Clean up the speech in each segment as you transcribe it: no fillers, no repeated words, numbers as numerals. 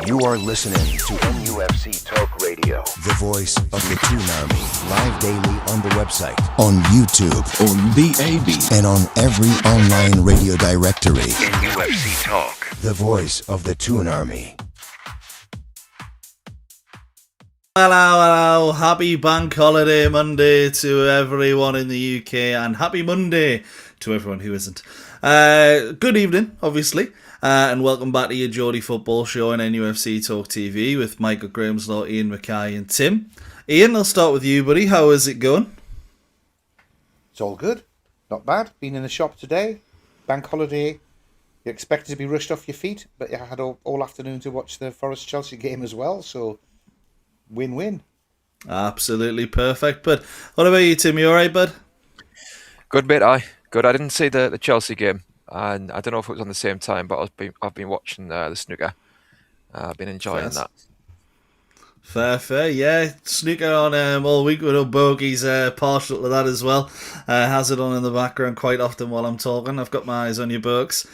You are listening to NUFC Talk Radio, the voice of the Toon Army. Live daily on the website, on YouTube, on BAB, and on every online radio directory. NUFC Talk, the voice of the Toon Army. Hello. Happy Bank Holiday Monday to everyone in the UK, and happy Monday to everyone who isn't. Good evening, obviously, and welcome back to your Geordie football show on NUFC Talk TV with Michael Grahamslaw, Iain Mackay and Tim. Iain, I'll start with you, buddy. How is it going? It's all good. Not bad. Been in the shop today. Bank holiday. You're expected to be rushed off your feet, but you had all afternoon to watch the Forest-Chelsea game as well, so win-win. Absolutely perfect. But what about you, Tim? You all right, bud? Good, mate. Good. I didn't see the Chelsea game, and I don't know if it was on the same time, but I've been watching the snooker. I've been enjoying that. Fair, yeah. Snooker on all week with Boaky's partial to that as well. Has it on in the background quite often while I'm talking. I've got my eyes on your books.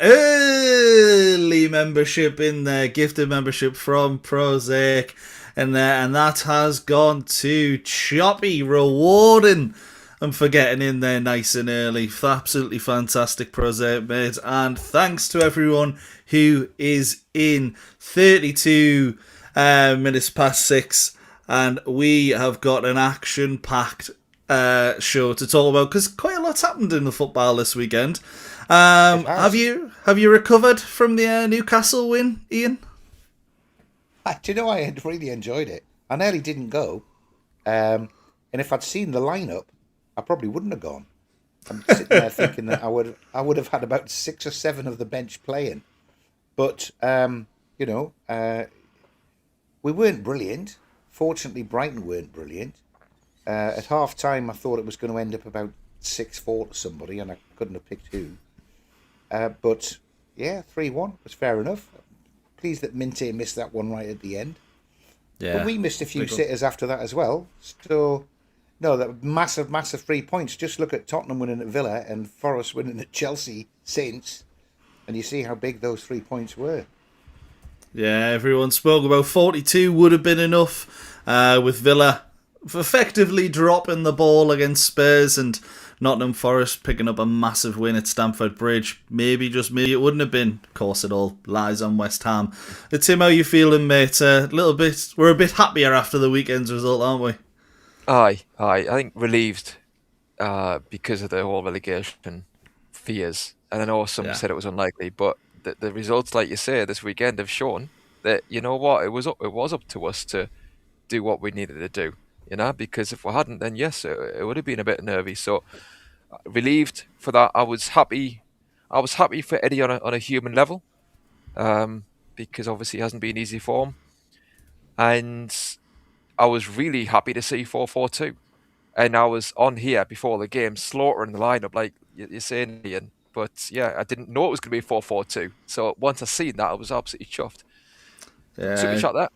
Early membership in there, gifted membership from Prosaic, and that has gone to Choppy, rewarding and for getting in there nice and early. Absolutely fantastic Prosaic, mate. And thanks to everyone who is in 32 minutes past 6. And we have got an action-packed show to talk about, because quite a lot's happened in the football this weekend. Have you recovered from the Newcastle win, Iain? Do you know, I had really enjoyed it. I nearly didn't go. And if I'd seen the lineup, I probably wouldn't have gone. I'm sitting there thinking that I would have had about 6 or 7 of the bench playing. But, we weren't brilliant. Fortunately, Brighton weren't brilliant. At half-time, I thought it was going to end up about 6-4 to somebody, and I couldn't have picked who. But, yeah, 3-1 was fair enough. Pleased that Minte missed that one right at the end. Yeah. But we missed a few sitters after that as well. So, no, that massive 3 points. Just look at Tottenham winning at Villa and Forest winning at Chelsea since, and you see how big those 3 points were. Yeah, everyone spoke about 42 would have been enough, with Villa effectively dropping the ball against Spurs and Nottingham Forest picking up a massive win at Stamford Bridge. Maybe, just maybe, it wouldn't have been. Of course, it all lies on West Ham. Tim, how you feeling, mate? We're a bit happier after the weekend's result, aren't we? Aye. I think relieved because of the whole relegation fears. And I know some said it was unlikely, but the results, like you say, this weekend have shown that, you know what, it was up to us to do what we needed to do. You know, because if we hadn't, then yes, it would have been a bit nervy. So relieved for that. I was happy for Eddie on a human level, because obviously it hasn't been easy for him. And I was really happy to see 4-4-2. And I was on here before the game slaughtering the lineup, like you're saying, Iain. But yeah, I didn't know it was going to be 4-4-2. So once I seen that, I was absolutely chuffed. Yeah. Super shot that.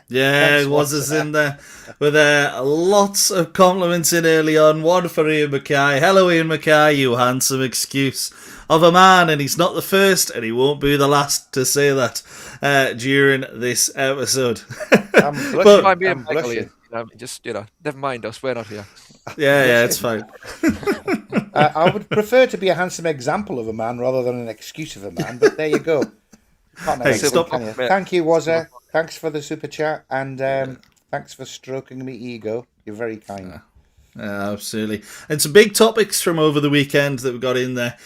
Yeah, it was us in there with lots of compliments in early on. One for Iain Mackay. Hello, Iain Mackay, you handsome excuse of a man, and he's not the first, and he won't be the last to say that during this episode. I'm blushing. Just, never mind us, we're not here. Yeah, it's fine. I would prefer to be a handsome example of a man rather than an excuse of a man, but there you go. Thank you, Wazza. Thanks for the super chat, and thanks for stroking me ego. You're very kind. Absolutely. And some big topics from over the weekend that we got in there.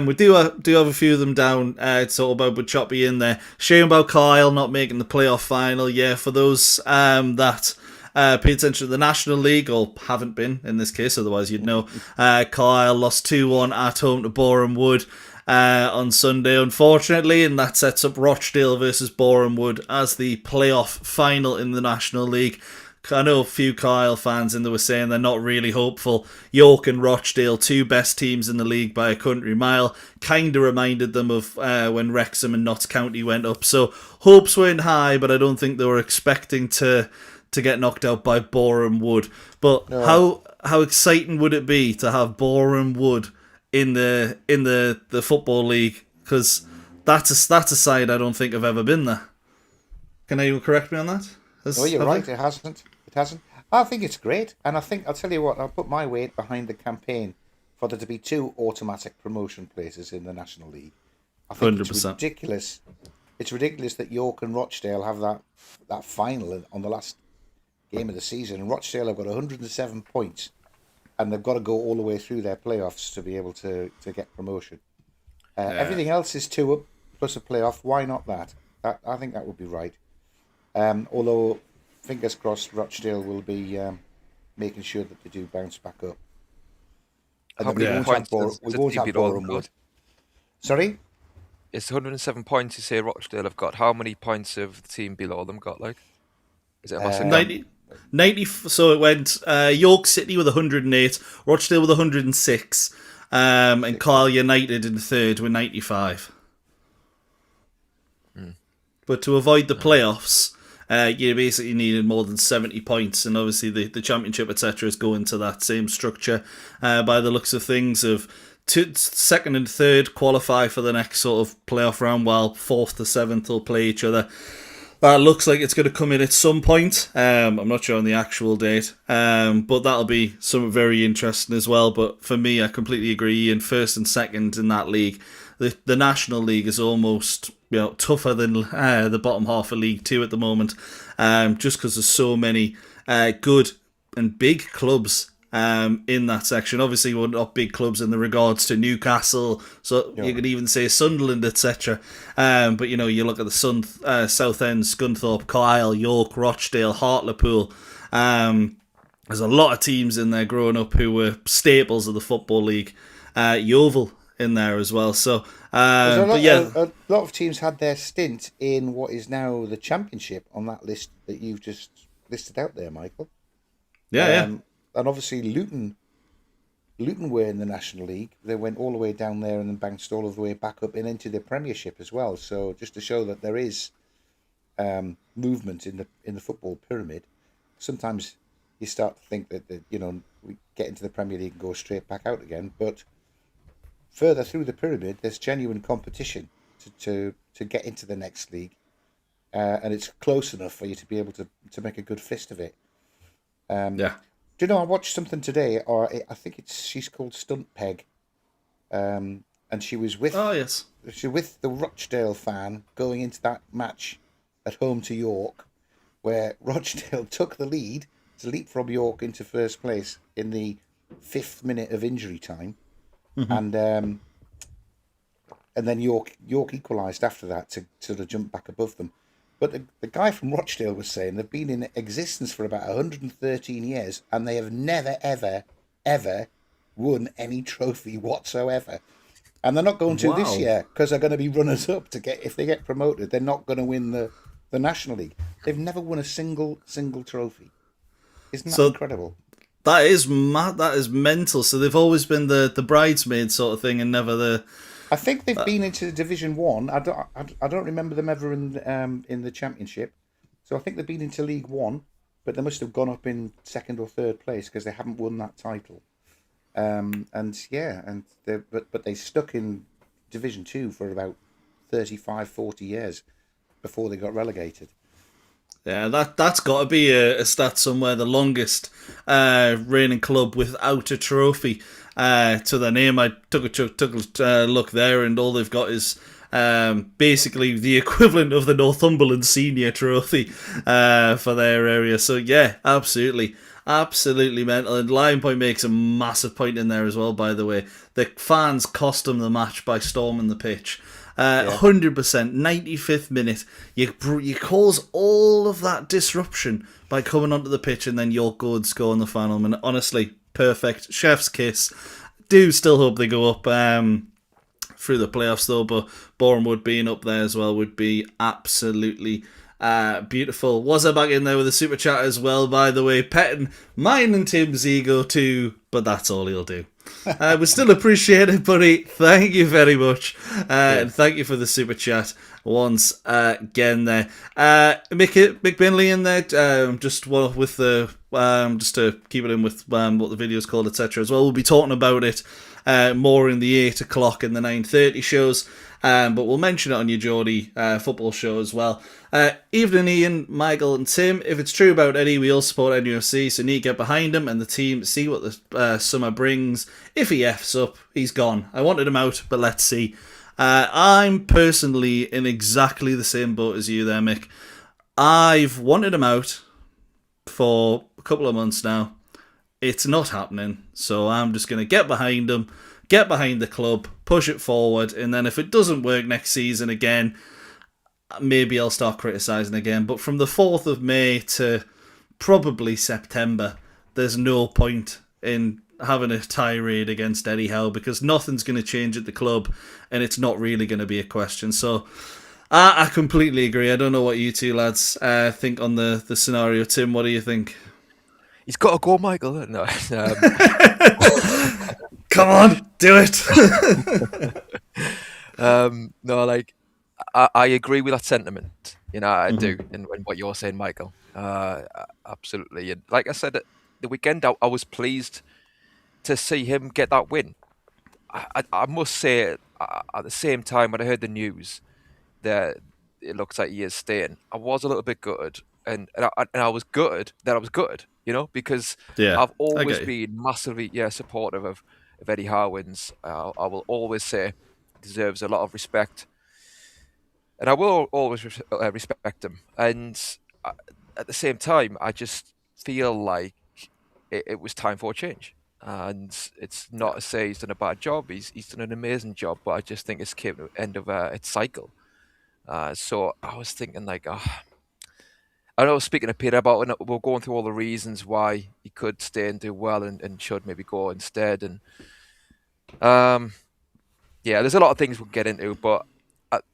We do have a few of them down to talk about, but Choppy in there. Shame about Kyle not making the playoff final. Yeah, for those that pay attention to the National League, or haven't been in this case, otherwise you'd know. Kyle lost 2-1 at home to Boreham Wood on Sunday, unfortunately, and that sets up Rochdale versus Boreham Wood as the playoff final in the National League. I know a few Kyle fans in there were saying they're not really hopeful. York and Rochdale, 2 best teams in the league by a country mile, kind of reminded them of when Wrexham and Notts County went up. So hopes weren't high, but I don't think they were expecting to get knocked out by Boreham Wood. But no. How exciting would it be to have Boreham Wood in the football league? Because that's a side I don't think I've ever been there. Can anyone correct me on that? You're right. It hasn't. I think it's great, and I'll tell you what. I'll put my weight behind the campaign for there to be 2 automatic promotion places in the National League. I think 100%. It's ridiculous. It's ridiculous that York and Rochdale have that final on the last game of the season, and Rochdale have got 107 points, and they've got to go all the way through their playoffs to be able to get promotion. Everything else is 2 up plus a playoff. Why not that? I think that would be right. Although, fingers crossed, Rochdale will be making sure that they do bounce back up. How many points we won't have Boreham Wood. Sorry? It's 107 points you say Rochdale have got. How many points have the team below them got, like? Is it a massive 90, so it went York City with 108, Rochdale with 106, and Carlisle United in 3rd with 95. But to avoid the playoffs, you basically needed more than 70 points, and obviously the championship, etc., is going to that same structure by the looks of things of 2nd and 3rd qualify for the next sort of playoff round, while 4th to 7th will play each other. That looks like it's going to come in at some point. I'm not sure on the actual date, but that'll be something very interesting as well. But for me, I completely agree. In 1st and 2nd in that league, the National League is almost tougher than the bottom half of League 2 at the moment, just because there's so many good and big clubs in that section. Obviously, we're not big clubs in the regards to Newcastle, so you could even say Sunderland, etc. But you look at the Southend, Scunthorpe, Carlisle, York, Rochdale, Hartlepool. There's a lot of teams in there growing up who were staples of the Football League. Yeovil in there as well. So, a lot of teams had their stint in what is now the Championship on that list that you've just listed out there, Michael. And obviously Luton were in the National League. They went all the way down there and then bounced all of the way back up and into the Premiership as well. So just to show that there is movement in the football pyramid. Sometimes you start to think that we get into the Premier League and go straight back out again, but further through the pyramid, there's genuine competition to get into the next league, and it's close enough for you to be able to make a good fist of it. Do you know, I watched something today, or I think she's called Stunt Peg, and she was with the Rochdale fan going into that match at home to York, where Rochdale took the lead to leap from York into first place in the 5th minute of injury time, and then York equalised after that to sort of jump back above them. But the guy from Rochdale was saying they've been in existence for about 113 years and they have never, ever, ever won any trophy whatsoever. And they're not going to this year because they're going to be runners-up if they get promoted. They're not going to win the National League. They've never won a single trophy. Isn't that incredible? That is mad. That is mental. So they've always been the bridesmaid sort of thing and never the... I think they've been into Division 1. I don't remember them ever in the Championship. So I think they've been into League 1, but they must have gone up in 2nd or 3rd place because they haven't won that title. But they stuck in Division 2 for about 35, 40 years before they got relegated. Yeah, that's got to be a stat somewhere. The longest reigning club without a trophy to their name. I took a look there, and all they've got is basically the equivalent of the Northumberland Senior Trophy for their area. So yeah, absolutely mental. And Lion Point makes a massive point in there as well. By the way, the fans cost them the match by storming the pitch. 100%, 95th minute. You cause all of that disruption by coming onto the pitch, and then York go and score in the final minute. Honestly, perfect. Chef's kiss. Do still hope they go up through the playoffs though, but Boreham Wood being up there as well would be absolutely beautiful. Was I back in there with a super chat as well, by the way, petting mine and Tim's ego too, but that's all he'll do. We still appreciate it, buddy. Thank you very much. And thank you for the super chat once again there. Mick Binley in there, just to keep it in with what the video's called, etc. as well. We'll be talking about it more in the 8 o'clock and the 9:30 shows. but we'll mention it on your Geordie football show as well. Evening, Iain, Michael, and Tim. If it's true about Eddie, we all support NUFC, so need to get behind him and the team, see what the summer brings. If he F's up, he's gone. I wanted him out, but let's see. I'm personally in exactly the same boat as you there, Mick. I've wanted him out for a couple of months now. It's not happening, so I'm just going to get behind him, get behind the club, push it forward, and then if it doesn't work next season again, maybe I'll start criticising again. But from the 4th of May to probably September, there's no point in having a tirade against Eddie Howe because nothing's going to change at the club and it's not really going to be a question. So I completely agree. I don't know what you two lads think on the scenario. Tim, what do you think? He's got to go, Michael. No. Come on, do it. No, like, I agree with that sentiment. You know, I do, in what you're saying, Michael. Absolutely. And like I said, at the weekend, I was pleased to see him get that win. I must say, at the same time, when I heard the news that it looks like he is staying, I was a little bit gutted. And I was gutted that I was gutted, you know, because I've always been massively supportive of Eddie Howe. I will always say he deserves a lot of respect. And I will always respect him. And at the same time, I just feel like it was time for a change. And it's not to say he's done a bad job. He's done an amazing job, but I just think it's came to the end of its cycle. So I was thinking like, I know speaking to Peter about it, we're going through all the reasons why he could stay and do well and should maybe go instead. And there's a lot of things we'll get into, but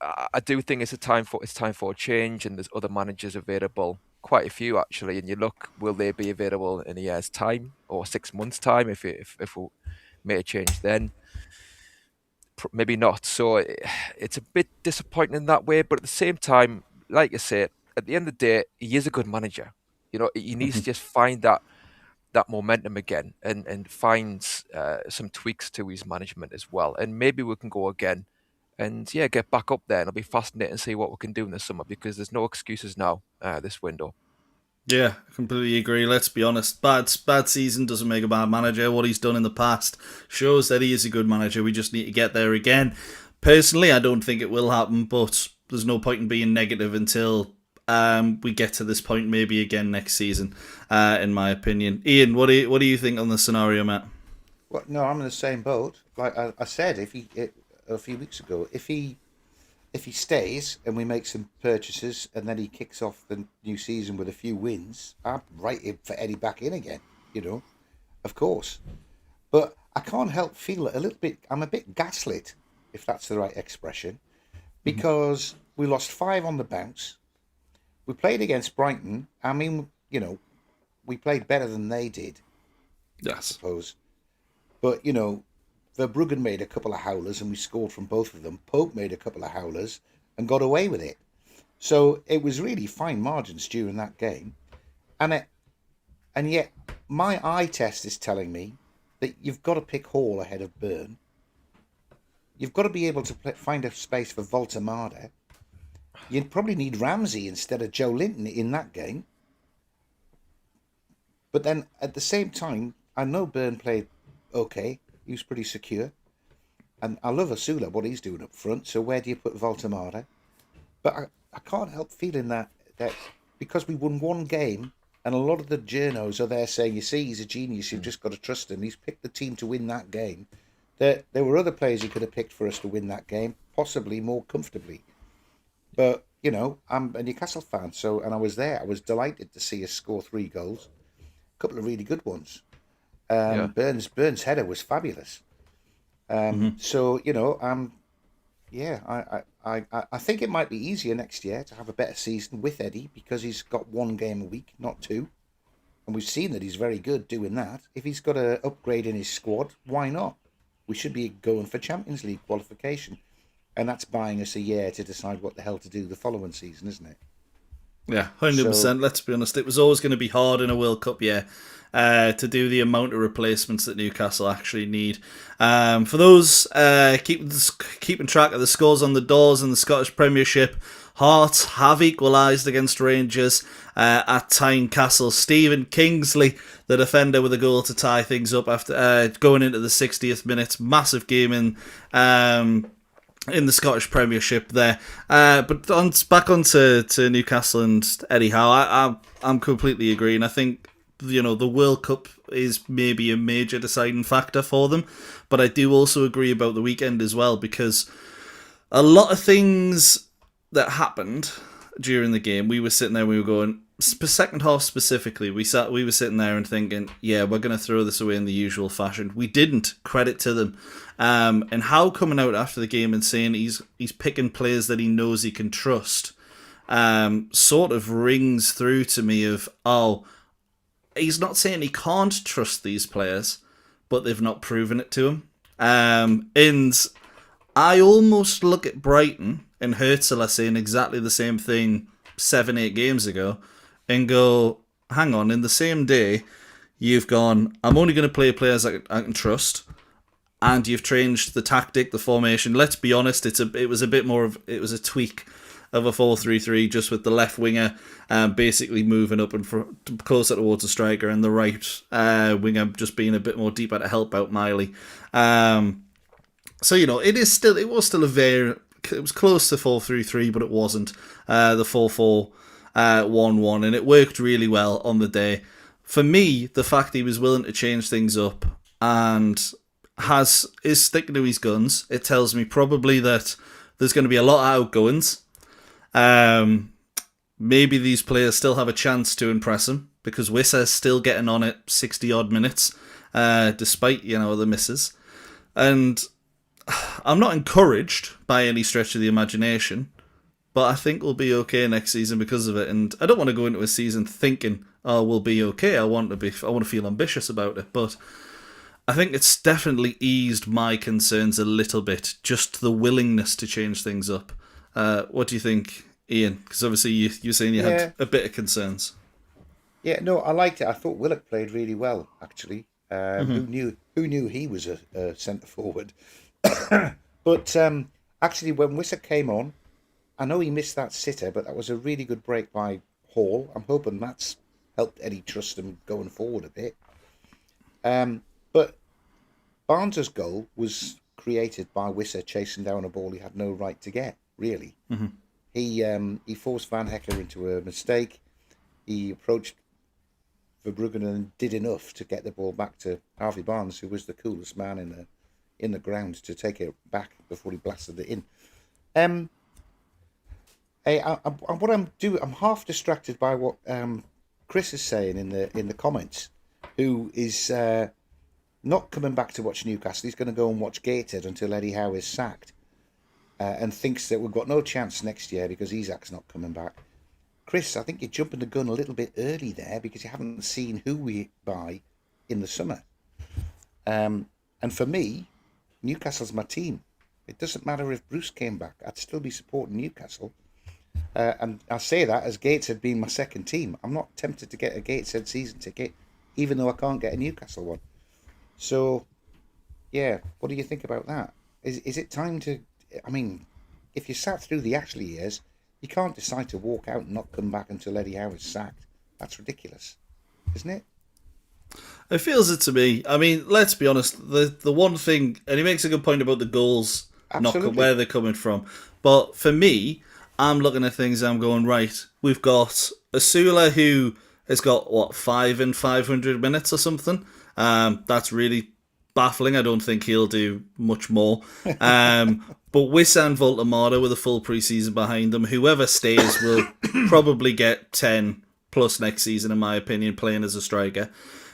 I do think it's time for a change, and there's other managers available, quite a few actually. And you look, will they be available in a year's time or 6 months' time if we made a change then? Maybe not. So it's a bit disappointing in that way, but at the same time, like I said, at the end of the day, he is a good manager. You know, he needs to just find that momentum again and find some tweaks to his management as well. And maybe we can go again and get back up there. And it'll be fascinating to see what we can do in the summer, because there's no excuses now this window. Yeah, I completely agree. Let's be honest. Bad season doesn't make a bad manager. What he's done in the past shows that he is a good manager. We just need to get there again. Personally, I don't think it will happen, but there's no point in being negative until we get to this point maybe again next season, in my opinion. Iain, what do you think on the scenario, Matt? Well, no, I'm in the same boat. Like I said, a few weeks ago, if he stays and we make some purchases and then he kicks off the new season with a few wins, I'm right for Eddie back in again, you know, of course. But I can't help feel a little bit, I'm a bit gaslit, if that's the right expression, because we lost 5 on the bounce. We played against Brighton. I mean, you know, we played better than they did, I suppose. But, you know, Verbruggen made a couple of howlers and we scored from both of them. Pope made a couple of howlers and got away with it. So it was really fine margins during that game. And yet my eye test is telling me that you've got to pick Hall ahead of Burn. You've got to be able to find a space for Voltemade. You'd probably need Ramsey instead of Joe Linton in that game. But then at the same time, I know Burn played okay. He was pretty secure. And I love Asula, what he's doing up front. So where do you put Voltemade? But I can't help feeling that because we won one game and a lot of the journos are there saying, you see, he's a genius. You've just got to trust him. He's picked the team to win that game. There were other players he could have picked for us to win that game, possibly more comfortably. But, you know, I'm a Newcastle fan, and I was there. I was delighted to see us score 3 goals. A couple of really good ones. Burns' header was fabulous. So, you know, I think it might be easier next year to have a better season with Eddie because he's got 1 game a week, not 2. And we've seen that he's very good doing that. If he's got an upgrade in his squad, why not? We should be going for Champions League qualification. And that's buying us a year to decide what the hell to do the following season, isn't it? Yeah, 100%. Let's be honest, it was always going to be hard in a World Cup year to do the amount of replacements that Newcastle actually need. For those keeping track of the scores on the doors in the Scottish Premiership, Hearts have equalised against Rangers at Tynecastle. Stephen Kingsley, the defender, with a goal to tie things up after going into the 60th minute. Massive game in the Scottish Premiership there. But back onto Newcastle and Eddie Howe, I'm completely agreeing. I think, the World Cup is maybe a major deciding factor for them, but I do also agree about the weekend as well, because a lot of things that happened during the game, we were sitting there, we were going, second half specifically, we were sitting there and thinking, yeah, we're going to throw this away in the usual fashion. We didn't. Credit to them. And Howe coming out after the game and saying he's picking players that he knows he can trust, sort of rings through to me of, he's not saying he can't trust these players, but they've not proven it to him. And I almost look at Brighton and Herzl saying exactly the same thing 7-8 games ago and go, hang on, in the same day, you've gone, I'm only going to play players I can trust, and you've changed the tactic, the formation. Let's be honest, it was a tweak of a 4-3-3, just with the left winger basically moving up and closer towards the striker, and the right winger just being a bit more deeper to help out Miley. So it was still it was close to 4-3-3, but it wasn't the 4-4-1-1, and it worked really well on the day. For me, the fact he was willing to change things up and is sticking to his guns, it tells me probably that there's going to be a lot of outgoings. Maybe these players still have a chance to impress him, because Wissa's still getting on at 60-odd minutes, despite, the misses. And I'm not encouraged by any stretch of the imagination, but I think we'll be okay next season because of it. And I don't want to go into a season thinking, we'll be okay. I want to feel ambitious about it, but I think it's definitely eased my concerns a little bit, just the willingness to change things up. What do you think, Iain? Because obviously you're saying you had a bit of concerns. Yeah, no, I liked it. I thought Willock played really well, actually. Who knew he was a centre forward? But actually, when Wissa came on, I know he missed that sitter, but that was a really good break by Hall. I'm hoping that's helped Eddie trust him going forward a bit. But Barnes' goal was created by Wissa chasing down a ball he had no right to get, really. Mm-hmm. He forced Van Hecker into a mistake. He approached Verbruggen and did enough to get the ball back to Harvey Barnes, who was the coolest man in the ground, to take it back before he blasted it in. I'm half distracted by what Chris is saying in the comments, who is not coming back to watch Newcastle. He's going to go and watch Gateshead until Eddie Howe is sacked, and thinks that we've got no chance next year because Isak's not coming back. Chris, I think you're jumping the gun a little bit early there, because you haven't seen who we buy in the summer. And for me, Newcastle's my team. It doesn't matter if Bruce came back. I'd still be supporting Newcastle. And I say that as Gateshead being my second team. I'm not tempted to get a Gateshead season ticket, even though I can't get a Newcastle one. So, yeah, what do you think about that? Is it time to... I mean, if you sat through the Ashley years, you can't decide to walk out and not come back until Eddie Howe is sacked. That's ridiculous, isn't it? It feels it to me. I mean, let's be honest. The one thing, and he makes a good point about the goals, not where they're coming from. But for me, I'm looking at things and I'm going, right, we've got Asula, who has got, 5 in 500 minutes or something. That's really baffling. I don't think he'll do much more. But Wissa and Voltamada with a full pre-season behind them, whoever stays will probably get 10 plus next season, in my opinion, playing as a striker.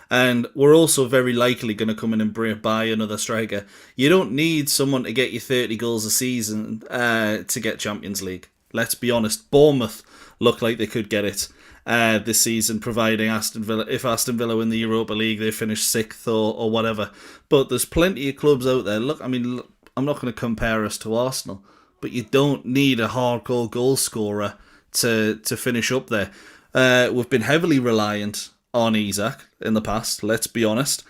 And we're also very likely going to come in and buy another striker. You don't need someone to get you 30 goals a season to get Champions League. Let's be honest. Bournemouth look like they could get it this season, providing if Aston Villa win the Europa League, they finish 6th or whatever. But there's plenty of clubs out there. Look, I'm not going to compare us to Arsenal, but you don't need a hardcore goal scorer to finish up there. We've been heavily reliant on Isak in the past, let's be honest.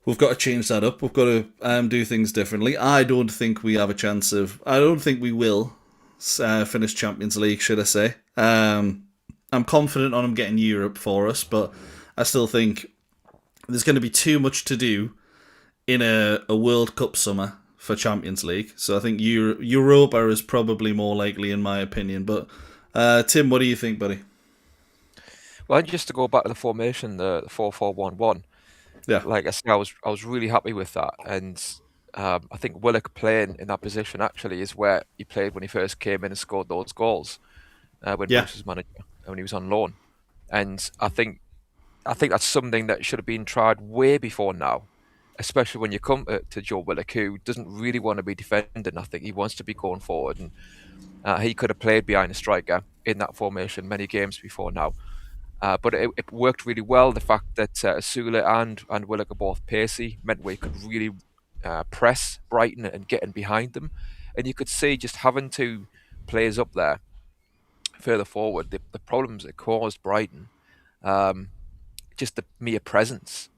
We've got to change that up. We've got to do things differently. I don't think we have a chance of... I don't think we will finish Champions League, should I say. I'm confident on him getting Europe for us, but I still think there's going to be too much to do in a World Cup summer for Champions League. So I think Europa is probably more likely, in my opinion. But Tim, what do you think, buddy? Well, just to go back to the formation, the 4-4-1-1. Yeah. Like I said, I was really happy with that, and I think Willock playing in that position actually is where he played when he first came in and scored those goals when Bruce was manager, when he was on loan. And I think that's something that should have been tried way before now, especially when you come to Joe Willock, who doesn't really want to be defending. I think he wants to be going forward, and he could have played behind a striker in that formation many games before now. But it worked really well. The fact that Sula and Willock are both pacey meant we could really press Brighton and get in behind them. And you could see just having two players up there further forward, the problems it caused Brighton, just the mere presence.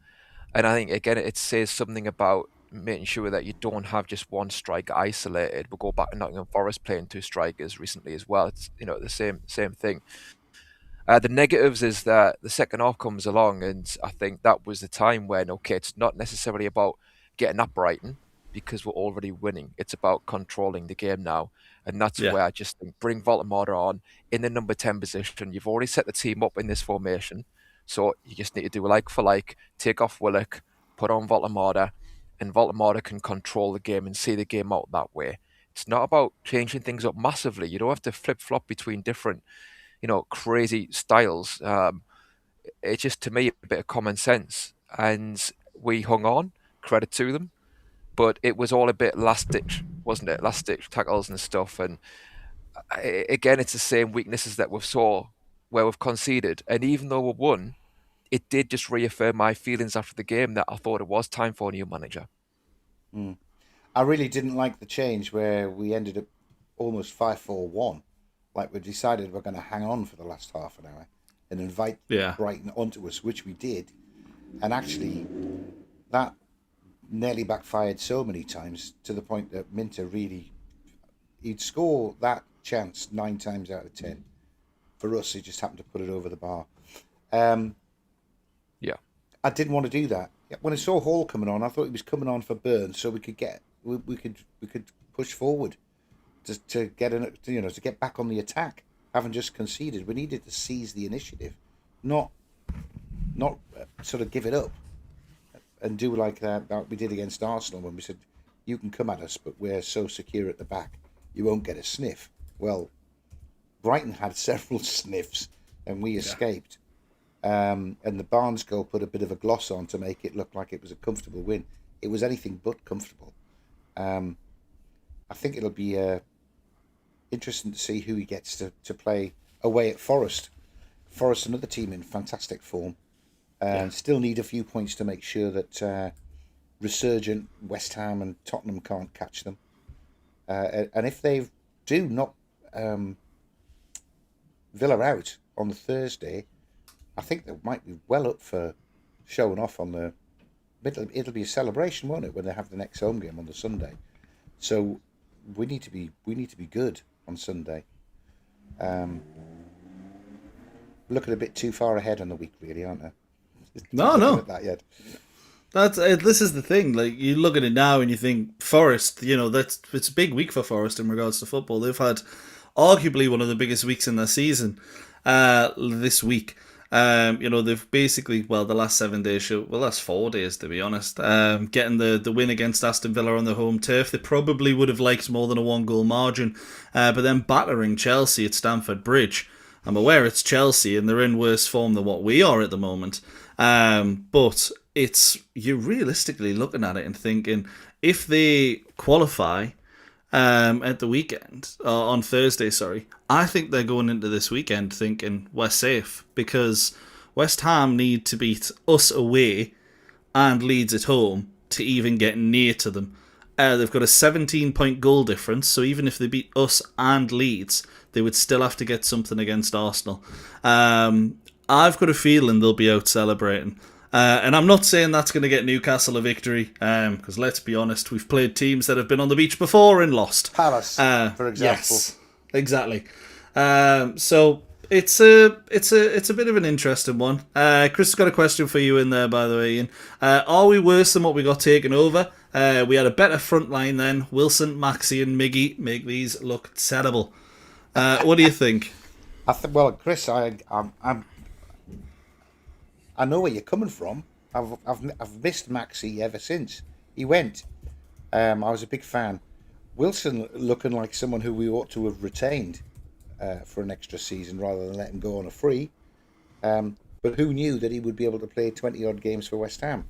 And I think, again, it says something about making sure that you don't have just one striker isolated. We'll go back to Nottingham Forest playing two strikers recently as well. It's the same thing. The negatives is that the second half comes along, and I think that was the time when, okay, it's not necessarily about getting at Brighton because we're already winning. It's about controlling the game now. And that's where I just think bring Voldemort on in the number 10 position. You've already set the team up in this formation. So you just need to do like for like, take off Willock, put on Voldemort, and Voldemort can control the game and see the game out that way. It's not about changing things up massively. You don't have to flip-flop between different crazy styles. It's just, to me, a bit of common sense. And we hung on, credit to them. But it was all a bit last-ditch, wasn't it? Last-ditch tackles and stuff. And again, it's the same weaknesses that we saw where we've conceded. And even though we won, it did just reaffirm my feelings after the game that I thought it was time for a new manager. I really didn't like the change where we ended up almost 5-4-1. Like we decided we're going to hang on for the last half an hour and invite Brighton onto us, which we did. And actually, that nearly backfired so many times to the point that Minter he'd score that chance 9 times out of 10. For us, he just happened to put it over the bar. I didn't want to do that. When I saw Hall coming on, I thought he was coming on for Burns, so we could push forward to get to get back on the attack, having just conceded. We needed to seize the initiative, not sort of give it up and do like that we did against Arsenal when we said, you can come at us, but we're so secure at the back, you won't get a sniff. Well, Brighton had several sniffs and we escaped. And the Barnes goal put a bit of a gloss on to make it look like it was a comfortable win. It was anything but comfortable. I think it'll be interesting to see who he gets to play away at Forest. Forest, another team in fantastic form. Still need a few points to make sure that resurgent West Ham and Tottenham can't catch them. And if they do knock Villa out on the Thursday, I think they might be well up for showing off on the... It'll be a celebration, won't it, when they have the next home game on the Sunday? So we need to be good on Sunday. Looking a bit too far ahead on the week, really, aren't I? No. At that yet. This is the thing. Like, you look at it now and you think Forest. It's a big week for Forest in regards to football. They've had arguably one of the biggest weeks in their season this week. They've basically, the last 7 days, last 4 days to be honest, getting the win against Aston Villa on the home turf. They probably would have liked more than a 1-goal margin, but then battering Chelsea at Stamford Bridge. I'm aware it's Chelsea and they're in worse form than what we are at the moment, but you're realistically looking at it and thinking, if they qualify at the weekend, on Thursday, I think they're going into this weekend thinking we're safe, because West Ham need to beat us away and Leeds at home to even get near to them. They've got a 17-point goal difference, so even if they beat us and Leeds, they would still have to get something against Arsenal. I've got a feeling they'll be out celebrating. And I'm not saying that's going to get Newcastle a victory, because let's be honest, we've played teams that have been on the beach before and lost. Palace, for example. Yes, exactly. So it's a bit of an interesting one. Chris has got a question for you in there, by the way, Iain. Are we worse than what we got taken over? We had a better front line then. Wilson, Maxi, and Miggy make these look terrible. What do you think? Well, Chris, I know where you're coming from. I've missed Maxi ever since he went. I was a big fan. Wilson looking like someone who we ought to have retained for an extra season rather than let him go on a free. But who knew that he would be able to play 20 odd games for West Ham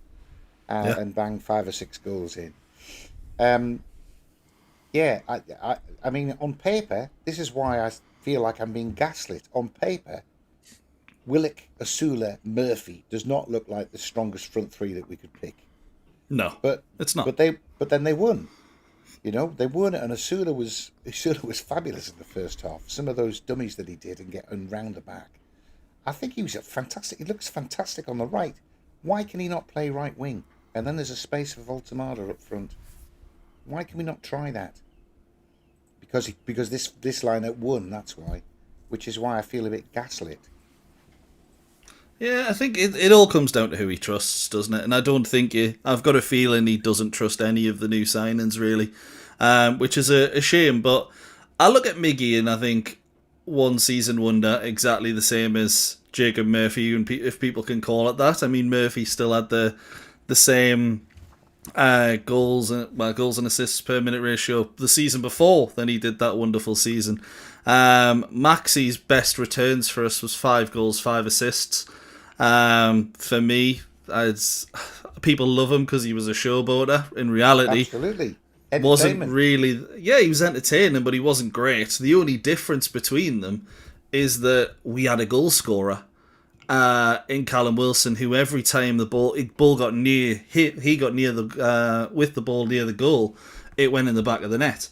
and bang 5 or 6 goals in. I mean, on paper, this is why I feel like I'm being gaslit. On paper, Willock, Asula, Murphy does not look like the strongest front three that we could pick. No, but it's not. But then they won. You know, they won it, and Asula was fabulous in the first half. Some of those dummies that he did and round the back. I think he was fantastic. He looks fantastic on the right. Why can he not play right wing? And then there's a space for Voltemada up front. Why can we not try that? Because this lineup won. That's why, which is why I feel a bit gaslit. Yeah, I think it all comes down to who he trusts, doesn't it? And I don't think I've got a feeling he doesn't trust any of the new signings, really, which is a shame. But I look at Miggy and I think one season wonder, exactly the same as Jacob Murphy, if people can call it that. I mean, Murphy still had the same goals and assists per minute ratio the season before than he did that wonderful season. Maxi's best returns for us was 5 goals, 5 assists. For me, people love him because he was a showboater. In reality, absolutely, wasn't really. Yeah, he was entertaining, but he wasn't great. The only difference between them is that we had a goal scorer in Callum Wilson, who every time the ball got near, he got near with the ball near the goal, it went in the back of the net.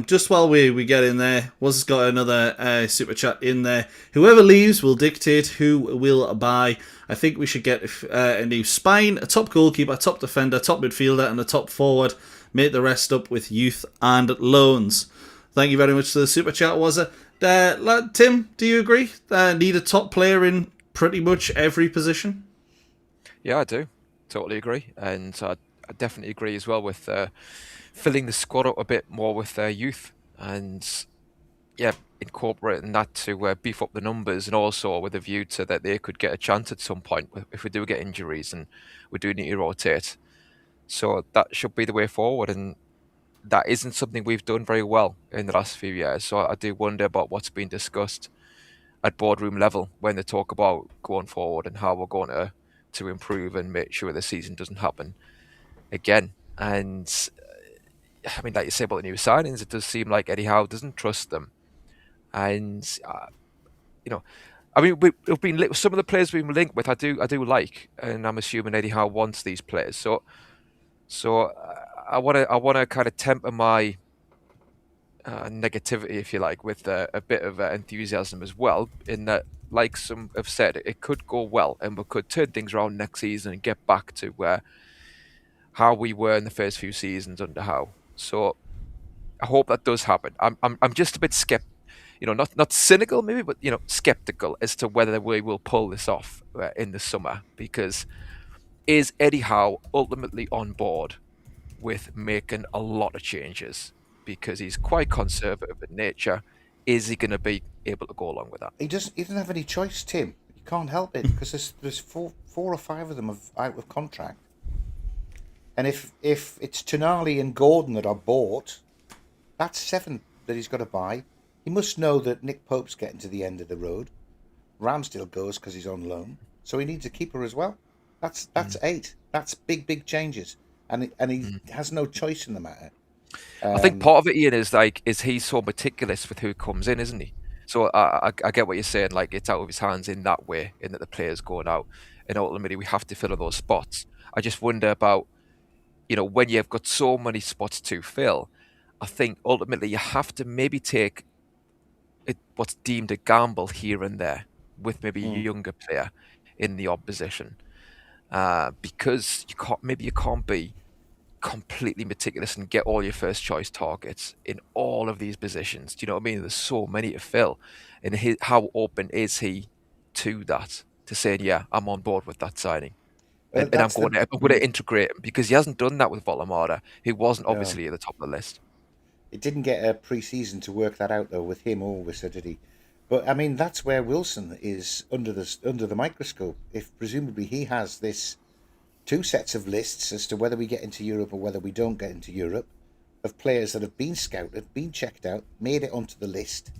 Just while we get in there, was got another super chat in there. Whoever leaves will dictate who will buy. I think we should get a new spine, a top goalkeeper, a top defender, top midfielder, and a top forward. Make the rest up with youth and loans. Thank you very much for the super chat. Was it Tim? Do you agree? Need a top player in pretty much every position. Yeah, I do. Totally agree, and I definitely agree as well with. Filling the squad up a bit more with their youth and incorporating that to beef up the numbers, and also with a view to that they could get a chance at some point if we do get injuries and we do need to rotate. So that should be the way forward, and that isn't something we've done very well in the last few years. So I do wonder about what's been discussed at boardroom level when they talk about going forward and how we're going to improve and make sure the season doesn't happen again. And I mean, like you say about the new signings, it does seem like Eddie Howe doesn't trust them. And, I mean, we've been some of the players we've been linked with, I do like, and I'm assuming Eddie Howe wants these players. So I want to kind of temper my negativity, if you like, with a bit of enthusiasm as well, in that, like some have said, it could go well and we could turn things around next season and get back to how we were in the first few seasons under Howe. So I hope that does happen. I'm just a bit not cynical maybe, but skeptical as to whether we will pull this off in the summer, because is Eddie Howe ultimately on board with making a lot of changes? Because he's quite conservative in nature. Is he going to be able to go along with that? He doesn't have any choice, Tim. You can't help it, because there's four or five of them out of contract. And if it's Tonali and Gordon that are bought, that's 7 that he's got to buy. He must know that Nick Pope's getting to the end of the road. Ramsdale goes because he's on loan, so he needs a keeper as well. That's 8. That's big changes, and he has no choice in the matter. I think part of it, Iain, is he's so meticulous with who comes in, isn't he? So I get what you're saying. Like, it's out of his hands in that way, in that the player's going out, and ultimately we have to fill in those spots. I just wonder about, when you've got so many spots to fill, I think ultimately you have to maybe take what's deemed a gamble here and there with maybe a younger player in the opposition, because you can't be completely meticulous and get all your first choice targets in all of these positions. Do you know what I mean? There's so many to fill, and how open is he to that? To saying, yeah, I'm on board with that signing, and I'm going to integrate him, because he hasn't done that with Volamada, who wasn't obviously at the top of the list. It didn't get a pre-season to work that out though with him or Wisser, did he? But I mean, that's where Wilson is under the microscope. If presumably he has this two sets of lists as to whether we get into Europe or whether we don't get into Europe, of players that have been scouted, been checked out, made it onto the list.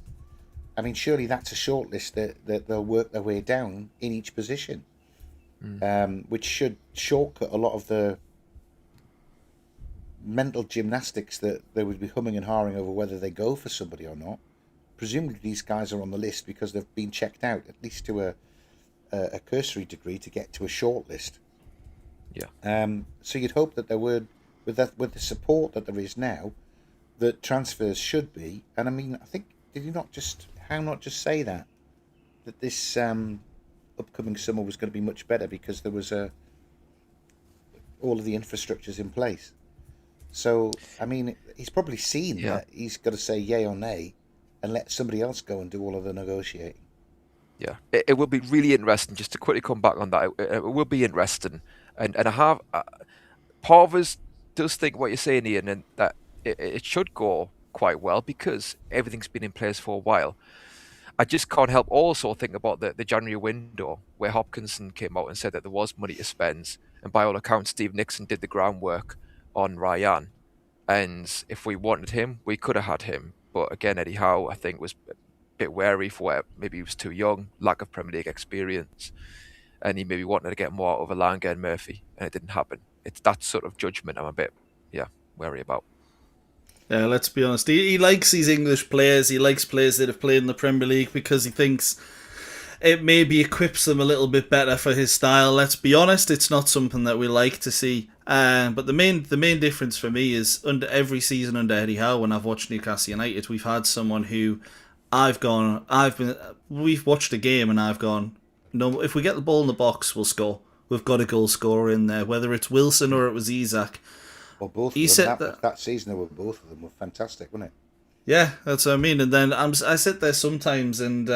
I mean, surely that's a short list that they'll work their way down in each position, which should shortcut a lot of the mental gymnastics that they would be humming and hawing over whether they go for somebody or not. Presumably these guys are on the list because they've been checked out, at least to a cursory degree, to get to a short list. Yeah. So you'd hope that there would, with the support that there is now, that transfers should be. And I mean, I think, did Howe not just say that this upcoming summer was going to be much better because there was all of the infrastructures in place. So I mean, he's probably seen that he's got to say yay or nay, and let somebody else go and do all of the negotiating. Yeah, it will be really interesting. Just to quickly come back on that, it will be interesting. And I have part of us does think what you're saying, Iain, and that it should go quite well because everything's been in place for a while. I just can't help also think about the January window where Hopkinson came out and said that there was money to spend, and by all accounts, Steve Nixon did the groundwork on Ryan, and if we wanted him, we could have had him. But again, Eddie Howe, I think, was a bit wary for where maybe he was too young, lack of Premier League experience, and he maybe wanted to get more out of Alanga and Murphy, and it didn't happen. It's that sort of judgment I'm a bit, wary about. Yeah, let's be honest. He likes these English players. He likes players that have played in the Premier League because he thinks it maybe equips them a little bit better for his style. Let's be honest, it's not something that we like to see. But the main difference for me is under every season under Eddie Howe, when I've watched Newcastle United, we've had someone who we've watched a game and I've gone, no, if we get the ball in the box, we'll score. We've got a goal scorer in there, whether it's Wilson or it was Isak. Well, both of them. That season, both of them were fantastic, wasn't it? Yeah, that's what I mean. And then I sit there sometimes and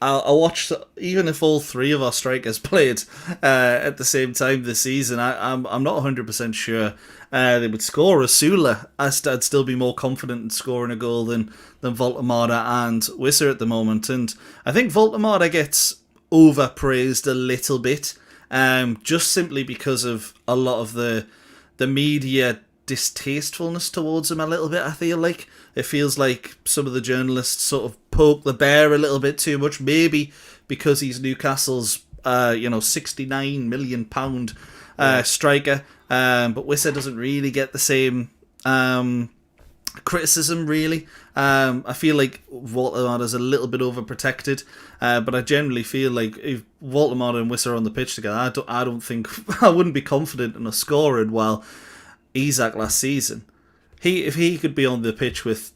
I'll watch, even if all three of our strikers played at the same time this season, I'm not 100% sure they would score. Asula, I'd still be more confident in scoring a goal than Voltemada and Wisser at the moment. And I think Voltemada gets overpraised a little bit, just simply because of a lot of the media distastefulness towards him a little bit. I feel like it feels like some of the journalists sort of poke the bear a little bit too much, maybe because he's Newcastle's £69 million striker, but Wisser doesn't really get the same criticism, really. I feel like Voltemada's a little bit overprotected, but I generally feel like if Voltemada and Wisser are on the pitch together, I don't think I wouldn't be confident in us scoring. While Isak last season, if he could be on the pitch with,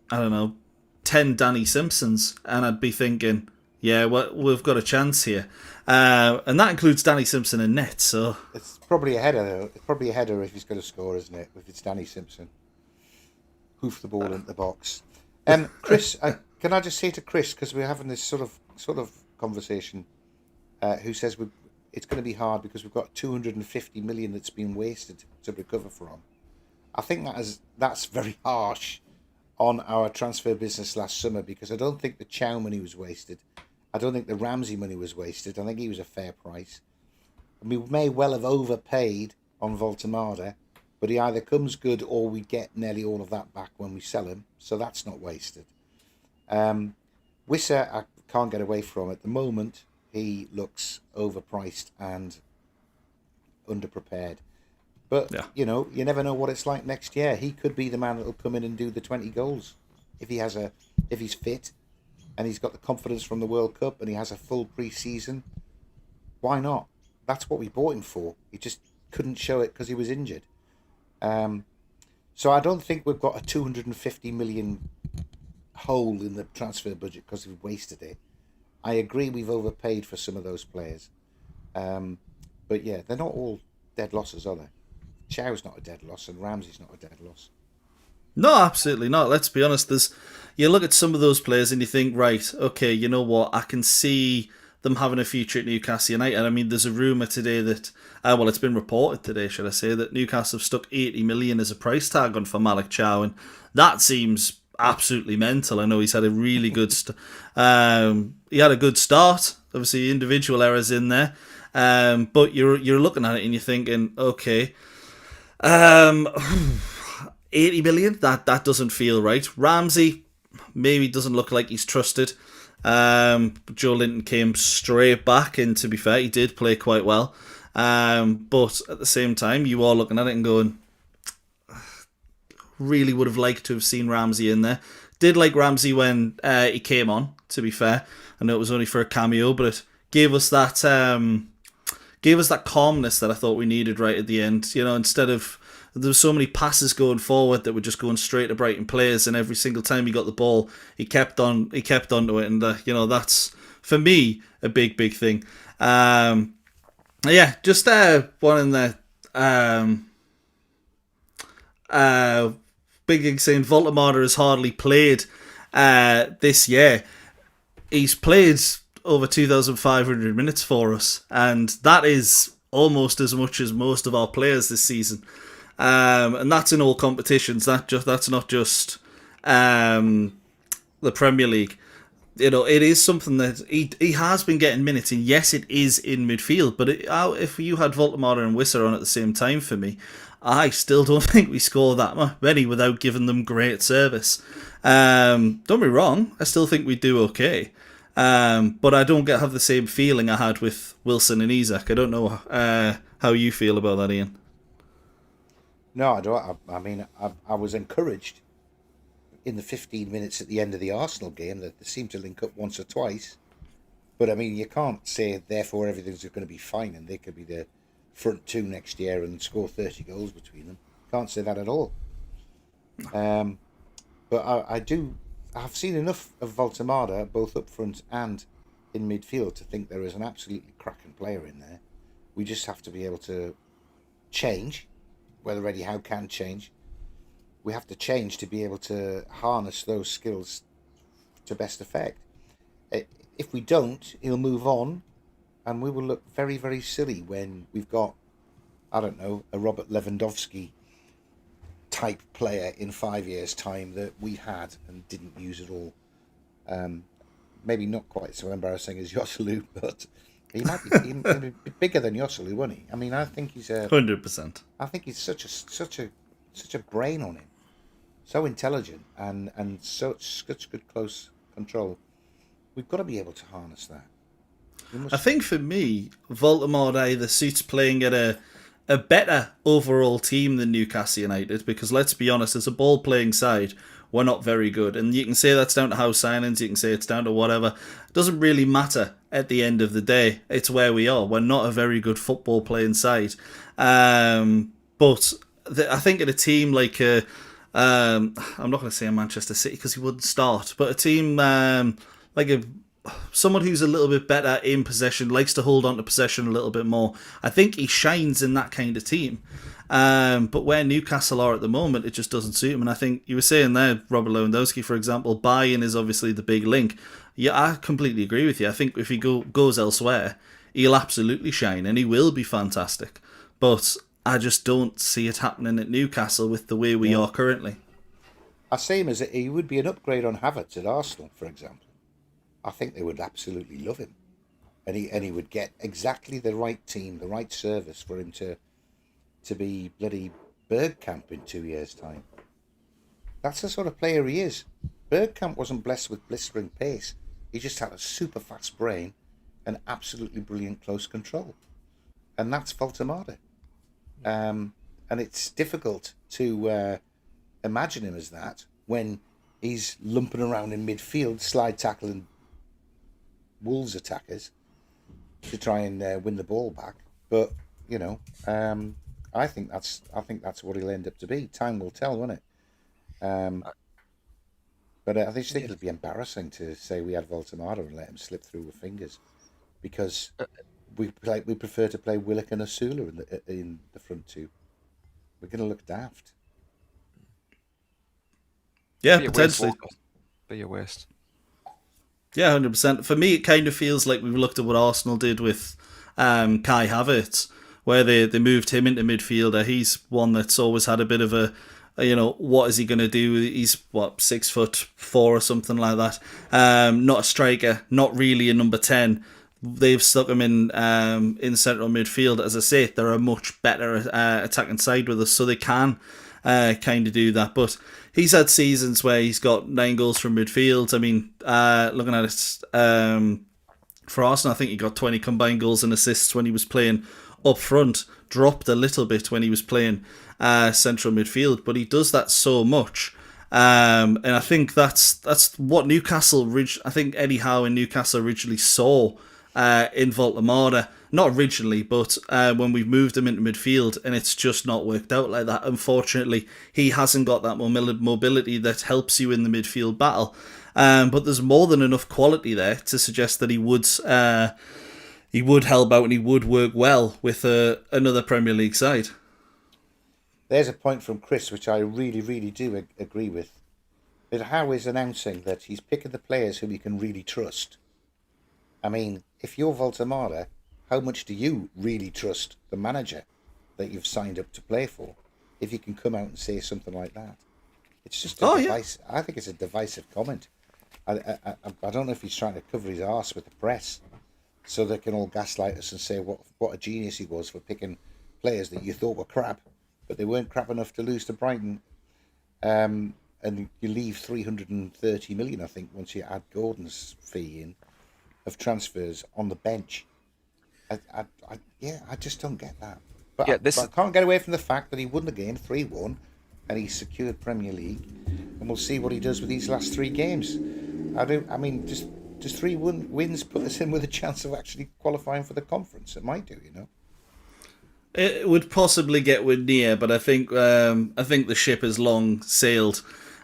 I don't know, 10 Danny Simpsons, and I'd be thinking, yeah, we've got a chance here, and that includes Danny Simpson in net. So it's probably a header, though. It's probably a header if he's going to score, isn't it? If it's Danny Simpson, hoof the ball into the box. Chris, can I just say to Chris, because we're having this sort of conversation, who says it's going to be hard because we've got 250 million that's been wasted to recover from. I think that's very harsh on our transfer business last summer, because I don't think the Chow money was wasted. I don't think the Ramsey money was wasted. I think he was a fair price. And we may well have overpaid on Voltemada, but he either comes good or we get nearly all of that back when we sell him, so that's not wasted. Wisser, I can't get away from at the moment. He looks overpriced and underprepared. But, you never know what it's like next year. He could be the man that will come in and do the 20 goals. If he's fit and he's got the confidence from the World Cup and he has a full pre-season, why not? That's what we bought him for. He just couldn't show it because he was injured. So I don't think we've got a 250 million hole in the transfer budget because we've wasted it. I agree we've overpaid for some of those players. But yeah, they're not all dead losses, are they? Chow's not a dead loss and Ramsey's not a dead loss. No, absolutely not. Let's be honest. You look at some of those players and you think, right, okay, you know what? I can see them having a future at Newcastle United. I mean, there's a rumour today that, well, it's been reported today, should I say, that Newcastle have stuck 80 million as a price tag on for Malik Chow, and that seems absolutely mental. I know he's had a really good, he had a good start. Obviously, individual errors in there, but you're looking at it and you're thinking, okay, 80 million. That doesn't feel right. Ramsey maybe doesn't look like he's trusted. Joe Linton came straight back, and to be fair, he did play quite well. But at the same time, you are looking at it and going, really would have liked to have seen Ramsey in there. Did like Ramsey when he came on, to be fair. I know it was only for a cameo, but it gave us that calmness that I thought we needed right at the end. You know, instead of there were so many passes going forward that were just going straight to Brighton players, and every single time he got the ball, he kept onto it, and you know, that's for me a big thing. Yeah, just one in there. Big thing saying Voltemada has hardly played this year. He's played over 2,500 minutes for us, and that is almost as much as most of our players this season. And that's in all competitions. That's not just the Premier League. You know, it is something that he has been getting minutes, and yes, it is in midfield. But if you had Voltemada and Wisser on at the same time, for me, I still don't think we score that many without giving them great service. Don't be wrong, I still think we do okay. But I don't have the same feeling I had with Wilson and Isak. I don't know how you feel about that, Iain. No, I don't. I mean, I was encouraged in the 15 minutes at the end of the Arsenal game that they seemed to link up once or twice. But I mean, you can't say therefore everything's going to be fine and they could be the front two next year and score 30 goals between them. Can't say that at all. But I've seen enough of Voltemada both up front and in midfield to think there is an absolutely cracking player in there. We just have to be able to change. Whether Eddie Howe can change, we have to change to be able to harness those skills to best effect. If we don't, he'll move on, and we will look very, very silly when we've got, I don't know, a Robert Lewandowski type player in 5 years' time that we had and didn't use at all. Maybe not quite so embarrassing as Joselu, but he might be bigger than Joselu, won't he? I mean, I think he's 100%. I think he's such a brain on him, so intelligent and such good close control. We've got to be able to harness that. I think for me, Voltemada either suits playing at a better overall team than Newcastle United, because let's be honest, as a ball playing side, we're not very good. And you can say that's down to house signings, you can say it's down to whatever. It doesn't really matter at the end of the day. It's where we are. We're not a very good football playing side. But I think in a team like, I'm not going to say a Manchester City because he wouldn't start, but a team like someone who's a little bit better in possession, likes to hold on to possession a little bit more, I think he shines in that kind of team. But where Newcastle are at the moment, it just doesn't suit him. And I think you were saying there, Robert Lewandowski, for example, buy-in is obviously the big link. Yeah, I completely agree with you. I think if he goes elsewhere, he'll absolutely shine and he will be fantastic. But I just don't see it happening at Newcastle with the way we are currently. I see him as he would be an upgrade on Havertz at Arsenal, for example. I think they would absolutely love him, and he would get exactly the right team, the right service for him to be bloody Bergkamp in 2 years' time. That's the sort of player he is. Bergkamp wasn't blessed with blistering pace. He just had a super fast brain and absolutely brilliant close control, and that's Voltemada. And it's difficult to imagine him as that when he's lumping around in midfield, slide tackling Wolves attackers to try and win the ball back. But you know, I think that's what he'll end up to be. Time will tell, won't it? But I just think it'll be embarrassing to say we had Voltemada and let him slip through with fingers, because we prefer to play Willock and Asula in the front two. We're going to look daft. Yeah, potentially. Be a waste. Yeah, 100%. For me, it kind of feels like we've looked at what Arsenal did with Kai Havertz, where they moved him into midfielder. He's one that's always had a bit of a what is he going to do? He's, 6'4" or something like that. Not a striker, not really a number 10. They've stuck him in central midfield. As I say, they're a much better attacking side with us, so they can kind of do that. But he's had seasons where he's got 9 goals from midfield. I mean, looking at it for Arsenal, I think he got 20 combined goals and assists when he was playing up front. Dropped a little bit when he was playing central midfield, but he does that so much. And I think that's what Newcastle. I think Eddie Howe in Newcastle originally saw in Voltemada. Not originally, but when we've moved him into midfield, and it's just not worked out like that. Unfortunately, he hasn't got that mobility that helps you in the midfield battle. But there's more than enough quality there to suggest that he would help out and he would work well with another Premier League side. There's a point from Chris which I really, really do agree with. That Howe is announcing that he's picking the players who he can really trust. I mean, if you're Voltemada, how much do you really trust the manager that you've signed up to play for? If you can come out and say something like that, it's just a device. Yeah. I think it's a divisive comment. I don't know if he's trying to cover his arse with the press, so they can all gaslight us and say what a genius he was for picking players that you thought were crap, but they weren't crap enough to lose to Brighton. And you leave 330 million, I think, once you add Gordon's fee in, of transfers on the bench. I just don't get that. But, but I can't get away from the fact that he won the game 3-1 and he secured Premier League, and we'll see what he does with these last 3 games. Does 3 wins put us in with a chance of actually qualifying for the conference? It might do, It would possibly get near, but I think the ship has long sailed.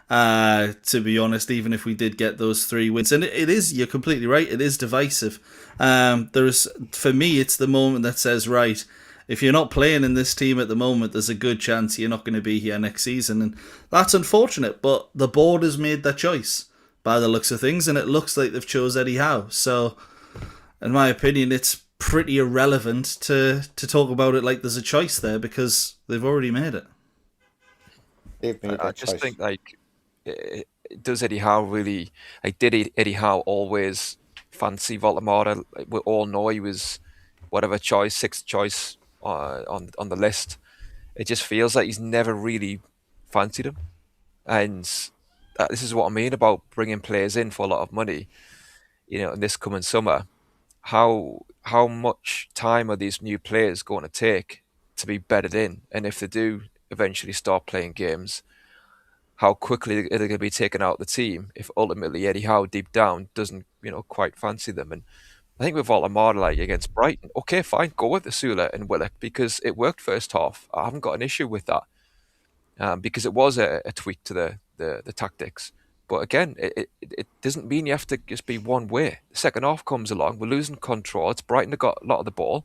To be honest, even if we did get those 3 wins, and it is, you're completely right, it is divisive. For me, it's the moment that says, right, if you're not playing in this team at the moment, there's a good chance you're not going to be here next season, and that's unfortunate. But the board has made that choice by the looks of things, and it looks like they've chose Eddie Howe. So, in my opinion, it's pretty irrelevant to talk about it like there's a choice there, because they've already made it. They've made that choice. I just think, does Eddie Howe really, did Eddie Howe always fancy Voltemada? We all know he was whatever choice, 6th choice on the list. It just feels like he's never really fancied him. And this is what I mean about bringing players in for a lot of money, in this coming summer. How much time are these new players going to take to be bedded in? And if they do eventually start playing games, how quickly are they going to be taken out of the team if ultimately Eddie Howe deep down doesn't, quite fancy them? And I think with Voltemada, against Brighton, okay, fine, go with Asula and Willock, because it worked first half. I haven't got an issue with that, because it was a tweak to the tactics. But again, it doesn't mean you have to just be one way. The second half comes along, we're losing control. It's Brighton that got a lot of the ball.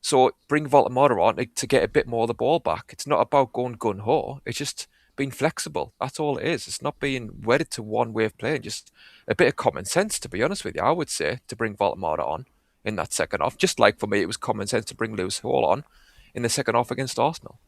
So bring Voltemada on to get a bit more of the ball back. It's not about going gun-ho. It's just being flexible. That's all it is. It's not being wedded to one way of playing. Just a bit of common sense, to be honest with you, I would say, to bring Voltemada on in that second half. Just like for me, it was common sense to bring Lewis Hall on in the second half against Arsenal.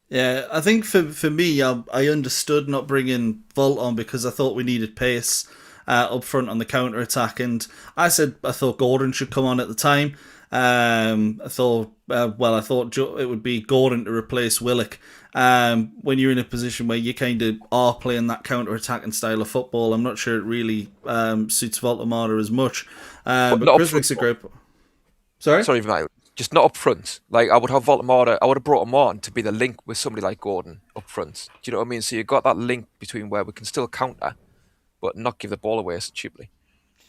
Yeah, I think for me, I understood not bringing Volt on because I thought we needed pace up front on the counter attack, and I thought Gordon should come on at the time. I thought it would be Gordon to replace Willock. When you're in a position where you kind of are playing that counter attacking style of football, I'm not sure it really suits Voltemada as much. But Chris makes a great. Sorry, Mate. Just not up front. I would have Voltemada, I would have brought him on to be the link with somebody like Gordon up front. Do you know what I mean? So you've got that link between where we can still counter, but not give the ball away so cheaply.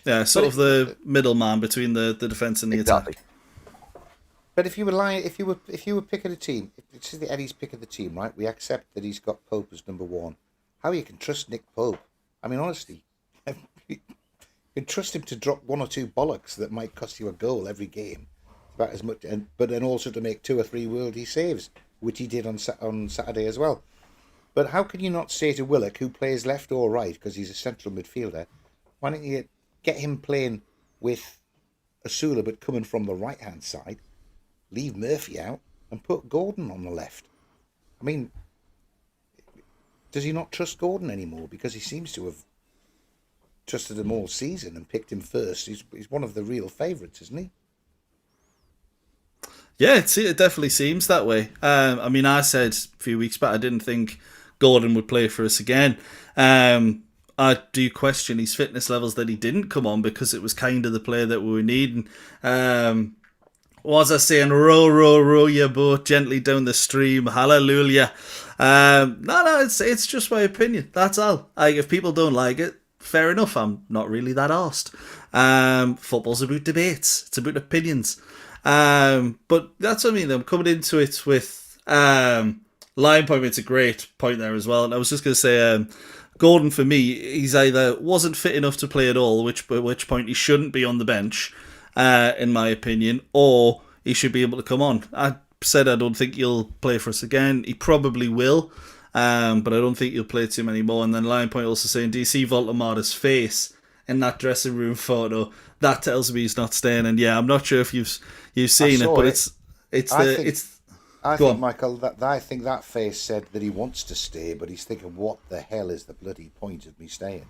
Yeah, sort of the middleman between the defence and the attack. But if you were picking a team, if this is the Eddie's pick of the team, right? We accept that he's got Pope as number 1. How you can trust Nick Pope? I mean, honestly, you can trust him to drop one or two bollocks that might cost you a goal every game, about as much, but then also to make 2 or 3 worldy saves, which he did on Saturday as well. But how can you not say to Willock, who plays left or right, because he's a central midfielder, why don't you get him playing with Asula but coming from the right-hand side, leave Murphy out, and put Gordon on the left? I mean, does he not trust Gordon anymore? Because he seems to have trusted him all season and picked him first. He's one of the real favourites, isn't he? Yeah, it definitely seems that way. I mean, I said a few weeks back I didn't think Gordon would play for us again. I do question his fitness levels that he didn't come on, because it was kind of the player that we were needing. What was I saying? Row, row, row your boat gently down the stream. Hallelujah. No, it's just my opinion. That's all. If people don't like it, fair enough. I'm not really that arsed. Football's about debates. It's about opinions. But that's what I mean. I'm coming into it with Lion Point makes a great point there as well. And I was just going to say, Gordon, for me, he's either wasn't fit enough to play at all, at which point he shouldn't be on the bench, in my opinion, or he should be able to come on. I said I don't think he'll play for us again. He probably will, but I don't think he'll play too many more. And then Lion Point also saying, do you see Voltemada's face in that dressing room photo? That tells me he's not staying. And yeah, I'm not sure if you've seen it, but I think, Michael, I think that face said that he wants to stay, but he's thinking, what the hell is the bloody point of me staying?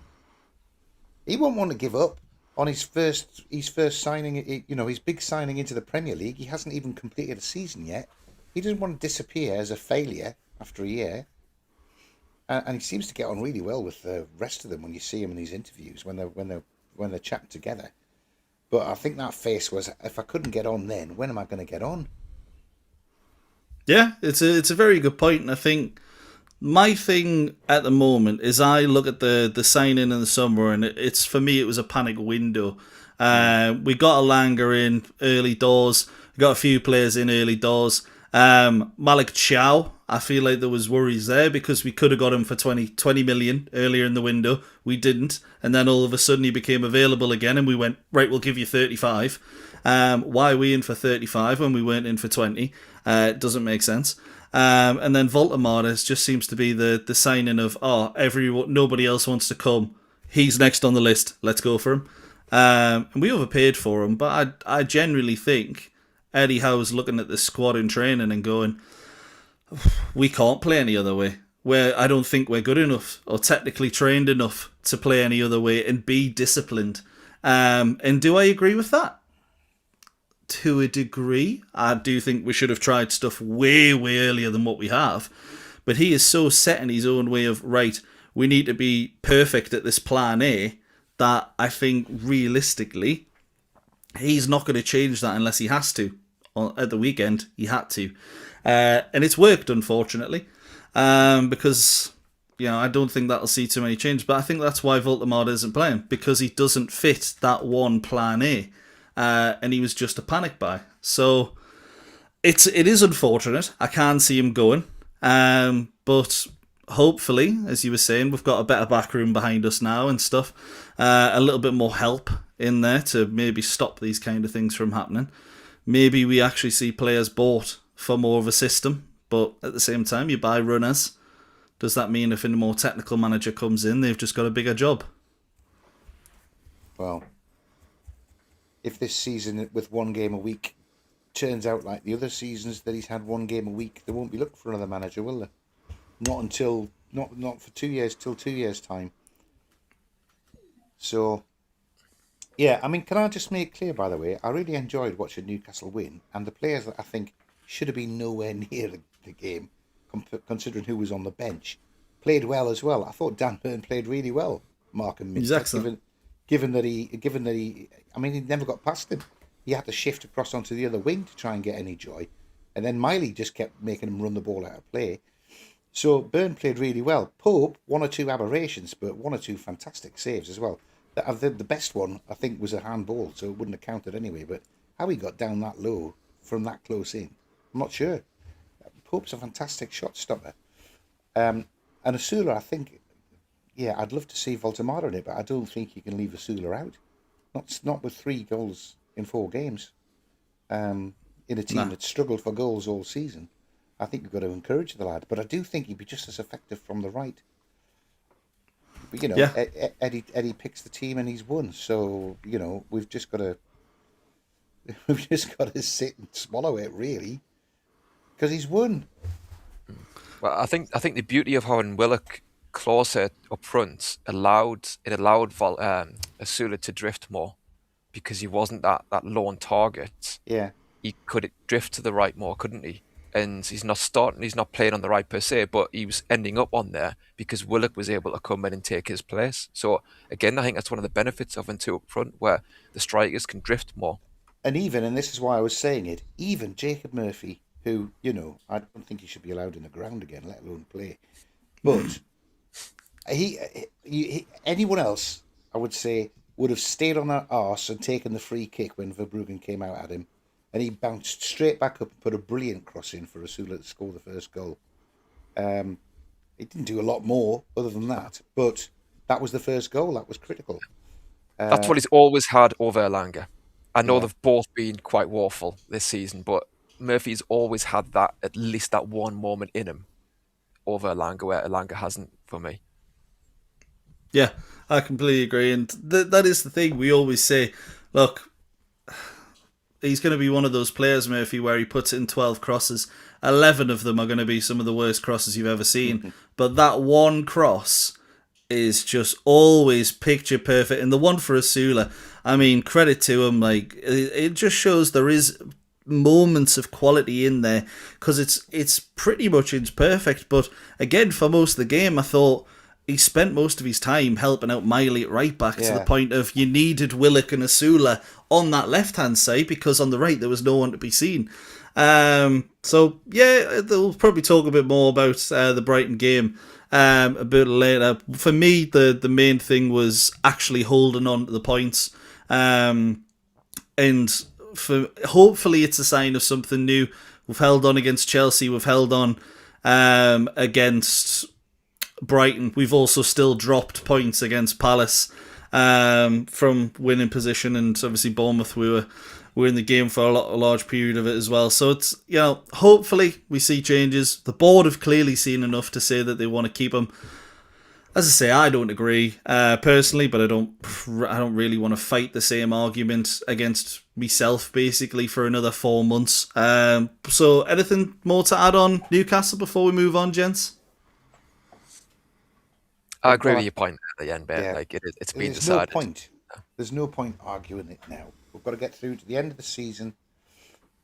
He won't want to give up on his first signing, his big signing into the Premier League. He hasn't even completed a season yet. He doesn't want to disappear as a failure after a year. And he seems to get on really well with the rest of them when you see him in these interviews, when they're chatting together. But I think that face was, if I couldn't get on then, when am I going to get on? Yeah, it's a very good point, and I think my thing at the moment is I look at the signing in the summer, and it's, for me, it was a panic window. We got Alanga in early doors, we got a few players in early doors. Malik Chow, I feel like there was worries there because we could have got him for 20 million earlier in the window. We didn't, and then all of a sudden he became available again, and we went, right, we'll give you 35. Why are we in for 35 when we weren't in for 20? It doesn't make sense. And then Voltemada just seems to be the signing of, nobody else wants to come. He's next on the list. Let's go for him. And we overpaid for him, but I generally think Eddie Howe's looking at the squad in training and going, we can't play any other way. I don't think we're good enough or technically trained enough to play any other way and be disciplined. And do I agree with that? To a degree. I do think we should have tried stuff way, way earlier than what we have. But he is so set in his own way of, right, we need to be perfect at this plan A, that I think realistically, he's not going to change that unless he has to. At the weekend, he had to. And it's worked, unfortunately. Because, I don't think that'll see too many changes. But I think that's why Voltemada isn't playing. Because he doesn't fit that one plan A. And he was just a panic buy. So it is unfortunate. I can see him going. But hopefully, as you were saying, we've got a better back room behind us now and stuff. A little bit more help in there to maybe stop these kind of things from happening. Maybe we actually see players bought for more of a system. But at the same time, you buy runners. Does that mean if a more technical manager comes in, they've just got a bigger job? Well, if this season with one game a week turns out like the other seasons that he's had one game a week, they won't be looking for another manager, will they? Not for 2 years, till 2 years' time. So, yeah, I mean, can I just make clear, by the way, I really enjoyed watching Newcastle win, and the players that I think should have been nowhere near the game, considering who was on the bench, played well as well. I thought Dan Burn played really well, Mark and Mitchell, given that he, I mean, he never got past him. He had to shift across onto the other wing to try and get any joy, and then Miley just kept making him run the ball out of play. So Burn played really well. Pope, 1 or 2 aberrations, but 1 or 2 fantastic saves as well. The best one, I think, was a handball, so it wouldn't have counted anyway. But how he got down that low from that close in, I'm not sure. Pope's a fantastic shot stopper. And Asula, I think, yeah, I'd love to see Voltemada in it, but I don't think you can leave Asula out. Not with 3 goals in 4 games. In a team Nah. that's struggled for goals all season. I think you've got to encourage the lad, but I do think he'd be just as effective from the right. But Yeah. Eddie picks the team and he's won. So we've just got to sit and swallow it, really, because he's won. Well, I think the beauty of having Willock closer up front allowed Asula to drift more, because he wasn't that lone target. Yeah. He could drift to the right more, couldn't he? And he's not playing on the right per se, but he was ending up on there because Willock was able to come in and take his place. So again, I think that's one of the benefits of having 2 up front, where the strikers can drift more. And this is why I was saying it, even Jacob Murphy, who, I don't think he should be allowed in the ground again, let alone play. But anyone else, I would say, would have stayed on their arse and taken the free kick when Verbruggen came out at him. And he bounced straight back up and put a brilliant cross in for Asula to score the first goal. He didn't do a lot more other than that, but that was the first goal. That was critical. That's what he's always had over Elanga. I know Yeah. they've both been quite woeful this season, but Murphy's always had that, at least that one moment in him over Elanga, where Elanga hasn't for me. Yeah, I completely agree. And that is the thing. We always say, look, he's going to be one of those players, Murphy, where he puts in 12 crosses. 11 of them are going to be some of the worst crosses you've ever seen. But that one cross is just always picture perfect. And the one for Asula, I mean, credit to him. Like, it just shows there is moments of quality in there, because it's pretty much perfect. But again, for most of the game, I thought he spent most of his time helping out Miley at right back, to the point of you needed Willock and Asula on that left-hand side, because on the right there was no one to be seen. So, yeah, we'll probably talk a bit more about the Brighton game a bit later. For me, the main thing was actually holding on to the points. And hopefully it's a sign of something new. We've held on against Chelsea. We've held on against Brighton. We've also still dropped points against Palace from winning position, and obviously Bournemouth, we were in the game for a large period of it as well. So it's, hopefully we see changes. The board have clearly seen enough to say that they want to keep him. As I say, I don't agree personally, but I don't really want to fight the same argument against myself basically for another 4 months. So anything more to add on Newcastle before we move on, gents? I agree with your point at the end, Ben. Yeah. Like it's been There's decided. no point. There's no point arguing it now. We've got to get through to the end of the season.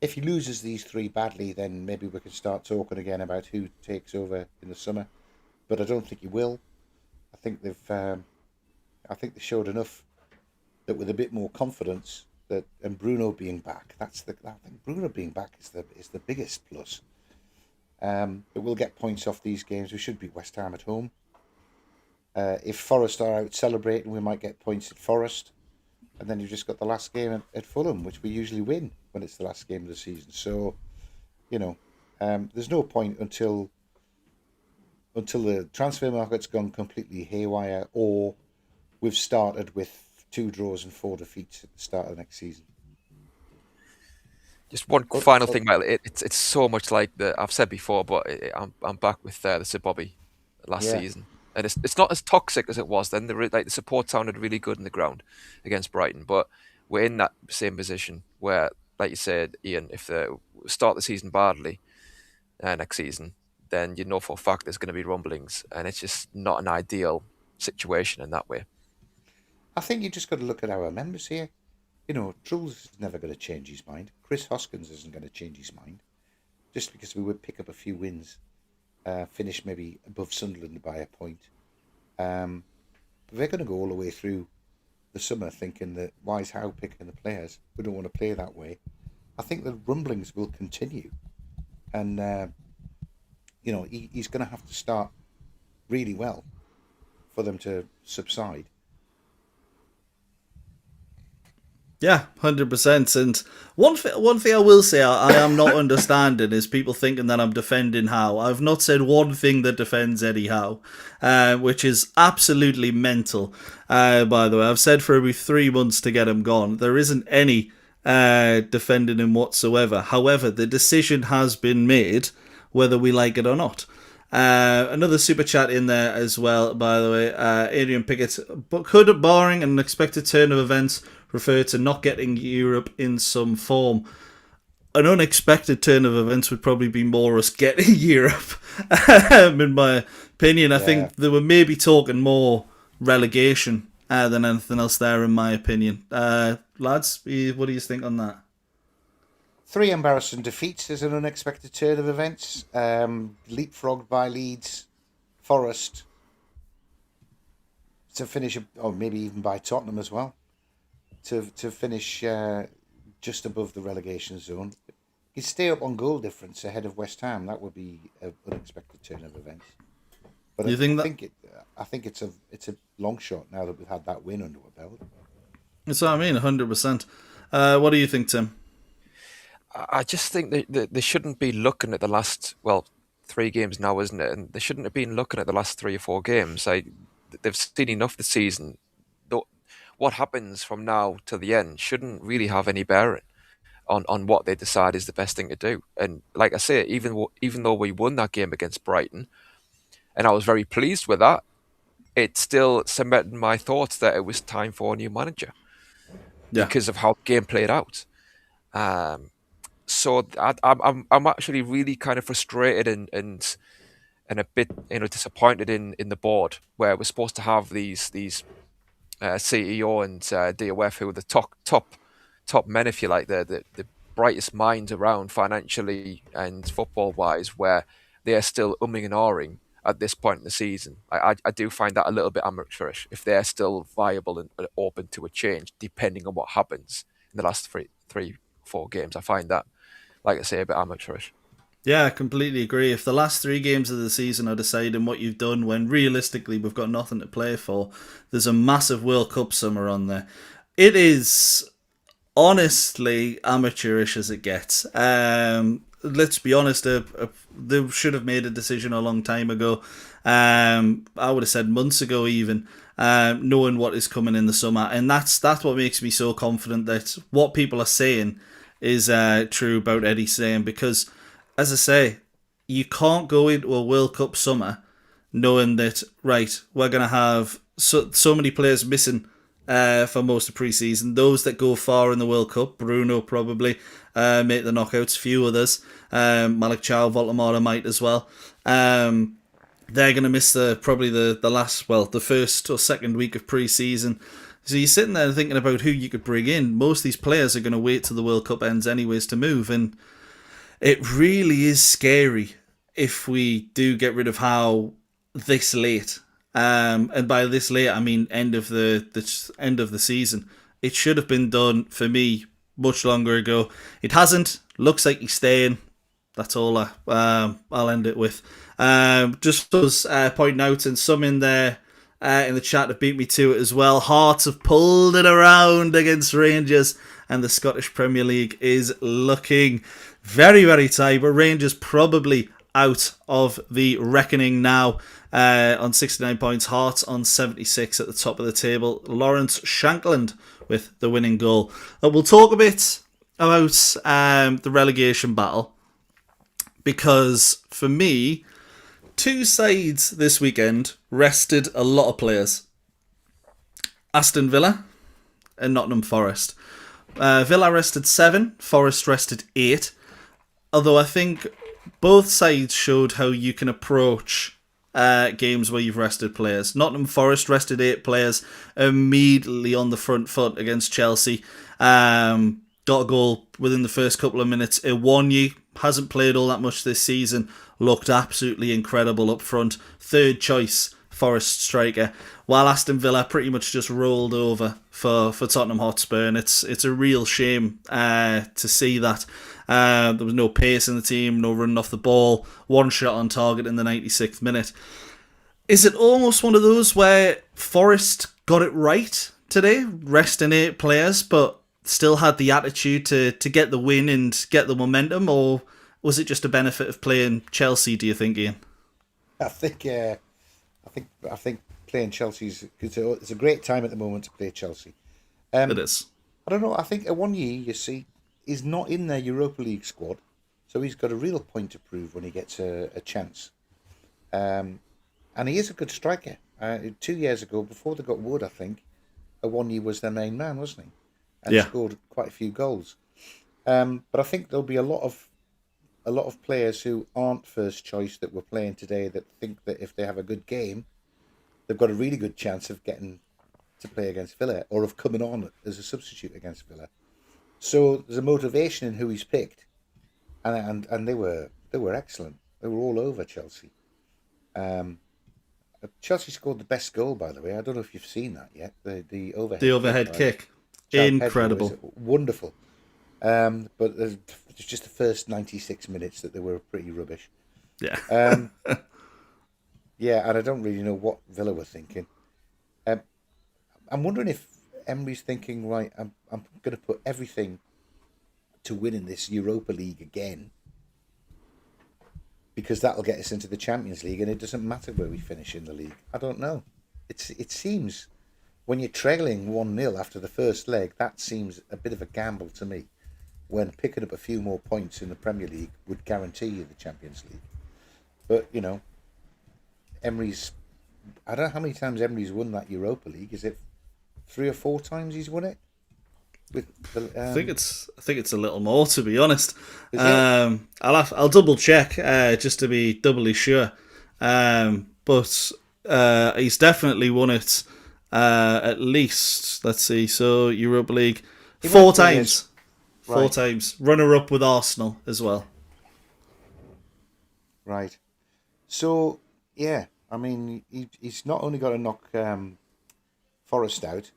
If he loses these 3 badly, then maybe we can start talking again about who takes over in the summer. But I don't think he will. I think they showed enough that with a bit more confidence, and Bruno being back, I think Bruno being back is the biggest plus. But we'll get points off these games. We should beat West Ham at home. If Forest are out celebrating, we might get points at Forest. And then you've just got the last game at Fulham, which we usually win when it's the last game of the season. So, there's no point until the transfer market's gone completely haywire, or we've started with 2 draws and 4 defeats at the start of the next season. Just one final thing, Mike. It's so much like I've said before, but I'm back with the Sir Bobby last season. And it's not as toxic as it was then. The support sounded really good in the ground against Brighton, but we're in that same position where, like you said, Iain, if they start the season badly next season, then you know for a fact there's going to be rumblings, and it's just not an ideal situation in that way. I think you just got to look at our members here. Truls is never going to change his mind. Chris Hoskins isn't going to change his mind. Just because we would pick up a few wins. Finish maybe above Sunderland by a point. But they're going to go all the way through the summer thinking that why is Howe picking the players? We don't want to play that way. I think the rumblings will continue. And, he's going to have to start really well for them to subside. Yeah, 100%. And one thing I will say I am not understanding is people thinking that I'm defending Howe. I've not said one thing that defends Eddie Howe, which is absolutely mental, by the way. I've said for about 3 months to get him gone. There isn't any defending him whatsoever. However, the decision has been made, whether we like it or not. Another super chat in there as well, by the way. Adrian Pickett, but could, barring an unexpected turn of events, refer to not getting Europe in some form? An unexpected turn of events would probably be more us getting Europe, in my opinion. I think they were maybe talking more relegation than anything else there, in my opinion. Lads, what do you think on that? 3 embarrassing defeats is an unexpected turn of events. Leapfrogged by Leeds, Forest, to finish, or maybe even by Tottenham as well, to finish just above the relegation zone. You stay up on goal difference ahead of West Ham. That would be an unexpected turn of events. But I think it's a long shot now that we've had that win under our belt. That's what I mean, 100%. What do you think, Tim? I just think that they shouldn't be looking at the last, 3 games now, isn't it? And they shouldn't have been looking at the last 3 or 4 games. They've seen enough this season. What happens from now to the end shouldn't really have any bearing on what they decide is the best thing to do. And like I say, even though we won that game against Brighton, and I was very pleased with that, it still cemented my thoughts that it was time for a new manager because of how the game played out. So I'm actually really kind of frustrated and a bit disappointed in the board, where we're supposed to have these CEO and DOF, who are the top men, if you like, the brightest minds around financially and football wise, where they are still umming and ahhing at this point in the season. I do find that a little bit amateurish if they're still viable and open to a change depending on what happens in the last 3-4 games. I find that, like I say, a bit amateurish. Yeah, I completely agree. If the last 3 games of the season are deciding what you've done, when realistically we've got nothing to play for, there's a massive World Cup summer on there. It is honestly amateurish as it gets. Let's be honest, they should have made a decision a long time ago. I would have said months ago even, knowing what is coming in the summer. And that's what makes me so confident that what people are saying is true about Eddie saying, because, as I say, you can't go into a World Cup summer knowing that, right, we're going to have so many players missing for most of pre-season. Those that go far in the World Cup, Bruno probably make the knockouts, few others. Malik Chow, Voltamara might as well. They're going to miss the first or second week of pre-season. So you're sitting there thinking about who you could bring in. Most of these players are going to wait till the World Cup ends anyways to move, and it really is scary if we do get rid of Howe this late. And by this late, I mean end of the end of the season. It should have been done for me much longer ago. It hasn't. Looks like he's staying. That's all I'll end it with. Just us pointing out, and some in there in the chat have beat me to it as well. Hearts have pulled it around against Rangers, and the Scottish Premier League is looking very, very tight. But Rangers probably out of the reckoning now on 69 points. Hearts on 76 at the top of the table. Lawrence Shankland with the winning goal. We'll talk a bit about the relegation battle, because for me, 2 sides this weekend rested a lot of players. Aston Villa and Nottingham Forest. Villa rested 7, Forest rested 8. Although I think both sides showed how you can approach games where you've rested players. Nottingham Forest rested 8 players immediately on the front foot against Chelsea. Got a goal within the first couple of minutes. Iwanyi hasn't played all that much this season. Looked absolutely incredible up front. Third choice Forest striker. While Aston Villa pretty much just rolled over for Tottenham Hotspur. And it's a real shame to see that. There was no pace in the team, no running off the ball. 1 shot on target in the 96th minute. Is it almost one of those where Forest got it right today, resting 8 players, but still had the attitude to get the win and get the momentum, or was it just a benefit of playing Chelsea, do you think, Iain? I think playing Chelsea's it's a great time at the moment to play Chelsea. It is. I don't know. I think Awoniyi, you see, is not in their Europa League squad, so he's got a real point to prove when he gets a chance. And he is a good striker. 2 years ago, before they got Wood, I think Awoniyi was their main man, wasn't he? And scored quite a few goals. But I think there'll be a lot of players who aren't first choice that were playing today that think that if they have a good game, they've got a really good chance of getting to play against Villa or of coming on as a substitute against Villa. So there's a motivation in who he's picked, and they were excellent. They were all over Chelsea. Chelsea scored the best goal, by the way. I don't know if you've seen that yet. The overhead kick. Jack Incredible. Pedro is wonderful. But it's just the first 96 minutes that they were pretty rubbish. Yeah. Yeah, and I don't really know what Villa were thinking. I'm wondering if Emery's thinking, right, I'm going to put everything to win in this Europa League again, because that'll get us into the Champions League, and it doesn't matter where we finish in the league. I don't know. It seems when you're trailing 1-0 after the first leg, that seems a bit of a gamble to me, when picking up a few more points in the Premier League would guarantee you the Champions League. But, you know, Emery's... I don't know how many times Emery's won that Europa League. Is it 3 or 4 times he's won it? I think it's a little more, to be honest. I'll double check just to be doubly sure. But he's definitely won it at least. Let's see. So Europa League 4 times. Right. 4 times. Runner up with Arsenal as well. Right. So yeah, I mean, he's not only got to knock Forest out,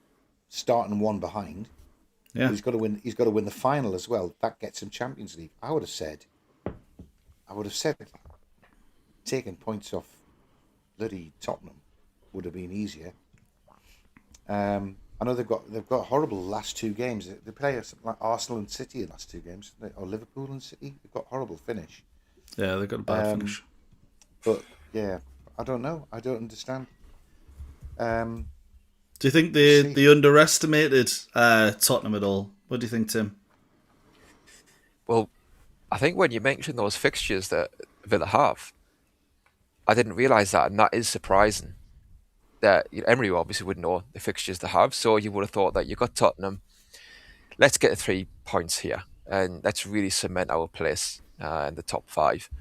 starting 1 behind. Yeah. He's got to win. He's got to win the final as well. That gets him Champions League. I would have said, taking points off bloody Tottenham would have been easier. I know they've got horrible last 2 games. They play like Arsenal and City in the last 2 games, or Liverpool and City. They've got horrible finish. Yeah, they've got a bad finish. But yeah, I don't know. I don't understand. Do you think they underestimated Tottenham at all? What do you think, Tim? Well, I think when you mentioned those fixtures that Villa have, I didn't realise that, and that is surprising. That Emery obviously would know the fixtures they have, so you would have thought that you've got Tottenham. Let's get the 3 points here, and let's really cement our place in the top 5.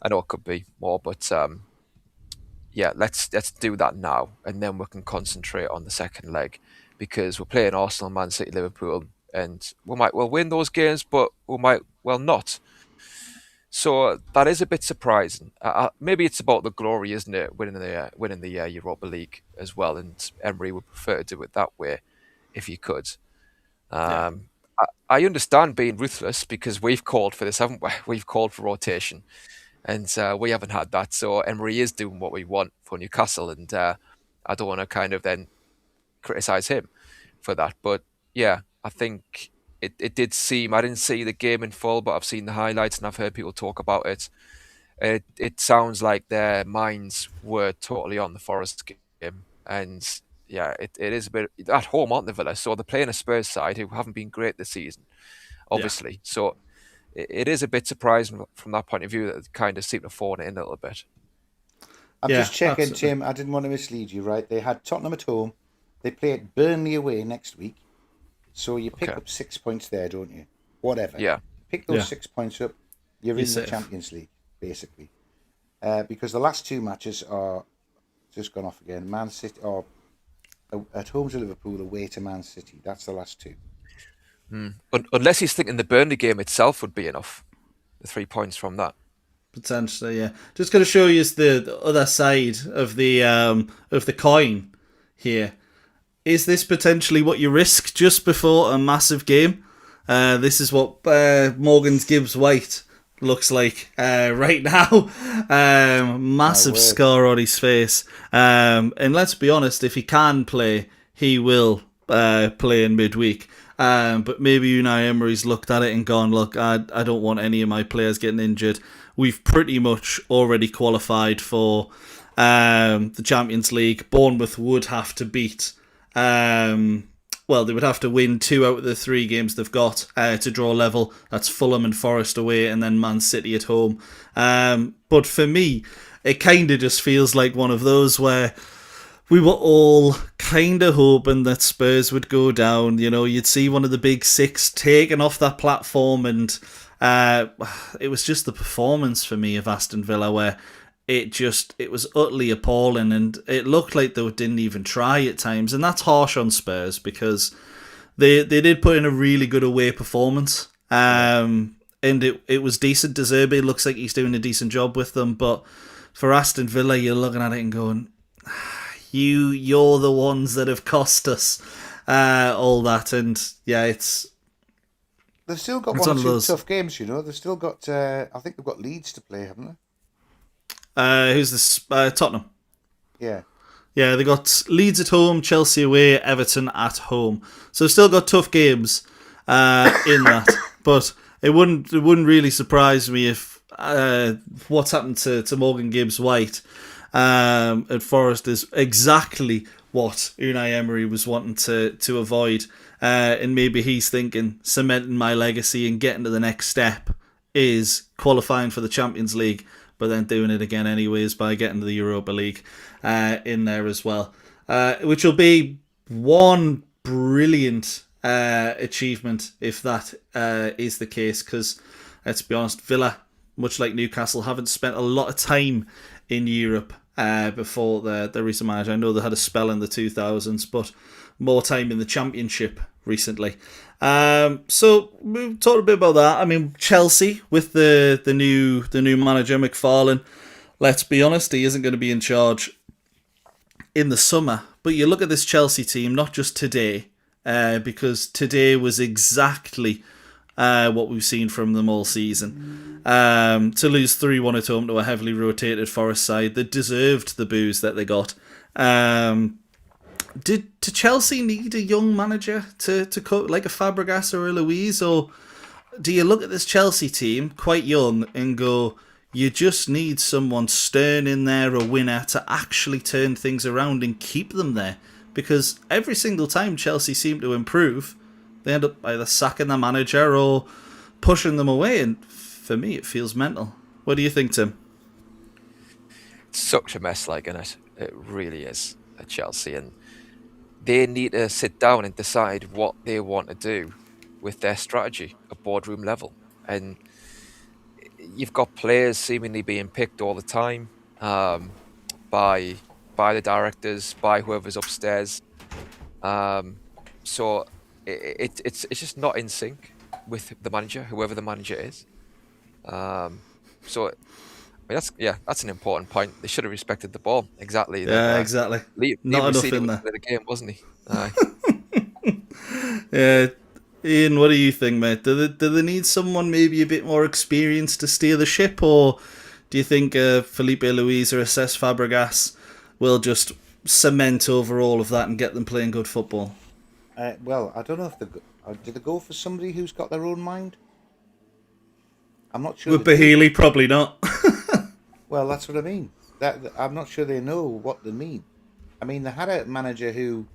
I know it could be more, but yeah, let's do that now, and then we can concentrate on the second leg, because we're playing Arsenal, Man City, Liverpool, and we might well win those games, but we might well not. So that is a bit surprising. Maybe it's about the glory, isn't it, winning the Europa League as well, and Emery would prefer to do it that way if he could. I understand being ruthless, because we've called for this, haven't we? We've called for rotation. And we haven't had that, so Emery is doing what we want for Newcastle, and I don't want to kind of then criticise him for that. But yeah, I think it did seem, I didn't see the game in full, but I've seen the highlights and I've heard people talk about it. It sounds like their minds were totally on the Forest game, and yeah, it is a bit at home, aren't they, Villa? So they're playing a Spurs side who haven't been great this season, obviously. Yeah. So it is a bit surprising from that point of view that they kind of seem to phone it in a little bit. I'm just checking, absolutely. Tim, I didn't want to mislead you, right? They had Tottenham at home. They play at Burnley away next week. So you pick up 6 points there, don't you? Whatever. Yeah. Pick those 6 points up. You're in the Champions League, basically. Because the last 2 matches are just gone off again. Man City, or at home to Liverpool, away to Man City. That's the last 2. Unless he's thinking the Burnley game itself would be enough, the 3 points from that. Potentially, yeah. Just going to show you the other side of the coin here. Is this potentially what you risk just before a massive game? This is what Morgan's Gibbs White looks like right now. Massive scar on his face. And let's be honest, if he can play, he will playing midweek. But maybe Unai Emery's looked at it and gone, look, I don't want any of my players getting injured. We've pretty much already qualified for the Champions League. Bournemouth would have to beat... they would have to win 2 out of the 3 games they've got to draw level. That's Fulham and Forest away, and then Man City at home. But for me, it kind of just feels like one of those where we were all kind of hoping that Spurs would go down. You know, you'd see one of the big 6 taken off that platform, and it was just the performance for me of Aston Villa where it was utterly appalling, and it looked like they didn't even try at times, and that's harsh on Spurs because they did put in a really good away performance, and it was decent. De Zerbi looks like he's doing a decent job with them, but for Aston Villa, you're looking at it and going, you're the ones that have cost us all that, and yeah, they've still got one or two tough games. You know, they've still got. I think they've got Leeds to play, haven't they? Who's this? Tottenham. Yeah. Yeah, they got Leeds at home, Chelsea away, Everton at home. So still got tough games in that. But it wouldn't really surprise me if what's happened to Morgan Gibbs-White at Forest is exactly what Unai Emery was wanting to avoid. And maybe he's thinking cementing my legacy and getting to the next step is qualifying for the Champions League, but then doing it again anyways by getting to the Europa League in there as well. Which will be one brilliant achievement if that is the case, because let's be honest, Villa, much like Newcastle, haven't spent a lot of time in Europe before the recent manager. I know they had a spell in the 2000s, but more time in the Championship recently. So we've talked a bit about that. I mean, Chelsea with the new manager McFarlane. Let's be honest, he isn't going to be in charge in the summer. But you look at this Chelsea team, not just today, because today was exactly what we've seen from them all season. To lose 3-1 at home to a heavily rotated Forest side that deserved the boos that they got. Did Chelsea need a young manager to coach like a Fabregas or a Luiz, or do you look at this Chelsea team, quite young, and go, you just need someone stern in there, a winner, to actually turn things around and keep them there? Because every single time Chelsea seem to improve, they end up either sacking their manager or pushing them away, and for me it feels mental. What do you think, Tim? It's such a mess, like, in it. It really is at Chelsea, and they need to sit down and decide what they want to do with their strategy at boardroom level. And you've got players seemingly being picked all the time by the directors, by whoever's upstairs. So it's just not in sync with the manager, whoever the manager is. So I mean, that's an important point. They should have respected the ball. Exactly. Yeah, exactly. Not enough in there. The game, wasn't he? Aye. Yeah, Iain, what do you think, mate? Do they need someone maybe a bit more experienced to steer the ship, or do you think Felipe Luiz or Cesc Fabregas will just cement over all of that and get them playing good football? Well, I don't know if did they go for somebody who's got their own mind? I'm not sure. With Bahili, probably not. Well, that's what I mean. I'm not sure they know what they mean. I mean, they had a manager who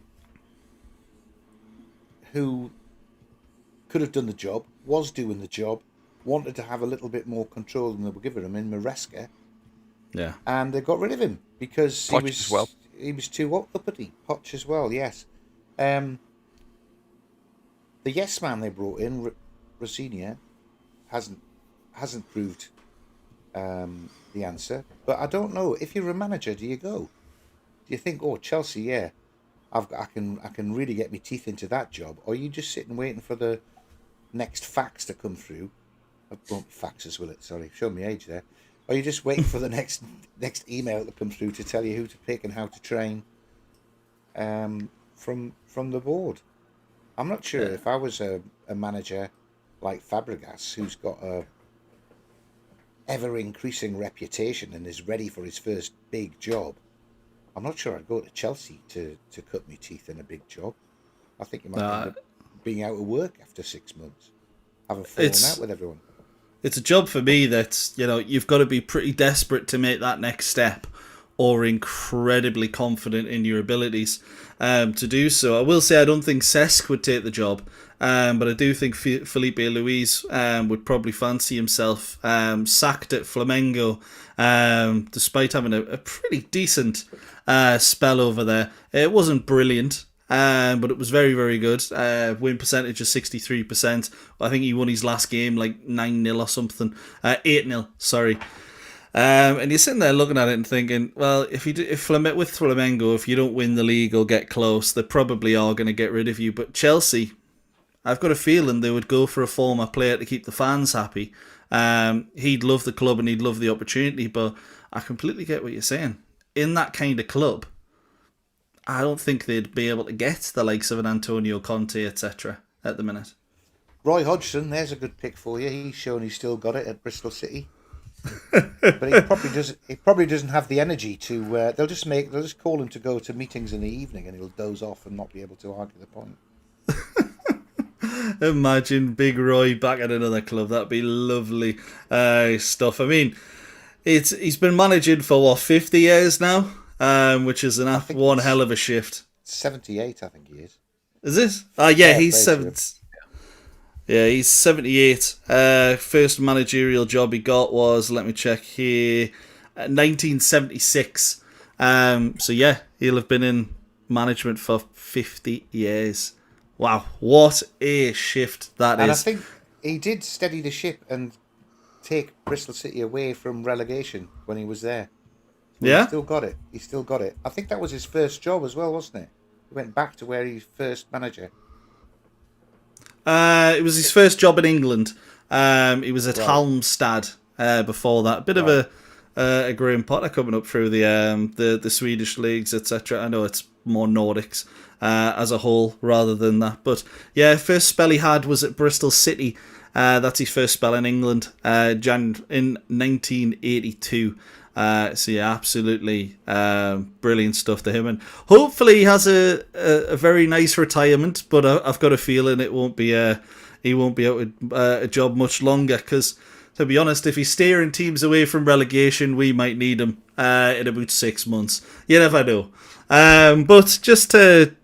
could have done the job, was doing the job, wanted to have a little bit more control than they were giving him in Maresca. Yeah. And they got rid of him because he was too uppity. Poch as well, yes. The yes man they brought in, Rosinia, hasn't proved the answer. But I don't know, if you're a manager, do you go? Do you think, oh, Chelsea, yeah, I can really get my teeth into that job? Or are you just sitting waiting for the next fax to come through? Won't faxes, will it? Sorry, showing my age there. Or are you just waiting for the next email to come through to tell you who to pick and how to train from the board? I'm not sure if I was a manager like Fabregas, who's got a ever-increasing reputation and is ready for his first big job. I'm not sure I'd go to Chelsea to cut my teeth in a big job. I think he might end up being out of work after 6 months, having fallen out with everyone. It's a job for me that, you've got to be pretty desperate to make that next step, or incredibly confident in your abilities to do so. I will say I don't think Cesc would take the job, but I do think Felipe Luis would probably fancy himself. Sacked at Flamengo, despite having a pretty decent spell over there. It wasn't brilliant, but it was very, very good. Win percentage of 63%. I think he won his last game like 9-0 or something. 8-0, sorry. And you're sitting there looking at it and thinking, well, with Flamengo, if you don't win the league or get close, they probably are going to get rid of you. But Chelsea, I've got a feeling they would go for a former player to keep the fans happy. He'd love the club and he'd love the opportunity, but I completely get what you're saying. In that kind of club, I don't think they'd be able to get the likes of an Antonio Conte, etc. at the minute. Roy Hodgson, there's a good pick for you. He's shown he's still got it at Bristol City. But he probably doesn't have the energy to. They'll just call him to go to meetings in the evening, and he'll doze off and not be able to argue the point. Imagine Big Roy back at another club. That'd be lovely stuff. I mean, he's been managing for 50 years now, which is one hell of a shift. 78, I think he is. Is it? Yeah, he's 70. Yeah, he's 78. First managerial job he got was, let me check here, 1976. So yeah, he'll have been in management for 50 years. Wow, what a shift that is. And I think he did steady the ship and take Bristol City away from relegation when he was there. So yeah? He still got it. I think that was his first job as well, wasn't it? He went back to where he's first manager. It was his first job in England. He was at Halmstad before that. A bit of a Graham Potter coming up through the Swedish leagues, etc. I know it's more Nordics as a whole rather than that. But yeah, first spell he had was at Bristol City. That's his first spell in England, in 1982. So yeah, absolutely brilliant stuff to him, and hopefully he has a very nice retirement. But I've got a feeling he won't be out with a job much longer. Because to be honest, if he's steering teams away from relegation, we might need him in about 6 months. You never know. But just to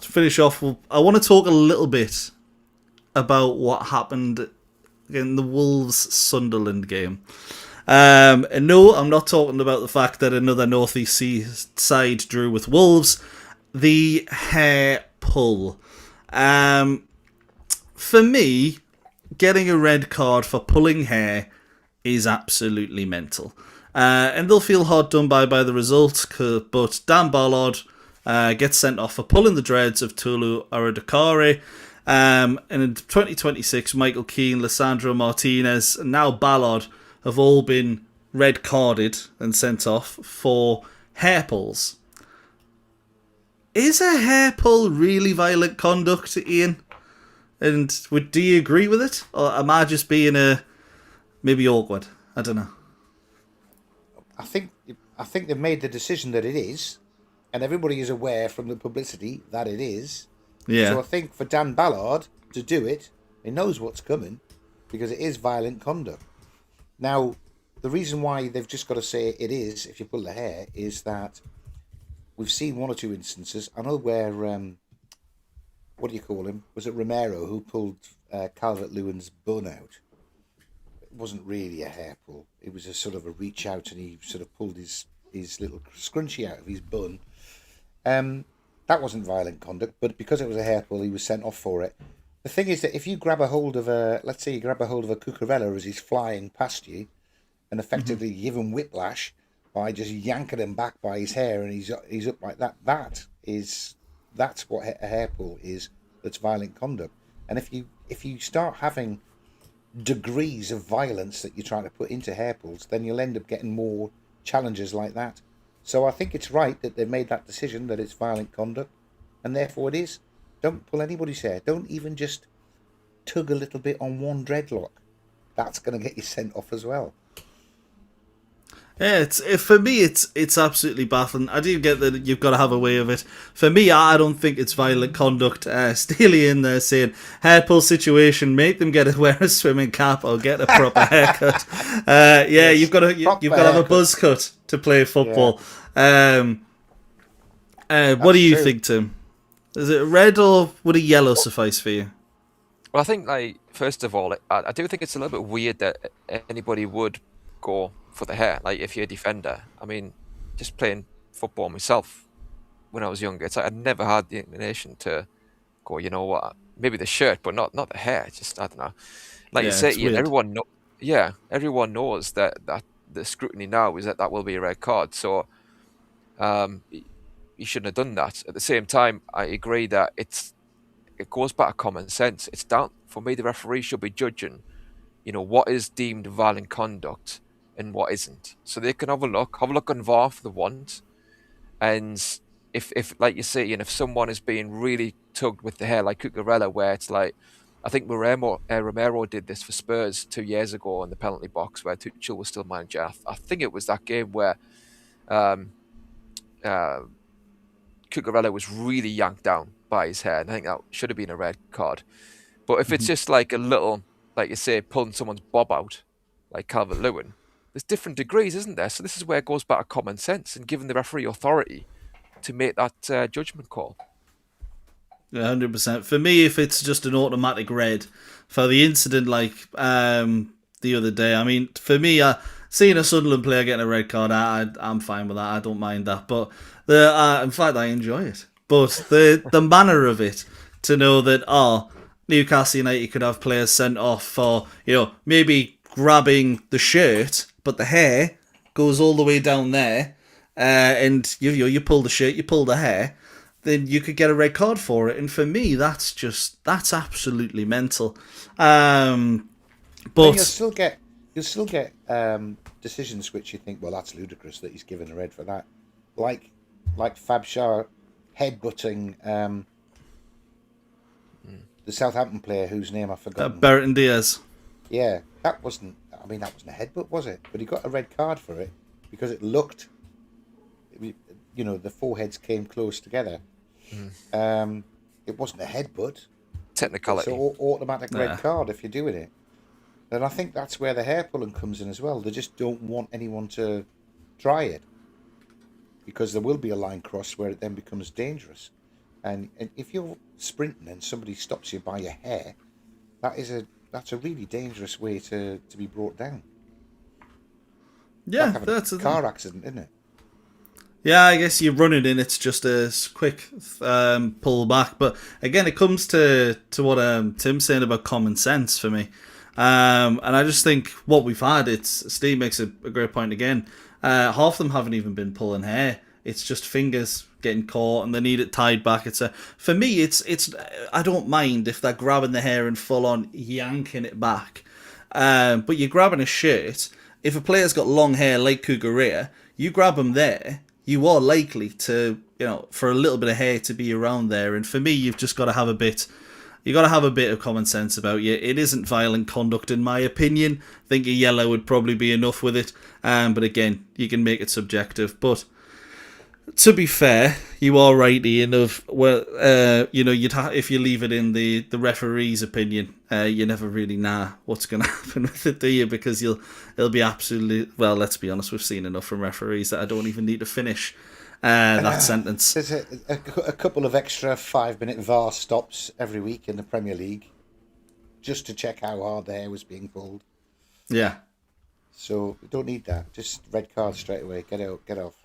finish off, I want to talk a little bit about what happened in the Wolves Sunderland game. And no, I'm not talking about the fact that another North East side drew with Wolves. The hair pull. For me, getting a red card for pulling hair is absolutely mental. And they'll feel hard done by the result, but Dan Ballard gets sent off for pulling the dreads of Tulu Aradakare. And in 2026, Michael Keane, Lissandro Martinez, and now Ballard have all been red carded and sent off for hair pulls. Is a hair pull really violent conduct, Iain? And do you agree with it? Or am I just being maybe awkward? I don't know. I think they've made the decision that it is, and everybody is aware from the publicity that it is. Yeah. So I think for Dan Ballard to do it, he knows what's coming, because it is violent conduct. Now, the reason why they've just got to say it is, if you pull the hair, is that we've seen one or two instances. I know where, what do you call him? Was it Romero who pulled Calvert-Lewin's bun out? It wasn't really a hair pull. It was a sort of a reach out, and he sort of pulled his little scrunchie out of his bun. That wasn't violent conduct, but because it was a hair pull, he was sent off for it. The thing is that if you grab a hold of let's say you grab a hold of a Cucurella as he's flying past you, and effectively give him whiplash by just yanking him back by his hair, and he's up like that, that's what a hair pull is. That's violent conduct. And if you start having degrees of violence that you're trying to put into hair pulls, then you'll end up getting more challenges like that. So I think it's right that they've made that decision that it's violent conduct, and therefore it is. Don't pull anybody's hair. Don't even just tug a little bit on one dreadlock. That's going to get you sent off as well. Yeah, for me, it's absolutely baffling. I do get that you've got to have a way of it. For me, I don't think it's violent conduct. Steely in there saying hair pull situation, make them wear a swimming cap or get a proper haircut. Yes, you've got to have a buzz cut to play football. What do you think, Tim? Is it red or would a yellow suffice for you? Well, I think, like, first of all, I do think it's a little bit weird that anybody would go for the hair. Like, if you're a defender, I mean, just playing football myself when I was younger, it's like I never had the inclination to go, you know what, maybe the shirt, but not the hair. It's just, I don't know. Like you say, It's Ian, weird. everyone knows that the scrutiny now is that will be a red card. So, you shouldn't have done that. At the same time, I agree that it goes back to common sense. It's down for me. The referee should be judging, what is deemed violent conduct and what isn't. So they can have a look on VAR for the want, and if like you say, and if someone is being really tugged with the hair, like Cucurella, where it's like, I think Romero did this for Spurs 2 years ago in the penalty box where Tuchel was still manager. I think it was that game where um, Cucurella was really yanked down by his hair, and I think that should have been a red card. But if it's just like a little, like you say, pulling someone's bob out, like Calvert-Lewin, there's different degrees, isn't there? So this is where it goes back to common sense and giving the referee authority to make that judgment call. 100%. For me, if it's just an automatic red for the incident like the other day, I mean, for me, seeing a Sunderland player getting a red card, I'm fine with that. I don't mind that. But in fact, I enjoy it. But the manner of it, to know that Newcastle United could have players sent off for maybe grabbing the shirt, but the hair goes all the way down there, and you pull the shirt, you pull the hair, then you could get a red card for it. And for me, that's absolutely mental. But you'll still get decisions which you think, well, that's ludicrous that he's given a red for that, like Fab Shah headbutting the Southampton player whose name I've forgotten. Bertrand Diaz. Yeah, that wasn't a headbutt, was it? But he got a red card for it because it looked, the foreheads came close together. It wasn't a headbutt. Technicality. It's an automatic red card if you're doing it. And I think that's where the hair pulling comes in as well. They just don't want anyone to try it, because there will be a line crossed where it then becomes dangerous. And if you're sprinting and somebody stops you by your hair, that's a really dangerous way to be brought down. Yeah, like that's a car accident, isn't it? Yeah, I guess you're running in. It's just a quick pull back. But again, it comes to what Tim's saying about common sense for me. And I just think what we've had, Steve makes a great point again. Half of them haven't even been pulling hair. It's just fingers getting caught and they need it tied back. For me, it's I don't mind if they're grabbing the hair and full on yanking it back. But you're grabbing a shirt. If a player's got long hair like Cucurella, you grab him there, you are likely to, for a little bit of hair to be around there. And for me, you've just got to have a bit of common sense about you. It isn't violent conduct, in my opinion. I think a yellow would probably be enough with it. But again, you can make it subjective. But to be fair, you are right, Ian, if you leave it in the referee's opinion, you never really know what's going to happen with it, do you? Because it'll be absolutely, well, let's be honest, we've seen enough from referees that I don't even need to finish that sentence. There's a couple of extra 5-minute VAR stops every week in the Premier League just to check how hard the hair was being pulled. Yeah. So we don't need that. Just red card straight away. Get out. Get off.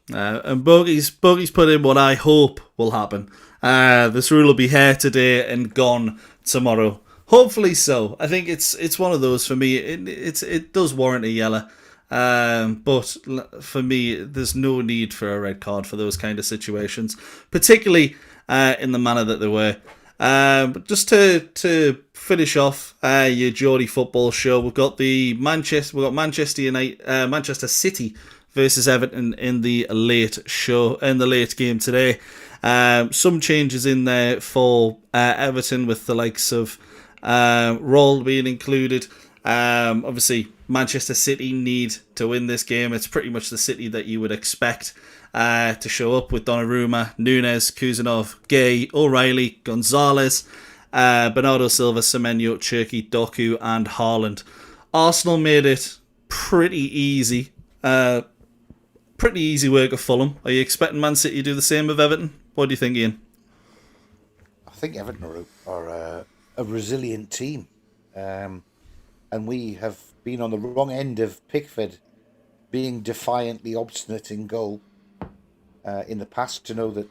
And Boaky's put in what I hope will happen. This rule will be here today and gone tomorrow. Hopefully so. I think it's one of those for me. It does warrant a yellow. But for me, there's no need for a red card for those kind of situations, particularly in the manner that they were. But just to finish off your Geordie football show, we've got Manchester United, Manchester City versus Everton in the late game today. Some changes in there for Everton with the likes of Roll being included. Obviously, Manchester City need to win this game. It's pretty much the City that you would expect to show up with Donnarumma, Nunes, Kuzanov, Gay, O'Reilly, Gonzalez, Bernardo Silva, Semenyo, Cherki, Doku, and Haaland. Arsenal made it pretty easy. Pretty easy work of Fulham. Are you expecting Man City to do the same with Everton? What do you think, Iain? I think Everton are a resilient team. And we have been on the wrong end of Pickford being defiantly obstinate in goal in the past to know that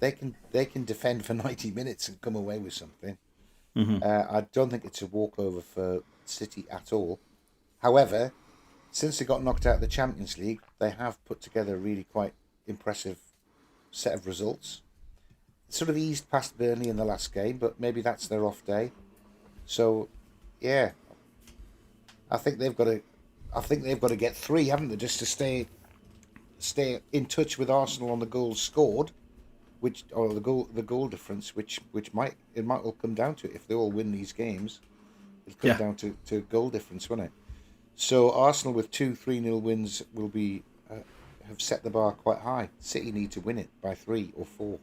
they can defend for 90 minutes and come away with something. Mm-hmm. I don't think it's a walkover for City at all. However, since they got knocked out of the Champions League, they have put together a really quite impressive set of results. Sort of eased past Burnley in the last game, but maybe that's their off day. So, yeah, I think they've got to get 3, haven't they, just to stay in touch with Arsenal on the goals scored, the goal difference, which might all come down to it. If they all win these games, it'll come down to goal difference, won't it? So Arsenal with 2 3-0 wins will be have set the bar quite high. City need to win it by 3 or 4.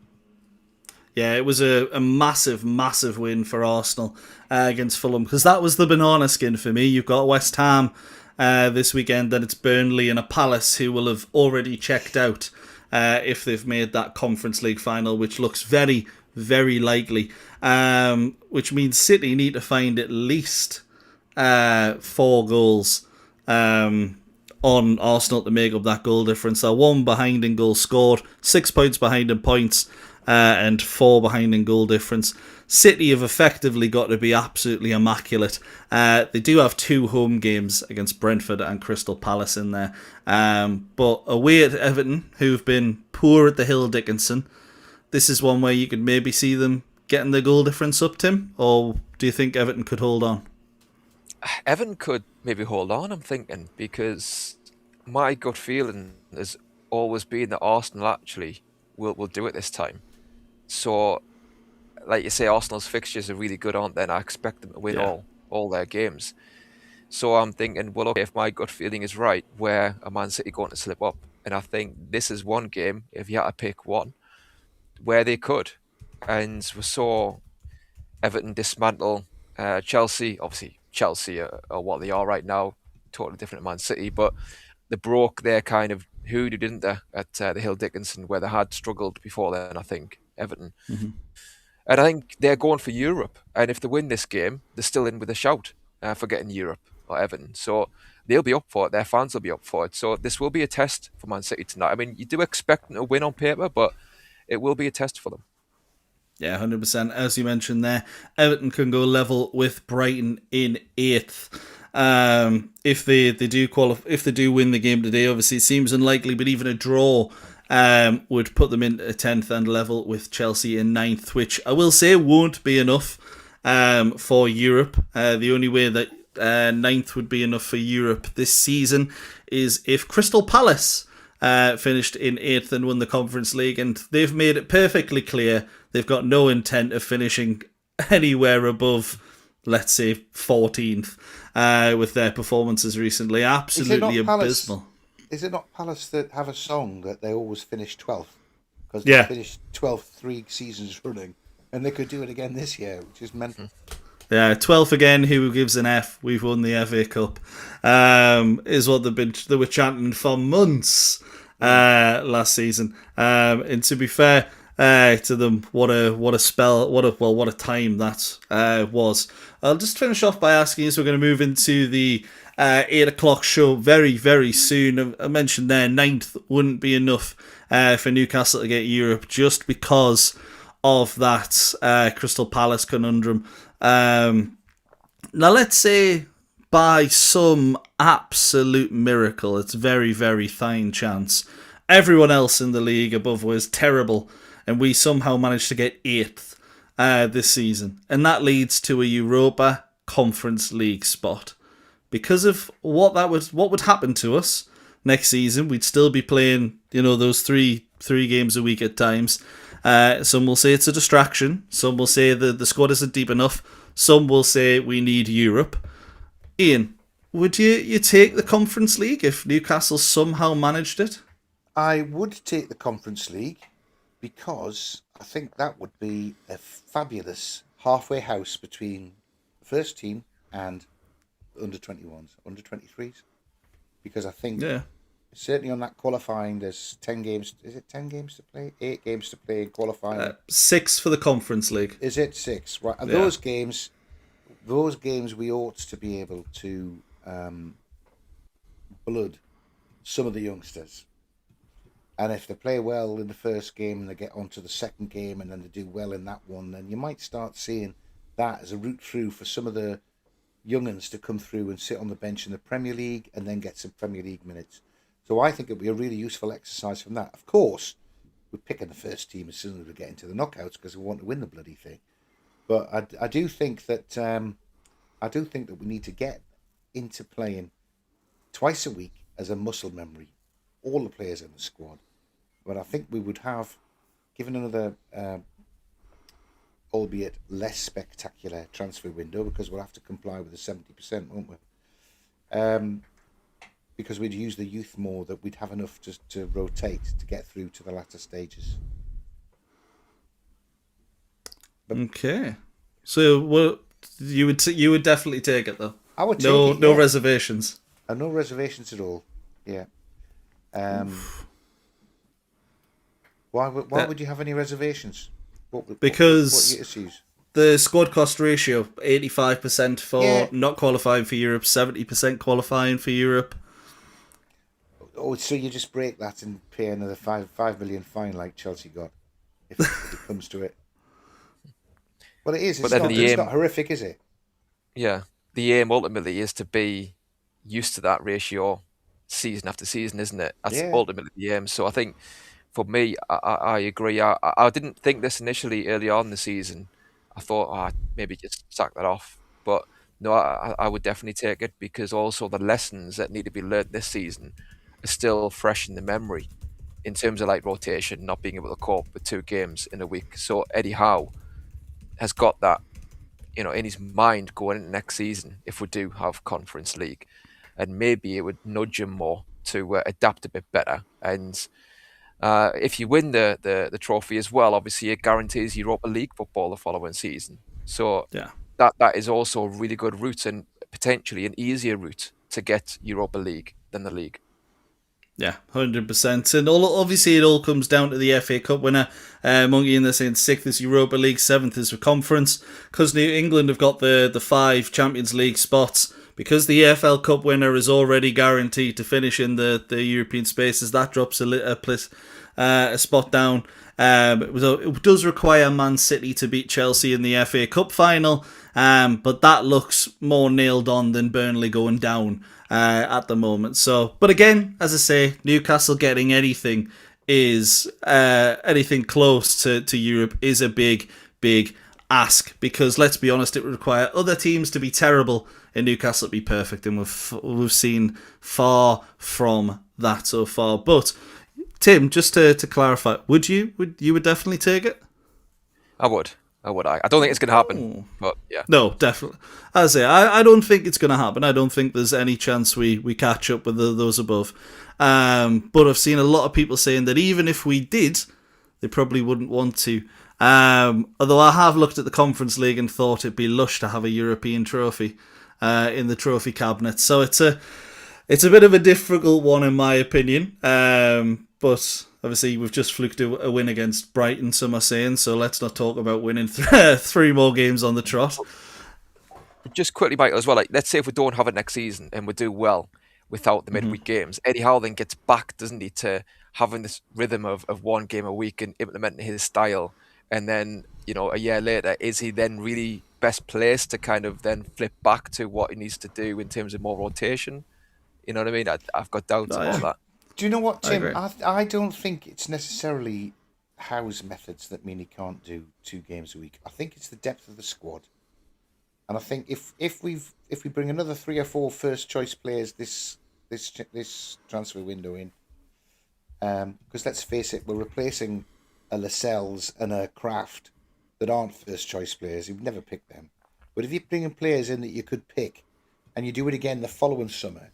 Yeah, it was a massive, massive win for Arsenal against Fulham, because that was the banana skin for me. You've got West Ham this weekend, then it's Burnley and a Palace who will have already checked out if they've made that Conference League final, which looks very, very likely. Which means City need to find at least 4 goals on Arsenal to make up that goal difference. They're 1 behind in goals scored, 6 points behind in points, and 4 behind in goal difference. City have effectively got to be absolutely immaculate. They do have 2 home games against Brentford and Crystal Palace in there. But away at Everton, who've been poor at the Hill Dickinson, this is one where you could maybe see them getting the goal difference up, Tim? Or do you think Everton could hold on? Everton could maybe hold on, I'm thinking, because my gut feeling has always been that Arsenal actually will do it this time. So, like you say, Arsenal's fixtures are really good, aren't they? And I expect them to win all their games. So I'm thinking, well, okay, if my gut feeling is right, where are Man City going to slip up? And I think this is one game, if you had to pick one, where they could. And we saw Everton dismantle Chelsea. Obviously, Chelsea are what they are right now, totally different to Man City, but they broke their kind of hoodoo, didn't they, at the Hill Dickinson, where they had struggled before then, I think, Everton. Mm-hmm. And I think they're going for Europe. And if they win this game, they're still in with a shout for getting Europe or Everton. So they'll be up for it. Their fans will be up for it. So this will be a test for Man City tonight. I mean, you do expect them to win on paper, but it will be a test for them. Yeah, 100%. As you mentioned there, Everton can go level with Brighton in 8th. If they do qualify, if they do win the game today, obviously it seems unlikely, but even a draw would put them into 10th and level with Chelsea in 9th, which I will say won't be enough for Europe. The only way that 9th would be enough for Europe this season is if Crystal Palace finished in 8th and won the Conference League, and they've made it perfectly clear they've got no intent of finishing anywhere above, let's say, 14th with their performances recently. Absolutely abysmal. Is it not Palace that have a song that they always finish 12th? Because they finished 12th 3 seasons running, and they could do it again this year, which is mental. Yeah, 12th again, who gives an F? We've won the FA Cup. Is what they were chanting for months last season. And to be fair to them, what a spell, what a time that was. I'll just finish off by asking you, so we're going to move into the 8 o'clock show very, very soon. I mentioned there 9th wouldn't be enough for Newcastle to get Europe just because of that Crystal Palace conundrum. Now let's say by some absolute miracle, it's very, very fine chance, everyone else in the league above was terrible and we somehow managed to get 8th this season, and that leads to a Europa Conference League spot. Because of what would happen to us next season, we'd still be playing, those three games a week at times. Some will say it's a distraction. Some will say the squad isn't deep enough. Some will say we need Europe. Iain, would you take the Conference League if Newcastle somehow managed it? I would take the Conference League because I think that would be a fabulous halfway house between the first team and under 21s, under 23s. Because I think certainly on that qualifying, there's 10 games. Is it 10 games to play? 8 games to play in qualifying. 6 for the Conference League. Is it 6? Right. And those games we ought to be able to blood some of the youngsters. And if they play well in the first game and they get on to the second game and then they do well in that one, then you might start seeing that as a route through for some of the young'uns to come through and sit on the bench in the Premier League and then get some Premier League minutes. So I think it'll be a really useful exercise from that. Of course, we're picking the first team as soon as we get into the knockouts because we want to win the bloody thing. But I do think that we need to get into playing twice a week as a muscle memory, all the players in the squad. But I think we would have, given another, albeit less spectacular transfer window, because we'll have to comply with the 70%, won't we? Because we'd use the youth more, that we'd have enough to rotate to get through to the latter stages. Okay, so you would definitely take it though. I would take it. No reservations. No reservations at all. Yeah. Why would you have any reservations? Because what are your issues? The squad cost ratio, 85% for not qualifying for Europe, 70% qualifying for Europe. Oh, so you just break that and pay another 5 million fine like Chelsea got, if it comes to it. Well, it is. It's not horrific, is it? Yeah. The aim ultimately is to be used to that ratio season after season, isn't it? That's ultimately the aim. So I think for me, I agree. I didn't think this initially early on in the season. I thought, maybe just sack that off. But no, I would definitely take it, because also the lessons that need to be learned this season are still fresh in the memory in terms of like rotation, not being able to cope with 2 games in a week. So Eddie Howe has got that, in his mind going into next season if we do have Conference League. And maybe it would nudge him more to adapt a bit better. And if you win the trophy as well, obviously it guarantees Europa League football the following season. So that is also a really good route, and potentially an easier route to get Europa League than the league. Yeah, 100%. And obviously it all comes down to the FA Cup winner. Monkey in the saying 6th is Europa League, 7th is for Conference. Because New England have got the 5 Champions League spots, because the EFL Cup winner is already guaranteed to finish in the European spaces, that drops a spot down. It does require Man City to beat Chelsea in the FA Cup final, but that looks more nailed on than Burnley going down at the moment. So, but again, as I say, Newcastle getting anything close to Europe is a big ask, because let's be honest, it would require other teams to be terrible and Newcastle to be perfect, and we've seen far from that so far. But Tim, just to clarify, would you definitely take it? I would. I don't think it's going to happen, but yeah. No, definitely. As I say, I don't think it's going to happen. I don't think there's any chance we catch up with those above. But I've seen a lot of people saying that even if we did, they probably wouldn't want to. Although I have looked at the Conference League and thought it'd be lush to have a European trophy in the trophy cabinet. So it's a bit of a difficult one in my opinion. But obviously we've just fluked a win against Brighton, some are saying, so let's not talk about winning 3 more games on the trot. Just quickly, Michael, as well, like, let's say if we don't have it next season and we do well without the midweek games, Eddie Howe then gets back, doesn't he, to having this rhythm of 1 game a week and implementing his style. And then, a year later, is he then really best placed to kind of then flip back to what he needs to do in terms of more rotation? You know what I mean? I've got doubts about that. Do you know what, Tim? I don't think it's necessarily Howe's methods that mean he can't do 2 games a week. I think it's the depth of the squad, and I think if we bring another 3 or 4 first choice players this transfer window in, because let's face it, we're replacing a Lascelles and a Kraft that aren't first choice players. You'd never pick them, but if you bring in players in that you could pick, and you do it again the following summer,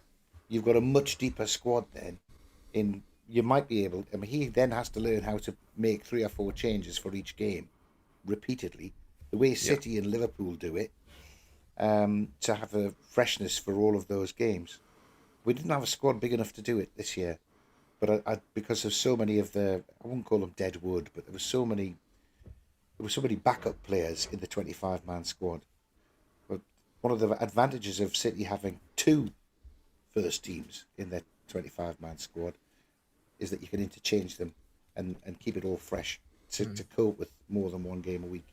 you've got a much deeper squad then. You might be able. I mean, he then has to learn how to make 3 or 4 changes for each game, repeatedly, the way City and Liverpool do it, to have a freshness for all of those games. We didn't have a squad big enough to do it this year, but because of so many of the, I wouldn't call them dead wood, but there were so many backup players in the 25-man squad. But one of the advantages of City having 2 first teams in their 25-man squad is that you can interchange them and keep it all fresh to cope with more than 1 game a week.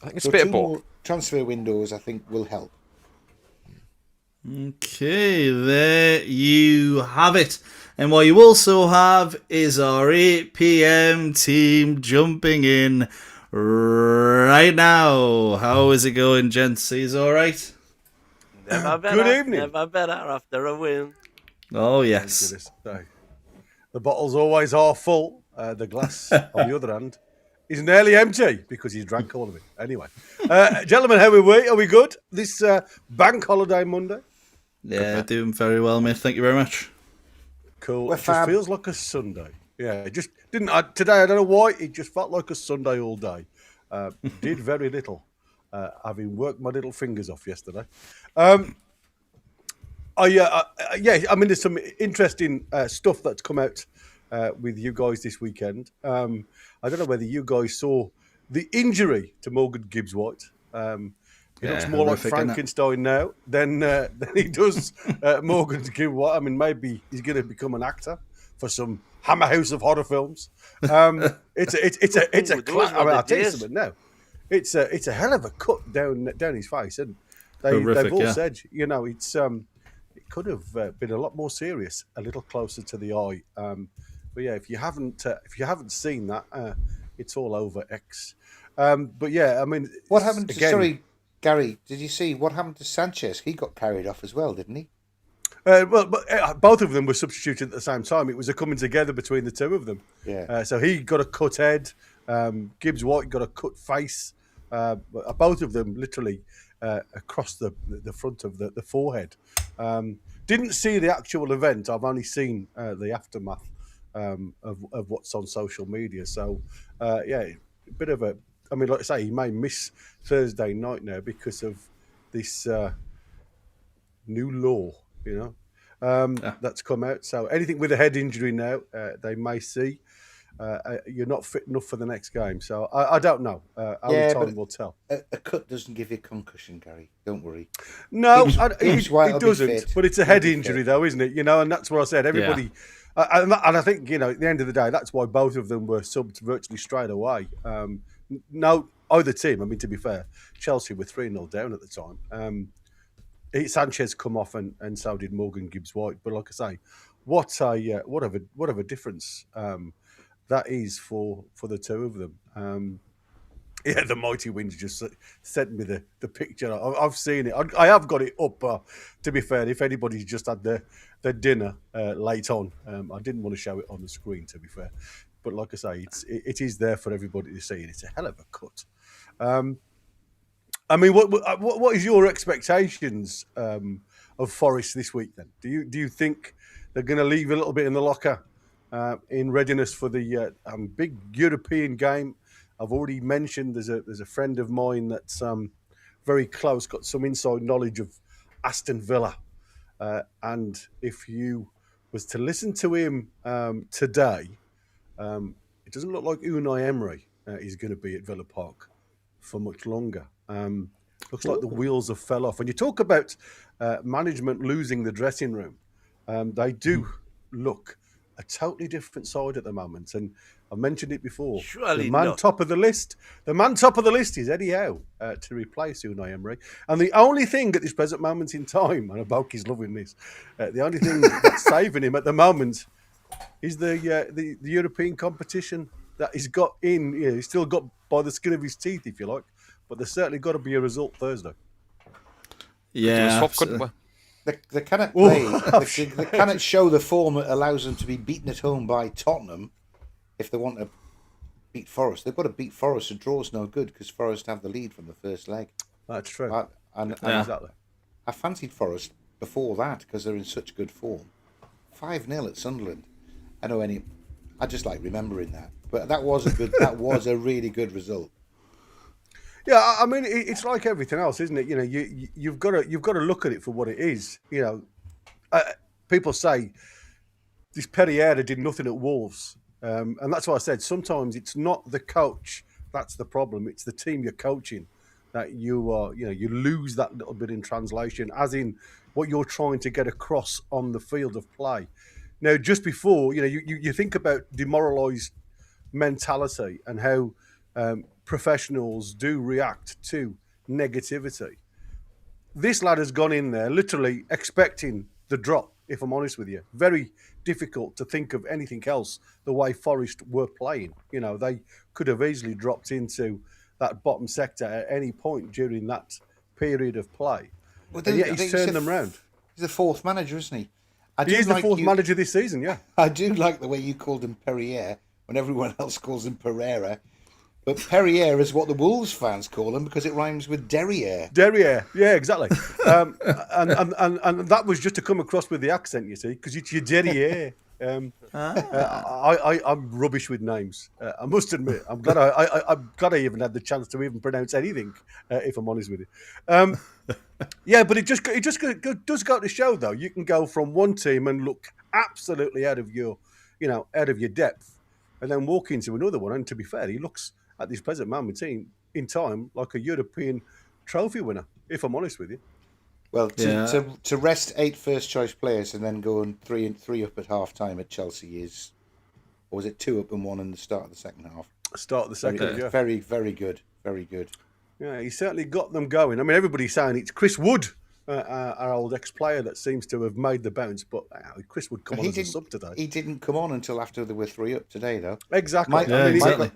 I think it's a bit of both. 2 more transfer windows, I think, will help. Okay, there you have it. And what you also have is our 8 p.m. team jumping in right now. How is it going, gents? Is all right? Never better. Good evening. Never better after a win. Oh, yes. The bottle's always half full. The glass, on the other hand, is nearly empty because he's drank all of it. Anyway, gentlemen, how are we? Are we good? This bank holiday Monday? Yeah, doing very well, mate. Thank you very much. Cool. It just feels like a Sunday. Yeah, it just didn't. Today, I don't know why, it just felt like a Sunday all day. Did very little, having worked my little fingers off yesterday. I mean, there's some interesting stuff that's come out with you guys this weekend. I don't know whether you guys saw the injury to Morgan Gibbs-White. He looks more like Frankenstein now than he does Morgan Gibbs-White. I mean, maybe he's going to become an actor for some Hammer House of horror films. It's a class. I mean, I'll tell you something now. It's a hell of a cut down his face, and they've all said, you know, it could have been a lot more serious, a little closer to the eye. But yeah, if you haven't seen that, it's all over X. But yeah, I mean, what happened to, sorry, Gary, did you see what happened to Sanchez? He got carried off as well, didn't he? Both of them were substituted at the same time. It was a coming together between the 2 of them. Yeah. So he got a cut head. Gibbs-White got a cut face. Both of them literally across the front of the forehead. Didn't see the actual event. I've only seen the aftermath of what's on social media. So yeah, a bit of a. I mean, like I say, he may miss Thursday night now because of this new law, you know, that's come out. So anything with a head injury now, they may see you're not fit enough for the next game. So I don't know. Only time will tell. A cut doesn't give you concussion, Gary. Don't worry. No, it doesn't. But it's a head injury, though, isn't it? You know, and that's what I said. Everybody. Yeah. And I think, you know, at the end of the day, that's why both of them were subbed virtually straight away. No, either team, I mean, to be fair, Chelsea were 3-0 down at the time. Sanchez come off and so did Morgan Gibbs-White. But like I say, what of a difference that is for the 2 of them. Yeah, the Mighty Wyn just sent me the picture. I've seen it. I have got it up. To be fair, if anybody's just had their dinner late on, I didn't want to show it on the screen, to be fair. But like I say, it is there for everybody to see, and it's a hell of a cut. I mean, what is your expectations of Forest this week? Then, do you think they're going to leave a little bit in the locker in readiness for the big European game? I've already mentioned there's a friend of mine that's very close, got some inside knowledge of Aston Villa, and if you was to listen to him today. It doesn't look like Unai Emery is going to be at Villa Park for much longer. Looks like the wheels have fell off. And you talk about management losing the dressing room. They do look a totally different side at the moment. And I mentioned it before. Surely the man top of the list is Eddie Howe to replace Unai Emery. And the only thing at this present moment in time, and Boaky's loving this, the only thing that's saving him at the moment is the European competition that he's got in. Yeah, he's still got by the skin of his teeth, if you like. But there's certainly got to be a result Thursday. Yeah. They cannot play. They cannot show the form that allows them to be beaten at home by Tottenham if they want to beat Forest. They've got to beat Forest. A draw's no good because Forest have the lead from the first leg. That's true. And exactly. I fancied Forest before that because they're in such good form. 5-0 at Sunderland. I just like remembering that. But that was a really good result. Yeah, I mean, it's like everything else, isn't it? You know, you've got to look at it for what it is. You know, people say this Pereira did nothing at Wolves, and that's why I said sometimes it's not the coach that's the problem; it's the team you're coaching that you lose that little bit in translation, as in what you're trying to get across on the field of play. Now, just before, you think about demoralised mentality and how professionals do react to negativity. This lad has gone in there literally expecting the drop, if I'm honest with you. Very difficult to think of anything else the way Forest were playing. You know, they could have easily dropped into that bottom sector at any point during that period of play. Well, and yet he's turned them round. He's the fourth manager, isn't he? He is the fourth manager this season, yeah. I do like the way you called him Perrier when everyone else calls him Pereira. But Perrier is what the Wolves fans call him because it rhymes with derriere. Derriere, yeah, exactly. and that was just to come across with the accent, you see, because it's your derriere. I'm rubbish with names. I must admit. I'm glad I even had the chance to even pronounce anything, if I'm honest with you. Yeah, but it just does go to show, though. You can go from one team and look absolutely out of your depth, and then walk into another one. And to be fair, he looks at this present moment in time like a European trophy winner, if I'm honest with you. Well, to rest 8 first-choice players and then go on 3 up at half-time at Chelsea is, or was it 2 up and 1 in the start of the second half? Start of the second, yeah. Very, very good. Very good. Yeah, he certainly got them going. I mean, everybody's saying it's Chris Wood, our old ex-player, that seems to have made the bounce, but Chris Wood come on as a sub today. He didn't come on until after they were 3 up today, though. Exactly.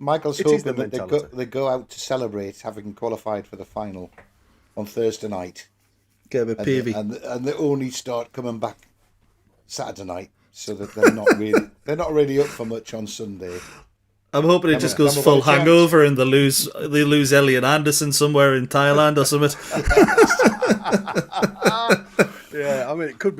Michael's hoping that they go out to celebrate having qualified for the final on Thursday night. Get a bit peevy. And they only start coming back Saturday night, so that they're not really up for much on Sunday. I'm hoping it just goes full hangover and they lose Elliot Anderson somewhere in Thailand or something. Yeah, I mean it could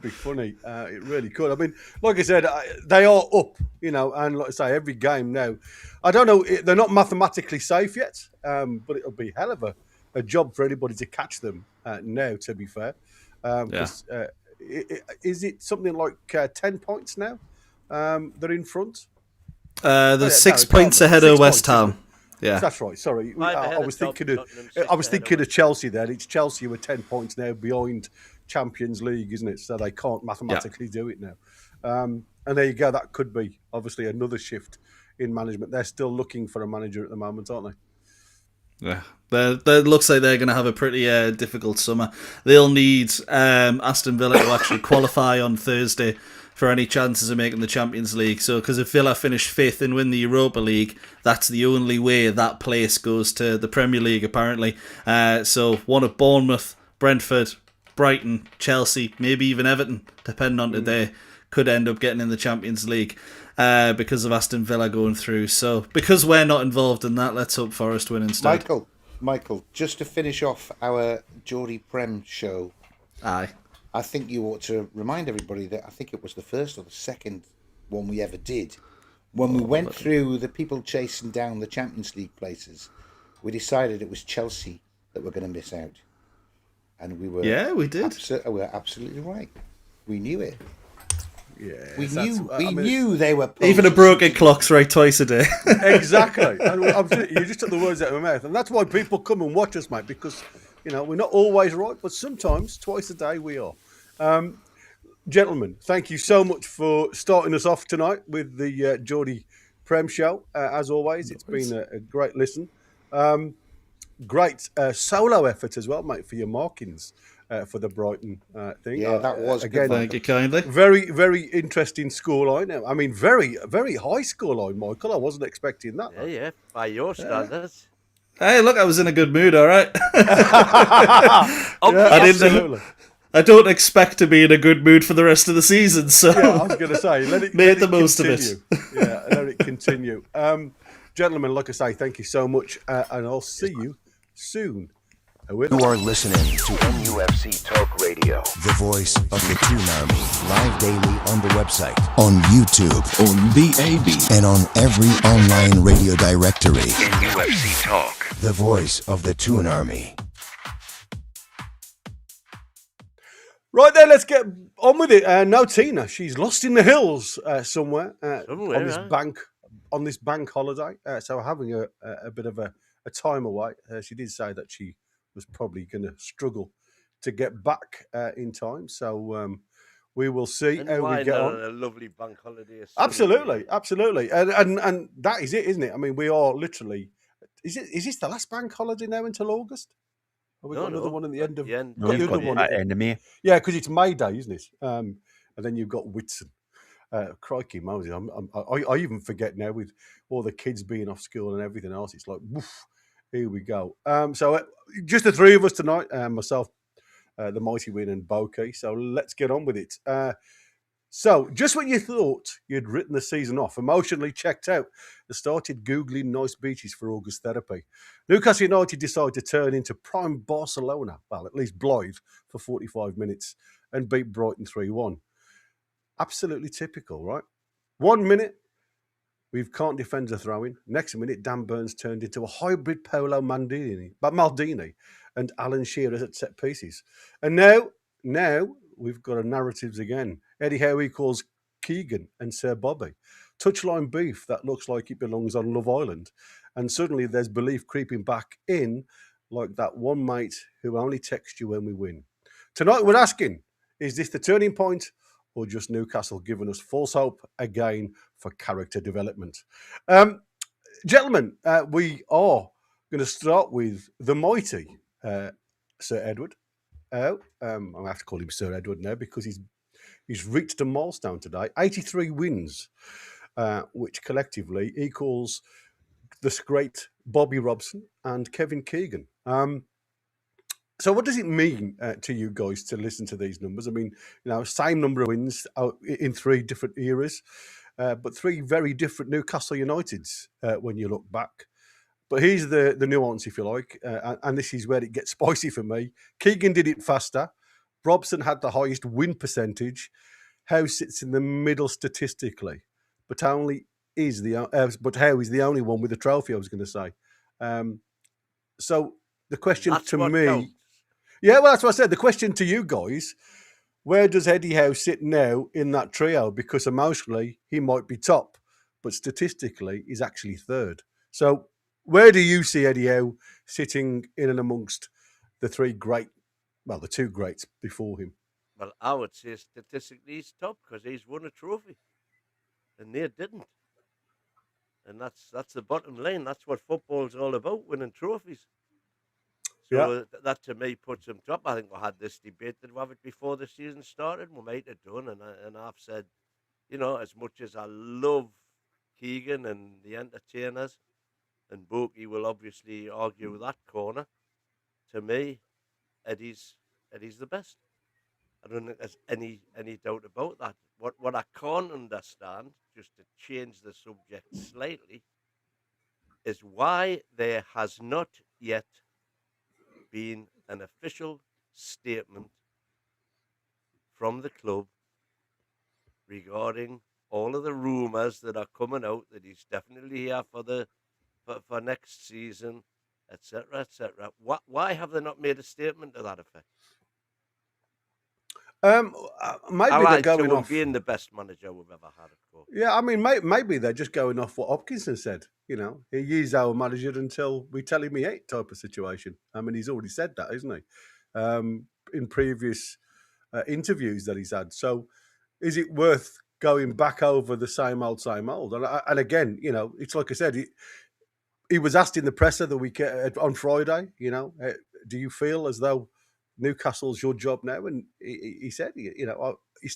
be funny. It really could. I mean, like I said, they are up, and like I say, every game now. I don't know, they're not mathematically safe yet, but it'll be hell of a job for anybody to catch them now. To be fair, is it something like 10 points now? They're in front. They're 6 points ahead of West Ham. Yeah, that's right. Sorry, I was thinking of Chelsea. There, it's Chelsea who are 10 points now behind Champions League, isn't it? So they can't mathematically do it now. And there you go. That could be obviously another shift in management. They're still looking for a manager at the moment, aren't they? Yeah, it looks like they're going to have a pretty difficult summer. They'll need Aston Villa to actually qualify on Thursday for any chances of making the Champions League. So, because if Villa finish 5th and win the Europa League, that's the only way that place goes to the Premier League, apparently. So, one of Bournemouth, Brentford, Brighton, Chelsea, maybe even Everton, depending on today, could end up getting in the Champions League because of Aston Villa going through. So, because we're not involved in that, let's hope Forest win instead. Michael, just to finish off our Geordie Prem show. Aye. I think you ought to remind everybody that I think it was the first or the second one we ever did. When we went through the people chasing down the Champions League places, we decided it was Chelsea that were going to miss out. And we were... Yeah, we did. We were absolutely right. We knew it. Yeah, we knew they were... Even a broken clock's right twice a day. Exactly. You just took the words out of my mouth. And that's why people come and watch us, mate, because... we're not always right, but sometimes, twice a day, we are. Gentlemen, thank you so much for starting us off tonight with the Geordie Prem show. As always, it's been a great listen. Great solo effort as well, mate, for your markings for the Brighton thing. Yeah, that was again. Thank you kindly. Very, very interesting scoreline. I mean, very, very high scoreline, Michael. I wasn't expecting that. Yeah, by your standards. Hey, look, I was in a good mood, all right? I don't expect to be in a good mood for the rest of the season, so yeah, I was going to say, let the most continue. of it. Yeah, let it continue. Gentlemen, like I say, thank you so much, and I'll see you soon. You are listening to NUFC Talk Radio, the voice of the Toon Army, live daily on the website, on YouTube, on BAB, and on every online radio directory. NUFC Talk, the voice of the Toon Army. Right then, let's get on with it. No, Tina, she's lost in the hills somewhere on this bank holiday. So having a bit of a time away. She did say that she was probably going to struggle to get back in time. So we will see how we get on. A lovely bank holiday. Absolutely. And that is it, isn't it? I mean, we are literally. Is this the last bank holiday now until August? Have we got another one at the end of end of May? Yeah, because it's May Day, isn't it? And then you've got Whitsun. Crikey, Mosey, I even forget now with all the kids being off school and everything else. It's like, woof, here we go. So just the three of us tonight, myself, the Mighty Wyn and Boaky. So let's get on with it. So just when you thought you'd written the season off, emotionally checked out, and started Googling nice beaches for August therapy, Newcastle United decided to turn into prime Barcelona, well, at least Blythe, for 45 minutes and beat Brighton 3-1. Absolutely typical, right? 1 minute, we can't defend a throw-in. Next minute, Dan Burns turned into a hybrid Paolo Maldini and Alan Shearer at set pieces. And now we've got a narratives again. Eddie Howe equals Keegan and Sir Bobby. Touchline beef that looks like it belongs on Love Island. And suddenly there's belief creeping back in like that one mate who only texts you when we win. Tonight we're asking, is this the turning point or just Newcastle giving us false hope again for character development? Gentlemen, we are going to start with the mighty Sir Edward. I have to call him Sir Edward now because he's reached a milestone today. 83 wins, which collectively equals the great Bobby Robson and Kevin Keegan. So what does it mean to you guys to listen to these numbers? I mean, same number of wins in three different eras, but three very different Newcastle Uniteds when you look back. But here's the nuance, if you like, and this is where it gets spicy for me. Keegan did it faster. Robson had the highest win percentage. Howe sits in the middle statistically, but Howe is the only one with a trophy, I was going to say. So the question to me... Counts. Yeah, well, that's what I said. The question to you guys, where does Eddie Howe sit now in that trio? Because emotionally, he might be top, but statistically, he's actually third. So where do you see Eddie Howe sitting in and amongst the two greats before him? Well, I would say statistically he's top because he's won a trophy, and they didn't. And that's the bottom line. That's what football's all about, winning trophies. So that to me puts him top. I think we had this debate that we have it before the season started. We might have done, and I've said, as much as I love Keegan and the entertainers, and Boaky will obviously argue that corner, to me, Eddie's the best. I don't think there's any doubt about that. What I can't understand, just to change the subject slightly, is why there has not yet been an official statement from the club regarding all of the rumours that are coming out that he's definitely here for next season, etc., etc. Why have they not made a statement to that effect? Maybe they're going off being the best manager we've ever had, of course. Yeah, I mean, maybe they're just going off what Hopkinson said. He's our manager until we tell him he ain't, type of situation. I mean, he's already said that, isn't he? In previous interviews that he's had. So, is it worth going back over the same old? And again, it's like I said, he was asked in the presser the week on Friday. Do you feel as though Newcastle's your job now? And he said, he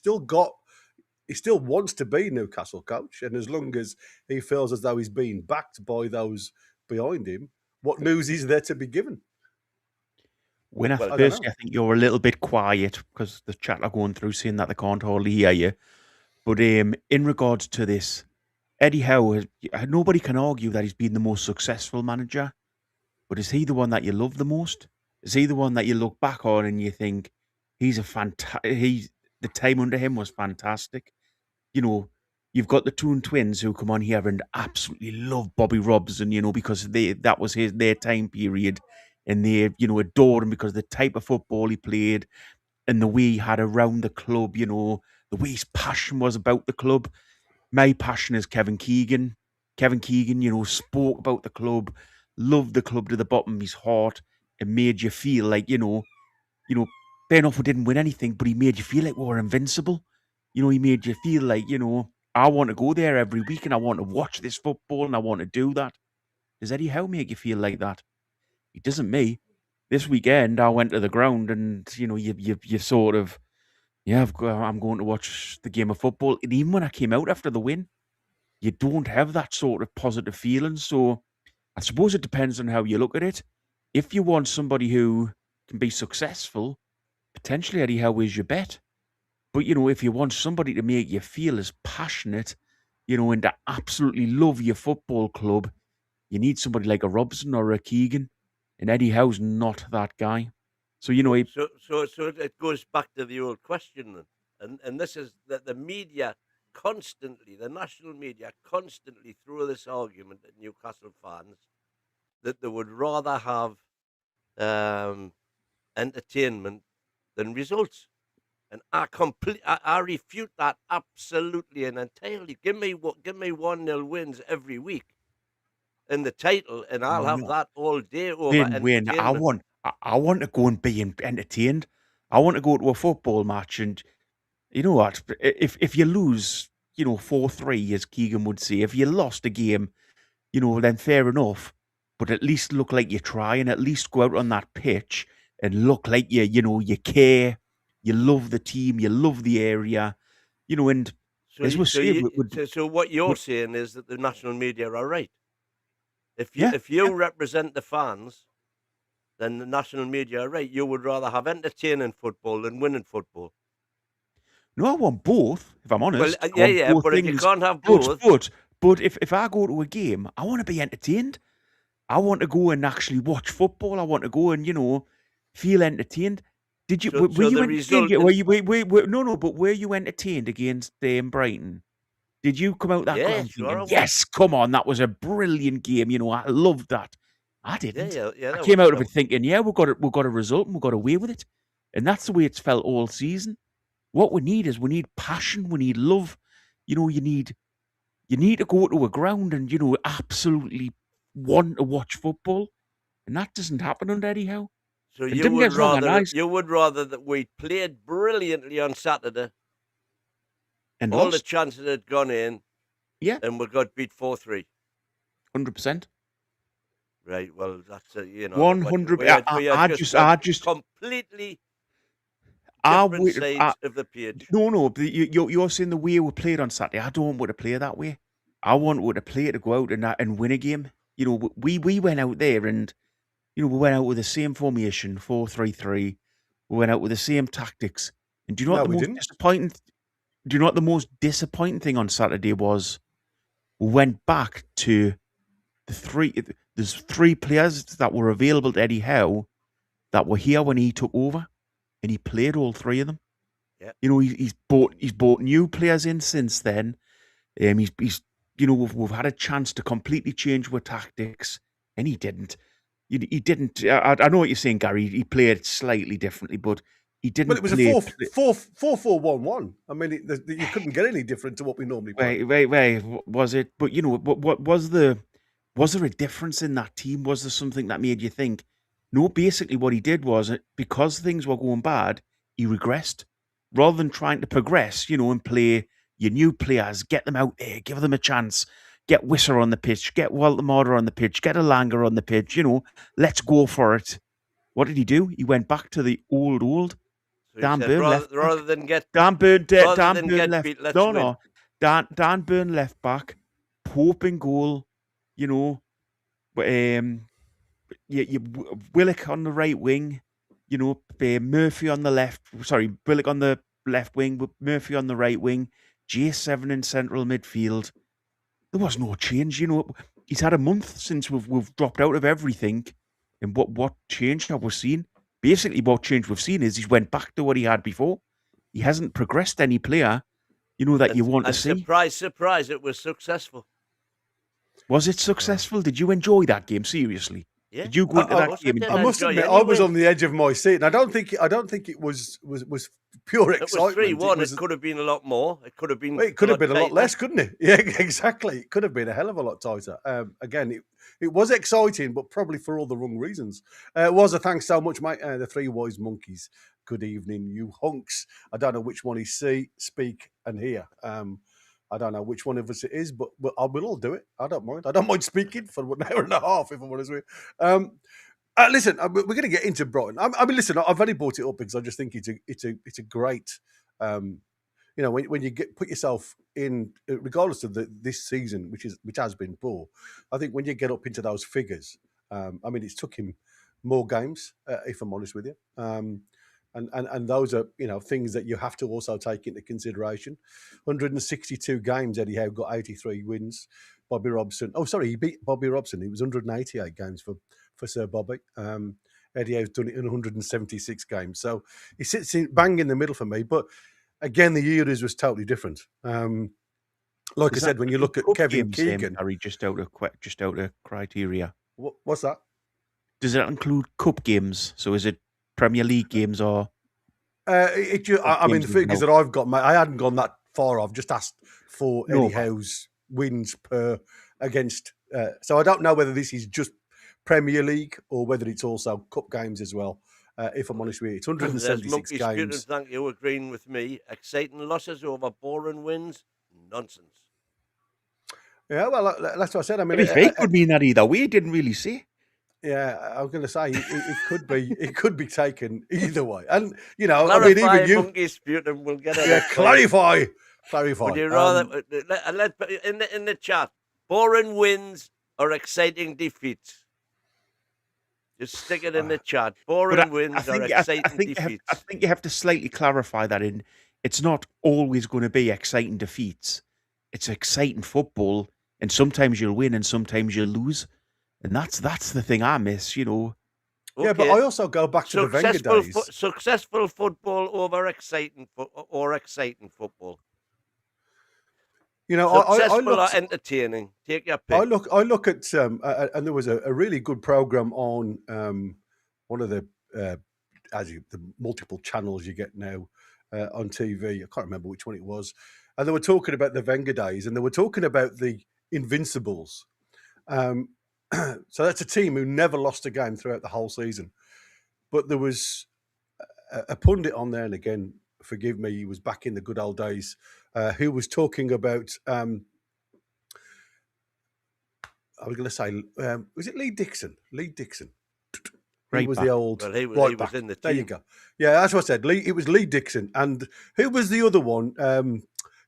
still wants to be Newcastle coach, and as long as he feels as though he's being backed by those behind him, what news is there to be given? When I think you're a little bit quiet because the chat are going through saying that they can't hardly hear you. But in regards to this, Eddie Howe, nobody can argue that he's been the most successful manager. But is he the one that you love the most? Is he the one that you look back on and you think he's the time under him was fantastic? You know, you've got the Toon twins who come on here and absolutely love Bobby Robson, because that was their time period, and they, adore him because of the type of football he played and the way he had around the club, the way his passion was about the club. My passion is Kevin Keegan. Kevin Keegan, spoke about the club, loved the club to the bottom of his heart, and made you feel like, fair enough, we didn't win anything, but he made you feel like we were invincible. He made you feel like, I want to go there every week and I want to watch this football and I want to do that. Does Eddie Howe make you feel like that? He doesn't me. This weekend, I went to the ground and, you sort of, I'm going to watch the game of football. And even when I came out after the win, you don't have that sort of positive feeling. So I suppose it depends on how you look at it. If you want somebody who can be successful, potentially Eddie Howe is your bet. But, if you want somebody to make you feel as passionate, and to absolutely love your football club, you need somebody like a Robson or a Keegan. And Eddie Howe's not that guy. So, So it goes back to the old question then. And this is that the media constantly, the national media constantly throw this argument at Newcastle fans that they would rather have entertainment than results. And I refute that absolutely and entirely. Give me 1-0 wins every week in the title, and I'll have that all day over entertainment. I want to go and be entertained. I want to go to a football match, and you know what? If you lose, 4-3, as Keegan would say, if you lost a game, then fair enough. But at least look like you're trying. At least go out on that pitch and look like you care. You love the team, you love the area, and as we're saying... So what you're saying is that the national media are right. If you represent the fans, then the national media are right. You would rather have entertaining football than winning football. No, I want both, if I'm honest. Well, but if you can't have both... But if I go to a game, I want to be entertained. I want to go and actually watch football. I want to go and, feel entertained. Did you? Were you entertained? But were you entertained against Brighton? Did you come out that game thinking, yes, come on, that was a brilliant game. I loved that. I didn't. I came out of it thinking, we've got a result and we've got away with it. And that's the way it's felt all season. What we need is passion, we need love. You need to go to a ground and, absolutely want to watch football. And that doesn't happen under Eddie Howe. So you would rather that we played brilliantly on Saturday, and all lost. The chances had gone in, and we got beat 4-3. 100%. Right. Well, that's 100. I just completely different sides of the page. No. You're saying the way we played on Saturday. I don't want to play that way. I want to play to go out and win a game. We went out there and. We went out with the same formation, 4-3-3. We went out with the same tactics. And do you know what the most disappointing? Do you know what the most disappointing thing on Saturday was? We went back to there's 3 players that were available to Eddie Howe that were here when he took over, and he played all 3 of them. Yeah. He's bought new players in since then. He's we've had a chance to completely change our tactics, and he didn't. He didn't. I know what you're saying, Gary. He played slightly differently, but he didn't. Well, it was a 4-4-1-1. I mean, you couldn't get any different to what we normally play. Wait, was it? But what was there a difference in that team? Was there something that made you think? No, basically what he did was, because things were going bad, he regressed rather than trying to progress. And play your new players, get them out there, give them a chance. Get Wisser on the pitch, get Walter Marder on the pitch, get Alanga on the pitch, let's go for it. What did he do? He went back to the old. So Dan Burn left rather than get Dan Burn left. Beat, Dan Burn left back, Pope in goal, Willock on the right wing, Murphy on the left. Sorry, Willock on the left wing, Murphy on the right wing, J7 in central midfield. There was no change, He's had a month since we've dropped out of everything, and what change have we seen? basically what change we've seen is he's went back to what he had before. He hasn't progressed any player, that you want to see. Surprise, it was successful. Was it successful? Did you enjoy that game seriously? Yeah. Did you go into that game? I must admit, I was on the edge of my seat, and I don't think it was pure excitement. It was 3-1. It could have been a lot more. It could have been. It could have been a lot less, couldn't it? Yeah, exactly. It could have been a hell of a lot tighter. Again, it was exciting, but probably for all the wrong reasons. It was a thanks so much, mate. The three wise monkeys. Good evening, you hunks. I don't know which one is see, speak, and hear. I don't know which one of us it is, but we'll all do it. I don't mind. I don't mind speaking for an hour and a half, if I'm honest with you. Listen, we're going to get into Brighton. I mean, listen, I've only brought it up because I just think it's a great, when you put yourself in, regardless of this season, which has been poor. I think when you get up into those figures, I mean, it's took him more games, if I'm honest with you. And those are, things that you have to also take into consideration. 162 games, Eddie Howe got 83 wins. Bobby Robson. Oh, sorry, he beat Bobby Robson. He was 188 games for Sir Bobby. Eddie Howe's done it in 176 games. So he sits bang in the middle for me. But again, the years was totally different. Like I said, when you look at Kevin Keegan, just out of criteria. What's that? Does it include cup games? So is it Premier League games or? I mean, the figures that I've got, mate, I hadn't gone that far. I've just asked for Eddie Howe's wins per against. So I don't know whether this is just Premier League or whether it's also cup games as well. If I'm honest with you, it's 176 games. Thank you, agreeing with me. Exciting losses over boring wins. Nonsense. Yeah, well, that's what I said. I mean, it could mean that either way. Didn't really say. Yeah, I was going to say it could be. It could be taken either way, and clarify, I mean, even you. Monkey Sputum will get it. Yeah, clarify. Would you rather let in the chat boring wins or exciting defeats? Just stick it in the chat. Boring wins or exciting defeats. I think you have to slightly clarify that in. It's not always going to be exciting defeats. It's exciting football, and sometimes you'll win and sometimes you'll lose. And that's the thing I miss, Okay. Yeah, but I also go back to the Wenger days. Successful football over exciting football. Successful or entertaining. Take your pick. I look at and there was a really good program on one of the the multiple channels you get now on TV. I can't remember which one it was, and they were talking about the Wenger days, and they were talking about the Invincibles. So that's a team who never lost a game throughout the whole season. But there was a pundit on there, and again, forgive me, he was back in the good old days, who was talking about, I was going to say, was it Lee Dixon? Lee Dixon. He was the old he right was back. in the team. There you go. Yeah, that's what I said. It was Lee Dixon. And who was the other one?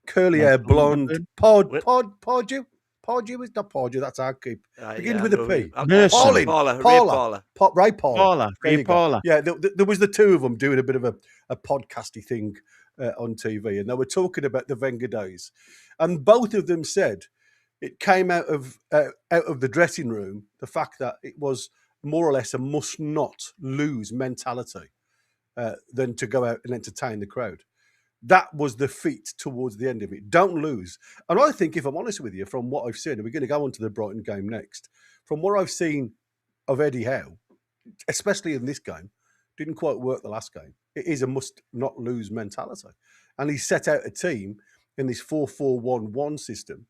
Curly hair, blonde, Pardew? Pardew is not Pardew, that's our keep. Begins with a P. Ray Paula. Yeah, there was the two of them doing a bit of a podcasty thing on TV, and they were talking about the Wenger days. And both of them said it came out of the dressing room, the fact that it was more or less a must not lose mentality than to go out and entertain the crowd. That was the feat towards the end of it. Don't lose. And I think, if I'm honest with you, from what I've seen, and we're going to go on to the Brighton game next, from what I've seen of Eddie Howe, especially in this game, didn't quite work the last game. It is a must not lose mentality. And he set out a team in this 4-4-1-1 system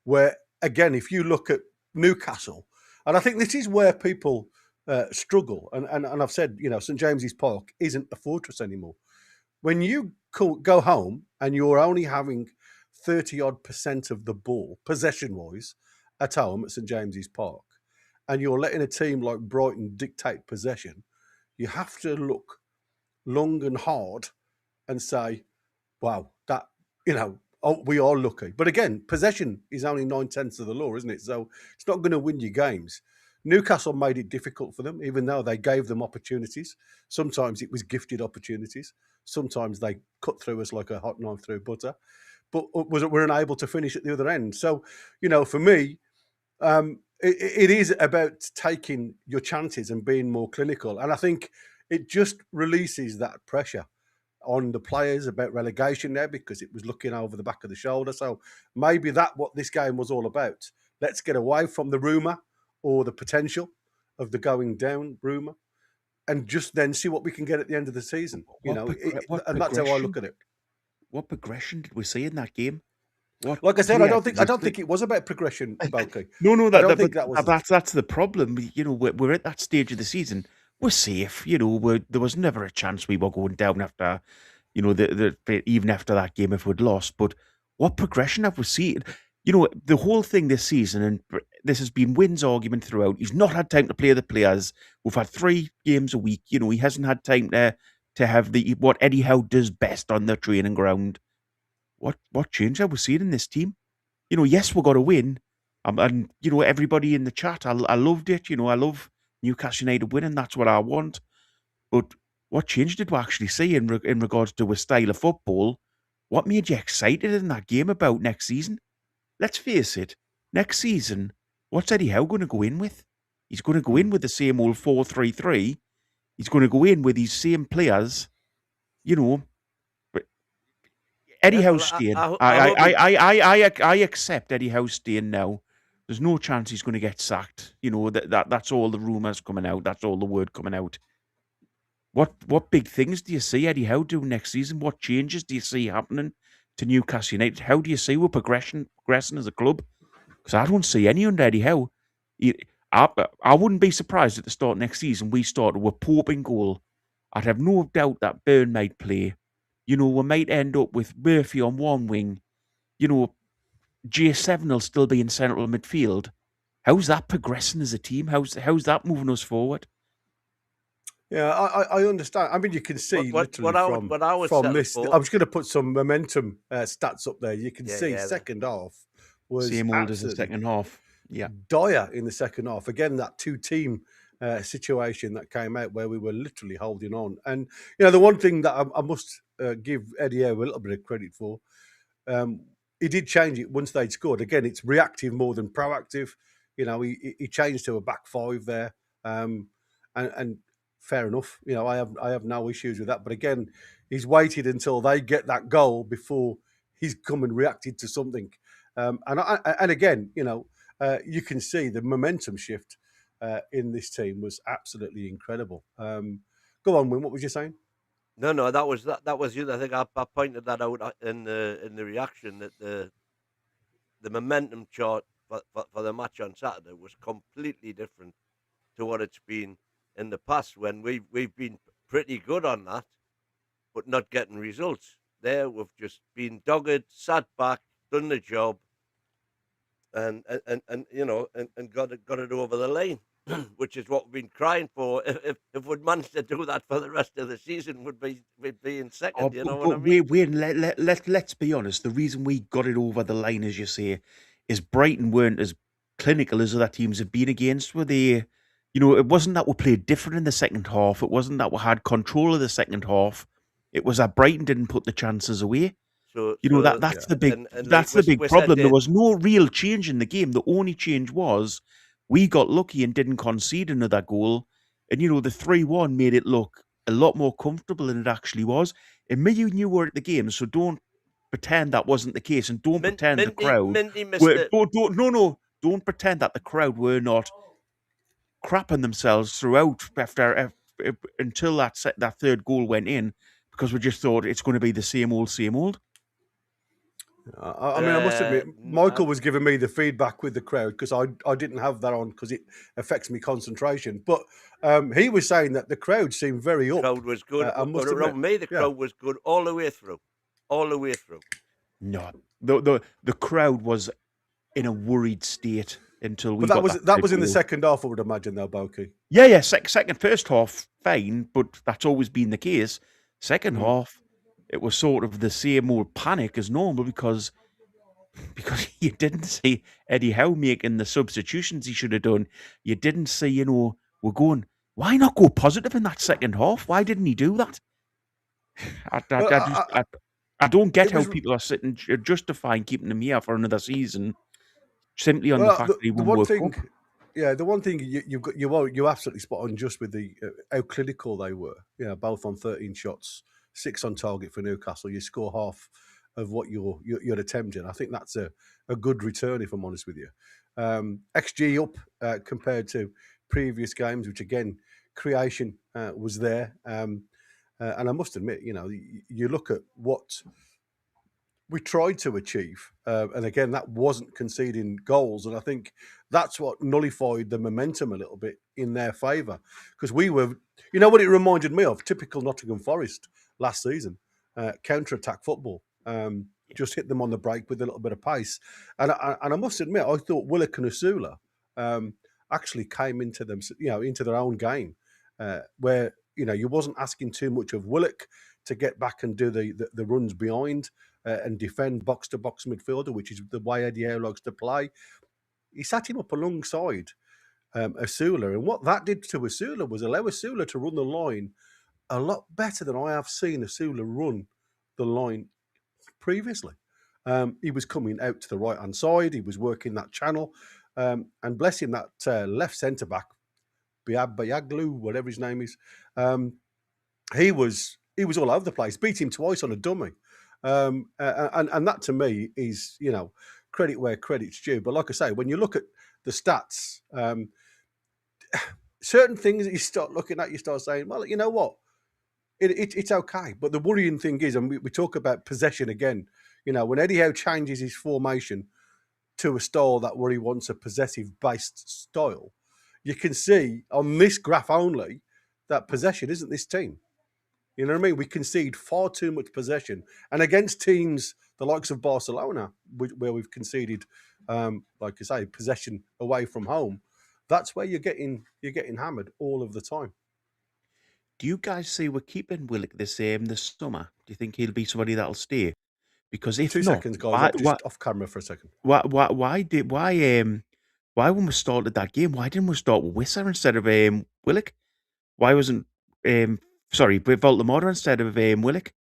where, again, if you look at Newcastle, and I think this is where people struggle, and I've said, St James's Park isn't a fortress anymore. When you go home and you're only having 30-odd% of the ball, possession-wise, at home at St James's Park, and you're letting a team like Brighton dictate possession, you have to look long and hard and say, wow, that, we are lucky. But again, possession is only 9/10 of the law, isn't it? So it's not going to win you games. Newcastle made it difficult for them, even though they gave them opportunities. Sometimes it was gifted opportunities. Sometimes they cut through us like a hot knife through butter, but were unable to finish at the other end. So, for me, it is about taking your chances and being more clinical. And I think it just releases that pressure on the players about relegation there, because it was looking over the back of the shoulder. So maybe that's what this game was all about. Let's get away from the rumour or the potential of the going down rumour and just then see what we can get at the end of the season. And that's how I look at it. What progression did we see in that game? Like I said, I don't think it was about progression, Boaky. No, that's the problem. We're at that stage of the season. We're safe. There was never a chance we were going down after, even after that game if we'd lost. But what progression have we seen? The whole thing this season, and this has been Wyn's argument throughout. He's not had time to play the players. We've had 3 games a week. He hasn't had time to have what Eddie Howe does best on the training ground. What change have we seen in this team? Yes, we've got to win. And everybody in the chat, I loved it. I love Newcastle United winning. That's what I want. But what change did we actually see in regards to a style of football? What made you excited in that game about next season? Let's face it, next season, what's Eddie Howe going to go in with? He's going to go in with the same old 4-3-3. He's going to go in with these same players. Eddie Howe's staying. I accept Eddie Howe's staying now. There's no chance he's going to get sacked. That's all the rumours coming out. That's all the word coming out. What big things do you see Eddie Howe doing next season? What changes do you see happening to Newcastle United? How do you see we're progressing as a club? Because I don't see any under Eddie Howe. I wouldn't be surprised at the start of next season we started with Pope in goal. I'd have no doubt that Byrne might play. We might end up with Murphy on one wing. J7 will still be in central midfield. How's that progressing as a team? How's that moving us forward? Yeah, I understand. I mean, you can see from this. I was going to put some momentum stats up there. You can see second half was same old as the second half. Yeah, dire in the second half. Again, that 2-team situation that came out where we were literally holding on. And the one thing that I must give Eddie Howe a little bit of credit for, he did change it once they'd scored. Again, it's reactive more than proactive. He changed to a back 5 there, and fair enough. I have no issues with that. But again, he's waited until they get that goal before he's come and reacted to something. And again, you can see the momentum shift in this team was absolutely incredible. Go on, Wyn. What was you saying? No, that was you. I think I pointed that out in the reaction that the momentum chart for the match on Saturday was completely different to what it's been in the past when we've been pretty good on that, but not getting results. There we've just been dogged, sat back, done the job, and got it over the line, which is what we've been crying for. If we'd managed to do that for the rest of the season, we'd be in second. What I mean? Let's be honest. The reason we got it over the line, as you say, is Brighton weren't as clinical as other teams have been against. Were they? It wasn't that we played different in the second half. It wasn't that we had control of the second half. It was that Brighton didn't put the chances away. That's the big problem. There was no real change in the game. The only change was we got lucky and didn't concede another goal. And, the 3-1 made it look a lot more comfortable than it actually was. And me and you were at the game, so don't pretend that wasn't the case. And don't pretend the crowd... Don't pretend that the crowd were not crapping themselves throughout until that third goal went in, because we just thought it's going to be the same old, same old. I mean, I must admit, Michael was giving me the feedback with the crowd because I didn't have that on because it affects me concentration. But he was saying that the crowd seemed very up. The crowd was good. Around me, the crowd was good all the way through. All the way through. No, the crowd was in a worried state until we. But that was in the second half, I would imagine, though, Boaky. Yeah. First half, fine, but that's always been the case. Second half, it was sort of the same old panic as normal because you didn't see Eddie Howe making the substitutions he should have done. You didn't see, we're going, why not go positive in that second half? Why didn't he do that? I don't get how people are sitting justifying keeping him here for another season simply on the fact that he won't work up. Yeah, the one thing you're absolutely spot on just with the how clinical they were. Yeah, both on 13 shots, 6 on target for Newcastle. You score half of what you're attempting. I think that's a good return, if I'm honest with you. XG up compared to previous games, which again, creation was there. And I must admit, you look at what we tried to achieve. And again, that wasn't conceding goals. And I think that's what nullified the momentum a little bit in their favour. Because we were, what it reminded me of? Typical Nottingham Forest last season. Counter-attack football. Just hit them on the break with a little bit of pace. And I must admit, I thought Willock and Asula actually came into them, into their own game, where, you wasn't asking too much of Willock to get back and do the runs behind. And defend box-to-box midfielder, which is the way Eddie Howe likes to play. He sat him up alongside Asula, and what that did to Asula was allow Asula to run the line a lot better than I have seen Asula run the line previously. He was coming out to the right-hand side, he was working that channel, and bless him, that left centre-back, Bayaglu, whatever his name is, he was all over the place, beat him twice on a dummy. And that to me is, credit where credit's due. But like I say, when you look at the stats, certain things that you start looking at, you start saying, well, you know what? It's okay. But the worrying thing is, and we talk about possession again, when Eddie Howe changes his formation to a style where he wants a possessive-based style, you can see on this graph only that possession isn't this team. You know what I mean? We concede far too much possession. And against teams the likes of Barcelona, where we've conceded, like I say, possession away from home, that's where you're getting hammered all of the time. Do you guys see we're keeping Willock the same this summer? Do you think he'll be somebody that'll stay? Because if 2 not, seconds, guys. Just off camera for a second. Why when we started that game, why didn't we start with Wissa instead of Willock? Why wasn't Voldemort instead of Willock?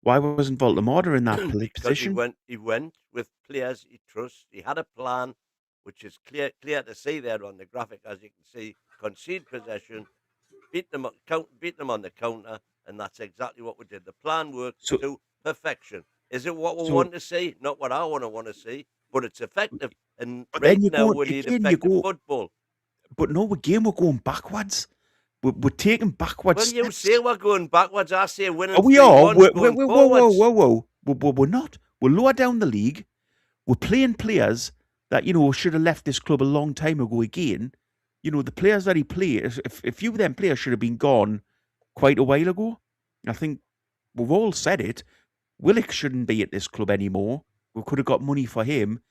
Why wasn't Voldemort in that position? Because he went with players he trusts. He had a plan, which is clear to see there on the graphic, as you can see. Concede possession, beat them on the counter, and that's exactly what we did. The plan worked to perfection. Is it what we want to see? Not what I want to see, but it's effective. And right now we need effective football. But no, we're going backwards. We're taking backwards. Well, you say we're going backwards. I say winning. We are. Whoa. We're not. We're lower down the league. We're playing players that, should have left this club a long time ago again. The players that he played, a few of them players should have been gone quite a while ago. I think we've all said it. Willock shouldn't be at this club anymore. We could have got money for him.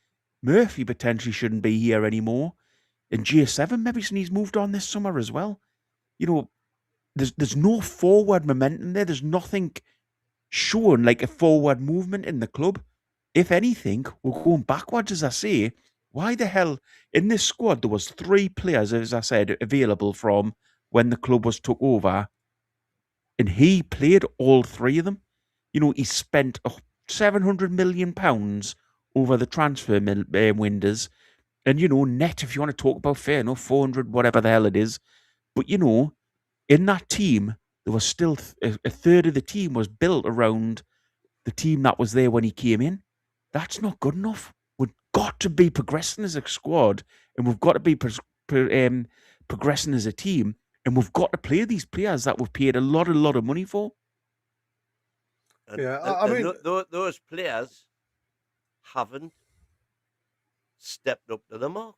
Murphy potentially shouldn't be here anymore. And G7, maybe he's moved on this summer as well. There's no forward momentum there. There's nothing showing like a forward movement in the club. If anything, we're going backwards, as I say. Why the hell, in this squad, there was 3 players, as I said, available from when the club was took over, and he played all 3 of them. He spent £700 million over the transfer windows, and, net, if you want to talk about fair enough, 400, whatever the hell it is. But, in that team, there was still a third of the team was built around the team that was there when he came in. That's not good enough. We've got to be progressing as a squad, and we've got to be progressing as a team, and we've got to play these players that we've paid a lot of money for. And, I mean, those players haven't stepped up to the mark.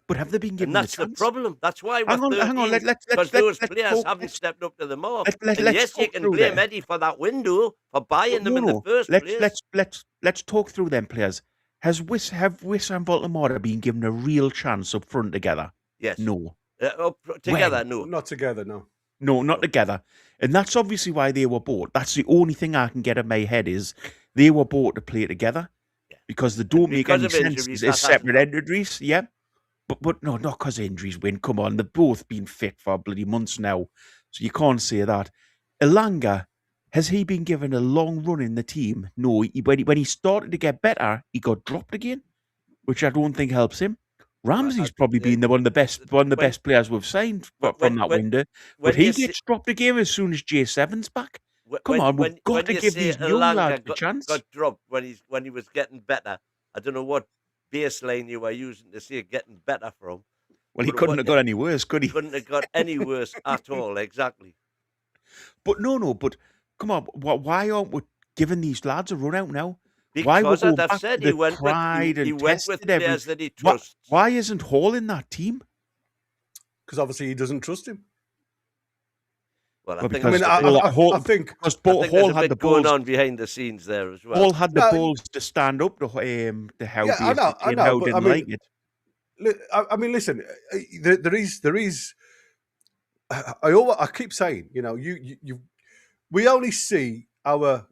But have they been given the chance? That's the problem. That's why we're hang on. Because those players haven't stepped up to the mark. Yes, you can blame Eddie for that window, for buying them in the first place. Let's talk through them players. Have Wissa and Voldemort been given a real chance up front together? Yes. No. Together, no. Not together, no. No, not together. And that's obviously why they were bought. That's the only thing I can get in my head is they were bought to play together. Yeah. Because they don't make any sense as separate entities. Yeah. But no, not because of injuries, Wyn. Come on, they've both been fit for bloody months now. So you can't say that. Elanga, has he been given a long run in the team? No, when he started to get better, he got dropped again, which I don't think helps him. Ramsey's probably been one of the best players we've signed from that window. But he gets dropped a game as soon as J7's back. Come on, we've got to give these young lads a chance. Got dropped when he was getting better. I don't know what baseline you were using to say getting better from. Well, he couldn't have got any worse, could he? Couldn't have got any worse at all, exactly. But no, but come on, why aren't we giving these lads a run out now? Because, as I've said, he went with players that he trusts. Why isn't Hall in that team? Because obviously he doesn't trust him. Well, I think Hall had the balls going on behind the scenes there as well. Hall had the balls to stand up to Howe. Yeah, I know, Howe didn't like it. I mean, listen, there is. I keep saying, we only see our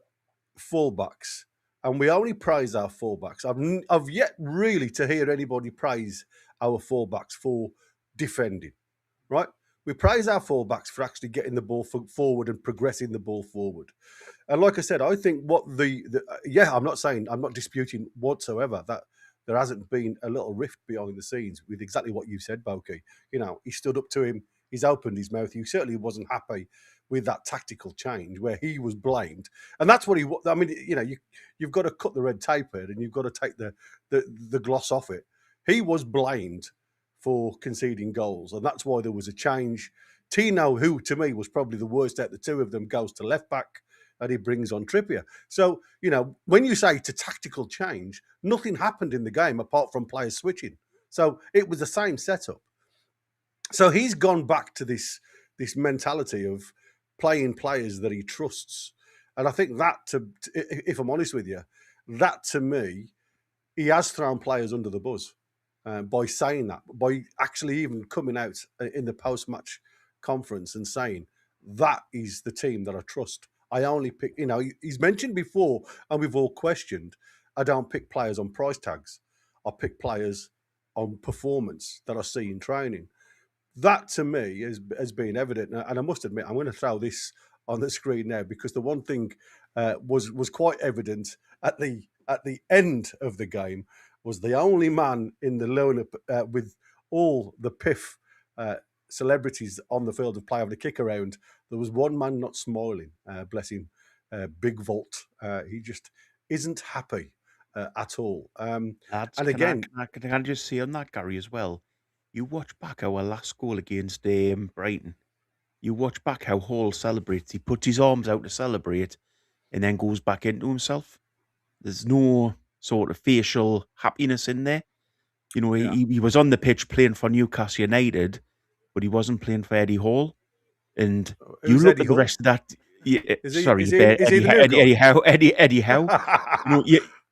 fullbacks, and we only praise our fullbacks. I've yet really to hear anybody praise our fullbacks for defending, right? We praise our fullbacks for actually getting the ball forward and progressing the ball forward. And like I said, I think what I'm not disputing whatsoever that there hasn't been a little rift behind the scenes with exactly what you said, Boaky. He stood up to him, he's opened his mouth. He certainly wasn't happy with that tactical change where he was blamed. And that's what you've got to cut the red tape here and you've got to take the gloss off it. He was blamed for conceding goals, and that's why there was a change. Tino, who to me was probably the worst out of the two of them, goes to left back, and he brings on Trippier. So, when you say it's a tactical change, nothing happened in the game apart from players switching. So it was the same setup. So he's gone back to this mentality of playing players that he trusts. And I think that, if I'm honest with you, that to me, he has thrown players under the bus by saying that, by actually even coming out in the post-match conference and saying, that is the team that I trust. I only pick, he's mentioned before, and we've all questioned, I don't pick players on price tags. I pick players on performance that I see in training. That to me has been evident. And I must admit, I'm going to throw this on the screen now because the one thing was quite evident at the end of the game was the only man in the lineup with all the PIF celebrities on the field of play of the kick around. There was one man not smiling, bless him, Big Vault. He just isn't happy at all. And again, can I just say on that, Gary, as well? You watch back our last goal against Brighton. You watch back how Hall celebrates. He puts his arms out to celebrate and then goes back into himself. There's no sort of facial happiness in there. He was on the pitch playing for Newcastle United, but he wasn't playing for Eddie Hall. And you look at the rest of that. Eddie Howe.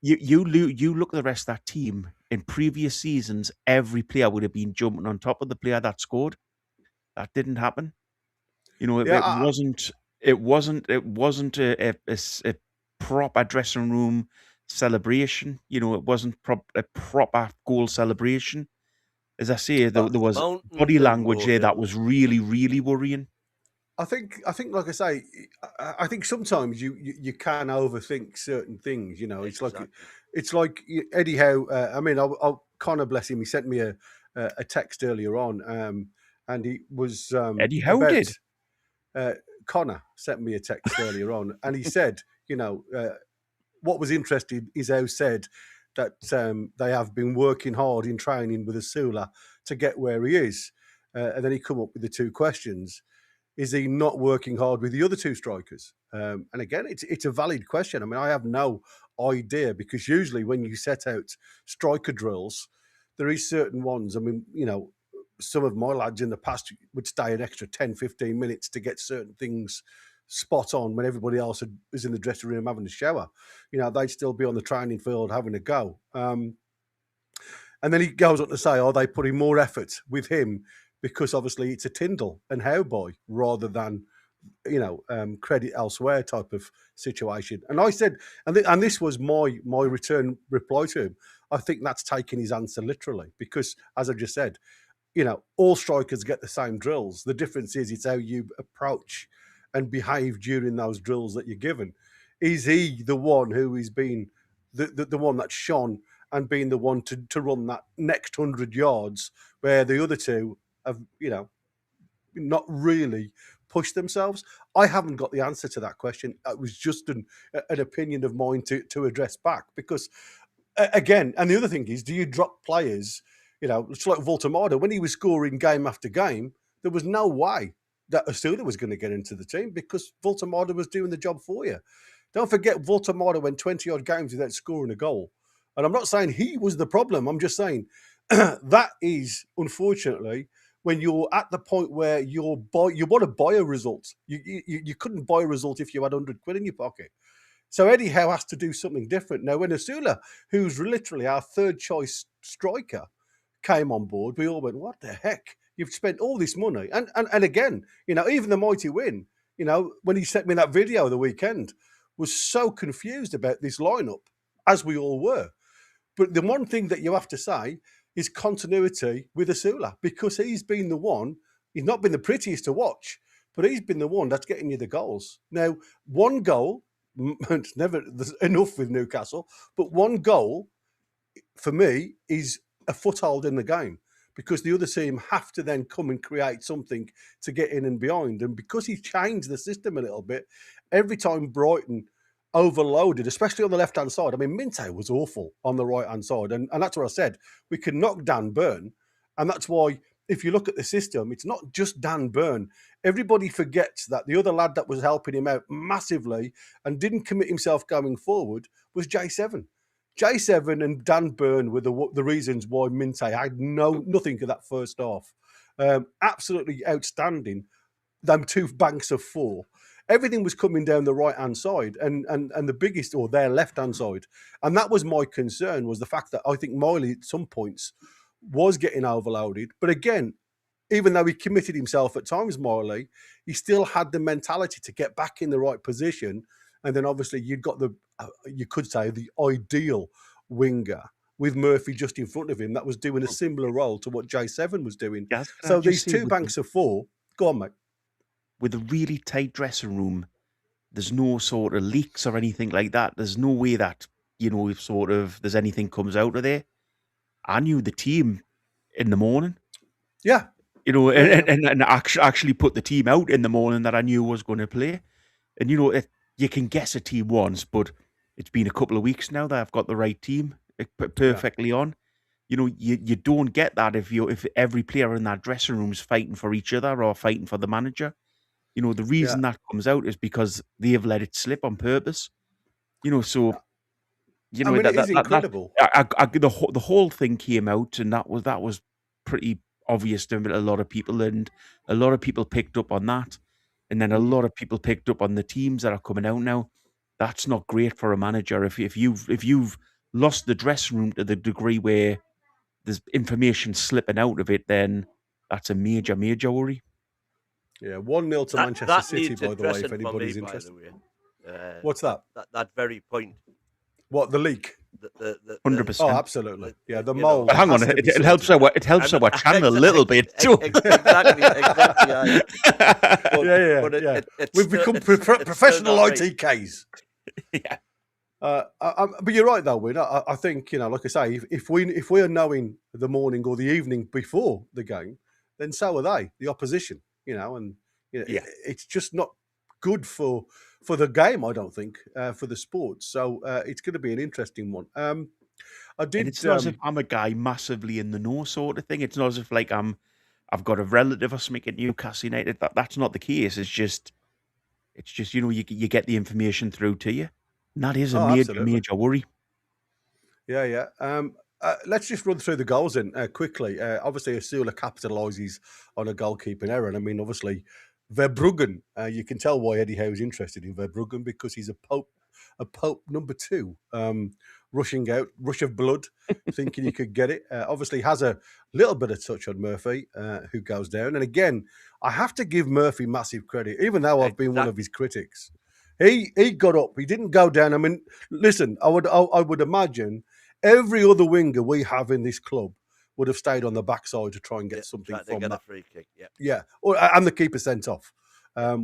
You look at the rest of that team. In previous seasons, every player would have been jumping on top of the player that scored. That didn't happen. It wasn't a proper dressing room celebration. It wasn't a proper goal celebration. As I say, there was body language there that was really, really worrying. I think, like I say, I think sometimes you can overthink certain things. It's like Eddie Howe. I'll Connor, bless him. He sent me a text earlier on, and he was Eddie Howe did. Connor sent me a text earlier on, and he said, what was interesting is Howe said that they have been working hard in training with Asula to get where he is, and then he come up with the two questions. Is he not working hard with the other two strikers? And again, it's a valid question. I have no idea because usually when you set out striker drills, there is certain ones. Some of my lads in the past would stay an extra 10, 15 minutes to get certain things spot on when everybody else was in the dressing room having a shower. They'd still be on the training field having a go. And then he goes on to say, are they putting more effort with him? Because obviously it's a Tyndall and Howe boy rather than, credit elsewhere type of situation. And I said, and this was my return reply to him. I think that's taking his answer literally because, as I just said, all strikers get the same drills. The difference is it's how you approach and behave during those drills that you're given. Is he the one who is being the one that's shone and being the one to run that next 100 yards where the other two have, not really pushed themselves? I haven't got the answer to that question. It was just an opinion of mine to address back, because, again, and the other thing is, do you drop players? It's like Voltamada. When he was scoring game after game, there was no way that Osula was going to get into the team because Voltamada was doing the job for you. Don't forget, Voltamada went 20-odd games without scoring a goal. And I'm not saying he was the problem. I'm just saying that is, unfortunately, when you're at the point where you want to buy a result. You couldn't buy a result if you had 100 quid in your pocket. So Eddie Howe has to do something different. Now, when Osula, who's literally our third choice striker, came on board, we all went, what the heck? You've spent all this money. And again, even the Mighty Wyn, when he sent me that video the weekend, was so confused about this lineup, as we all were. But the one thing that you have to say is continuity with Osula, because he's been the one, he's not been the prettiest to watch, but he's been the one that's getting you the goals. Now, one goal, it's never enough with Newcastle, but one goal, for me, is a foothold in the game, because the other team have to then come and create something to get in and behind. And because he's changed the system a little bit, every time Brighton overloaded, especially on the left-hand side. I mean, Minte was awful on the right-hand side. And that's what I said. We can knock Dan Burn. And that's why, if you look at the system, it's not just Dan Burn. Everybody forgets that the other lad that was helping him out massively and didn't commit himself going forward was J7. J7 and Dan Burn were the reasons why Minte had nothing of that first half. Absolutely outstanding. Them two banks of four. Everything was coming down the right-hand side and the biggest, or their left-hand side. And that was my concern, was the fact that I think Miley at some points was getting overloaded. But again, even though he committed himself at times, Miley, he still had the mentality to get back in the right position. And then obviously you've got you could say, the ideal winger with Murphy just in front of him that was doing a similar role to what J7 was doing. Yes, so these two banks of four, go on, mate. With a really tight dressing room, there's no sort of leaks or anything like that. There's no way that, if there's anything comes out of there. I knew the team in the morning. Yeah. And actually put the team out in the morning that I knew was going to play. And, you can guess a team once, but it's been a couple of weeks now that I've got the right team perfectly on. You don't get that if every player in that dressing room is fighting for each other or fighting for the manager. The reason that comes out is because they have let it slip on purpose. It is incredible. The whole thing came out, and that was pretty obvious to a lot of people, and a lot of people picked up on that, and then a lot of people picked up on the teams that are coming out now. That's not great for a manager. If you've lost the dressing room to the degree where there's information slipping out of it, then that's a major worry. Yeah, 1-0 to Manchester City, by the way, if anybody's interested. What's that? That very point. What, the leak? 100%. Oh, absolutely. Yeah, the mold. Hang on, it helps our channel a little bit too. Exactly. Yeah. We've become professional ITKs. Yeah. But you're right, though, Wyn. I think, like I say, if we are knowing the morning or the evening before the game, then so are they, the opposition. It's just not good for the game, I don't think, for the sport. So it's going to be an interesting one. It's not as if I'm a guy massively in the know sort of thing. It's not as if I've got a relative or something at Newcastle United. That's not the case. It's just you get the information through to you, and that is a major worry. Yeah. Let's just run through the goals then quickly. Obviously, Osula capitalises on a goalkeeping error. And I mean, obviously, Verbruggen, you can tell why Eddie Howe is interested in Verbruggen, because he's a Pope number 2, rushing out, rush of blood, thinking he could get it. Obviously, has a little bit of touch on Murphy, who goes down. And again, I have to give Murphy massive credit, even though I've been one of his critics. He got up. He didn't go down. I mean, listen, I would imagine every other winger we have in this club would have stayed on the backside to try and get something from that. A free kick, yeah. And the keeper sent off,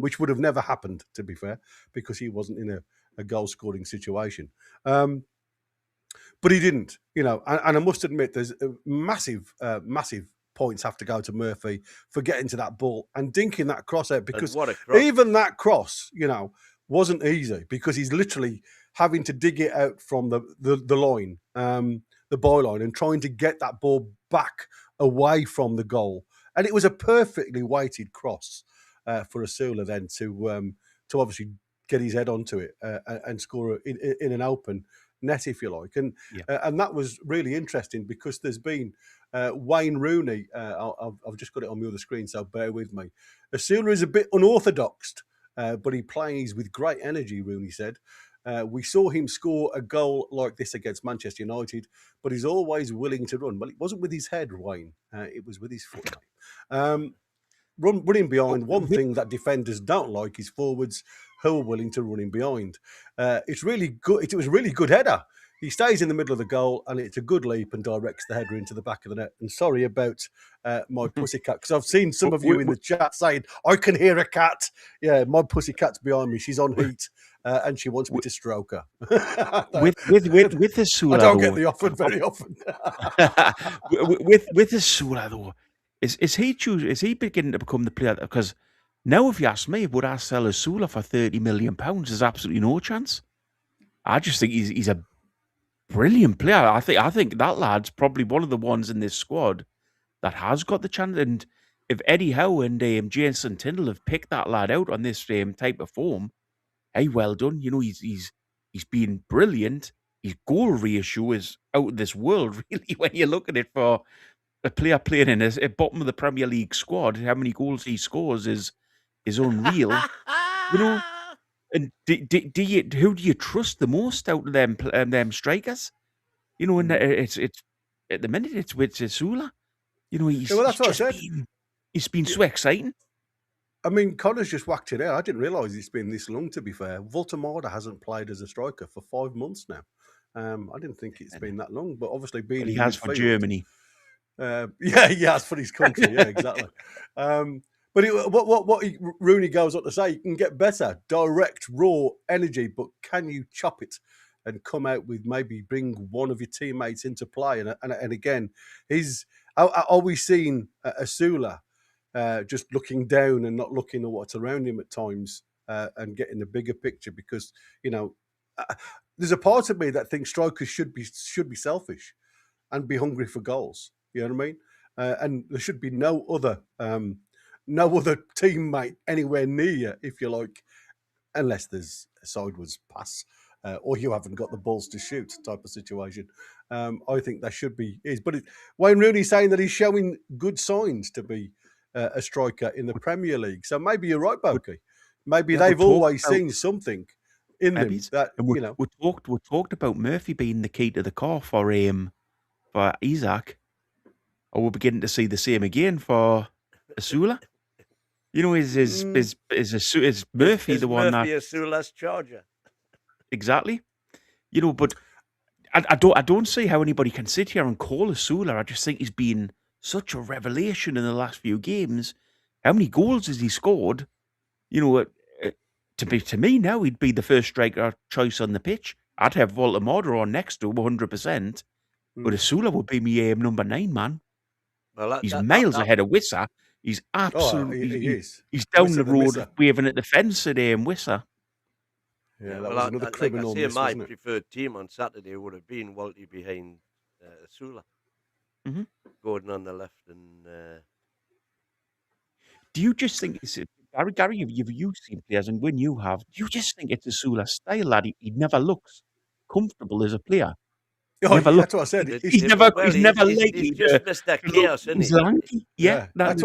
which would have never happened, to be fair, because he wasn't in a goal-scoring situation. But but he didn't. You know, and I must admit, there's massive points have to go to Murphy for getting to that ball and dinking that cross out, because even that cross, you know, wasn't easy, because he's literally having to dig it out from the line, the byline, and trying to get that ball back away from the goal. And it was a perfectly weighted cross for Asula then to obviously get his head onto it and score in an open net, if you like. And that was really interesting, because there's been Wayne Rooney. I've just got it on the other screen, so bear with me. Asula is a bit unorthodox, but he plays with great energy, Rooney said. We saw him score a goal like this against Manchester United, but he's always willing to run. Well, it wasn't with his head, Wayne. It was with his foot. Running behind, one thing that defenders don't like is forwards who are willing to run in behind. It's really good. It was a really good header. He stays in the middle of the goal, and it's a good leap and directs the header into the back of the net. And sorry about my pussycat, because I've seen some of you in the chat saying, I can hear a cat. Yeah, my pussycat's behind me. She's on heat, and she wants me to stroke her. with Asula, I don't get the offer very often. with Asula, though, is he beginning to become the player? Because now, if you ask me, would I sell Asula for £30 million? There's absolutely no chance. I just think he's a brilliant player. I think that lad's probably one of the ones in this squad that has got the chance. And if Eddie Howe and Jason Tindall have picked that lad out on this type of form, hey, well done. You know, he's been brilliant. His goal ratio is out of this world, really, when you look at it for a player playing in a bottom of the Premier League squad. How many goals he scores is unreal. You know. And who do you trust the most out of them strikers? You know, and it's at the minute it's with Asula. You know, that's what I said. He's been so exciting. I mean, Connor's just whacked it out. I didn't realise it's been this long, to be fair. Voltemada hasn't played as a striker for 5 months now. I didn't think it's been that long, but obviously being he has for Germany. He has for his country. Yeah, exactly. But what Rooney goes on to say, you can get better, direct, raw energy, but can you chop it and come out with maybe bring one of your teammates into play? And again, are we seeing Asula just looking down and not looking at what's around him at times and getting the bigger picture? Because, you know, there's a part of me that thinks strikers should be selfish and be hungry for goals. You know what I mean? And there should be no other teammate anywhere near you, if you like, unless there's a sideways pass or you haven't got the balls to shoot type of situation. I think that should be his. But Wayne Rooney saying that he's showing good signs to be a striker in the Premier League. So maybe you're right, Boaky. Maybe they've always seen something in them that, we talked about Murphy being the key to the car for Isaac. Or we're beginning to see the same again for Asula. You know, is Murphy the one that Asula's charger? Exactly. You know, but I don't see how anybody can sit here and call Asula. I just think he's been such a revelation in the last few games. How many goals has he scored? You know, to me now, he'd be the first striker choice on the pitch. I'd have Voltemada on next to him 100%. But Asula would be my number 9 man. Well, he's miles ahead of Wissa. He's absolutely he's down Wissa the road waving at the fence at Wissa. Yeah, that was another criminal miss, my preferred team on Saturday would have been Walty behind Asula. Mm-hmm. Gordon on the left and... Do you just think... Gary, you've seen players, and when you have, do you just think it's Asula's style, lad? He never looks comfortable as a player. That's what I said. He's never likely. He's just Mr. Chaos, isn't he? He's lanky. Yeah. That's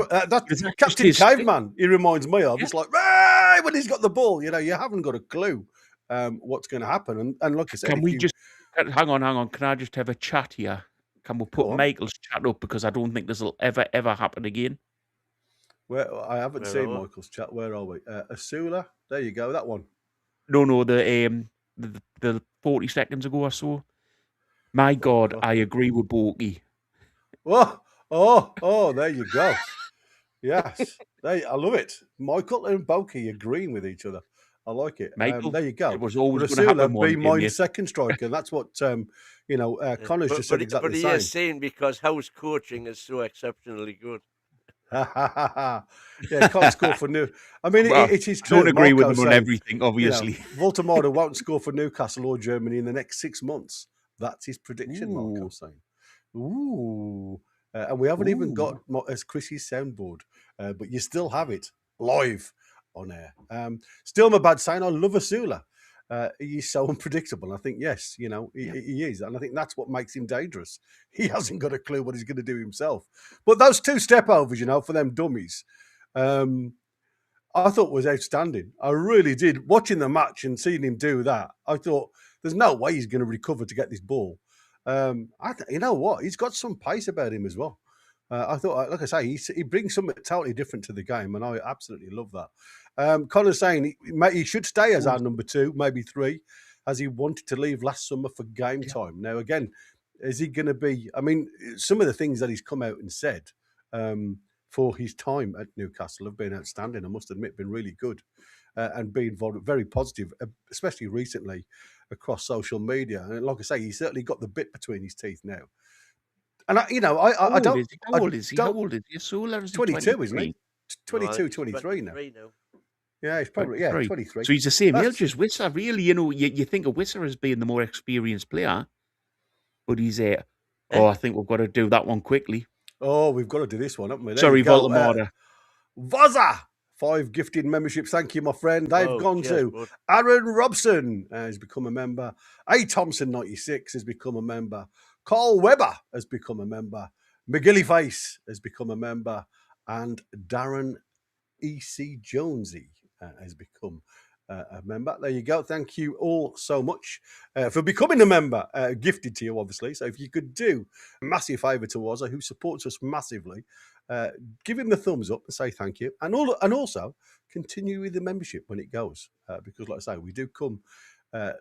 Captain Caveman. He reminds me of. It's like, right, when he's got the ball, you know, you haven't got a clue what's going to happen. And like I said, hang on? Can I just have a chat here? Can we put Michael's chat up, because I don't think this will ever happen again. Well, I haven't seen Michael's chat. Where are we? Asula. There you go. That one. No. The 40 seconds ago or so. My God, I agree with Boaky. Oh, there you go. Yes, I love it. Michael and Boaky agreeing with each other. I like it. Michael, there you go. it was always going to happen. Be my second striker. That's what Connor's just said exactly the same. But he is saying because Howe's coaching is so exceptionally good. Yeah, can't score for New. I mean, it is true. Don't agree with him on everything, obviously. Voldemort won't score for Newcastle or Germany in the next 6 months. That's his prediction, Marco's saying. Ooh. And we haven't even got as Chrissy's soundboard, but you still have it live on air. Still my bad saying, I love Asula. He's so unpredictable. I think, yes, he is. And I think that's what makes him dangerous. He hasn't got a clue what he's going to do himself. But those 2 step overs, for them dummies, I thought was outstanding. I really did. Watching the match and seeing him do that, I thought there's no way he's going to recover to get this ball. You know what? He's got some pace about him as well. I thought, like I say, he brings something totally different to the game, and I absolutely love that. Connor's saying he should stay as our number 2, maybe 3, as he wanted to leave last summer for game time. Now, again, is he going to be... I mean, some of the things that he's come out and said for his time at Newcastle have been outstanding, I must admit, been really good and been very positive, especially recently across social media. And like I say, he's certainly got the bit between his teeth now. And I don't... How old is he? How old is he? So 22, isn't he? 22, 23 now. Yeah, he's probably 23. So he's the same age as Wisser, really. You think of Wisser as being the more experienced player, but he's I think we've got to do that one quickly. Oh, we've got to do this one, haven't we? Sorry, Voldemort. Vaza! 5 gifted memberships. Thank you, my friend. They've gone to Aaron Robson has become a member. A. Thompson 96 has become a member. Carl Webber has become a member. McGilly Face has become a member. And Darren E.C. Jonesy has become a member. There you go. Thank you all so much for becoming a member. Gifted to you, obviously. So if you could do a massive favour to Wazza, who supports us massively, give him the thumbs up and say thank you. And also continue with the membership when it goes. Because like I say, we do come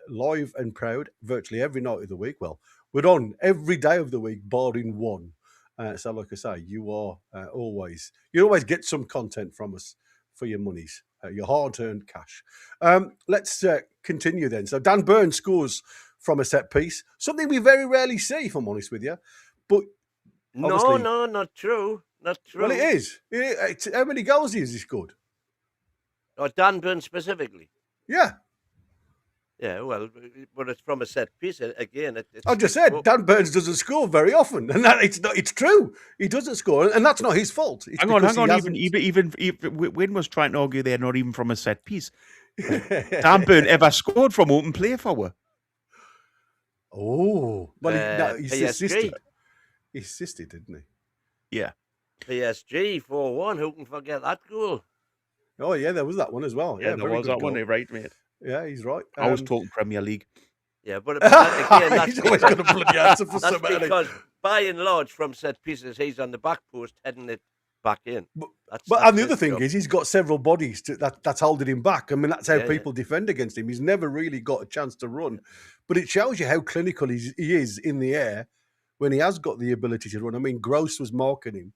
live and proud virtually every night of the week. Well, we're on every day of the week, barring one. So like I say, you always get some content from us for your monies, your hard-earned cash. Let's continue then. So Dan Burns scores from a set piece, something we very rarely see, if I'm honest with you. But no, not true. Not true. Well, it is. How many goals has he scored? Oh, Dan Burns specifically? Yeah. Yeah, well, but it's from a set piece again. I just said Dan Burns doesn't score very often, and it's true. He doesn't score, and that's not his fault. Hang on. Even Wyn was trying to argue they're not even from a set piece. Dan Burns ever scored from open play for? Oh, well, he assisted. He assisted, didn't he? Yeah. PSG 4-1. Who can forget that goal? Oh yeah, there was that one as well. Yeah, there was that one. Right, mate. Yeah, he's right. I was talking Premier League. Yeah, but again, that's he's always got a bloody answer for that's somebody. Because by and large, from set pieces, he's on the back post heading it back in. But the other thing is, he's got several bodies that's holding him back. I mean, that's how people defend against him. He's never really got a chance to run. But it shows you how clinical he is in the air when he has got the ability to run. I mean, Gross was marking him.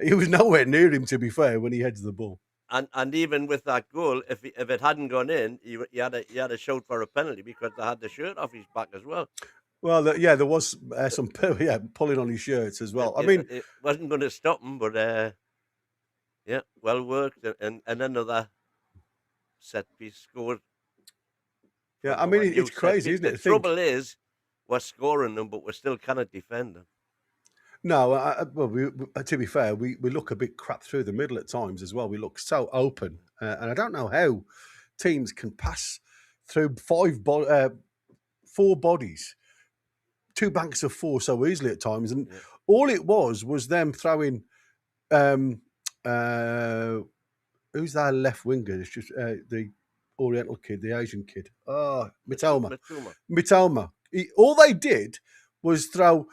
He was nowhere near him, to be fair, when he heads the ball. And even with that goal, if it hadn't gone in, he had a shout for a penalty because they had the shirt off his back as well. Well, there was some pulling on his shirts as well. I mean, it wasn't going to stop him, but well worked, and another set piece scored. Yeah, I mean, it's crazy, isn't it? The trouble is, we're scoring them, but we still cannot defend them. No, to be fair, we look a bit crap through the middle at times as well. We look so open, and I don't know how teams can pass through 4 bodies, 2 banks of 4 so easily at times. And all it was them throwing. Who's their left winger? It's just the Oriental kid, the Asian kid. Oh, Mitoma. All they did was throw.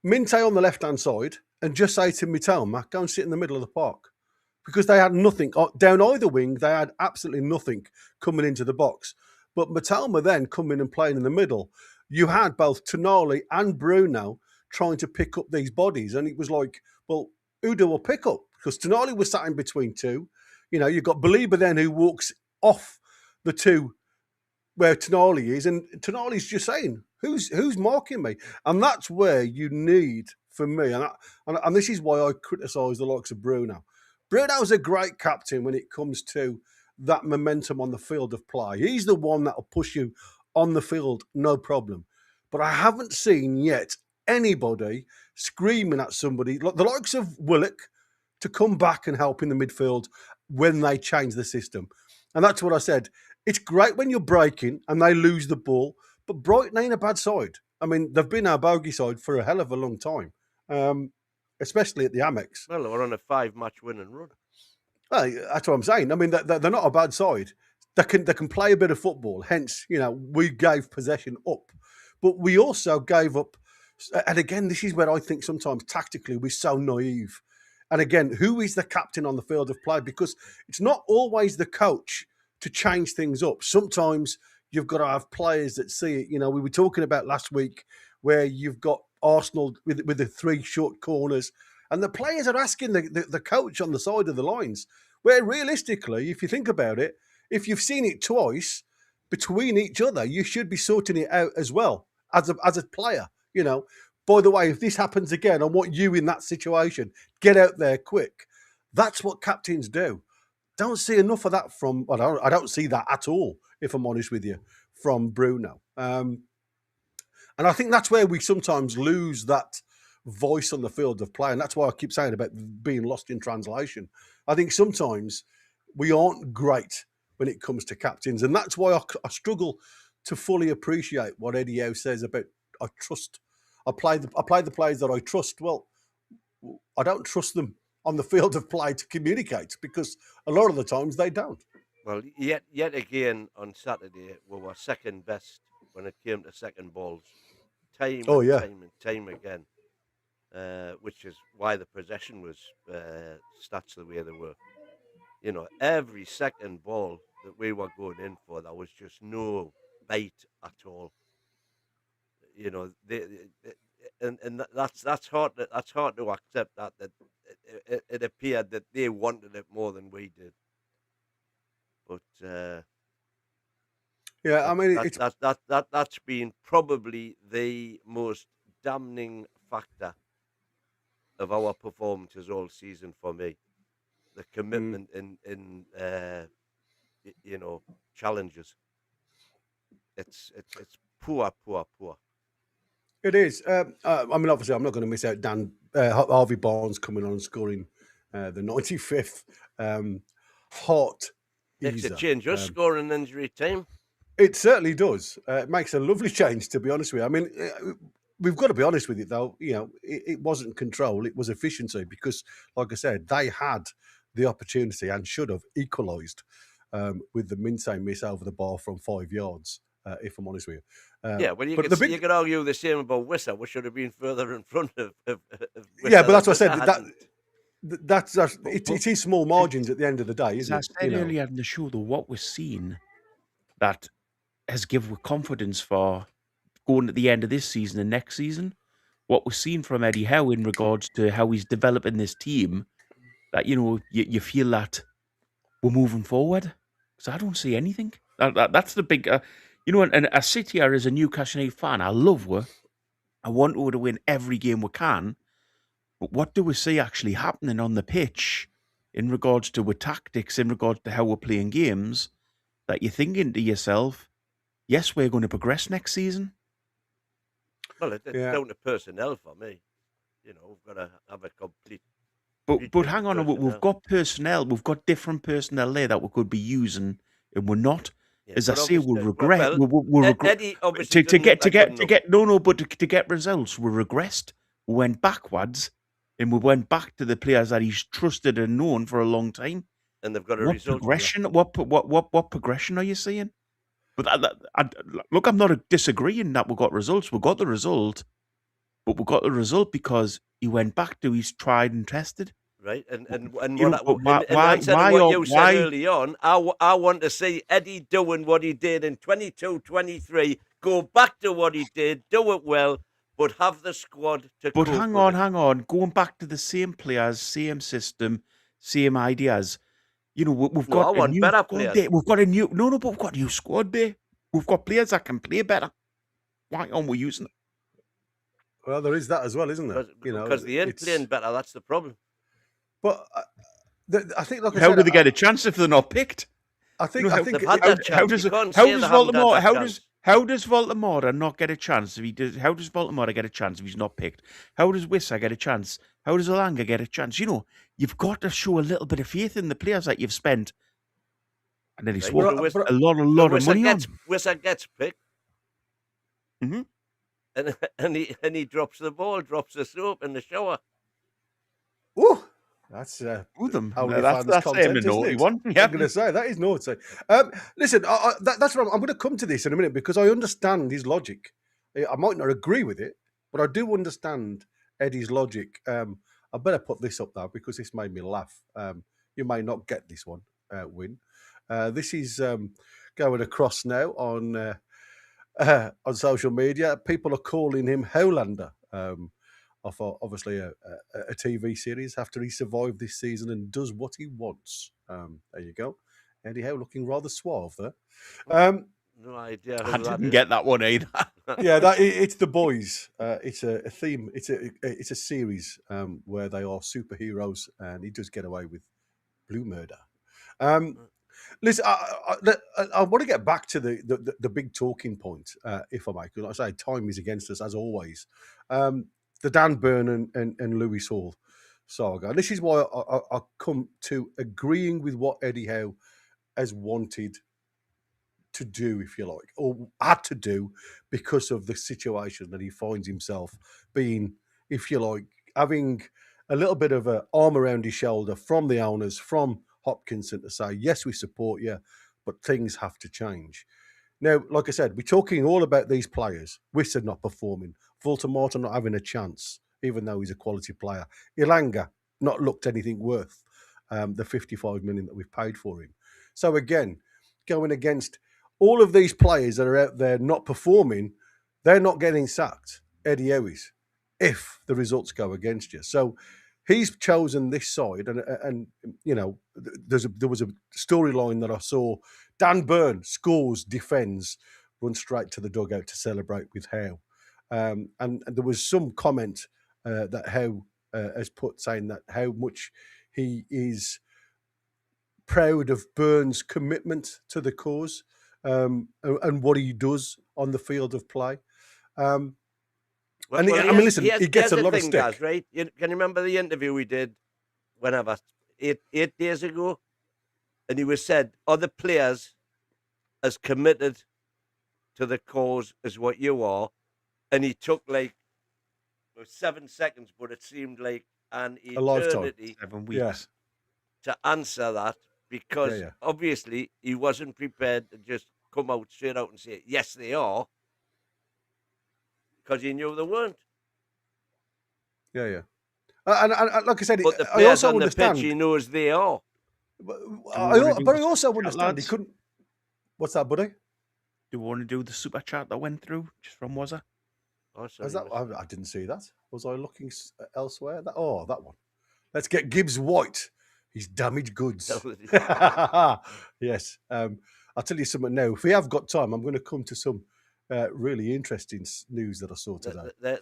Minte on the left-hand side and just say to Mitoma, go and sit in the middle of the park. Because they had nothing. Down either wing, they had absolutely nothing coming into the box. But Mitoma then coming and playing in the middle, you had both Tonali and Bruno trying to pick up these bodies. And it was like, well, who do we pick up? Because Tonali was sat in between 2. You know, you've got Belieber then who walks off the two where Tonali is, and Tonali's just saying, who's marking me? And that's where you need, for me, and this is why I criticise the likes of Bruno. Bruno's a great captain when it comes to that momentum on the field of play. He's the one that will push you on the field, no problem. But I haven't seen yet anybody screaming at somebody, like the likes of Willock, to come back and help in the midfield when they change the system. And that's what I said. It's great when you're breaking and they lose the ball, but Brighton ain't a bad side. I mean, they've been our bogey side for a hell of a long time, especially at the Amex. Well, they're on a 5-match winning run. Well, that's what I'm saying. I mean, they're not a bad side. They can play a bit of football. Hence, you know, we gave possession up, but we also gave up. And again, this is where I think sometimes tactically we're so naive. And again, who is the captain on the field of play? Because it's not always the coach to change things up. Sometimes you've got to have players that see it. You know, we were talking about last week where you've got Arsenal with the 3 short corners, and the players are asking the coach on the side of the lines, where realistically, if you think about it, if you've seen it twice between each other, you should be sorting it out as well as a player. You know, by the way, if this happens again, I want you in that situation. Get out there quick. That's what captains do. Don't see enough of that from. I don't see that at all, if I'm honest with you, from Bruno. And I think that's where we sometimes lose that voice on the field of play, and that's why I keep saying about being lost in translation. I think sometimes we aren't great when it comes to captains, and that's why I struggle to fully appreciate what Eddie Howe says about I trust. I play the players that I trust. Well, I don't trust them on the field of play to communicate because a lot of the times they don't. Well, yet again on Saturday we were second best when it came to second balls, time and time again, which is why the possession was stats the way they were. You know, every second ball that we were going in for, there was just bite at all. You know, that's hard to accept that it appeared that they wanted it more than we did. But yeah, I mean, that's been probably the most damning factor of our performances all season for me. The commitment in you know, challenges. It's poor. It is. I mean, obviously, I'm not going to miss out Harvey Barnes coming on and scoring the 95th. Hot. Makes a change. Just scoring injury time. It certainly does. It makes a lovely change, to be honest with you. I mean, we've got to be honest with it, though. You know, it wasn't control; it was efficiency. Because, like I said, they had the opportunity and should have equalised with the Minte miss over the bar from 5 yards. If I'm honest with you. Yeah, well, you could argue the same about Wissa, which should have been further in front of Wissa. Yeah, but that's what I said. It is small margins at the end of the day, isn't it? As I said earlier in the show, though, what we're seeing that has given confidence for going at the end of this season and next season, what we're seeing from Eddie Howe in regards to how he's developing this team, that, you know, you feel that we're moving forward. Because I don't see anything. That's the big... you know, and I sit here as a Newcastle United fan. I love her. I want her to win every game we can. But what do we see actually happening on the pitch in regards to tactics, in regards to how we're playing games, that you're thinking to yourself, yes, we're going to progress next season? Well, it's down to personnel for me. You know, we've got to have a complete... But hang on, we've got personnel. We've got different personnel there that we could be using, and we're not. Yeah, as I say, we'll regret. Well, we'll regret to get results. We regressed. We went backwards, and we went back to the players that he's trusted and known for a long time. And they've got a result. Progression? What progression are you seeing? But look, I'm not disagreeing that we got results. We got the result, but we got the result because he went back to his tried and tested. Right, and what you said early on, I want to see Eddie doing what he did in 22-23, go back to what he did, do it well, but have the squad to. But hang on, going back to the same players, same system, same ideas. You know, we've No, I got a want new better squad players. there. We've got a new but we've got a new squad there. We've got players that can play better. Why aren't we using them? Well, there is that as well, isn't there? Because they ain't playing better. That's the problem. But I think, like I How said, do they get a chance if they're not picked? I think how They've had that chance. You can't say they haven't had that chance. How does Voldemort not get a chance if he does? How does Voldemort get a chance if he's not picked? How does Wissa get a chance? How does Alanga get a chance? You know, you've got to show a little bit of faith in the players that you've spent. And then he swore a lot of money on. Wissa gets picked. Mm-hmm. And he drops the ball, drops the soap in the shower. Ooh, that's them. That's content, a naughty one. Yeah. I'm going to say that is naughty. Listen, that's what I'm going to come to this in a minute because I understand his logic. I might not agree with it, but I do understand Eddie's logic. I better put this up now because this made me laugh. You may not get this one, Wyn. This is going across now on social media. People are calling him Howlander. Of obviously a TV series after he survived this season and does what he wants. There you go. Eddie Howe looking rather suave there. No idea. I didn't get that one either. Yeah, it's The Boys. It's a theme. It's a series where they are superheroes, and he does get away with blue murder. Listen, I want to get back to the big talking point, if I may, because like I say, time is against us as always. The Dan Burn and Lewis Hall saga. And this is why I come to agreeing with what Eddie Howe has wanted to do, if you like, or had to do because of the situation that he finds himself being, if you like, having a little bit of an arm around his shoulder from the owners, from Hopkinson to say, yes, we support you, but things have to change. Now, like I said, we're talking all about these players. Wissa not performing. Voldemort not having a chance, even though he's a quality player. Ilanga not looked anything worth the 55 million that we've paid for him. So again, going against all of these players that are out there not performing, they're not getting sacked. Eddie Howe is, if the results go against you. So he's chosen this side, and you know, there was a storyline that I saw. Dan Burn scores, defends, runs straight to the dugout to celebrate with Howe. And there was some comment that Howe has put saying that how much he is proud of Burn's commitment to the cause and what he does on the field of play. Listen, he gets a lot of stick. Guys, right? Can you remember the interview we did whenever, 8 days ago? And he was said, other players as committed to the cause as what you are. And he took like 7 seconds, but it seemed like an eternity 7 weeks to answer that because obviously he wasn't prepared to just come out straight out and say, yes, they are, because he knew they weren't. Yeah. And like I said, but the players on the pitch, he knows they are. But I also understand he couldn't. What's that, buddy? Do you want to do the super chat that went through just from Wazza? I didn't see that. Was I looking elsewhere? That one. Let's get Gibbs White. He's damaged goods. Yes. I'll tell you something now. If we have got time, I'm going to come to some really interesting news that I saw today. I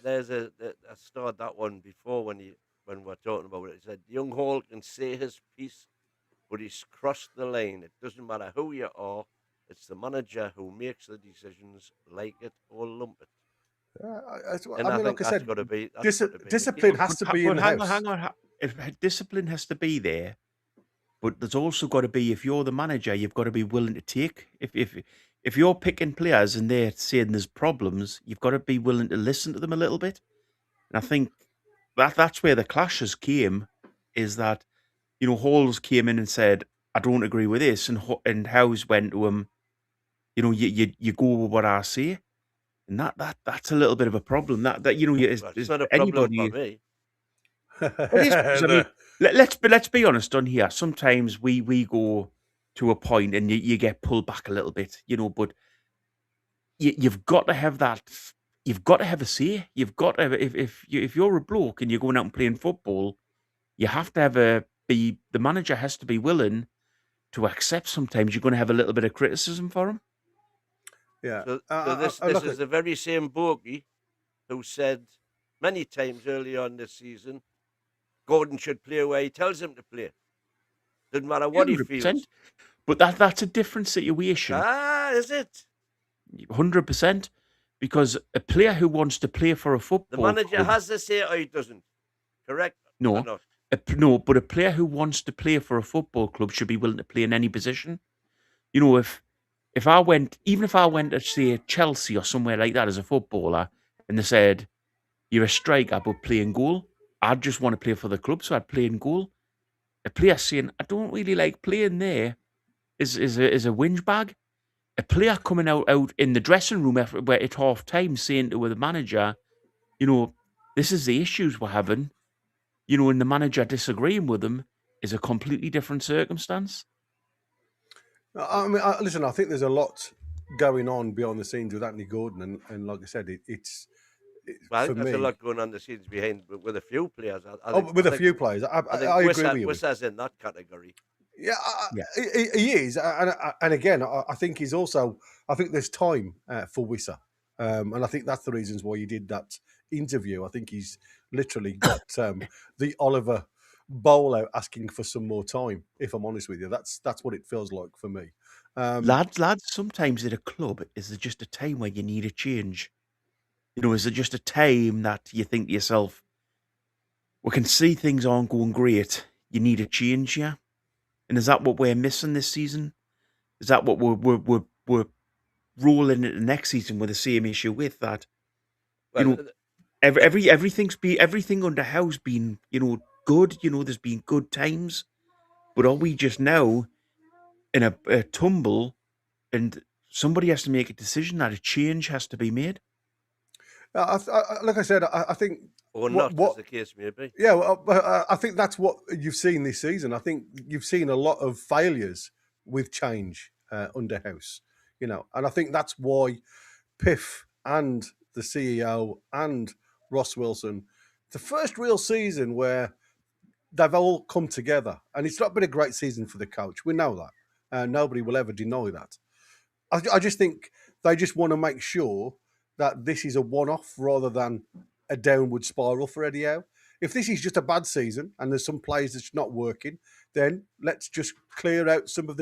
started that one before when we're talking about it. He said, Young Hall can say his piece, but he's crossed the line. It doesn't matter who you are. It's the manager who makes the decisions, like it or lump it. Like I said, discipline has to be in the house. Hang on. If discipline has to be there, but there's also got to be, if you're the manager, you've got to be willing to take. If you're picking players and they're saying there's problems, you've got to be willing to listen to them a little bit. And I think that's where the clashes came, is that, you know, Halls came in and said, I don't agree with this, and Howe's went to him, you know, you go with what I say. And that's a little bit of a problem. That you know, it's not a problem for me. It is, I mean, let's be honest on here. Sometimes we go to a point and you get pulled back a little bit, you know. But you've got to have that. You've got to have a say. You've got to have, if you're a bloke and you're going out and playing football, you have to have the manager has to be willing to accept. Sometimes you're going to have a little bit of criticism for him. Yeah. So this is the very same Boaky who said many times early on this season, Gordon should play where he tells him to play. Doesn't matter what 100%. he feels. But that's a different situation. Is it? 100%. Because a player who wants to play for a football The manager club, has to say it or he doesn't. Correct? No. Or not? No, but a player who wants to play for a football club should be willing to play in any position. You know, if I went to, say, Chelsea or somewhere like that as a footballer, and they said, you're a striker but play in goal, I'd just want to play for the club, so I'd play in goal. A player saying, I don't really like playing there is a whinge bag. A player coming out in the dressing room at half time saying to the manager, you know, this is the issues we're having, you know, and the manager disagreeing with them is a completely different circumstance. I mean, listen, I think there's a lot going on behind the scenes with Anthony Gordon, and like I said, it's well, for there's me, a lot going on the scenes behind with a few players. I agree with you. Wissa's in that category. Yeah, he is, and again, I think he's also. I think there's time for Wissa, and I think that's the reasons why he did that interview. I think he's literally got the Oliver Bowl out asking for some more time. If I'm honest with you, that's what it feels like for me. Lads, sometimes at a club, is there just a time where you need a change? You know, is there just a time that you think to yourself, we can see things aren't going great, you need a change here? And is that what we're missing this season? Is that what we're rolling into next season with the same issue with that? Well, you know, everything under Howe's been, you know, good. You know, there's been good times, but are we just now in a tumble, and somebody has to make a decision that a change has to be made? Like I said, I think, or not, as the case may be. Yeah, well, I think that's what you've seen this season. I think you've seen a lot of failures with change under House, you know, and I think that's why Piff and the CEO and Ross Wilson, the first real season where they've all come together, and it's not been a great season for the coach. We know that. Nobody will ever deny that. I just think they just want to make sure that this is a one-off rather than a downward spiral for Eddie Howe. If this is just a bad season and there's some players that's not working, then let's just clear out some of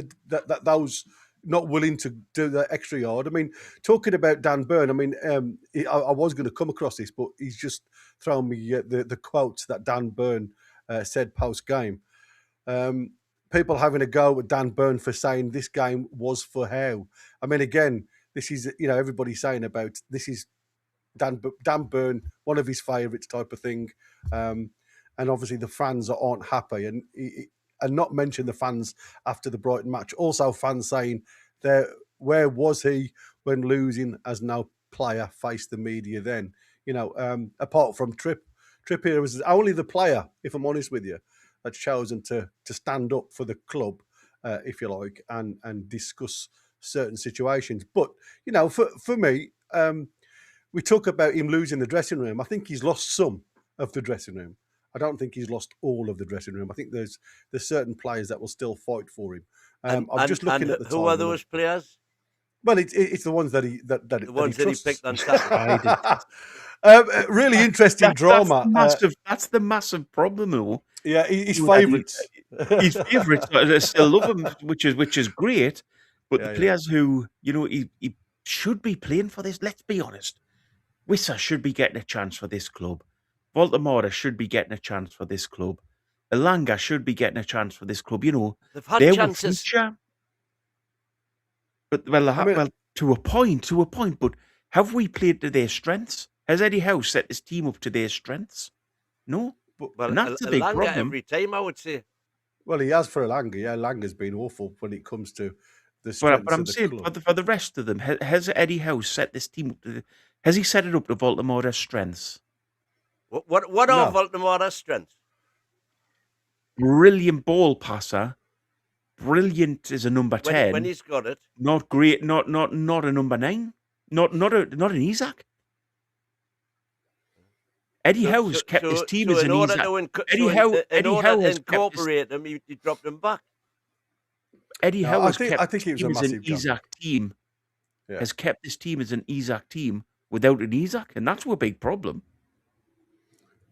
those not willing to do the extra yard. I mean, talking about Dan Burn, I mean, I was going to come across this, but he's just thrown me the quotes that Dan Burn said post-game. People having a go at Dan Burn for saying this game was for Howe. I mean, again, this is, you know, everybody's saying about this is Dan Burn, one of his favourites type of thing. And obviously the fans aren't happy. And not mention the fans after the Brighton match. Also fans saying, where was he when losing as no player faced the media then? You know, apart from Trippier was only the player, if I'm honest with you, that's chosen to stand up for the club, if you like, and discuss certain situations. But, you know, for me, we talk about him losing the dressing room. I think he's lost some of the dressing room. I don't think he's lost all of the dressing room. I think there's certain players that will still fight for him. I'm just looking at the time. Who are those players? Well, it's the ones that he picked on Saturday. Really interesting drama. That's the massive problem, though. Yeah, his favourites. His favourites, I still love him, which is great. But the players who, you know, he should be playing for this. Let's be honest. Wissa should be getting a chance for this club. Baltimore should be getting a chance for this club. Elanga should be getting a chance for this club. You know, they've had chances. Future. But well, to a point. But have we played to their strengths? Has Eddie Howe set his team up to their strengths? No. Well, and that's a big problem. Every time, I would say. Well, he has for Elanga. Yeah, Elanga's been awful when it comes to the strengths but I'm saying for the rest of them, has Eddie Howe set this team up to? Has he set it up to Baltimore's strengths? What are Baltimore's strengths? Brilliant ball passer. Brilliant as a number 10. When he's got it. Not great. Not a number 9. Not an Isaac. Eddie Howe's kept his team as an Isaac. In order to incorporate him, he dropped him back. Eddie Howe I think it was a massive Isaac team. Yeah. Has kept this team as an Isaac team without an Isaac, and that's a big problem.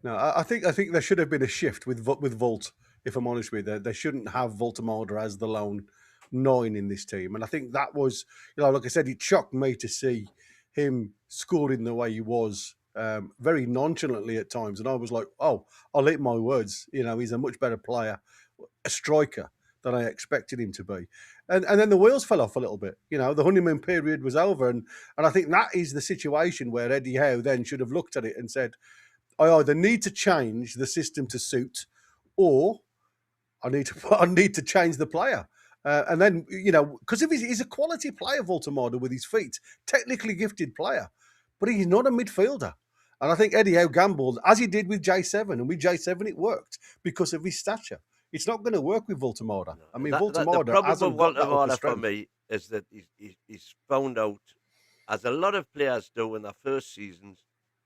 No, I think there should have been a shift with Volt. If I'm honest with you, they shouldn't have Voltemada as the lone 9 in this team, and I think that was, like I said, it shocked me to see him scoring the way he was, very nonchalantly at times, and I was like, oh, I'll eat my words. He's a much better player, a striker than I expected him to be. And then the wheels fell off a little bit. The honeymoon period was over, and I think that is the situation where Eddie Howe then should have looked at it and said, I either need to change the system to suit, or I need to change the player. And then, because he's a quality player, Voltemada, with his feet, technically gifted player, but he's not a midfielder. And I think Eddie Howe gambled, as he did with J7, and with J7 it worked because of his stature. It's not going to work with Voltemada. I mean, Voltemada the hasn't problem got with that upper Voltemada for strength. me is that he's found out, as a lot of players do in their first seasons,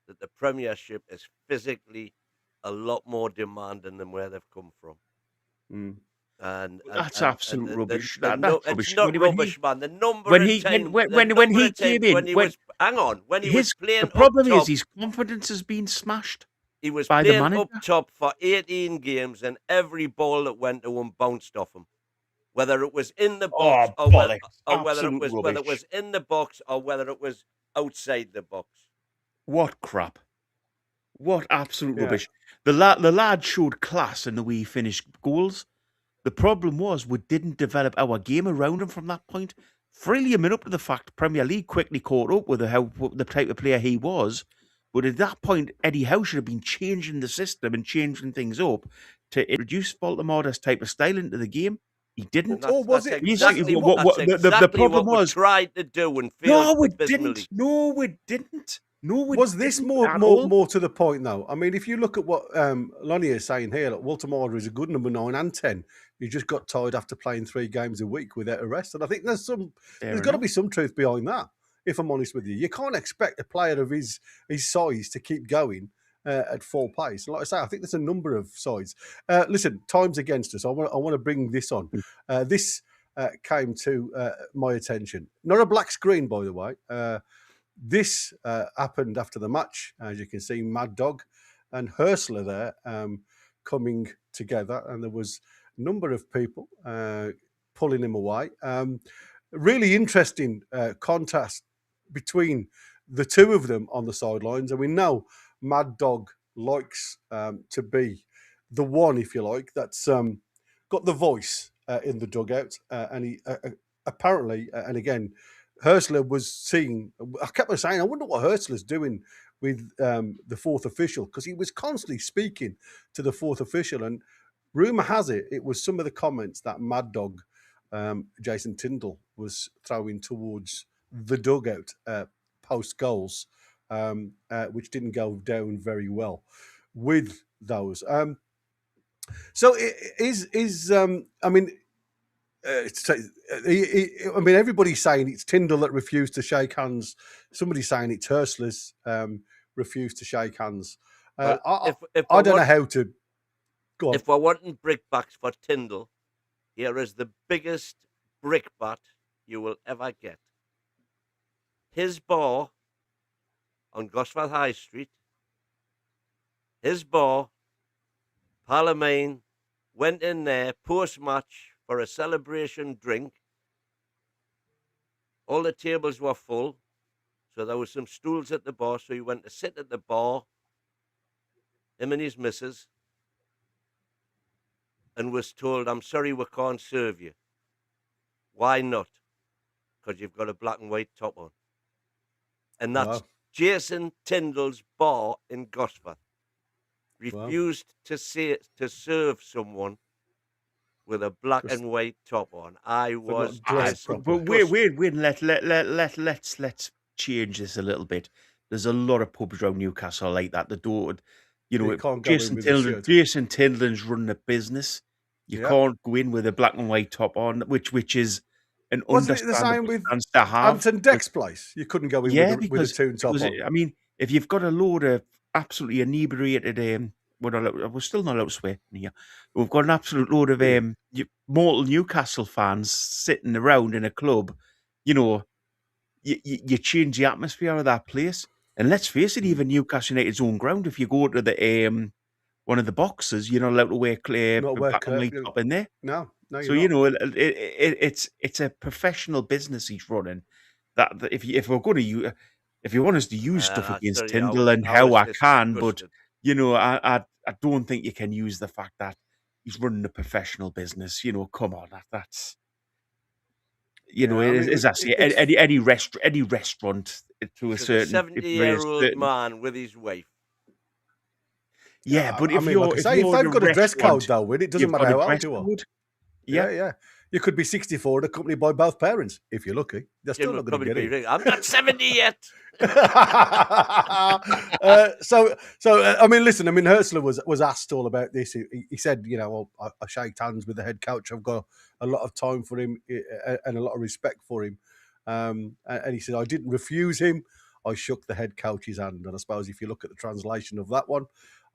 that the Premiership is physically a lot more demanding than where they've come from. And that's absolute rubbish. That's rubbish. It's not rubbish, man. The number when of he times, when he came in, when he was playing the problem up top, is his confidence has been smashed. He was by playing the manager. up top for 18 games, and every ball that went to him bounced off him. Whether it was in the box or whether it was in the box or whether it was outside the box. What crap! What absolute rubbish! The lad showed class in the way he finished goals. The problem was we didn't develop our game around him from that point. Freely admit up to the fact Premier League quickly caught up with the type of player he was. But at that point, Eddie Howe should have been changing the system and changing things up to introduce Voltemada's type of style into the game. He didn't. Or was it exactly the problem was tried to do and failed? No, we didn't. Was this more to the point though? I mean, if you look at what Lonnie is saying here, like, Voltemada is a good number 9 and 10. He just got tired after playing 3 games a week without a rest, and I think there's got to be some truth behind that. If I'm honest with you, you can't expect a player of his size to keep going at full pace. And like I say, I think there's a number of sides. Listen, time's against us. I want to bring this on. This came to my attention. Not a black screen, by the way. This happened after the match. As you can see, Mad Dog and Hurstler there coming together, and there was a number of people pulling him away. Really interesting contest between the two of them on the sidelines, and we know Mad Dog likes to be the one, if you like, that's got the voice in the dugout, and he apparently, and again, Hurstler was seen. I kept on saying, I wonder what Hurstler's doing with the fourth official, because he was constantly speaking to the fourth official, and rumour has it, it was some of the comments that Mad Dog, Jason Tindall, was throwing towards the dugout post goals, which didn't go down very well with those. So I mean, everybody's saying it's Tindall that refused to shake hands. Somebody's saying it's Hurstler's refused to shake hands. I don't know how to go on. If we're wanting brickbats for Tindall, here is the biggest brickbat you will ever get. His bar on Gosforth High Street, his bar, Palomine, went in there post-match for a celebration drink. All the tables were full, so there were some stools at the bar, so he went to sit at the bar, him and his missus, and was told, I'm sorry, we can't serve you. Why not? Because you've got a black and white top on. And that's Jason Tindall's bar in Gosforth. Refused to serve someone with a black and white top on. I was but wait, let's change this a little bit. There's a lot of pubs around Newcastle like that. The door, Jason Tindall's running a business. You can't go in with a black and white top on, which is an understandable. Wasn't it the same with Anton Deck's place? You couldn't go in with a Toon top on. I mean, if you've got a load of absolutely inebriated we're still not allowed to swear in here. We've got an absolute load of mortal Newcastle fans sitting around in a club. You know, you change the atmosphere of that place. And let's face it, even Newcastle United's own ground, if you go to the one of the boxes, you're not allowed to wear black and white top in there. No, so you're not. It's a professional business he's running. That if we're going to if you want us to use stuff against Tyndall and how I can, but you know, I don't think you can use the fact that he's running a professional business. You know, come on, that's. You know, any restaurant to a certain 70-year-old man with his wife. Yeah, but if they've got a dress code though, with it doesn't matter how old you are. Yeah. You could be 64 and accompanied by both parents if you're lucky. They're still not going to get it. I'm not 70 yet. I mean, listen. I mean, Hurstler was asked all about this. He said, you know, I shaked hands with the head coach. I've got a lot of time for him and a lot of respect for him. And he said, I didn't refuse him. I shook the head coach's hand. And I suppose if you look at the translation of that one,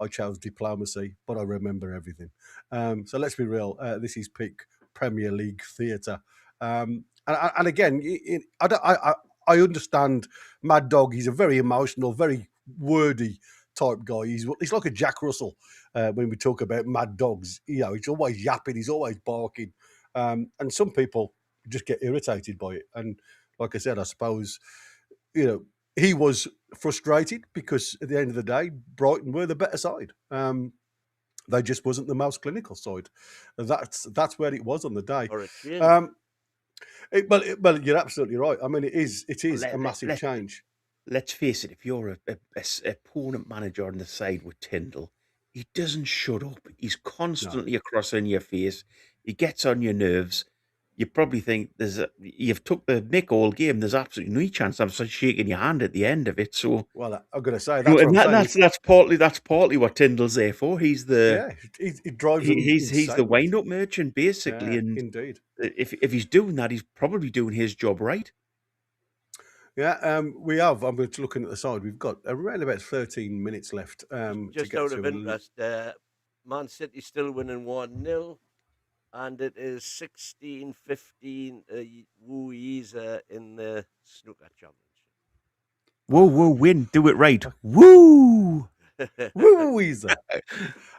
I chose diplomacy, but I remember everything. So let's be real. This is peak Premier League theatre. And again, I understand Mad Dog. He's a very emotional, very wordy type guy. He's like a Jack Russell when we talk about Mad Dogs. You know, he's always yapping. He's always barking. And some people just get irritated by it. And like I said, I suppose, you know, he was frustrated because at the end of the day, Brighton were the better side. They just wasn't the most clinical side. That's where it was on the day. But you're absolutely right. I mean, it is a massive change. Let's face it. If you're a opponent manager on the side with Tyndall, he doesn't shut up. He's constantly across in your face. He gets on your nerves. You probably think you've took the mick all game. There's absolutely no chance I'm shaking your hand at the end of it. So, well, I'm going to say that's partly what Tyndall's there for. He's the he drives. He's the wind-up merchant basically. Yeah, and indeed, if he's doing that, he's probably doing his job right. Yeah, we have. I'm looking at the side. We've got around about 13 minutes left. Just out of interest, Man City still winning 1-0. And it is 16-15 Woo Yeezer in the snooker championship. Whoa, Wyn, do it right. Woo! Woo Yeezer.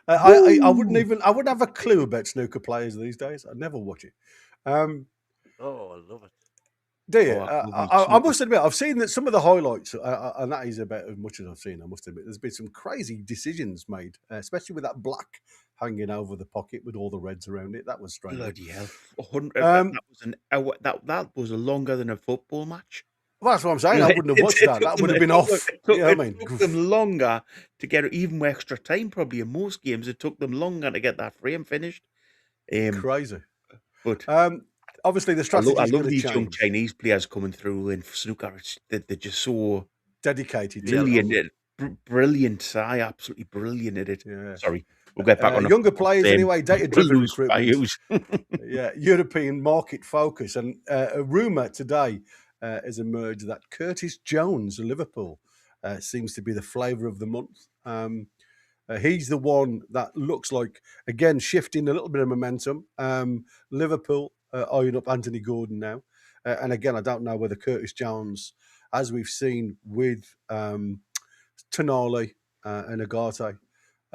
I wouldn't have a clue about snooker players these days. I never watch it. I love it. Do you? I must admit, I've seen that some of the highlights, and that is about as much as I've seen. I must admit, there's been some crazy decisions made, especially with that black hanging over the pocket with all the reds around it. That was strange. Bloody hell! That was longer than a football match. Well, that's what I'm saying. I wouldn't have watched that. That would have been off. It took them longer to get it, even with extra time. Probably in most games, it took them longer to get that frame finished. Crazy, but obviously the strategy. I love these young Chinese players coming through in snooker. They're just so dedicated, brilliant. Absolutely brilliant at it. Yeah. Sorry. We'll get back on younger players anyway, data-driven recruitment. European market focus. And a rumour today has emerged that Curtis Jones of Liverpool seems to be the flavour of the month. He's the one that looks like, again, shifting a little bit of momentum. Liverpool eyeing up Anthony Gordon now. And again, I don't know whether Curtis Jones, as we've seen with Tonali and Agate,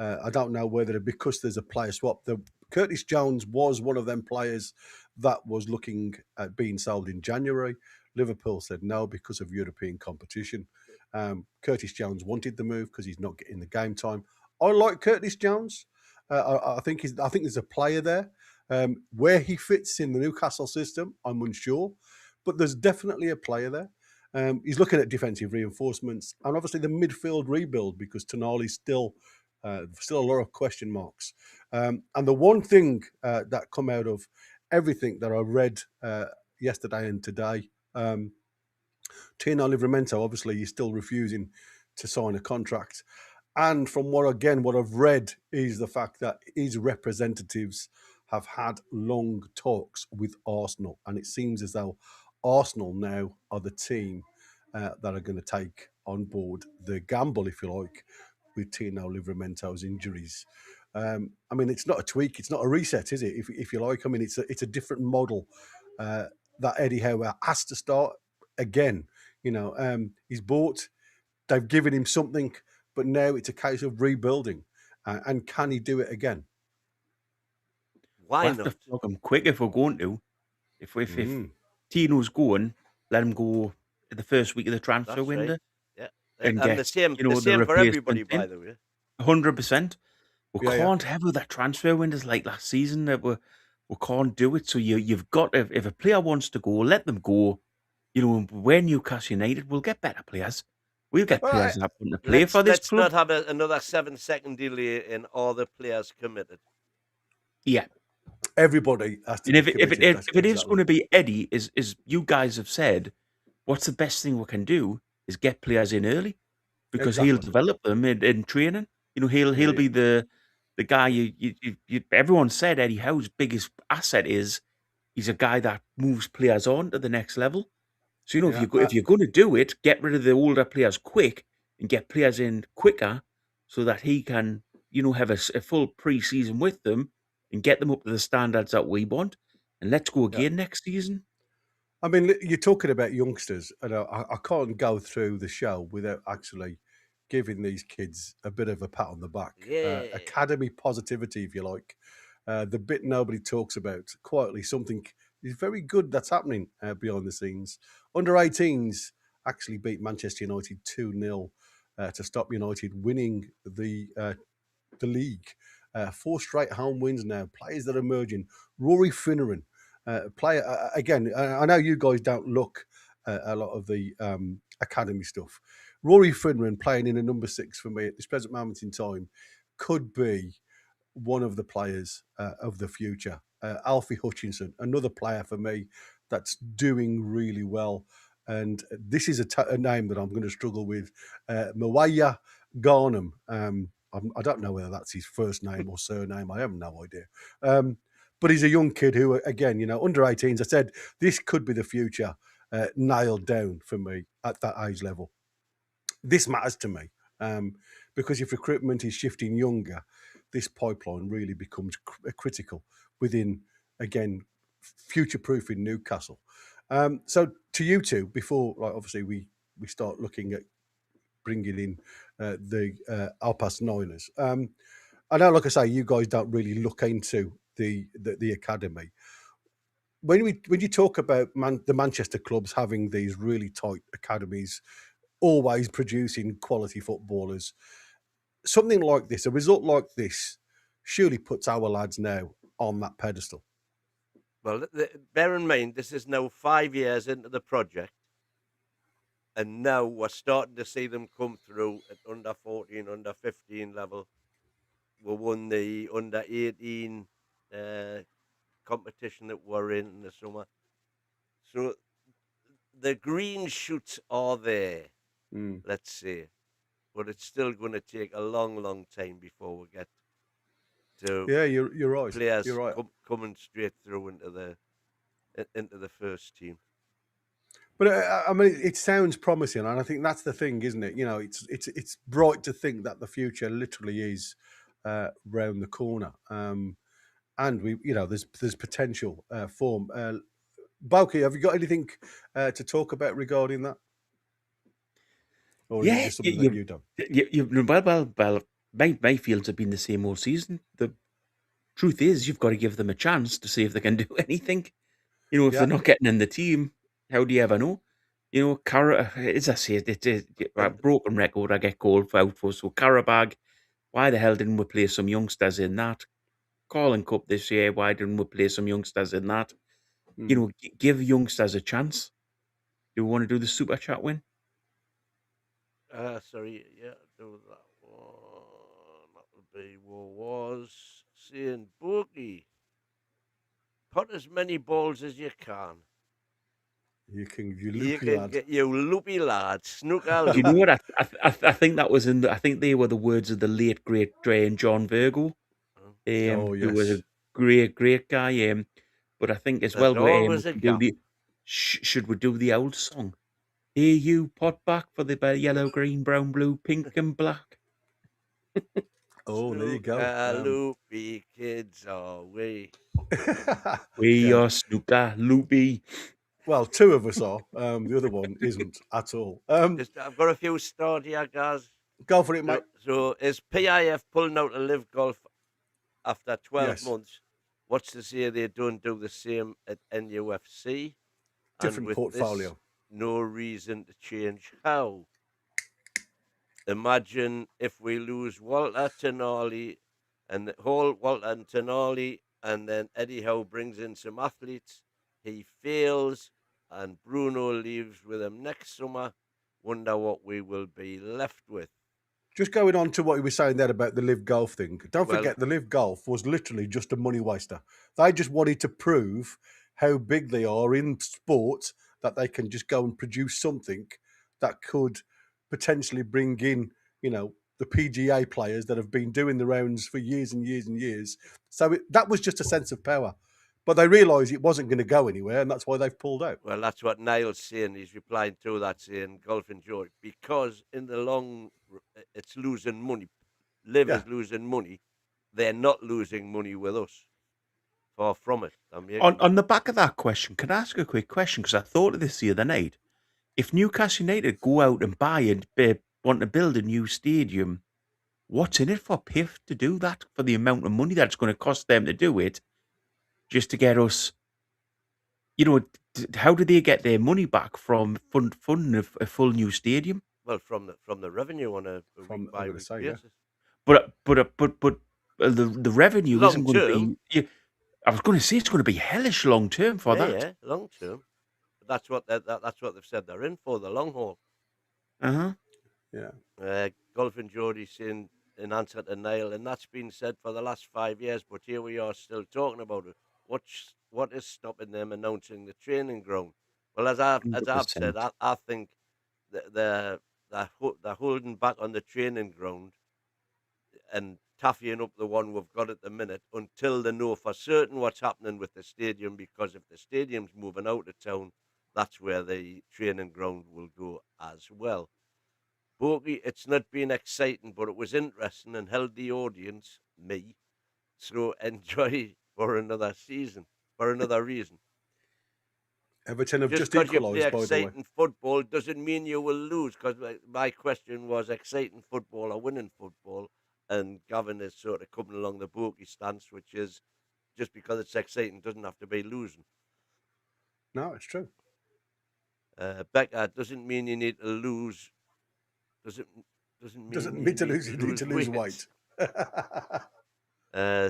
I don't know whether because there's a player swap. Curtis Jones was one of them players that was looking at being sold in January. Liverpool said no because of European competition. Curtis Jones wanted the move because he's not getting the game time. I like Curtis Jones. I think there's a player there. Where he fits in the Newcastle system, I'm unsure, but there's definitely a player there. He's looking at defensive reinforcements and obviously the midfield rebuild because Tonali's still a lot of question marks. And the one thing that come out of everything that I read yesterday and today, Tino Livramento, obviously, he's still refusing to sign a contract. And from what I've read is the fact that his representatives have had long talks with Arsenal. And it seems as though Arsenal now are the team that are going to take on board the gamble, if you like, with Tino Livramento's injuries. I mean, it's not a tweak, it's not a reset, is it? If you like, I mean, it's a different model that Eddie Howe has to start again. He's bought, they've given him something, but now it's a case of rebuilding. And can he do it again? Why We'll not? have to flog him quick if we're going to. If Tino's going, let him go the first week of the transfer window. Right. Yeah, and the get, same, you know, the same for everybody, replacement by in. the way. 100%. We Yeah, can't have that transfer windows like last season. That we can't do it. So you've got to, if a player wants to go, let them go. You know, we're Newcastle United. We'll get better players. We'll get players that want to play for this Let's club. not have another 7-second delay in all the players committed. Yeah. Everybody has to. And if committed, it is going to be Eddie, is you guys have said, what's the best thing we can do is get players in early, because he'll develop them in training. You know, he'll be the guy. You everyone said Eddie Howe's biggest asset is he's a guy that moves players on to the next level. So you know, if you're going to do it, get rid of the older players quick and get players in quicker, so that he can, you know, have a full pre-season with them and get them up to the standards that we want. And let's go again next season. I mean, you're talking about youngsters, and I can't go through the show without actually giving these kids a bit of a pat on the back. Yeah. Academy positivity, if you like. The bit nobody talks about, quietly, something is very good that's happening behind the scenes. Under 18s actually beat Manchester United 2-0 to stop United winning the league. 4 straight home wins now. Players that are emerging. Rory Finneran, player again. I know you guys don't look at a lot of the academy stuff. Rory Finneran playing in a number 6 for me at this present moment in time could be one of the players of the future. Alfie Hutchinson, another player for me that's doing really well. And this is a name that I'm going to struggle with. Mwaya Garnham. I don't know whether that's his first name or surname. I have no idea. But he's a young kid who, again, you know, under 18s, I said, this could be the future, nailed down for me at that age level. This matters to me because if recruitment is shifting younger, this pipeline really becomes critical within, again, future-proofing Newcastle. So to you two, before, like, obviously we start looking at bringing in the Alpas Niners. I know, like I say, you guys don't really look into the academy. When you talk about the Manchester clubs having these really tight academies, always producing quality footballers, something like this, a result like this, surely puts our lads now on that pedestal. Well, bear in mind, this is now 5 years into the project, and now we're starting to see them come through at under 14, under 15 level. We won the under 18 competition that we're in the summer. So the green shoots are there, let's say. But it's still going to take a long, long time before we get to you're right. Players you're right. coming straight through into the first team. But I mean, it sounds promising, and I think that's the thing, isn't it? You know, it's bright to think that the future literally is round the corner, and we, you know, there's potential form. Boaky, have you got anything to talk about regarding that? Or is it just something that you've done? Well, my fields have been the same all season. The truth is, you've got to give them a chance to see if they can do anything. You know, if they're not getting in the team, how do you ever know? You know, as I say, it's a broken record I get called out for. So Karabag, why the hell didn't we play some youngsters in that? Carling Cup this year, why didn't we play some youngsters in that? You know, give youngsters a chance. Do we want to do the Super Chat win? Sorry, yeah, do that one. That would be was saying Boaky. Put as many balls as you can. You get you loopy lad, snooker. You know what? I think that was I think they were the words of the late great Dre and John Virgo, who was a great guy. But I think as well, should we do the old song? Here you pot back for the yellow, green, brown, blue, pink, and black. Oh, there you go. Loopy kids are we. We are snooker loopy. Well, two of us are. The other one isn't at all. I've got a few stories here, guys. Go for it, mate. So is PIF pulling out of Live Golf after 12 months? What's to say they don't do the same at NUFC? Different and with portfolio. This, no reason to change how. Imagine if we lose Walter Tonali and the whole Walter and Tonali, and then Eddie Howe brings in some athletes. He fails, and Bruno leaves with him next summer. Wonder what we will be left with. Just going on to what you were saying there about the Live Golf thing. Don't forget, the Live Golf was literally just a money waster. They just wanted to prove how big they are in sport, that they can just go and produce something that could potentially bring in, the PGA players that have been doing the rounds for years and years and years. So that was just a sense of power. But they realised it wasn't going to go anywhere, and that's why they've pulled out. Well, that's what Niall's saying. He's replying to that, saying golf and Geordie, because in the long, it's losing money. Live is losing money. They're not losing money with us. Far from it. On the back of that question, can I ask a quick question? Because I thought of this the other night. If Newcastle United go out and want to build a new stadium, what's in it for PIF to do that, for the amount of money that's going to cost them to do it, just to get us, how do they get their money back from funding a full new stadium? Well, from the revenue on a week by week basis. But the revenue isn't going to be. I was going to say it's going to be hellish long term for that. Yeah, long term. But that's what they've said they're in for, the long haul. Yeah. Golf and Geordie saying in answer to Niall, and that's been said for the last 5 years, but here we are still talking about it. What is stopping them announcing the training ground? Well, as I've said, I think that they're holding back on the training ground and taffying up the one we've got at the minute until they know for certain what's happening with the stadium, because if the stadium's moving out of town, that's where the training ground will go as well. Boaky, it's not been exciting, but it was interesting and held the audience, me, so enjoy for another season, for another reason. Everton have just equalised, by the way. Just because you play exciting football doesn't mean you will lose, because my question was exciting football or winning football, and Gavin is sort of coming along the Boaky stance, which is just because it's exciting doesn't have to be losing. No, it's true. Becca, doesn't mean you need to lose. Doesn't mean to lose. You need to lose weight.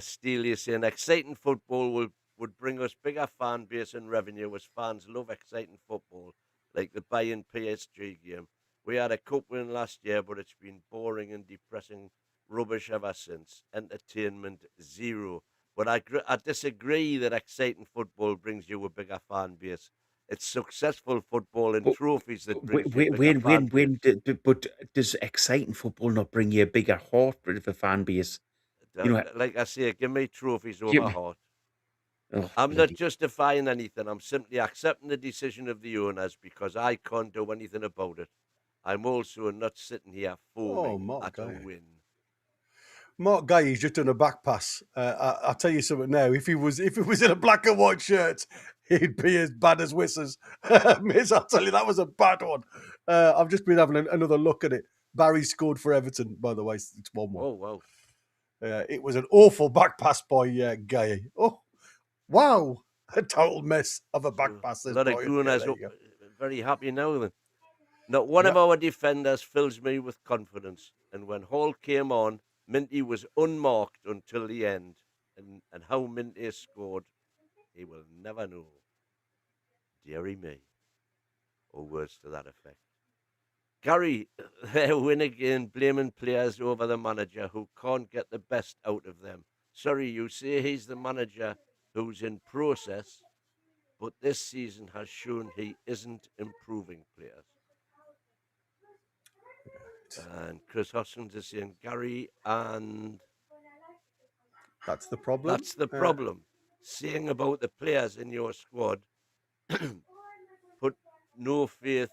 Steely is saying exciting football would bring us bigger fan base and revenue, as fans love exciting football, like the Bayern PSG game. We had a cup win last year, but it's been boring and depressing rubbish ever since. Entertainment zero. But I disagree that exciting football brings you a bigger fan base. It's successful football and trophies that brings you a bigger fan base. But does exciting football not bring you a bigger heart of a fan base? Like I say, give me trophies over heart. I'm not justifying anything. I'm simply accepting the decision of the owners because I can't do anything about it. I'm also not sitting here foaming at a win. Mark Gay's just done a back pass. I'll tell you something now. If he was in a black and white shirt, he'd be as bad as Wissers. Miss, I'll tell you, that was a bad one. I've just been having another look at it. Barry scored for Everton, by the way. It's 1-1. Oh, wow. It was an awful back pass by Gay. Oh, wow. A total mess of a back pass. A lot of gooners very happy now then. Not one of our defenders fills me with confidence. And when Hall came on, Minty was unmarked until the end. And how Minty scored, he will never know. Deary me. Or words to that effect. Gary, they win again, blaming players over the manager who can't get the best out of them. Sorry, you say he's the manager who's in process, but this season has shown he isn't improving players. And Chris Hoskins is saying, Gary, and that's the problem. That's the problem. Saying about the players in your squad, put no faith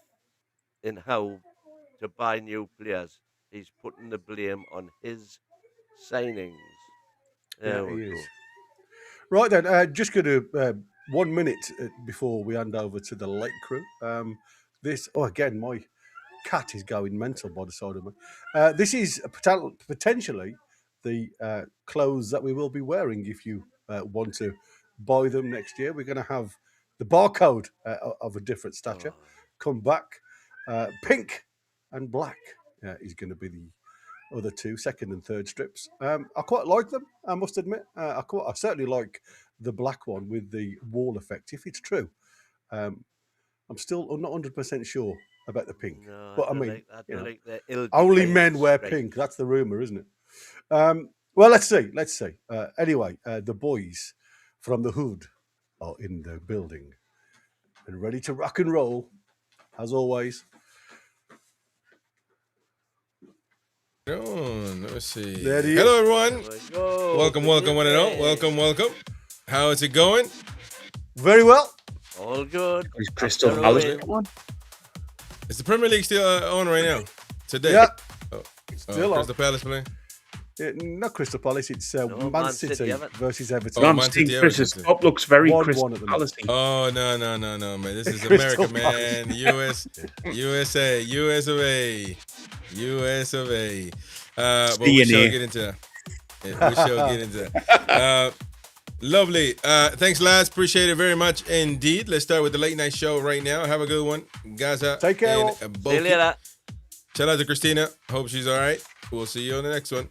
in how to buy new players. He's putting the blame on his signings. There we go. Right then, just going to 1 minute before we hand over to the late crew. Again, my cat is going mental by the side of me. This is potentially the clothes that we will be wearing if you want to buy them next year. We're going to have the barcode of a different stature come back. Pink and black is going to be the other two, second and third strips. I quite like them, I must admit. I certainly like the black one with the wall effect, if it's true. I'm not 100% sure about the pink. No, but I don't like the only men wear pink. That's the rumour, isn't it? Well, let's see. Anyway, the boys from the hood are in the building and ready to rock and roll, as always. Let's see. Hello, everyone. Welcome, one and all. Welcome. How is it going? Very well. All good. Is Crystal Palace on? Is the Premier League still on right now? Today? Yeah. Still on. Crystal Palace playing? Not Crystal Palace. It's Man City versus Everton. I'm seeing Chris's top looks very Crystal Palace. Oh, no, man. This is America, man. USA of A. But we shall get into that. Lovely. Thanks, lads. Appreciate it very much indeed. Let's start with the late night show right now. Have a good one. Gaza. Take care. And See you later. Shout out to Christina. Hope she's all right. We'll see you on the next one.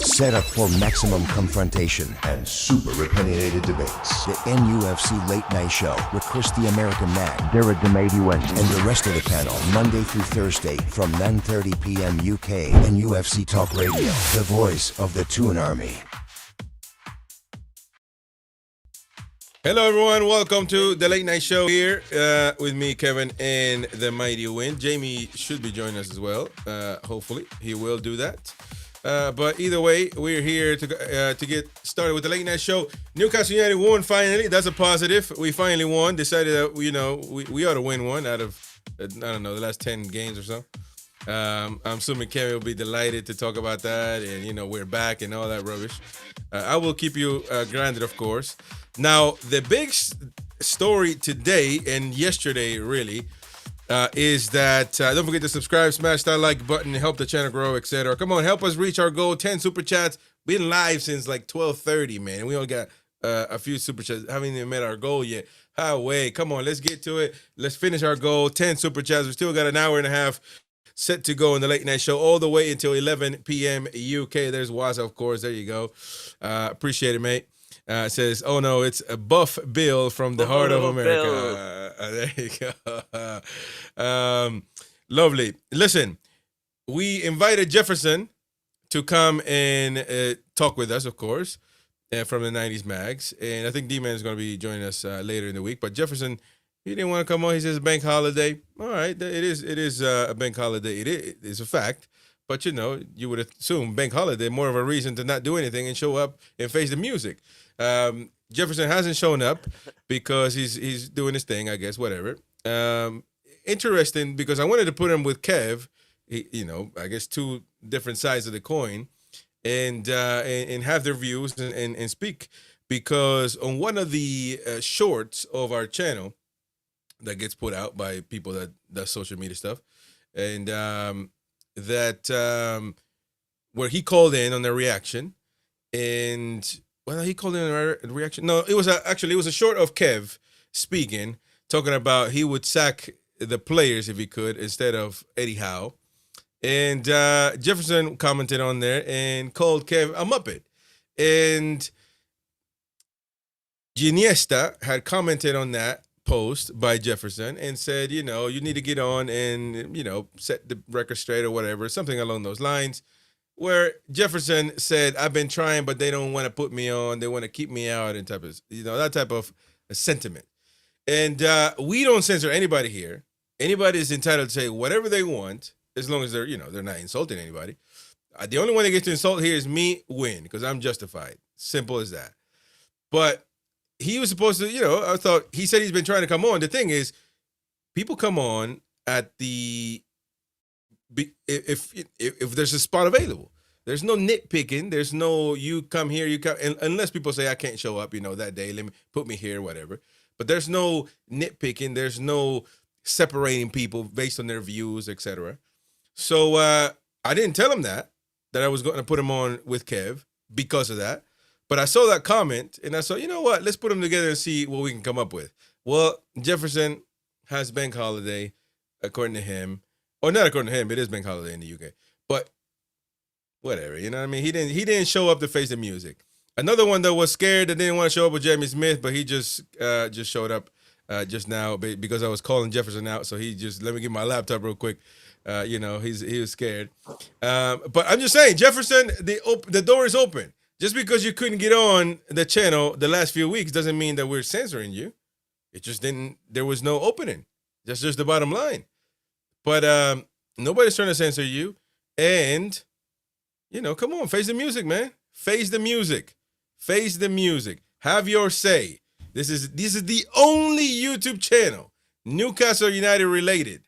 Set up for maximum confrontation and super opinionated debates. The NUFC Late Night Show with Chris the American Man, Derek the Mighty Wyn, and the rest of the panel, Monday through Thursday from 9:30 p.m. UK and UFC Talk Radio, the voice of the Toon Army. Hello, everyone. Welcome to the Late Night Show here with me, Kevin, and the Mighty Wyn. Jamie should be joining us as well. Hopefully, he will do that. But either way, we're here to get started with the Late Night Show. Newcastle United won finally. That's a positive. We finally won. Decided that we ought to win one out of the last 10 games or so. I'm assuming Kevin will be delighted to talk about that, and we're back and all that rubbish. I will keep you grounded, of course. Now, the big story today and yesterday, really, is that don't forget to subscribe, smash that like button, help the channel grow, etc. Come on, help us reach our goal. 10 super chats. Been live since like 12:30, man. We only got a few super chats. Haven't even met our goal yet. Highway, come on, let's get to it. Let's finish our goal. 10 super chats. We still got an hour and a half set to go in the Late Night Show all the way until 11 p.m. UK. There's Waza, of course. There you go. Appreciate it, mate. It says, oh no, it's a Buff Bill from the heart of America. There you go. Lovely. Listen, we invited Jefferson to come and talk with us, of course, from the 90s Mags. And I think D-Man is going to be joining us later in the week. But Jefferson, he didn't want to come on. He says bank holiday. All right, it is a bank holiday. It is a fact. But, you would assume bank holiday, more of a reason to not do anything and show up and face the music. Jefferson hasn't shown up because he's doing his thing, I guess, whatever. Interesting, because I wanted to put him with Kev, I guess two different sides of the coin, and have their views and speak. Because on one of the shorts of our channel that gets put out by people that does social media stuff, and where he called in on their reaction, and he called in a reaction. No, it was a short of Kev speaking, talking about he would sack the players if he could instead of Eddie Howe. And Jefferson commented on there and called Kev a Muppet. And Iniesta had commented on that post by Jefferson and said, you need to get on and, set the record straight or whatever, something along those lines. Where Jefferson said, I've been trying, but they don't want to put me on. They want to keep me out and that type of sentiment. And we don't censor anybody here. Anybody is entitled to say whatever they want, as long as they're not insulting anybody. The only one that gets to insult here is me, Wyn, because I'm justified. Simple as that. But he was supposed to, I thought he said he's been trying to come on. The thing is, people come on at the if there's a spot available. There's no nitpicking. There's no you come here, you come, unless people say I can't show up, that day. Let me put me here, whatever. But there's no nitpicking. There's no separating people based on their views, etc. So I didn't tell him that I was going to put him on with Kev because of that. But I saw that comment, and I said, you know what? Let's put them together and see what we can come up with. Well, Jefferson has bank holiday, according to him. Or not according to him, it is bank holiday in the UK. But whatever, you know what I mean? He didn't show up to face the music. Another one that was scared that didn't want to show up with Jamie Smith, but he just showed up just now because I was calling Jefferson out. So he just, let me get my laptop real quick. He was scared. But I'm just saying, Jefferson, the door is open. Just because you couldn't get on the channel the last few weeks doesn't mean that we're censoring you. It just there was no opening. That's just the bottom line. But nobody's trying to censor you. And, come on, face the music, man. Face the music. Face the music. Have your say. This is the only YouTube channel, Newcastle United related,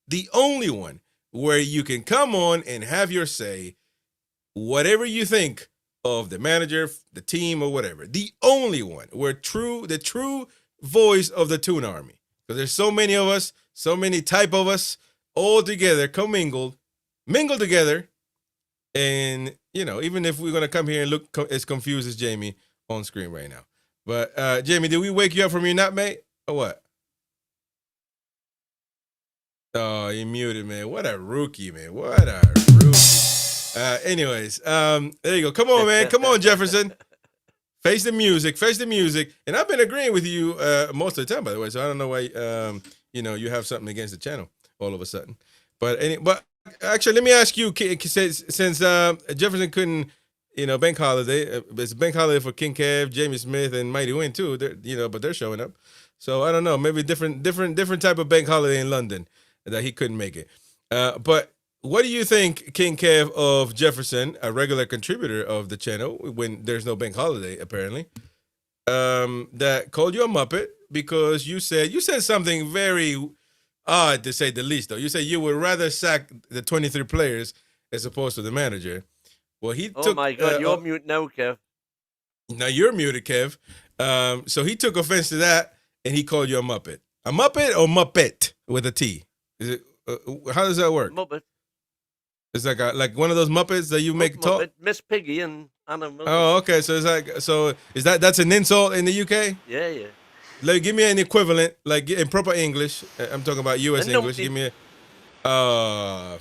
the only one where you can come on and have your say, whatever you think of the manager, the team, or whatever. The only one where the true voice of the Toon Army. Because there's so many of us, so many type of us, all together, mingle together. And, even if we're going to come here and look as confused as Jamie on screen right now. But, Jamie, did we wake you up from your nap, mate? Or what? Oh, you muted, man. What a rookie, man. What a rookie. Anyways, there you go. Come on, man. Come on, Jefferson. Face the music. Face the music. And I've been agreeing with you most of the time, by the way. So I don't know why, you have something against the channel all of a sudden. But actually, let me ask you, since Jefferson couldn't, bank holiday. It's bank holiday for King Kev, Jamie Smith, and Mighty Wyn too. But they're showing up. So I don't know. Maybe different type of bank holiday in London that he couldn't make it. But what do you think, King Kev of Jefferson, a regular contributor of the channel, when there's no bank holiday, apparently, that called you a Muppet because you said something very odd, to say the least, though. You said you would rather sack the 23 players as opposed to the manager. Well, he took... Oh, my God, you're mute now, Kev. Now you're muted, Kev. So he took offense to that, and he called you a Muppet. A Muppet or Muppet with a T? Is it? How does that work? Muppet. It's like one of those Muppets that you make talk. Miss Piggy and Anna. Oh, okay. So is that's an insult in the UK? Yeah. Like, give me an equivalent, like in proper English. I'm talking about US English. Give me a.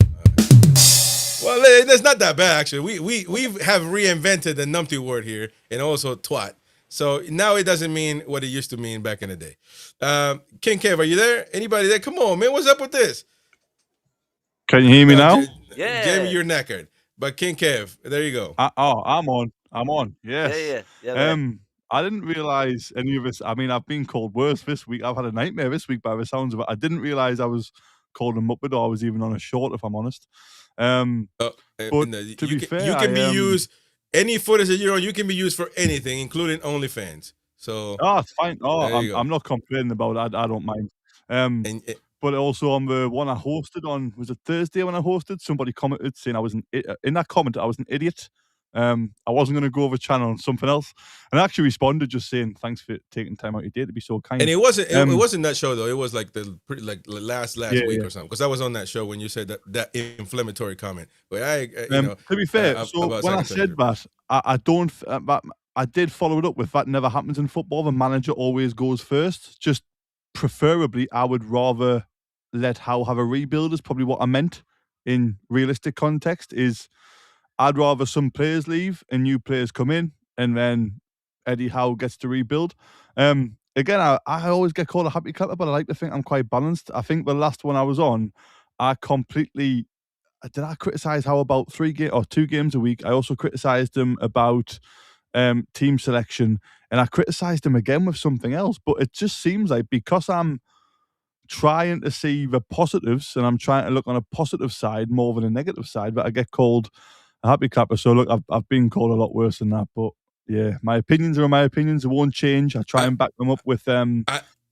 Well, that's not that bad actually. We have reinvented the numpty word here, and also twat. So now it doesn't mean what it used to mean back in the day. King Kev, are you there? Anybody there? Come on, man. What's up with this? Can you hear me now? Yeah. Jamie, you're knackered. But King Kev, there you go. I'm on. Yes. Yeah. I didn't realize any of this. I mean, I've been called worse this week. I've had a nightmare this week by the sounds of it. I didn't realize I was called a Muppet, or I was even on a short, if I'm honest. But to be fair, you can be used. Any footage that you're on, you can be used for anything, including OnlyFans. So it's fine. I'm not complaining about it. I don't mind. But also on the one I hosted on, was it Thursday when I hosted? Somebody commented saying in that comment I was an idiot. I wasn't going to go over channel on something else, and I actually responded just saying thanks for taking time out of your day to be so kind. And it wasn't that show though. It was like the last week or something, because I was on that show when you said that inflammatory comment. But to be fair, so when I said that, I did follow it up with that never happens in football. The manager always goes first. Just preferably, I would rather let Howe have a rebuild, is probably what I meant in realistic context. Is I'd rather some players leave and new players come in, and then Eddie Howe gets to rebuild. Again, I always get called a happy clapper, but I like to think I'm quite balanced. I think the last one I was on, I criticise Howe about 2 games a week. I also criticised him about team selection, and I criticised him again with something else. But it just seems like, because I'm trying to see the positives and I'm trying to look on a positive side more than a negative side, that I get called a happy clapper. So look, I've been called a lot worse than that, but yeah, my opinions are my opinions. They won't change. I try and back them up with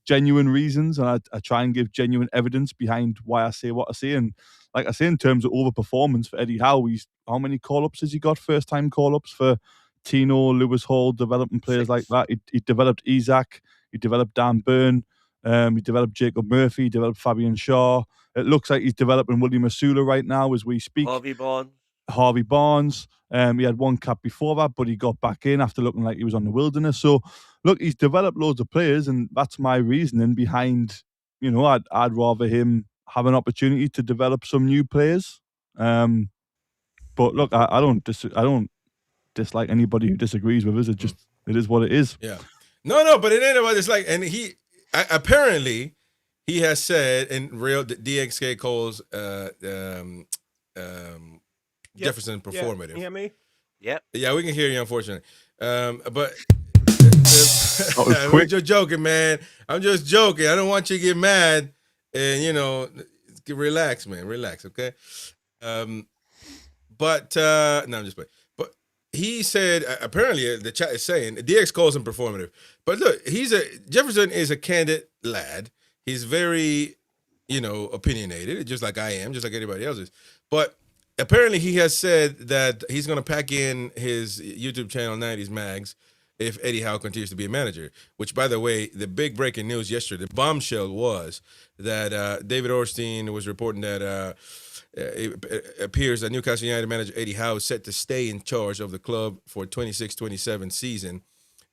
genuine reasons, and I try and give genuine evidence behind why I say what I say. And like I say, in terms of overperformance for Eddie Howe, how many call-ups has he got? First-time call-ups for Tino, Lewis Hall, developing players 6. like that. He developed Isaac, he developed Dan Byrne, he developed Jacob Murphy, he developed Fabian Shaw. It looks like he's developing William Masula right now as we speak. Harvey Barnes. He had one cap before that, but he got back in after looking like he was on the wilderness. So, look, he's developed loads of players, and that's my reasoning behind, I'd rather him have an opportunity to develop some new players. But look, I don't dislike anybody who disagrees with us. It is what it is. Yeah. No, but it ain't about this. Like, and apparently he has said, and real DXK calls Jefferson performative. Can you hear me? Yep. Yeah, we can hear you, unfortunately. But quick. I'm just joking, man. I'm just joking. I don't want you to get mad, and relax, man. Relax, okay? But no, I'm just playing. But he said apparently the chat is saying DX calls him performative. But look, Jefferson is a candid lad. He's very, opinionated, just like I am, just like anybody else is. But apparently he has said that he's going to pack in his YouTube channel 90s Mags if Eddie Howe continues to be a manager, which, by the way, the big breaking news yesterday, the bombshell was that David Ornstein was reporting that it appears that Newcastle United manager Eddie Howe is set to stay in charge of the club for 26-27 season.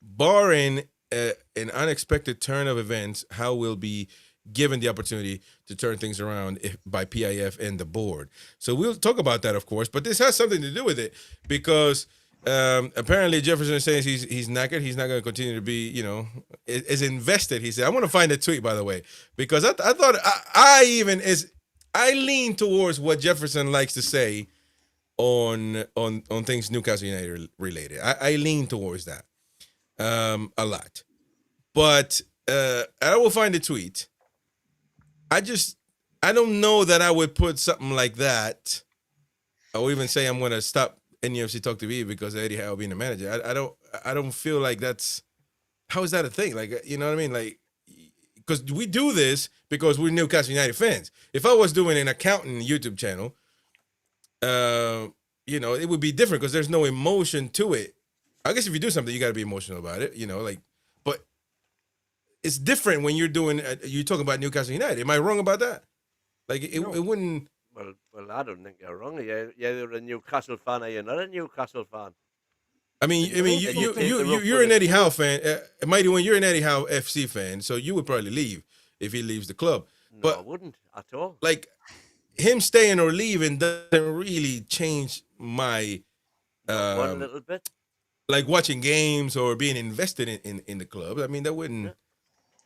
Barring an unexpected turn of events, Howe will be given the opportunity to turn things around by PIF and the board. So we'll talk about that, of course, but this has something to do with it because apparently Jefferson is saying he's knackered. He's not going to continue to be, is invested. He said, I want to find a tweet, by the way, because I thought I lean towards what Jefferson likes to say on things Newcastle United related. I lean towards that a lot. But I will find a tweet. I don't know that I would put something like that. I would even say I'm going to stop NUFC Talk TV because of Eddie Howe being the manager. I don't feel like how is that a thing? Like, you know what I mean? Like, because we do this because we're Newcastle United fans. If I was doing an accounting YouTube channel, it would be different because there's no emotion to it. I guess if you do something, you got to be emotional about it, but it's different when you're talking about Newcastle United. Am I wrong about that? Like, it wouldn't. Well, I don't think you're wrong. You're a Newcastle fan, or you're not a Newcastle fan. I mean, you're an Eddie Howe fan. Mighty Wyn, you're an Eddie Howe FC fan, so you would probably leave if he leaves the club. No, but I wouldn't at all. Like, him staying or leaving doesn't really change my one little bit. Like watching games or being invested in the club. I mean, that wouldn't. Yeah.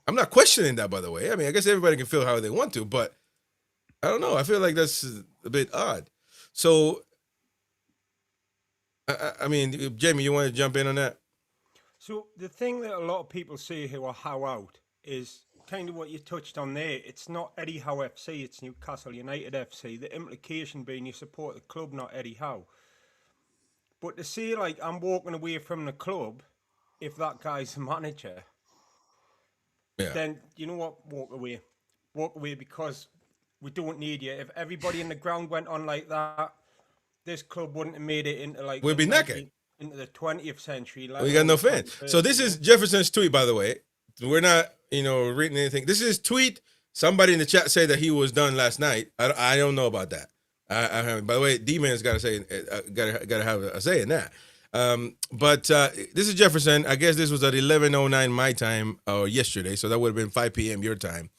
I'm not questioning that, by the way. I mean, I guess everybody can feel how they want to, but I don't know. I feel like that's a bit odd. So, I mean, Jamie, you want to jump in on that? So the thing that a lot of people say who are Howe out is kind of what you touched on there. It's not Eddie Howe FC, it's Newcastle United FC. The implication being you support the club, not Eddie Howe. But to say, like, I'm walking away from the club if that guy's the manager, then you know what? Walk away. Walk away because we don't need you. If everybody in the ground went on like that, this club wouldn't have made it into like we'd be knackered into the 20th century. Like, we got no fans. So this is Jefferson's tweet, by the way. We're not, reading anything. This is his tweet. Somebody in the chat said that he was done last night. I don't know about that. I haven't. By the way, D-Man's got to say, got to have a say in that. But this is Jefferson. I guess this was at 11:09 my time yesterday, so that would have been 5 p.m. your time.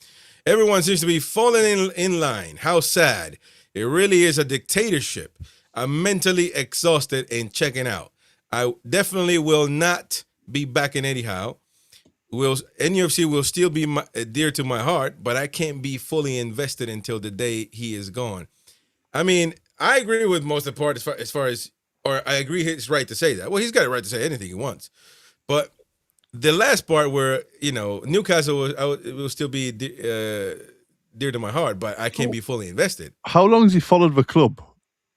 Everyone seems to be falling in line. How sad. It really is a dictatorship. I'm mentally exhausted and checking out. I definitely will not be back in Eddie Howe. NUFC will still be dear to my heart, but I can't be fully invested until the day he is gone. I mean, I agree with most of the part as far as, or I agree his right to say that. Well, he's got a right to say anything he wants. But the last part where, Newcastle will still be dear to my heart, but I can't be fully invested. How long has he followed the club?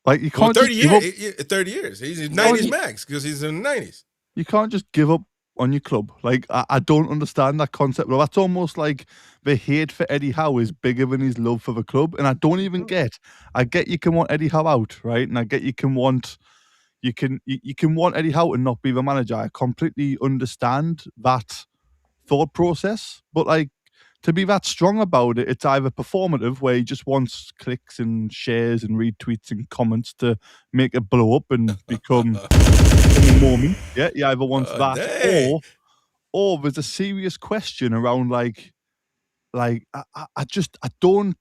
Like, you can't 30 years. 30 years. He's in 90s max because he's in the 90s. You can't just give up on your club. Like, I don't understand that concept. Well, that's almost like the hate for Eddie Howe is bigger than his love for the club. And I don't even get, I get you can want Eddie Howe out, right? And I get you can want Eddie Howe to not be the manager. I completely understand that thought process. But like, to be that strong about it, it's either performative, where he just wants clicks and shares and retweets and comments to make it blow up and become a moment. Yeah, he either wants that, dang. or there's a serious question around like I don't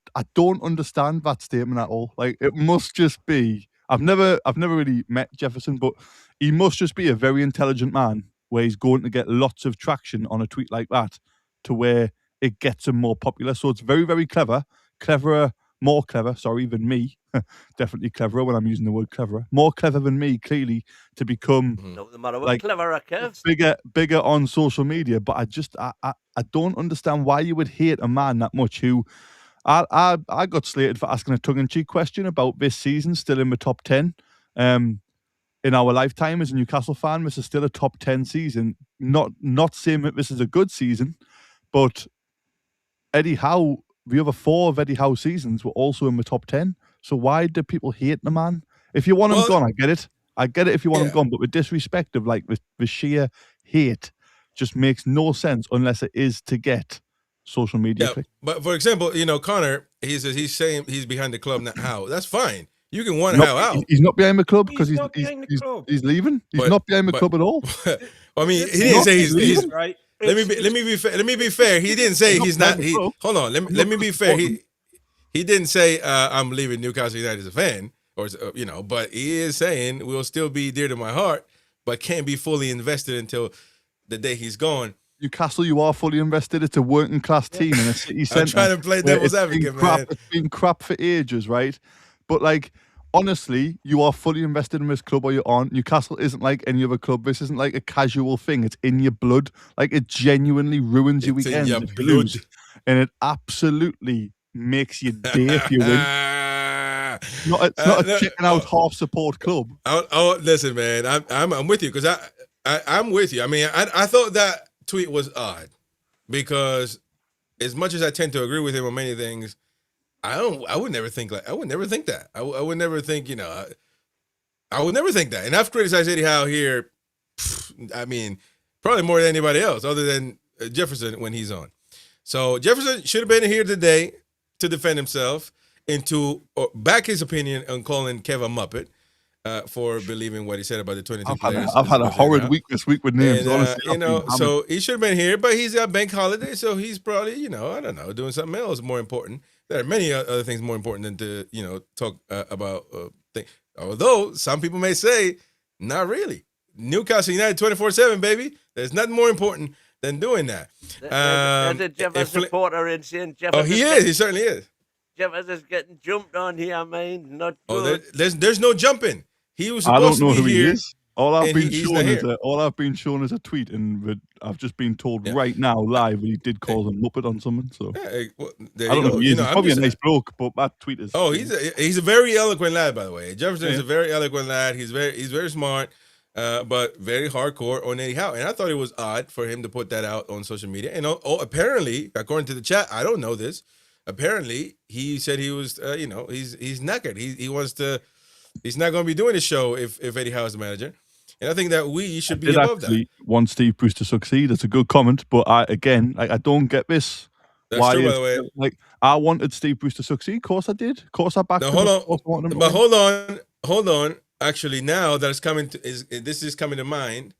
understand that statement at all. Like, it must just be. I've never really met Jefferson, but he must just be a very intelligent man, where he's going to get lots of traction on a tweet like that, to where it gets him more popular. So it's very, very more clever, than me. Definitely cleverer when I'm using the word cleverer. More clever than me, clearly, to become No matter what cleverer, Kev. bigger on social media. But I don't understand why you would hate a man that much. Who I got slated for asking a tongue-in-cheek question about this season still in the top 10. In our lifetime as a Newcastle fan, this is still a top 10 season. Not saying that this is a good season, but Eddie Howe, the other 4 of Eddie Howe seasons were also in the top 10. So why do people hate the man? If you want him gone, I get it. I get it if you want him gone, but the disrespect of like the sheer hate just makes no sense unless it is to get social media. Yeah, but for example, Connor, he says he's saying he's behind the club, not Howe. That's fine. You can want Howe out. He's not behind the club because he's leaving. He's not behind the club at all. I mean, he didn't say he's right. Let me be fair. He didn't say he's not. Hold on. Let me be fair. He didn't say I'm leaving Newcastle United as a fan, or but he is saying we'll still be dear to my heart, but can't be fully invested until the day he's gone. Newcastle, you are fully invested. It's a working class team in a city centre. I'm trying to play devil's advocate, man. It's been crap for ages, right? But like, honestly, you are fully invested in this club or you aren't. Newcastle isn't like any other club. This isn't like a casual thing. It's in your blood. Like, it genuinely ruins your weekend. In your blood. And it absolutely makes your day if you win. It's not a chicken out half support club. Listen, man, I'm with you, because I'm with you. I mean, I thought that tweet was odd, because as much as I tend to agree with him on many things, I would never think that. I would never think, I would never think that. And I've criticized Eddie Howe here, I mean, probably more than anybody else, other than Jefferson when he's on. So Jefferson should have been here today to defend himself and to back his opinion on calling Kev a Muppet for believing what he said about the 22 players. I've had a horrid week this week with names, honestly. So he should have been here, but he's got bank holiday, so he's probably, I don't know, doing something else more important. There are many other things more important than to, talk about things. Although some people may say, not really. Newcastle United 24/7, baby. There's nothing more important than doing that. There's a Jefferson supporter in saying Jefferson. Oh, he is. He certainly is. Jefferson's getting jumped on here, man. Not good. There's no jumping. He was supposed to be here. All I've been shown is a tweet, and I've just been told right now live that he did call them Muppet on something. So I don't know. He's probably a nice bloke, but that tweet is. Oh, he's a very eloquent lad, by the way. Jefferson is a very eloquent lad. He's very smart, but very hardcore on Eddie Howe. And I thought it was odd for him to put that out on social media. And apparently, according to the chat, I don't know this. Apparently, he said he was, he's knackered. He wants to. He's not going to be doing the show if Eddie Howe is the manager. And I think that we should be above that. Want Steve Bruce to succeed. It's a good comment, but I don't get this. That's true, by the way. Like, I wanted Steve Bruce to succeed. Of course I did. Of course I backed him. Hold on. Actually, now that this is coming to mind,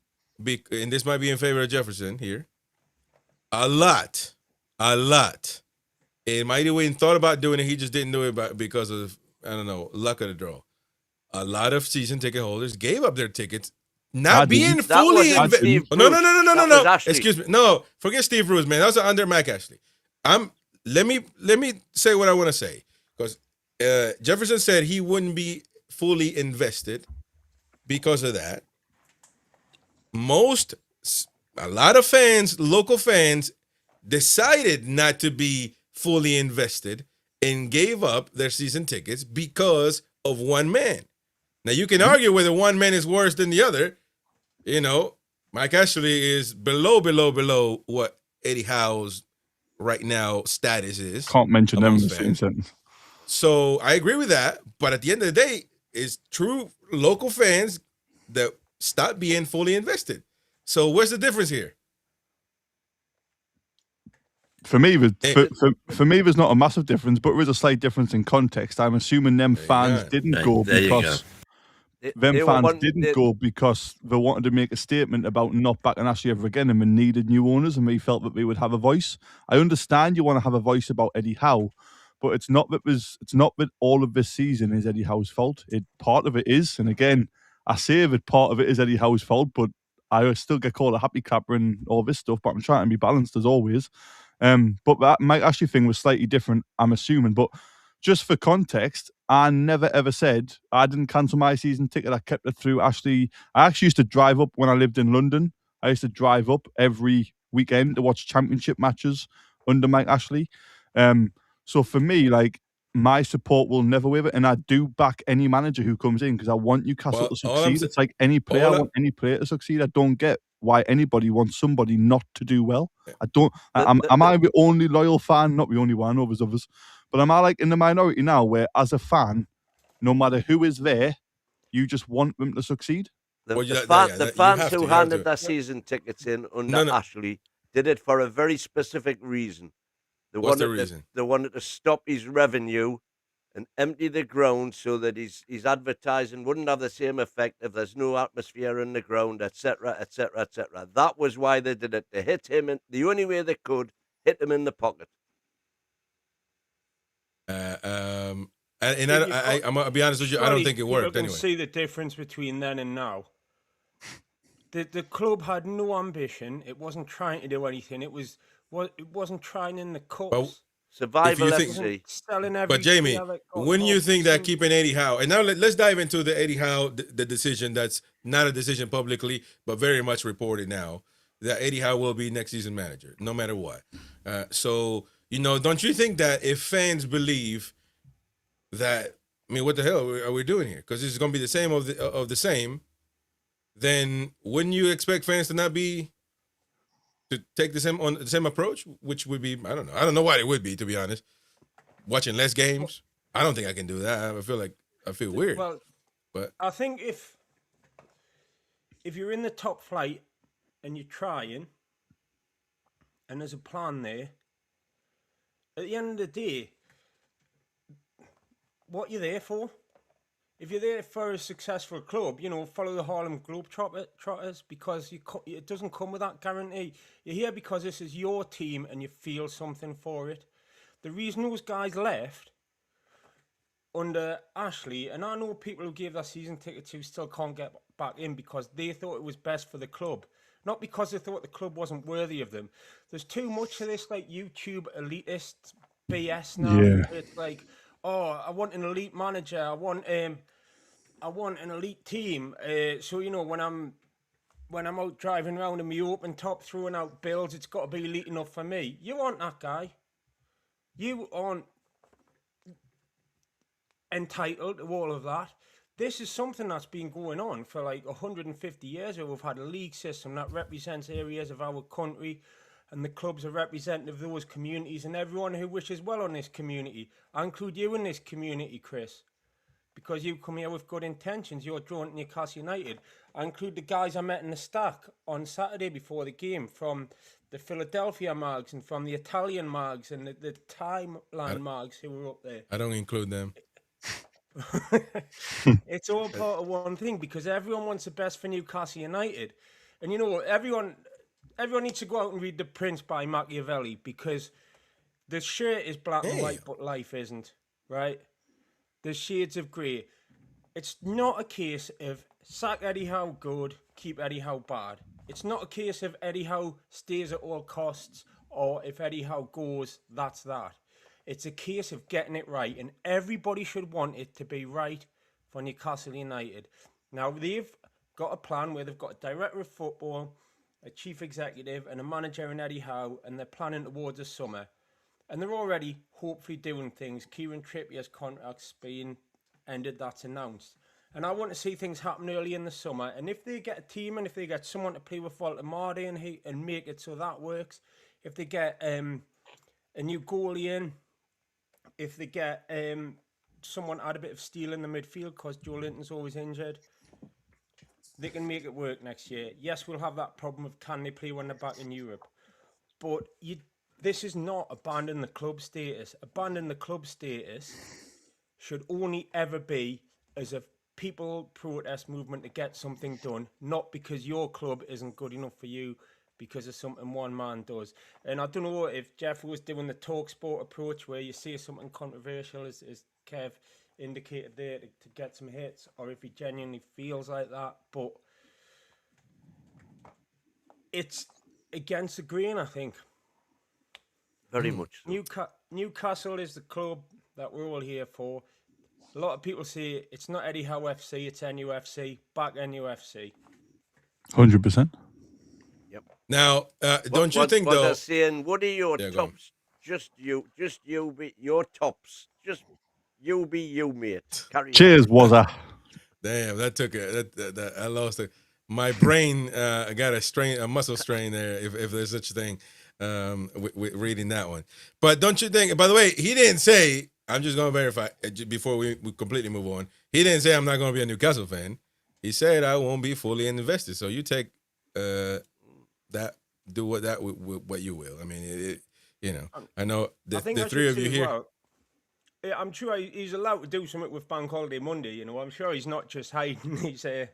and this might be in favor of Jefferson here. A lot. And Mighty Wyn thought about doing it. He just didn't do it because of, I don't know, luck of the draw. A lot of season ticket holders gave up their tickets, not being fully invested. No. Excuse me. No, forget Steve Bruce, man. That was under Mac Ashley. Let me say what I want to say, because Jefferson said he wouldn't be fully invested because of that. A lot of fans, local fans, decided not to be fully invested and gave up their season tickets because of one man. Now, you can argue whether one man is worse than the other. Mike Ashley is below what Eddie Howe's right now status is. Can't mention them in the amongst same fans. sentence. So I agree with that. But at the end of the day, it's true local fans that stop being fully invested. So where's the difference here? For me, for me, there's not a massive difference, but there is a slight difference in context. I'm assuming them fans didn't go because go because they wanted to make a statement about not backing Ashley ever again, and they needed new owners, and they felt that they would have a voice. I understand you want to have a voice about Eddie Howe, but it's not that all of this season is Eddie Howe's fault. Part of it is, and again, I say that part of it is Eddie Howe's fault, but I still get called a happy clapper and all this stuff. But I'm trying to be balanced as always. But that Mike Ashley thing was slightly different, I'm assuming. But just for context, I never ever said I didn't cancel my season ticket. I kept it through Ashley. I actually used to drive up when I lived in London. I used to drive up every weekend to watch championship matches under Mike Ashley. So for me, like, my support will never waver, and I do back any manager who comes in because I want Newcastle to succeed. It's like any player. I want any player to succeed. I don't get why anybody wants somebody not to do well. I don't. Am I the only loyal fan? Not the only one. I know there's others, but am I like in the minority now, where as a fan, no matter who is there, you just want them to succeed? The fans who handed their season tickets in under Ashley did it for a very specific reason. What's the reason? They wanted to stop his revenue and empty the ground so that his advertising wouldn't have the same effect if there's no atmosphere in the ground, etc., etc., etc. That was why they did it. They hit him in the only way they could, hit him in the pocket. I'm gonna be honest with you. I don't think it worked anyway. You can see the difference between then and now. The club had no ambition. It wasn't trying to do anything. It wasn't trying in the cups. Survival FC. But Jamie, wouldn't you think that keeping Eddie Howe, and now let's dive into the Eddie Howe, the decision that's not a decision publicly, but very much reported now, that Eddie Howe will be next season manager, no matter what. So, don't you think that if fans believe that, what the hell are we doing here? Because this is going to be the same of the same, then wouldn't you expect fans to take the same approach, which would be, I don't know why it would be, to be honest. Watching less games, I don't think I can do that. I feel weird. Well, but I think if you're in the top flight and you're trying, and there's a plan there, at the end of the day, what you're there for? If you're there for a successful club, follow the Harlem Globetrotters, because it doesn't come with that guarantee. You're here because this is your team and you feel something for it. The reason those guys left under Ashley, and I know people who gave their season tickets who still can't get back in because they thought it was best for the club, not because they thought the club wasn't worthy of them. There's too much of this like YouTube elitist BS now. Yeah. It's like, oh, I want an elite manager. I want an elite team. So when I'm out driving around in my open top throwing out bills, it's got to be elite enough for me. You aren't that guy. You aren't entitled to all of that. This is something that's been going on for like 150 years. Where we've had a league system that represents areas of our country, and the clubs are representative of those communities and everyone who wishes well on this community. I include you in this community, Chris, because you come here with good intentions. You're drawn to Newcastle United. I include the guys I met in the stack on Saturday before the game from the Philadelphia Mags and from the Italian Mags and the Timeline Mags who were up there. I don't include them. It's all part of one thing, because everyone wants the best for Newcastle United. And everyone needs to go out and read The Prince by Machiavelli, because the shirt is black and white, but life isn't, right? There's shades of grey. It's not a case of sack Eddie Howe good, keep Eddie Howe bad. It's not a case of Eddie Howe stays at all costs, or if Eddie Howe goes, that's that. It's a case of getting it right, and everybody should want it to be right for Newcastle United. Now, they've got a plan where they've got a director of football, a chief executive, and a manager in Eddie Howe, and they're planning towards the summer. And they're already hopefully doing things. Kieran Trippier's contract's being ended, that's announced. And I want to see things happen early in the summer. And if they get a team and if they get someone to play with Walter Marty and make it so that works, if they get a new goalie in, if they get someone add a bit of steel in the midfield because Joe Linton's always injured, they can make it work next year. Yes, we'll have that problem of can they play when they're back in Europe. But this is not abandon the club status. Abandon the club status should only ever be as a people protest movement to get something done, not because your club isn't good enough for you because of something one man does. And I don't know if Jeff was doing the talk sport approach where you say something controversial, as Kev indicated there, to get some hits, or if he genuinely feels like that. But it's against the grain, I think. Very much so. Newcastle is the club that we're all here for. A lot of people say it's not Eddie Howe FC, it's NUFC. Back NUFC. 100%. Yep. Now, don't you think though? They're saying, what are your tops? Just you be your tops. Just you be you, mate. Cheers, Wazza. Damn, that took I lost it. My brain got a muscle strain there, if there's such a thing, with reading that one. But don't you think? By the way, he didn't say. I'm just going to verify before we completely move on. He didn't say I'm not going to be a Newcastle fan. He said I won't be fully invested. So you take that, do what you will. I mean, I know the three of you here. Well, I'm sure he's allowed to do something with Bank Holiday Monday. I'm sure he's not just hiding. He's Yeah,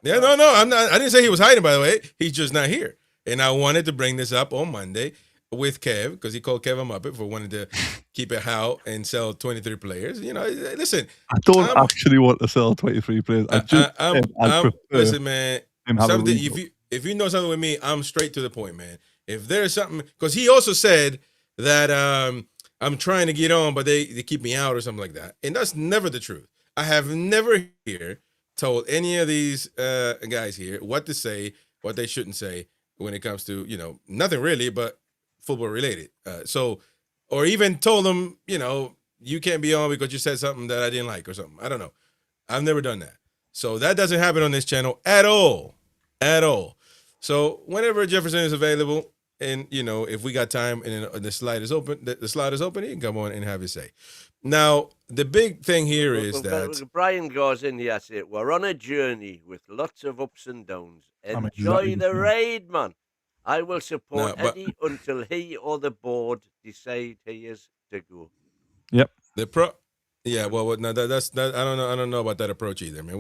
no, I'm not. I didn't say he was hiding. By the way, he's just not here. And I wanted to bring this up on Monday with Kev, because he called Kev a Muppet for wanting to keep it Howe and sell 23 players. Listen. I don't actually want to sell 23 players. Listen, man. If you know something with me, I'm straight to the point, man. If there's something, because he also said that I'm trying to get on, but they keep me out or something like that. And that's never the truth. I have never here told any of these guys here what to say, what they shouldn't say when it comes to, nothing really, but football related. Or even told them, you can't be on because you said something that I didn't like or something. I don't know. I've never done that. So that doesn't happen on this channel at all. At all. So whenever Jefferson is available and, if we got time and the slide is open, he can come on and have his say. Now, the big thing here is that Brian goes in here, say, we're on a journey with lots of ups and downs. Enjoy the ride, man. I will support Eddie until he or the board decide he is to go. Yep. Yeah. Well, no, that's I don't know about that approach either, man.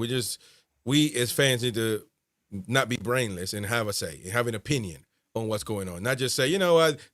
We as fans need to not be brainless and have a say, and have an opinion on what's going on. Not just say,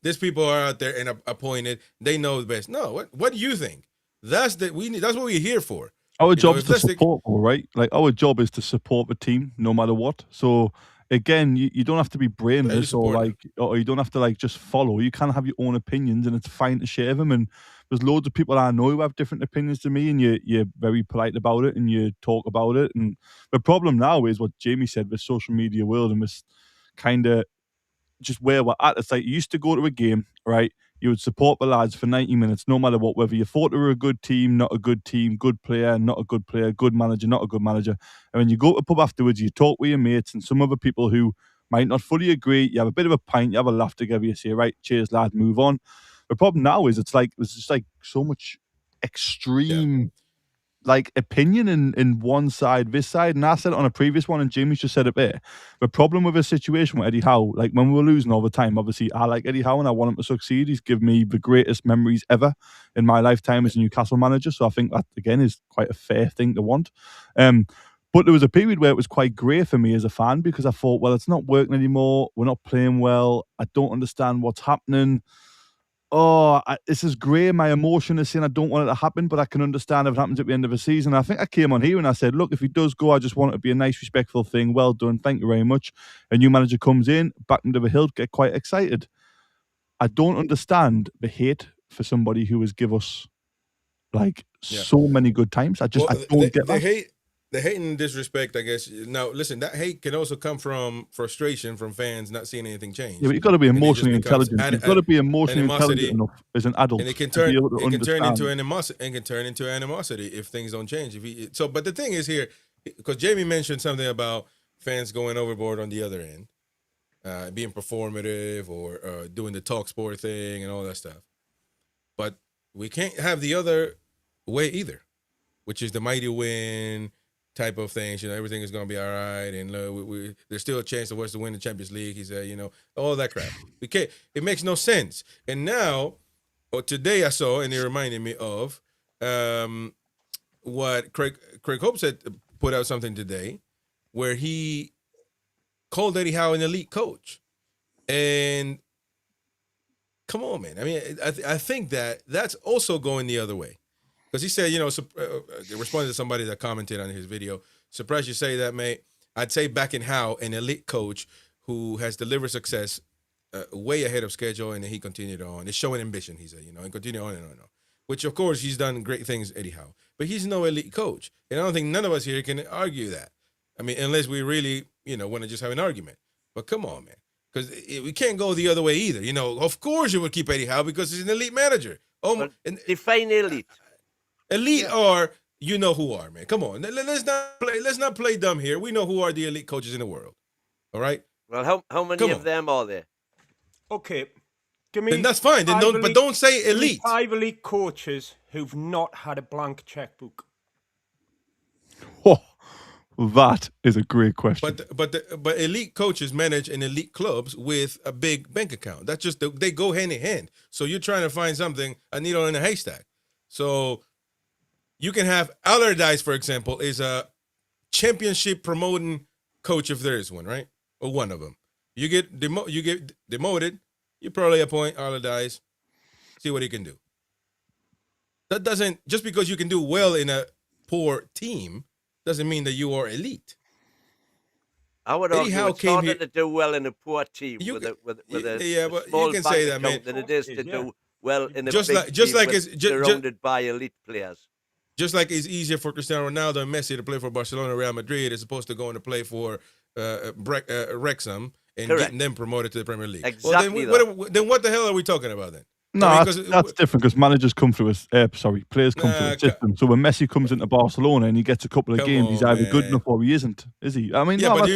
these people are out there and appointed, they know the best. No, what do you think? That's what we're here for. Our job is to support, right? Like, our job is to support the team no matter what. So again, you don't have to be brainless or you don't have to just follow. You can have your own opinions, and it's fine to share them. And there's loads of people I know who have different opinions to me, and you're very polite about it and you talk about it. And the problem now is what Jamie said, the social media world, and this kind of just where we're at. It's like you used to go to a game, right? You would support the lads for 90 minutes, no matter what, whether you thought they were a good team, not a good team, good player, not a good player, good manager, not a good manager. And when you go to a pub afterwards, you talk with your mates and some other people who might not fully agree. You have a bit of a pint, you have a laugh together, you say, right, cheers, lad, move on. The problem now is it's just so much extreme opinion in one side, this side. And I said it on a previous one, and Jamie's just said it there. The problem with a situation with Eddie Howe, when we were losing all the time, obviously I like Eddie Howe and I want him to succeed. He's given me the greatest memories ever in my lifetime as a Newcastle manager. So I think that, again, is quite a fair thing to want. But there was a period where it was quite great for me as a fan, because I thought, well, it's not working anymore. We're not playing well. I don't understand what's happening. This is great. My emotion is saying I don't want it to happen, but I can understand if it happens at the end of the season. I think I came on here and I said, look, if he does go, I just want it to be a nice, respectful thing. Well done. Thank you very much. A new manager comes in, back into the hill, get quite excited. I don't understand the hate for somebody who has give us so many good times. I don't get that. the hate and disrespect, I guess. Now, listen, that hate can also come from frustration from fans not seeing anything change. Yeah, but you've got to be emotionally intelligent. You've got to be emotionally animosity, intelligent enough as an adult and it can to be able to turn understand. into animosity if things don't change. But the thing is here, because Jamie mentioned something about fans going overboard on the other end, being performative or doing the talk sport thing and all that stuff. But we can't have the other way either, which is the Mighty Wyn type of things. Everything is going to be all right, and there's still a chance of us to win the Champions League. He said, all that crap. We can't. It makes no sense. And now, today I saw, and it reminded me of what Craig Hope said. Put out something today where he called Eddie Howe an elite coach, and come on, man. I mean, I think that's also going the other way. Because he said, responding to somebody that commented on his video, surprised you say that, mate. I'd say back in Howe, an elite coach who has delivered success way ahead of schedule, and then he continued on. It's showing ambition, he said, and continue on and on and on. Which, of course, he's done great things, Eddie Howe. But he's no elite coach. And I don't think none of us here can argue that. I mean, unless we really, want to just have an argument. But come on, man. Because we can't go the other way either. Of course you would keep Eddie Howe because he's an elite manager. Define elite. Elite are who are, man. Come on. Let's not play dumb here. We know who are the elite coaches in the world. All right? Well, how many of them are there? Okay. Give me. Then that's fine. Then don't say elite. 5 elite coaches who've not had a blank checkbook. Oh, that is a great question. But elite coaches manage in elite clubs with a big bank account. That's just they go hand in hand. So you're trying to find a needle in a haystack. So you can have Allardyce, for example, is a championship promoting coach if there is one, right? Or one of them. You get demoted. You probably appoint Allardyce, see what he can do. That doesn't, just because you can do well in a poor team, doesn't mean that you are elite. I would argue it's harder to do well in a poor team with a small bank account than it is to do well in a big team surrounded by elite players. Just like it's easier for Cristiano Ronaldo and Messi to play for Barcelona, Real Madrid, as opposed to going to play for Wrexham and getting them promoted to the Premier League. Exactly. Well, then what the hell are we talking about then? No, that's different because managers come through players come through a system. So when Messi comes into Barcelona and he gets a couple of games, he's either good enough or he isn't, is he? I mean, but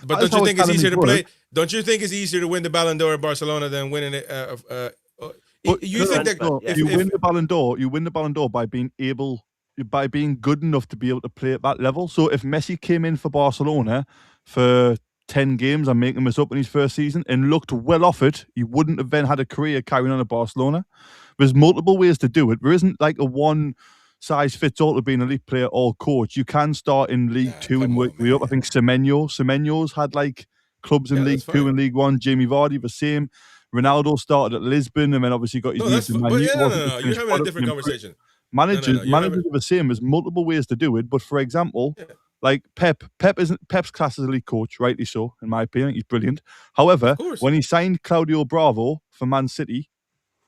don't you think it's easier to play? Don't you think it's easier to win the Ballon d'Or at Barcelona than winning it? You think that you win the Ballon d'Or by being good enough to be able to play at that level. So if Messi came in for Barcelona for 10 games, I'm making this up, in his first season and looked well off it, he wouldn't have then had a career carrying on at Barcelona. There's multiple ways to do it. There isn't like a one size fits all to be an elite player or coach. You can start in League Two and work your way up. I think Semenyo's had like clubs in League Two and League One. Jamie Vardy the same. Ronaldo started at Lisbon and then obviously got his No, you're having a different conversation. Managers are the same. There's multiple ways to do it. But for example, like Pep's class as elite coach, rightly so, in my opinion. He's brilliant. However, when he signed Claudio Bravo for Man City,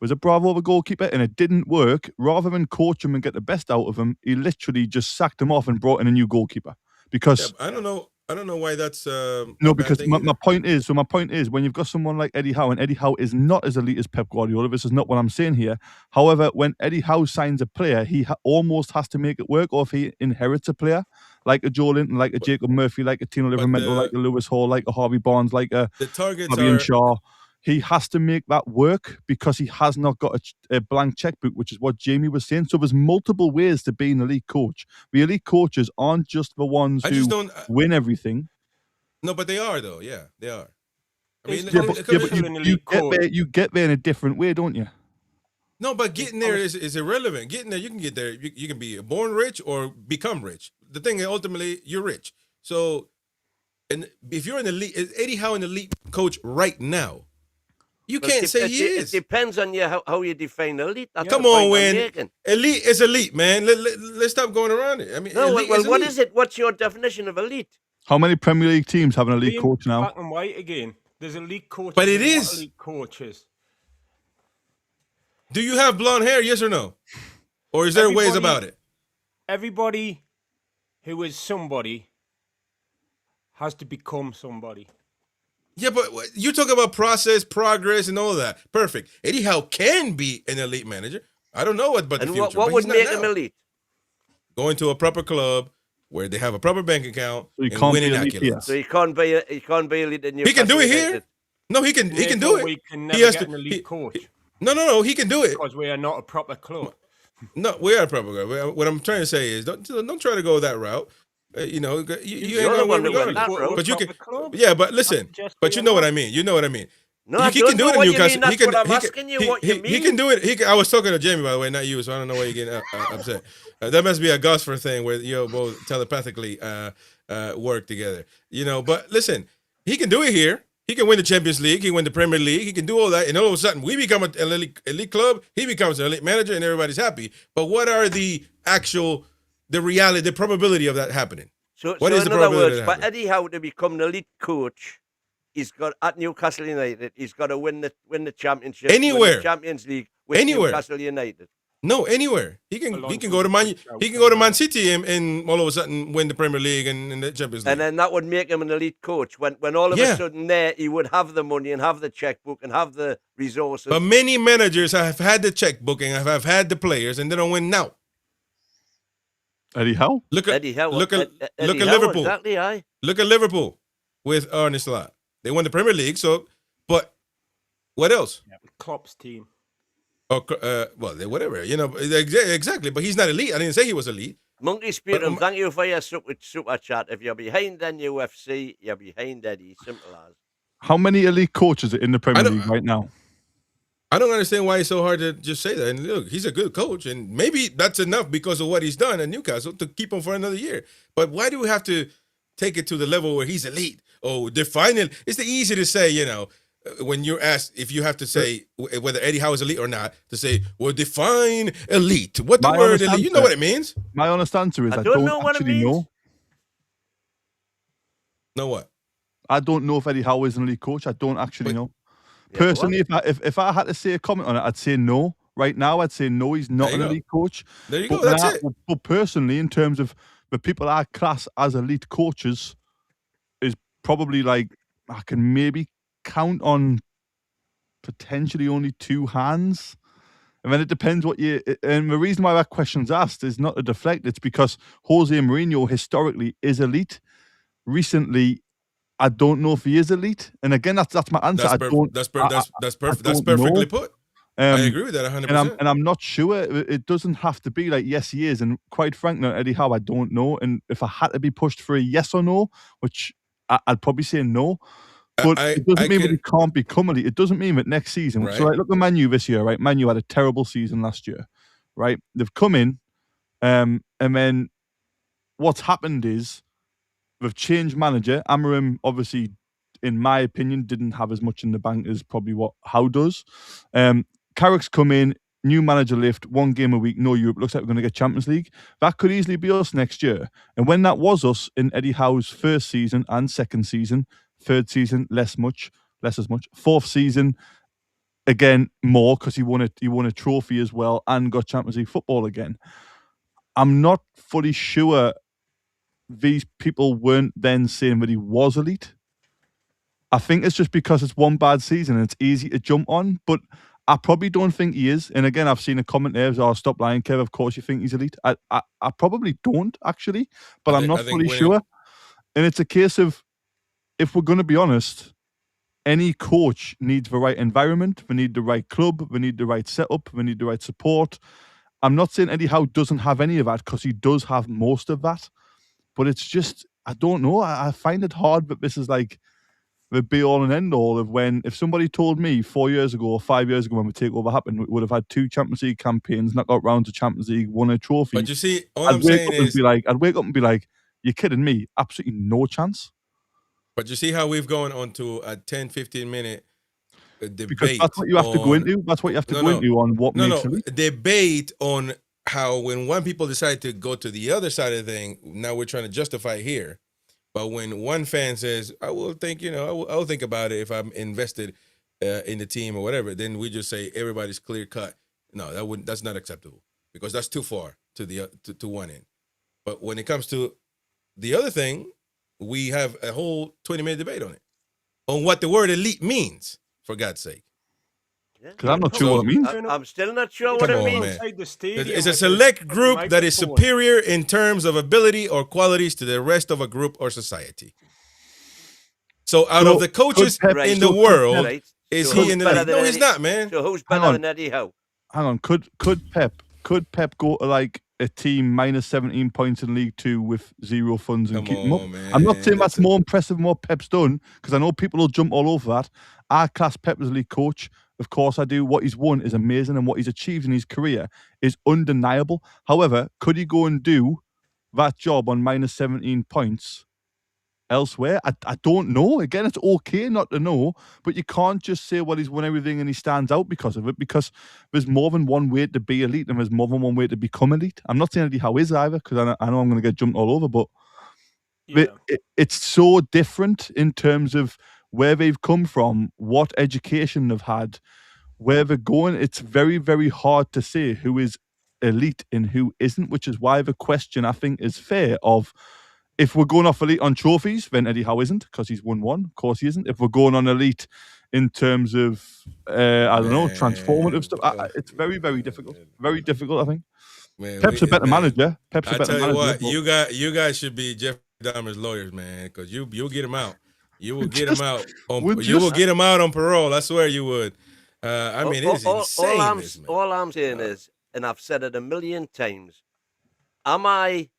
was it Bravo the goalkeeper? And it didn't work. Rather than coach him and get the best out of him, he literally just sacked him off and brought in a new goalkeeper. Because I don't know why that's no. Because my point is, when you've got someone like Eddie Howe, and Eddie Howe is not as elite as Pep Guardiola. This is not what I'm saying here. However, when Eddie Howe signs a player, he almost has to make it work. Or if he inherits a player like a Joe Linton, like a Jacob Murphy, like a Tino Livramento, like a Lewis Hall, like a Harvey Barnes, like a Fabian Shaw. He has to make that work because he has not got a blank checkbook, which is what Jamie was saying. So there's multiple ways to be an elite coach. The elite coaches aren't just the ones who win everything. No, but they are, though. Yeah, they are. I mean, you get there in a different way, don't you? No, but getting there is irrelevant. Getting there, you can get there. You can be born rich or become rich. The thing is, ultimately, you're rich. So, and if you're an elite, is Eddie Howe an elite coach right now? You can't say he is. It depends on how you define elite. That's Come on, Wyn. Elite is elite, man. Let's stop going around it. I mean, what is it? What's your definition of elite? How many Premier League teams have an elite coach now? Black and white again. There's elite coaches. But it is elite coaches. Do you have blonde hair? Yes or no? Or is there ways about it? Everybody who is somebody has to become somebody. Yeah, but you talk about process, progress, and all that. Perfect. Eddie Howe can be an elite manager. I don't know about the future. What would make him elite? Going to a proper club where they have a proper bank account So and winning accolades. So he can't be elite in Newcastle. He can do it United. here. No, he can do it. We can never He has get to. an elite coach. No, he can do it. Because we are not a proper club. No, we are a proper club. What I'm trying to say is, don't try to go that route. You ain't gonna win regardless. But you can. Yeah, but listen. But you know what I mean. You know what I mean. No, he can do it in Newcastle. That's what I'm asking you. What you mean? He can do it. I was talking to Jamie, by the way, not you, so I don't know why you're getting upset. That must be a Gosford thing where you both telepathically work together. But listen, he can do it here. He can win the Champions League. He can win the Premier League. He can do all that. And all of a sudden, we become an elite club. He becomes an elite manager, and everybody's happy. But what are the reality, the probability of that happening? So what is the in other probability words, for Eddie Howe to become an elite coach, he's got at Newcastle United. He's got to win the championship, anywhere, win the Champions League with anywhere. Newcastle United. No, anywhere. He can go to Man City and all of a sudden win the Premier League and the Champions League. And then that would make him an elite coach. When all of a sudden there he would have the money and have the checkbook and have the resources. But many managers have had the checkbook and have had the players and they don't win now. Eddie Howe? Look at Eddie Howe. Look at Howe, Liverpool. Exactly, aye. Look at Liverpool with Ornstein. They won the Premier League, but what else? Yeah, Klopp's team. Or whatever, exactly. But he's not elite. I didn't say he was elite. Monkey Spearham, thank you for your super chat. If you're behind NUFC, you're behind Eddie. Simple as. How many elite coaches are in the Premier League right now? I don't understand why it's so hard to just say that. And look, he's a good coach, and maybe that's enough because of what he's done at Newcastle to keep him for another year. But why do we have to take it to the level where he's elite? Oh, define it. It's easy to say, when you're asked if you have to say whether Eddie Howe is elite or not, to say, well, define elite. What the word elite? You know what it means? My honest answer is I don't know what actually know. Know what? I don't know if Eddie Howe is an elite coach. I don't actually know. Personally, if I had to say a comment on it, I'd say no. Right now, I'd say no, he's not an elite coach. There you go, that's it. But personally, in terms of the people I class as elite coaches, is probably I can maybe count on potentially only two hands. And then it depends what you... And the reason why that question's asked is not to deflect. It's because Jose Mourinho historically is elite. Recently, I don't know if he is elite. And again, that's my answer. That's perfectly put. I agree with that 100%. And I'm not sure. It doesn't have to be yes, he is. And quite frankly, Eddie Howe, I don't know. And if I had to be pushed for a yes or no, which I'd probably say no. But it doesn't mean that he can't become elite. It doesn't mean that next season. Right. So look at Man U this year, right? Man U had a terrible season last year, right? They've come in, and then what's happened is they've changed manager. Amorim, obviously, in my opinion, didn't have as much in the bank as probably what Howe does. Carrick's come in, new manager lift, 1 game a week, no Europe. Looks like we're going to get Champions League. That could easily be us next year. And when that was us in Eddie Howe's first season and second season, third season, less as much. Fourth season, again, more because he won a trophy as well and got Champions League football again. I'm not fully sure these people weren't then saying that he was elite. I think it's just because it's one bad season and it's easy to jump on, but I probably don't think he is. And again, I've seen a comment there, stop lying, Kev, of course you think he's elite. I probably don't, actually, but I'm not fully sure. And it's a case of, if we're going to be honest, any coach needs the right environment, they need the right club, they need the right setup, they need the right support. I'm not saying Eddie Howe doesn't have any of that, because he does have most of that. But it's just, I don't know. I find it hard that this is the be-all and end-all of if somebody told me 4 years ago or 5 years ago when the takeover happened, we would have had 2 Champions League campaigns, not got round to Champions League, won a trophy. But you see, I'm saying is... I'd wake up and be like, you're kidding me? Absolutely no chance. But you see how we've gone on to a 10, 15-minute debate. Because that's what you have to go into. That's what you have to go into on what makes it. Debate on how when one people decide to go to the other side of the thing, now we're trying to justify here. But when one fan says, I will think, I'll think about it if I'm invested in the team or whatever, then we just say everybody's clear cut. No, that's not acceptable, because that's too far to one end. But when it comes to the other thing, we have a whole 20-minute debate on it, on what the word elite means, for God's sake. Because I'm not sure what it means. I'm still not sure what it means. It's a select group that is superior in terms of ability or qualities to the rest of a group or society. So out of the coaches in the world, is he in the elite? No, he's not, man. So who's better than Eddie Howe? Hang on, could Pep go to like a team minus 17 points in League Two with zero funds and keep them up? Man. I'm not saying that's more impressive than what Pep's done, because I know people will jump all over that. I class Pep as a league coach. Of course I do. What he's won is amazing, and what he's achieved in his career is undeniable. However, could he go and do that job on minus 17 points elsewhere? I don't know. Again, it's okay not to know, but you can't just say, well, he's won everything and he stands out because of it, because there's more than one way to be elite and there's more than one way to become elite. I'm not saying Eddie Howe is either, because I know I'm going to get jumped all over, but it's so different in terms of where they've come from, what education they've had, where they're going. It's very, very hard to say who is elite and who isn't, which is why the question, I think, is fair of, if we're going off elite on trophies, then Eddie Howe isn't, because he's won one. Of course he isn't. If we're going on elite in terms of, transformative stuff, it's very, very difficult. Very difficult, I think. Man, Pep's a better manager. Pep's a better manager. I tell you what, you guys should be Jeffrey Dahmer's lawyers, man, because you'll get him out. You will get him out. You will get him out on parole. I swear you would. I mean, it's insane. All I'm saying is, and I've said it a million times, am I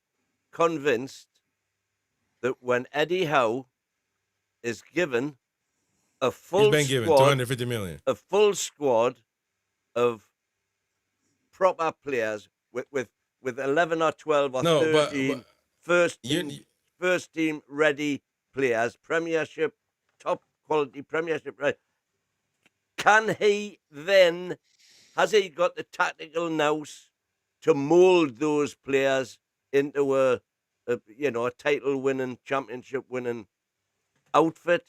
convinced that when Eddie Howe is given a full given squad, 250 million, a full squad of proper players with 11 or 12 or 13 first team ready players, Premiership, top quality Premiership, right? Can he then, has he got the tactical nous to mould those players into a title winning, championship winning outfit?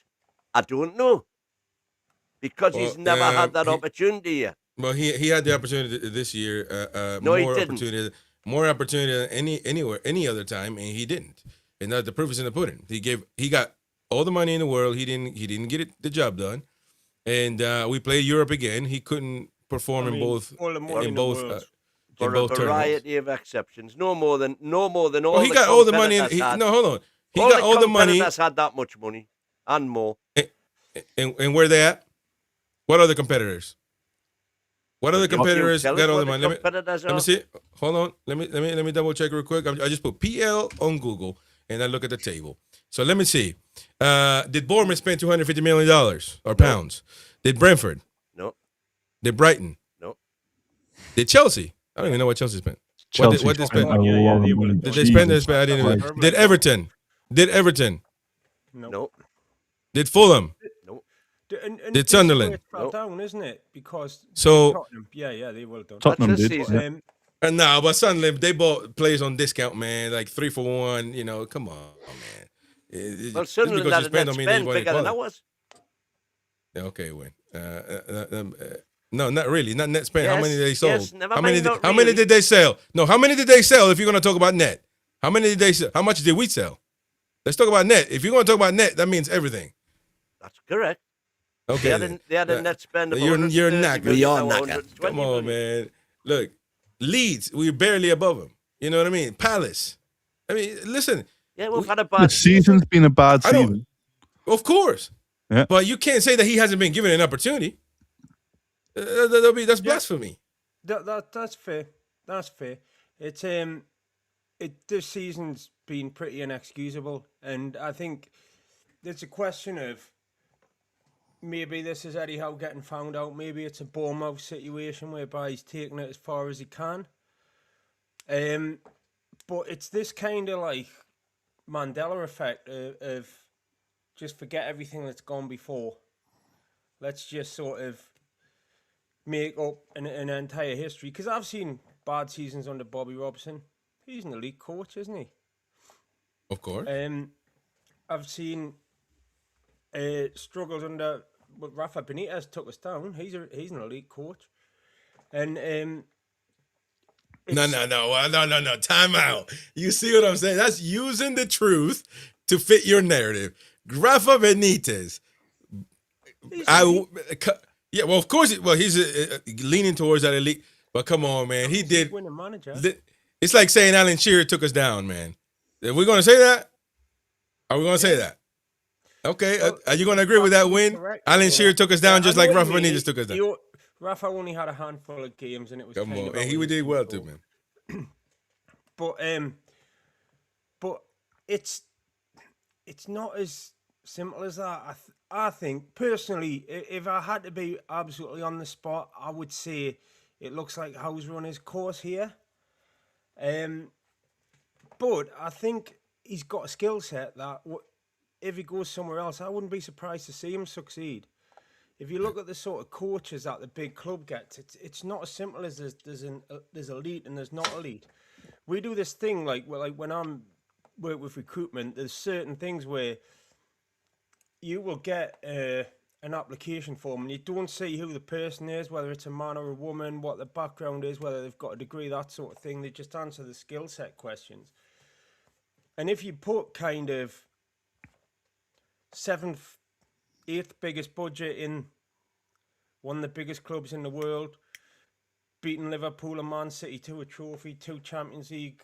I don't know, because he's never had that opportunity yet. Well, he had the opportunity this year. No, he didn't. More opportunity than any other time, and he didn't. And now the proof is in the pudding. He got all the money in the world. He didn't get the job done. And we played Europe again. He couldn't perform in both for a variety of exceptions. No more than all. Well, he got all the money. Hold on. He got all the money. Competitors had that much money and more. And where they at? What other competitors? What other competitors got all the money? Let me see. Hold on. Let me double check real quick. I just put PL on Google and I look at the table. So let me see. Did Bournemouth spend $250 million or pounds? Did Brentford? No. Did Brighton? No. Did Chelsea? I don't even know what Chelsea spent. What did they spend? Did they spend? I didn't even. Did Everton? No. Did Fulham? No. Did Sunderland? Down, isn't it? Because Tottenham. They will done. Tottenham did. No, but Sunderland, they bought players on discount, man, like 3 for 1. Come on, man. Well, Sunderland had a net spend bigger than ours. Yeah, okay, Wyn. No, not really. Not net spend. Yes, how many did they sold? Yes, how many did they sell? No, how many did they sell if you're going to talk about net? How many did they sell? How much did we sell? Let's talk about net. If you're going to talk about net, that means everything. That's correct. Okay. They had a net spend of you're knackered. You're knackered. Come on, man. Look, Leeds, we're barely above them. You know what I mean? Palace. I mean, listen. Yeah, we've had a bad season's been a bad season. Of course. Yeah. But you can't say that he hasn't been given an opportunity. That's blasphemy. That's fair. That's fair. It's this season's been pretty inexcusable, and I think there's a question of maybe this is Eddie Howe getting found out. Maybe it's a Bournemouth situation whereby he's taking it as far as he can. But it's this kind of like Mandela effect of just forget everything that's gone before. Let's just sort of make up an entire history. Because I've seen bad seasons under Bobby Robson. He's an elite coach, isn't he? Of course. I've seen struggles under Rafa Benitez took us down. He's an elite coach, and No. Time out. You see what I'm saying? That's using the truth to fit your narrative. Rafa Benitez. Yeah, well, of course. He's leaning towards that elite. But come on, man. He did. Winning manager. It's like saying Alan Shearer took us down, man. Are we going to say that? Are we going to say that? Okay. Are you going to agree with that win? Alan Shearer took us down just like Rafa Benitez took us down. Rafa only had a handful of games, and it was. Come on, and he did well too, man. But it's not as simple as that. I think personally, if I had to be absolutely on the spot, I would say it looks like Howe's run his course here. But I think he's got a skill set that if he goes somewhere else, I wouldn't be surprised to see him succeed. If you look at the sort of coaches that the big club gets, it's not as simple as there's elite and there's not elite. We do this thing like when I'm work with recruitment, there's certain things where you will get an application form and you don't see who the person is, whether it's a man or a woman, what the background is, whether they've got a degree, that sort of thing. They just answer the skill set questions. And if you put kind of 7th, 8th biggest budget in one of the biggest clubs in the world, beating Liverpool and Man City to a trophy, 2 Champions League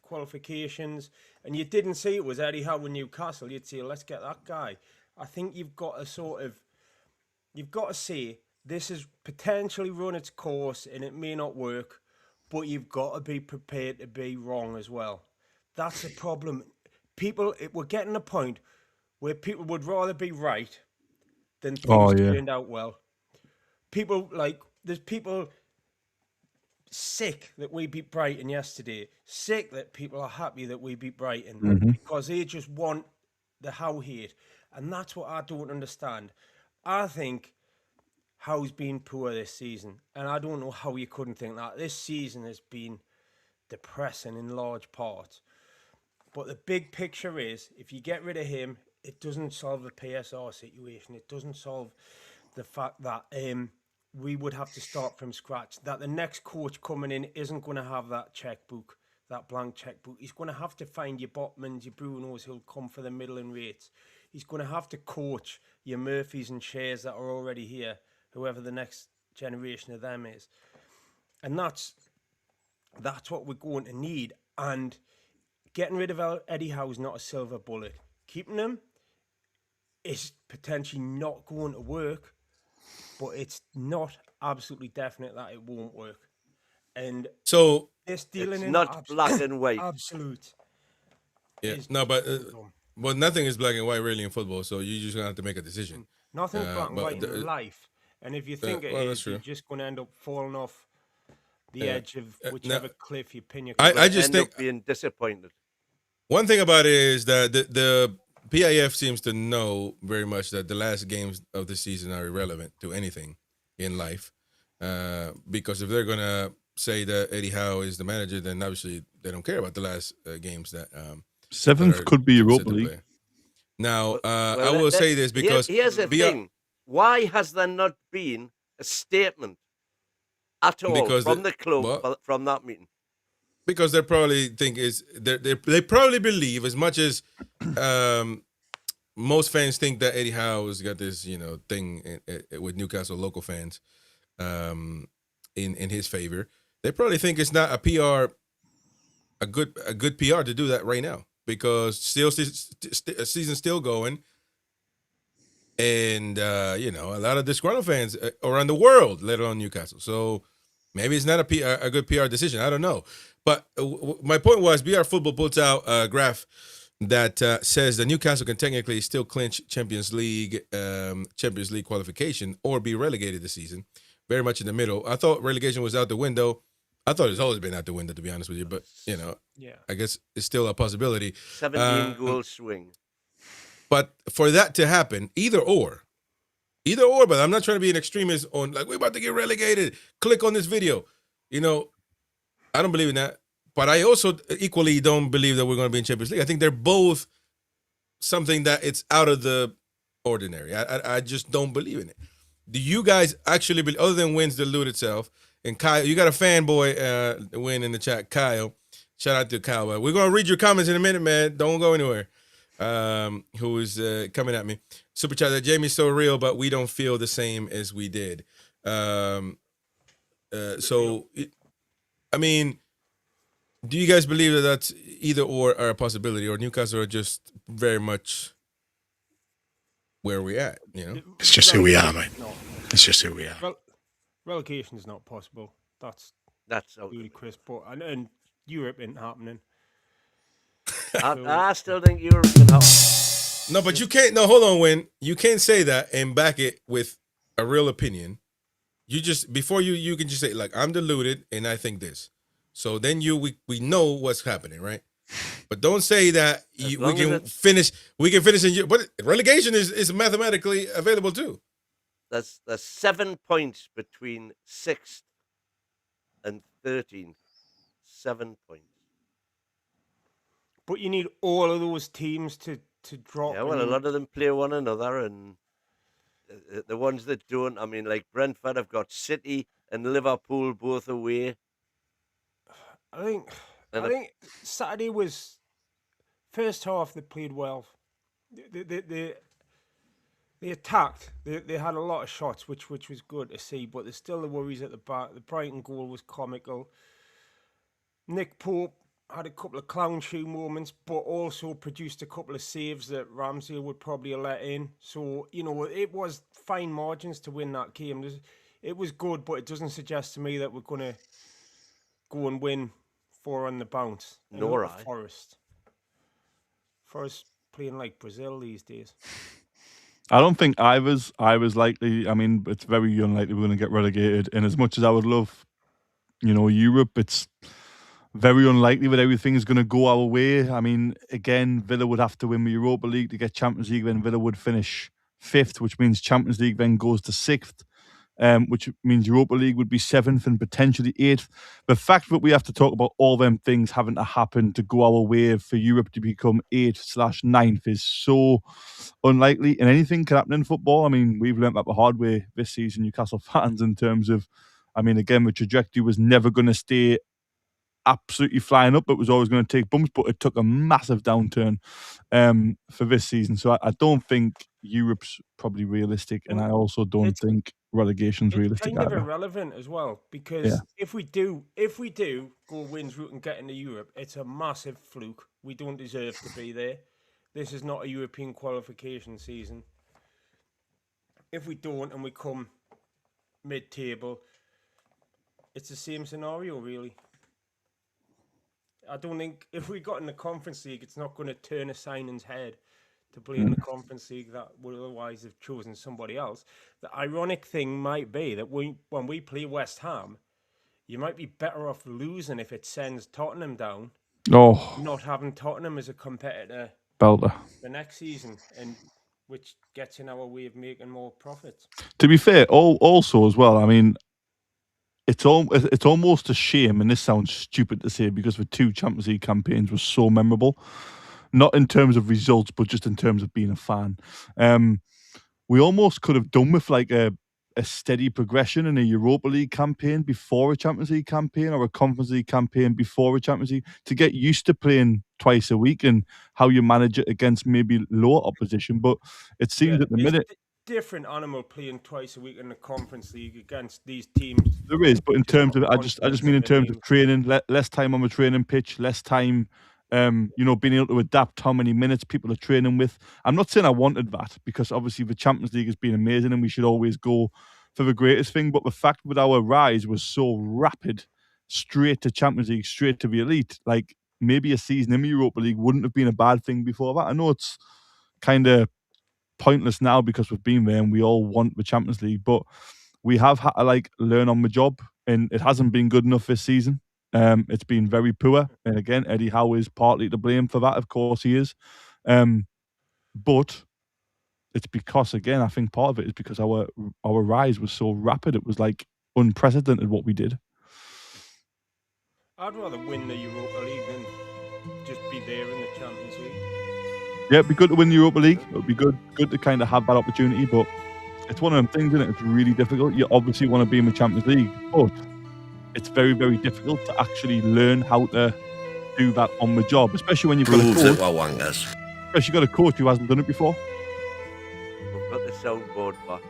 qualifications, and you didn't see it was Eddie Howe in Newcastle, you'd say, let's get that guy. I think you've got to say, this has potentially run its course and it may not work, but you've got to be prepared to be wrong as well. That's the problem. We're getting a point where people would rather be right than things turned out well. There's people sick that we beat Brighton yesterday, sick that people are happy that we beat Brighton because they just want the Howe hate. And that's what I don't understand. I think Howe's been poor this season, and I don't know how you couldn't think that. This season has been depressing in large part. But the big picture is, if you get rid of him, it doesn't solve the PSR situation. It doesn't solve the fact that we would have to start from scratch, that the next coach coming in isn't going to have that checkbook, that blank checkbook. He's going to have to find your Botmans, your Brunos who'll come for the middling rates. He's going to have to coach your Murphys and Shares that are already here, whoever the next generation of them is. And that's what we're going to need. And getting rid of Eddie Howe is not a silver bullet. Keeping him is potentially not going to work, but it's not absolutely definite that it won't work. And so it's dealing in not black and white. Absolute. Yeah, no, but nothing is black and white really in football. So you just gonna have to make a decision. Nothing's black and white in life. And if you think it is, you're just going to end up falling off the edge of whichever cliff you pin your. I just think being disappointed. One thing about it is that the PIF seems to know very much that the last games of the season are irrelevant to anything in life, because if they're gonna say that Eddie Howe is the manager, then obviously they don't care about the last games that. 7th could be Europa League. Now, I will say this because here's the thing: why has there not been a statement at all from the club from that meeting? Because they probably think they probably believe, as much as most fans think that Eddie Howe's got this thing with Newcastle local fans in his favor. They probably think it's not a good PR to do that right now, because season's still going, and a lot of disgruntled fans around the world, let alone Newcastle. So maybe it's not a good PR decision. I don't know. But my point was, BR Football puts out a graph that says that Newcastle can technically still clinch Champions League qualification or be relegated this season. Very much in the middle. I thought relegation was out the window. I thought it's always been out the window, to be honest with you. But I guess it's still a possibility. 17 goal swing. But for that to happen, either or. But I'm not trying to be an extremist on we're about to get relegated. Click on this video. I don't believe in that, but I also equally don't believe that we're going to be in Champions League. I think they're both something that it's out of the ordinary. I just don't believe in it. Do you guys actually believe, other than wins delude itself, And Kyle, you got a fanboy win in the chat. Kyle, shout out to Kyle. We're gonna read your comments in a minute, man. Don't go anywhere. Who is coming at me? Super chat that Jamie's so real, but we don't feel the same as we did. I mean, do you guys believe that that's either or are a possibility, or Newcastle are just very much where we at? You know, it's just who we are, mate. It's just who we are. Well, relegation is not possible. That's really crisp. But and Europe ain't happening. I still think Europe can happen. No, but you can't. No, hold on, Wyn. You can't say that and back it with a real opinion. You just before you can just say like I'm deluded and I think this. So then we know what's happening, right? But don't say that we can finish. We can finish in. But relegation is mathematically available too. There's 7 points between 6th and 13th. 7 points. But you need all of those teams to drop. Yeah, well, a lot of them play one another, and the ones that don't, I mean, like Brentford have got City and Liverpool both away. I think Saturday was first half. They played well. They attacked. They had a lot of shots, which was good to see. But there's still the worries at the back. The Brighton goal was comical. Nick Pope had a couple of clown shoe moments, but also produced a couple of saves that Ramsdale would probably have let in. So, you know, it was fine margins to win that game. It was good, but it doesn't suggest to me that we're going to go and win 4 on the bounce. Nor I. Forest playing like Brazil these days. I don't think either's likely. I mean, it's very unlikely we're going to get relegated. And as much as I would love, you know, Europe, it's very unlikely that everything's going to go our way. I mean, again, Villa would have to win the Europa League to get Champions League. Then Villa would finish 5th, which means Champions League then goes to 6th. Which means Europa League would be 7th and potentially 8th. The fact that we have to talk about all them things having to happen to go our way for Europe to become 8th/9th is so unlikely. And anything can happen in football. I mean, we've learnt that the hard way this season, Newcastle fans, in terms of, I mean, again, the trajectory was never going to stay absolutely flying up. It was always going to take bumps, but it took a massive downturn for this season. So I don't think Europe's probably realistic, and I also don't think relegation's realistic. It's kind of irrelevant as well, because if we do go wins route and get into Europe, it's a massive fluke. We don't deserve to be there. This is not a European qualification season. If we don't and we come mid-table, it's the same scenario, really. I don't think if we got in the Conference League, it's not going to turn a signing's head to play in the Conference League that would otherwise have chosen somebody else. The ironic thing might be that when we play West Ham, you might be better off losing if it sends Tottenham down. Not having Tottenham as a competitor belter the next season, and which gets in our way of making more profits. To be fair, also as well, I mean, it's almost a shame, and this sounds stupid to say because the 2 Champions League campaigns were so memorable, not in terms of results, but just in terms of being a fan. We almost could have done with like a steady progression in a Europa League campaign before a Champions League campaign, or a Conference League campaign before a Champions League, to get used to playing twice a week and how you manage it against maybe lower opposition. But it seems at the minute, different animal playing twice a week in the Conference League against these teams. There is, but in terms of, I just mean in terms of training, less time on the training pitch, less time, you know, being able to adapt how many minutes people are training with. I'm not saying I wanted that, because obviously the Champions League has been amazing and we should always go for the greatest thing. But the fact that our rise was so rapid, straight to Champions League, straight to the elite, like maybe a season in the Europa League wouldn't have been a bad thing before that. I know it's kind of pointless now because we've been there and we all want the Champions League, but we have had to like learn on the job, and it hasn't been good enough this season. It's been very poor, and again, Eddie Howe is partly to blame for that. Of course he is, but it's because, again, I think part of it is because our rise was so rapid. It was like unprecedented what we did. I'd rather win the Europa League than just be there in the Champions League. Yeah, it'd be good to win the Europa League. It would be good to kind of have that opportunity, but it's one of them things, isn't it? It's really difficult. You obviously want to be in the Champions League, but it's very, very difficult to actually learn how to do that on the job, especially when you've got a coach. Especially got a coach who hasn't done it before. We've got the soundboard back.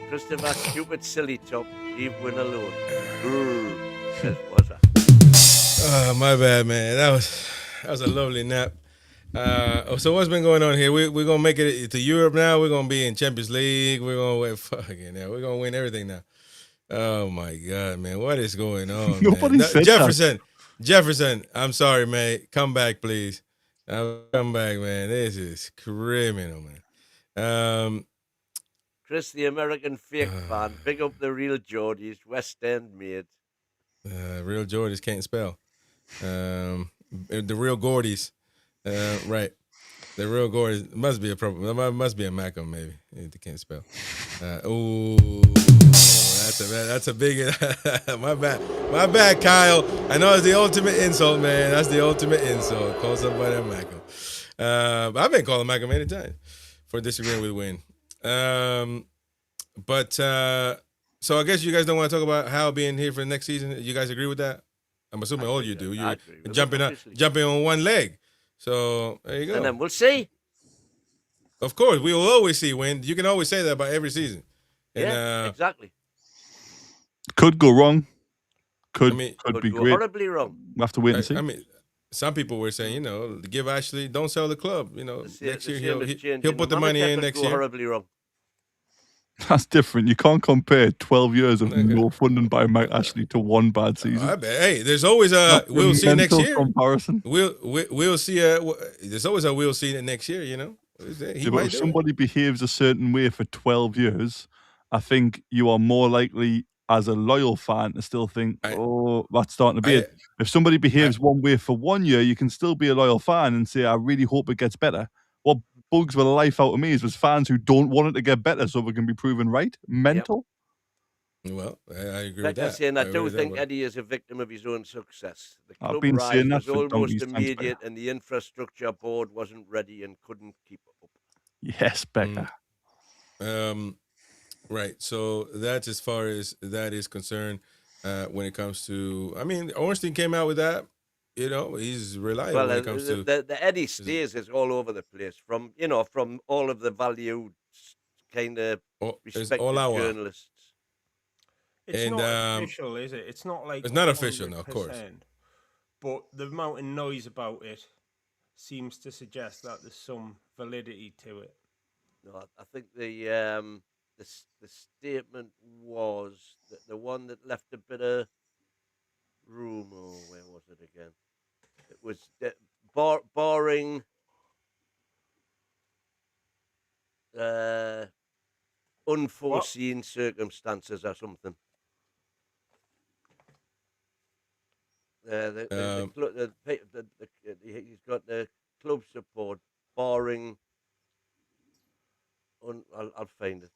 Christopher, stupid, silly top. Leave Wyn alone. Says Wazza. Oh, my bad, man. That was a lovely nap. So what's been going on here? We're gonna make it to Europe now. We're gonna be in Champions League. We're gonna win. Fucking hell. We're gonna win everything now. Oh my God, man, what is going on? Nobody said Jefferson. That. Jefferson, I'm sorry, mate. Come back, please. Come back, man. This is criminal, man. Chris, the American fake fan. Big up the real Geordies, West End mate. Real Geordies can't spell. The real Gordies. Right. The real Gordies must be a problem. There must be a Macam, maybe. They can't spell. That's a big. My bad, Kyle. I know it's the ultimate insult, man. That's the ultimate insult. Call somebody a Macam. I've been calling Macam many times for disagreeing with Wyn. So I guess you guys don't want to talk about Howe being here for the next season. You guys agree with that? I'm assuming all you do. You're jumping on one leg. So there you go. And then we'll see. Of course, we will always see, Wyn. You can always say that about every season. And, exactly. Could go wrong. Could be great. Horribly wrong. We'll have to wait and see. I mean, some people were saying, give Ashley, don't sell the club. Next year he'll put the money in next year. Horribly wrong. That's different. You can't compare 12 years of no funding by Mike Ashley to one bad season. I bet. Hey, there's always a we'll see next year comparison. We'll see. There's always a we'll see next year. But if somebody behaves a certain way for 12 years, I think you are more likely as a loyal fan to still think, that's starting to be it. If somebody behaves one way for 1 year, you can still be a loyal fan and say, I really hope it gets better. What bugs the life out of me is fans who don't want it to get better so they can be proven right. Mental. Yep. Well, I agree with that. I do think Eddie is a victim of his own success. The club I've been rise saying that was for almost immediate and the infrastructure board wasn't ready and couldn't keep up. Yes, Becca. Right. So that's as far as that is concerned when it comes to, Ornstein came out with that. He's reliable when it comes to the Eddie stays is all over the place from all of the valued kind of respected journalists. It's not official, is it? It's not like it's not official, no, of course. But the amount of noise about it seems to suggest that there's some validity to it. No, I think the statement was the one that left a bit of room. Oh, where was it again? It was barring unforeseen circumstances or something. He's got the club support barring. I'll find it.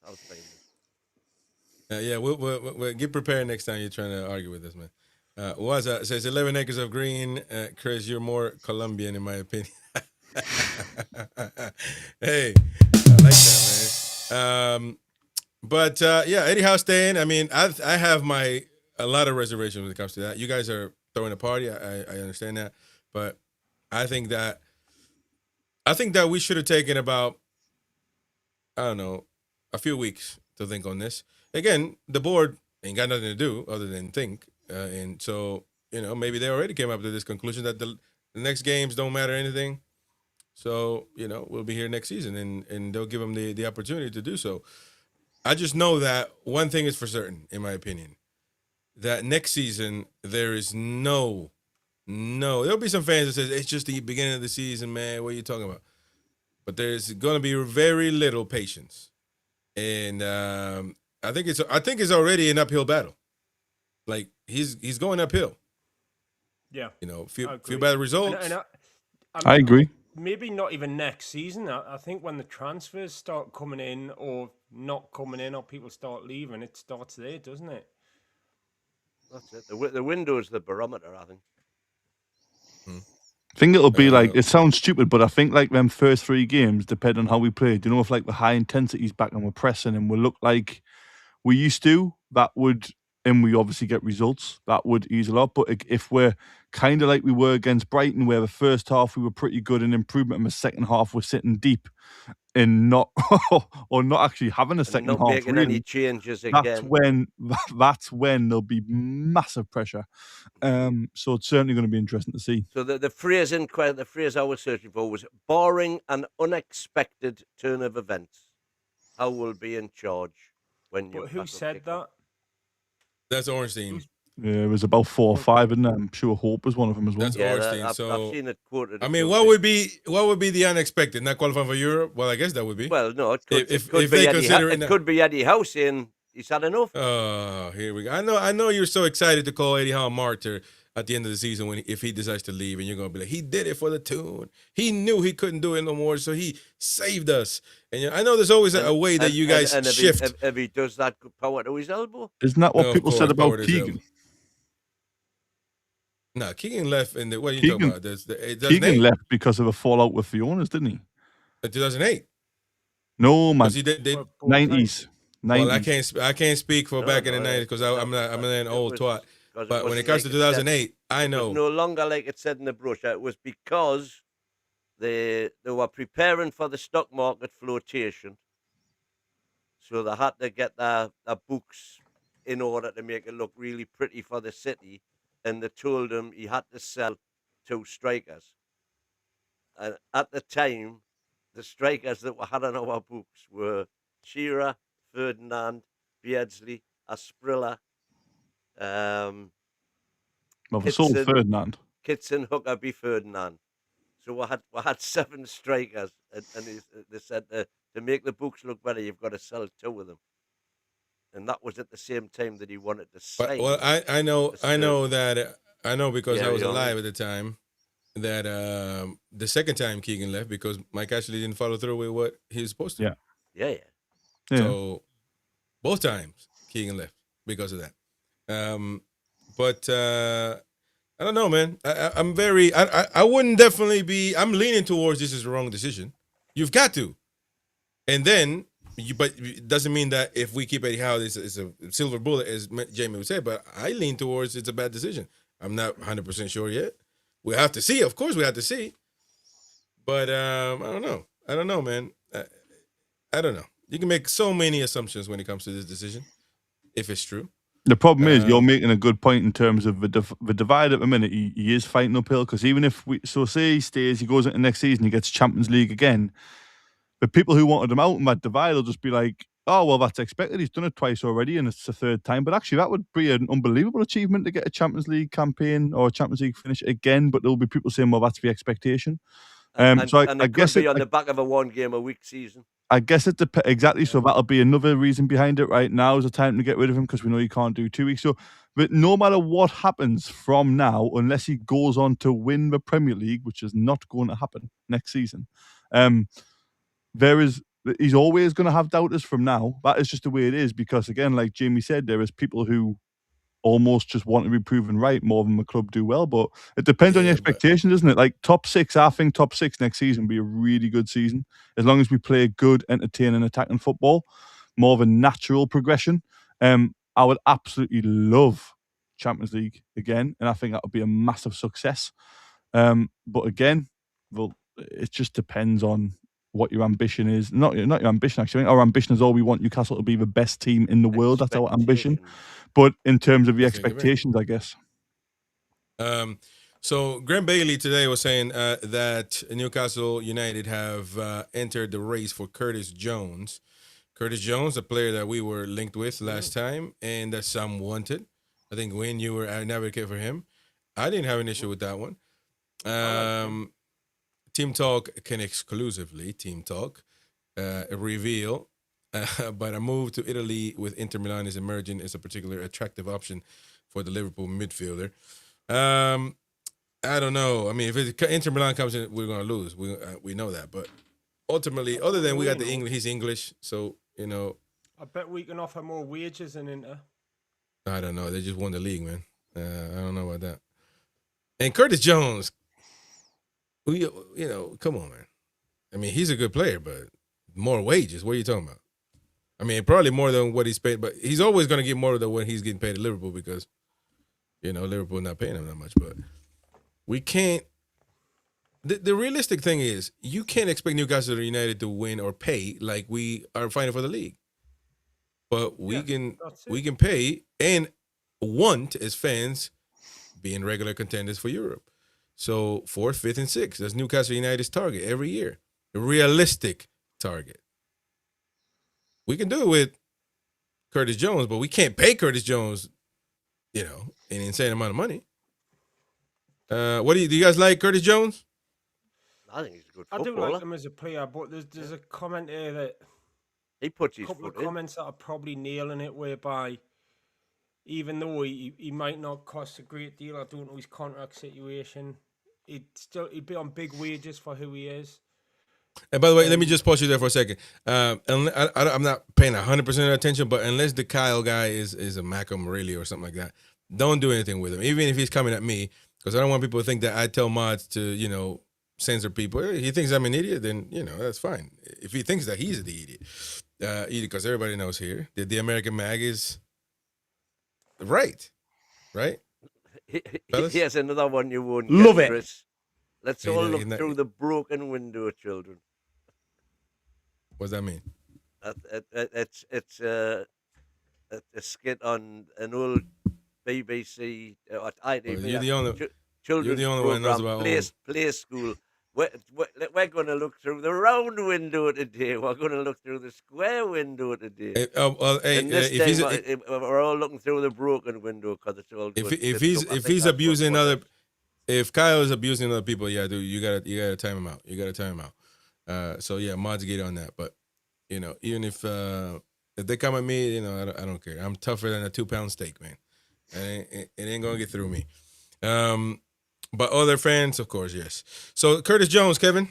We'll get prepared next time you're trying to argue with us, man. Says 11 acres of green. Chris, you're more Colombian in my opinion. Hey, I like that, man. Eddie Howe staying. I have a lot of reservations when it comes to that. You guys are throwing a party. I understand that, but I think that we should have taken about, I don't know, a few weeks to think on this. Again, the board ain't got nothing to do other than think. And so, maybe they already came up to this conclusion that the next games don't matter anything. So, we'll be here next season and they'll give them the opportunity to do so. I just know that one thing is for certain, in my opinion, that next season there is no, there'll be some fans that says it's just the beginning of the season, man. What are you talking about? But there's going to be very little patience. And I think it's already an uphill battle. Like he's going uphill. Yeah. Few bad results. I agree. Maybe not even next season. I think when the transfers start coming in or not coming in or people start leaving, it starts there, doesn't it? That's it. The window is the barometer, I think. I think it'll be it sounds stupid, but I think them first 3 games, depending on how we played, if the high intensity's back and we're pressing and we'll look like we used to, that would and we obviously get results, that would ease a lot. But if we're kind of like we were against Brighton, where the first half we were pretty good in improvement, and the second half we're sitting deep and not or not actually having a second half, not making really, any changes again. That's when there'll be massive pressure. So it's certainly going to be interesting to see. So the phrase I was searching for was barring an unexpected turn of events, Howe will be in charge when you. But who said that? That's Ornstein. Yeah, it was about 4 or 5, and I'm sure Hope was one of them as well. That's Ornstein. I've seen it quoted. I mean, what would be the unexpected? Not qualifying for Europe? Well, I guess that would be. Well, no, it could, if be they Eddie consider it could be Eddie Howe saying he's had enough. Oh, here we go. I know you're so excited to call Eddie Howe a martyr at the end of the season if he decides to leave, and you're gonna be like, he did it for the Toon. He knew he couldn't do it no more, so he saved us. And I know there's always a way that you guys shift. If he does that, power to his elbow. Isn't that what people said about Keegan? No, Keegan left in the. What are you talking about? Keegan left because of a fallout with the owners, didn't he? In 2008. No, man. He did 90s. Well, I can't speak for back in the 90s because I'm an old twat. But when it comes to 2008, I know. It was no longer like it said in the brochure. It was because they were preparing for the stock market flotation. So they had to get their books in order to make it look really pretty for the city. And they told him he had to sell 2 strikers. And at the time, the strikers that we had on our books were Shearer, Ferdinand, Beardsley, Asprilla, well, they sold Ferdinand. Kitson, Huckerby, Ferdinand. So we had 7 strikers, and they said to make the books look better, you've got to sell 2 of them. And that was at the same time that he wanted to sign. Well, I know because I was alive at the time that the second time Keegan left because Mike Ashley didn't follow through with what he was supposed to. Yeah. So both times Keegan left because of that. But I don't know, man. I wouldn't definitely be. I'm leaning towards this is the wrong decision. You've got to, and then. But it doesn't mean that if we keep Eddie Howe, it's a silver bullet, as Jamie would say. But I lean towards it's a bad decision. I'm not 100% sure yet. We have to see. Of course, we have to see. But I don't know. I don't know, man. I don't know. You can make so many assumptions when it comes to this decision, if it's true. The problem is you're making a good point in terms of the divide at the minute. He is fighting uphill because even if say he stays, he goes into next season, he gets Champions League again. But people who wanted him out in that divide will just be like, oh, well, that's expected. He's done it twice already, and it's the 3rd time. But actually, that would be an unbelievable achievement to get a Champions League campaign or a Champions League finish again. But there'll be people saying, well, that's the expectation. I guess could be on the back of a 1-game-a-week season. I guess it depends. Exactly. So that'll be another reason behind it. Right now is the time to get rid of him because we know he can't do 2 weeks. So, but no matter what happens from now, unless he goes on to win the Premier League, which is not going to happen next season, he's always going to have doubters from now. That is just the way it is because, again, like Jamie said, there is people who almost just want to be proven right more than the club do well. But it depends on your expectations, isn't it? Like top 6, I think top 6 next season will be a really good season as long as we play good, entertaining, attacking football, more of a natural progression. I would absolutely love Champions League again, and I think that would be a massive success. But again, well, it just depends on what your ambition is. Not your ambition, actually. I think our ambition is all we want Newcastle to be the best team in the world. That's our ambition. But in terms of the expectations, I guess. So Graham Bailey today was saying that Newcastle United have entered the race for Curtis Jones. Curtis Jones, a player that we were linked with last time and that some wanted. I think, Wyn, you were an advocate for him. I didn't have an issue with that one. Team Talk can exclusively, reveal, but a move to Italy with Inter Milan is emerging as a particularly attractive option for the Liverpool midfielder. I don't know. I mean, if Inter Milan comes in, we're going to lose. We know that. But ultimately, other than we got the English, he's English, so, you know. I bet we can offer more wages than Inter. I don't know. They just won the league, man. I don't know about that. And Curtis Jones, come on, man. I mean, he's a good player, but more wages. What are you talking about? I mean, probably more than what he's paid, but he's always going to get more than what he's getting paid at Liverpool because, Liverpool not paying him that much. But we can't. The realistic thing is you can't expect Newcastle United to win or pay like we are fighting for the league. But we can pay and want as fans being regular contenders for Europe. So 4th, 5th, and 6th. That's Newcastle United's target every year. A realistic target. We can do it with Curtis Jones, but we can't pay Curtis Jones, an insane amount of money. Do you guys like Curtis Jones? I think he's a good footballer. I do like him as a player, but there's a comment here that he puts his couple foot of comments that are probably nailing it, whereby even though he might not cost a great deal, I don't know his contract situation, he'd be on big wages for who he is. And by the way, let me just pause you there for a second. I'm not paying 100% attention, but unless the Kyle guy is a Malcolm really or something like that, don't do anything with him, even if he's coming at me, because I don't want people to think that I tell mods to, censor people. If he thinks I'm an idiot, then, that's fine. If he thinks that he's the idiot, because everybody knows here that the American mag is right? Here's another one you won't love get, it. Chris. Let's all look through the broken window, children. What does that mean? It's a skit on an old BBC or ITV. You're the only children's one that knows about play school. We're going to look through the round window today. We're going to look through the square window today. We're all looking through the broken window because it's all good. If Kyle is abusing other people, yeah, dude, you gotta time him out. You gotta time him out. So yeah, mods get on that. But even if they come at me, I don't care. I'm tougher than a 2-pound steak, man. It ain't gonna get through me. But other fans, of course, yes. So Curtis Jones, Kevin.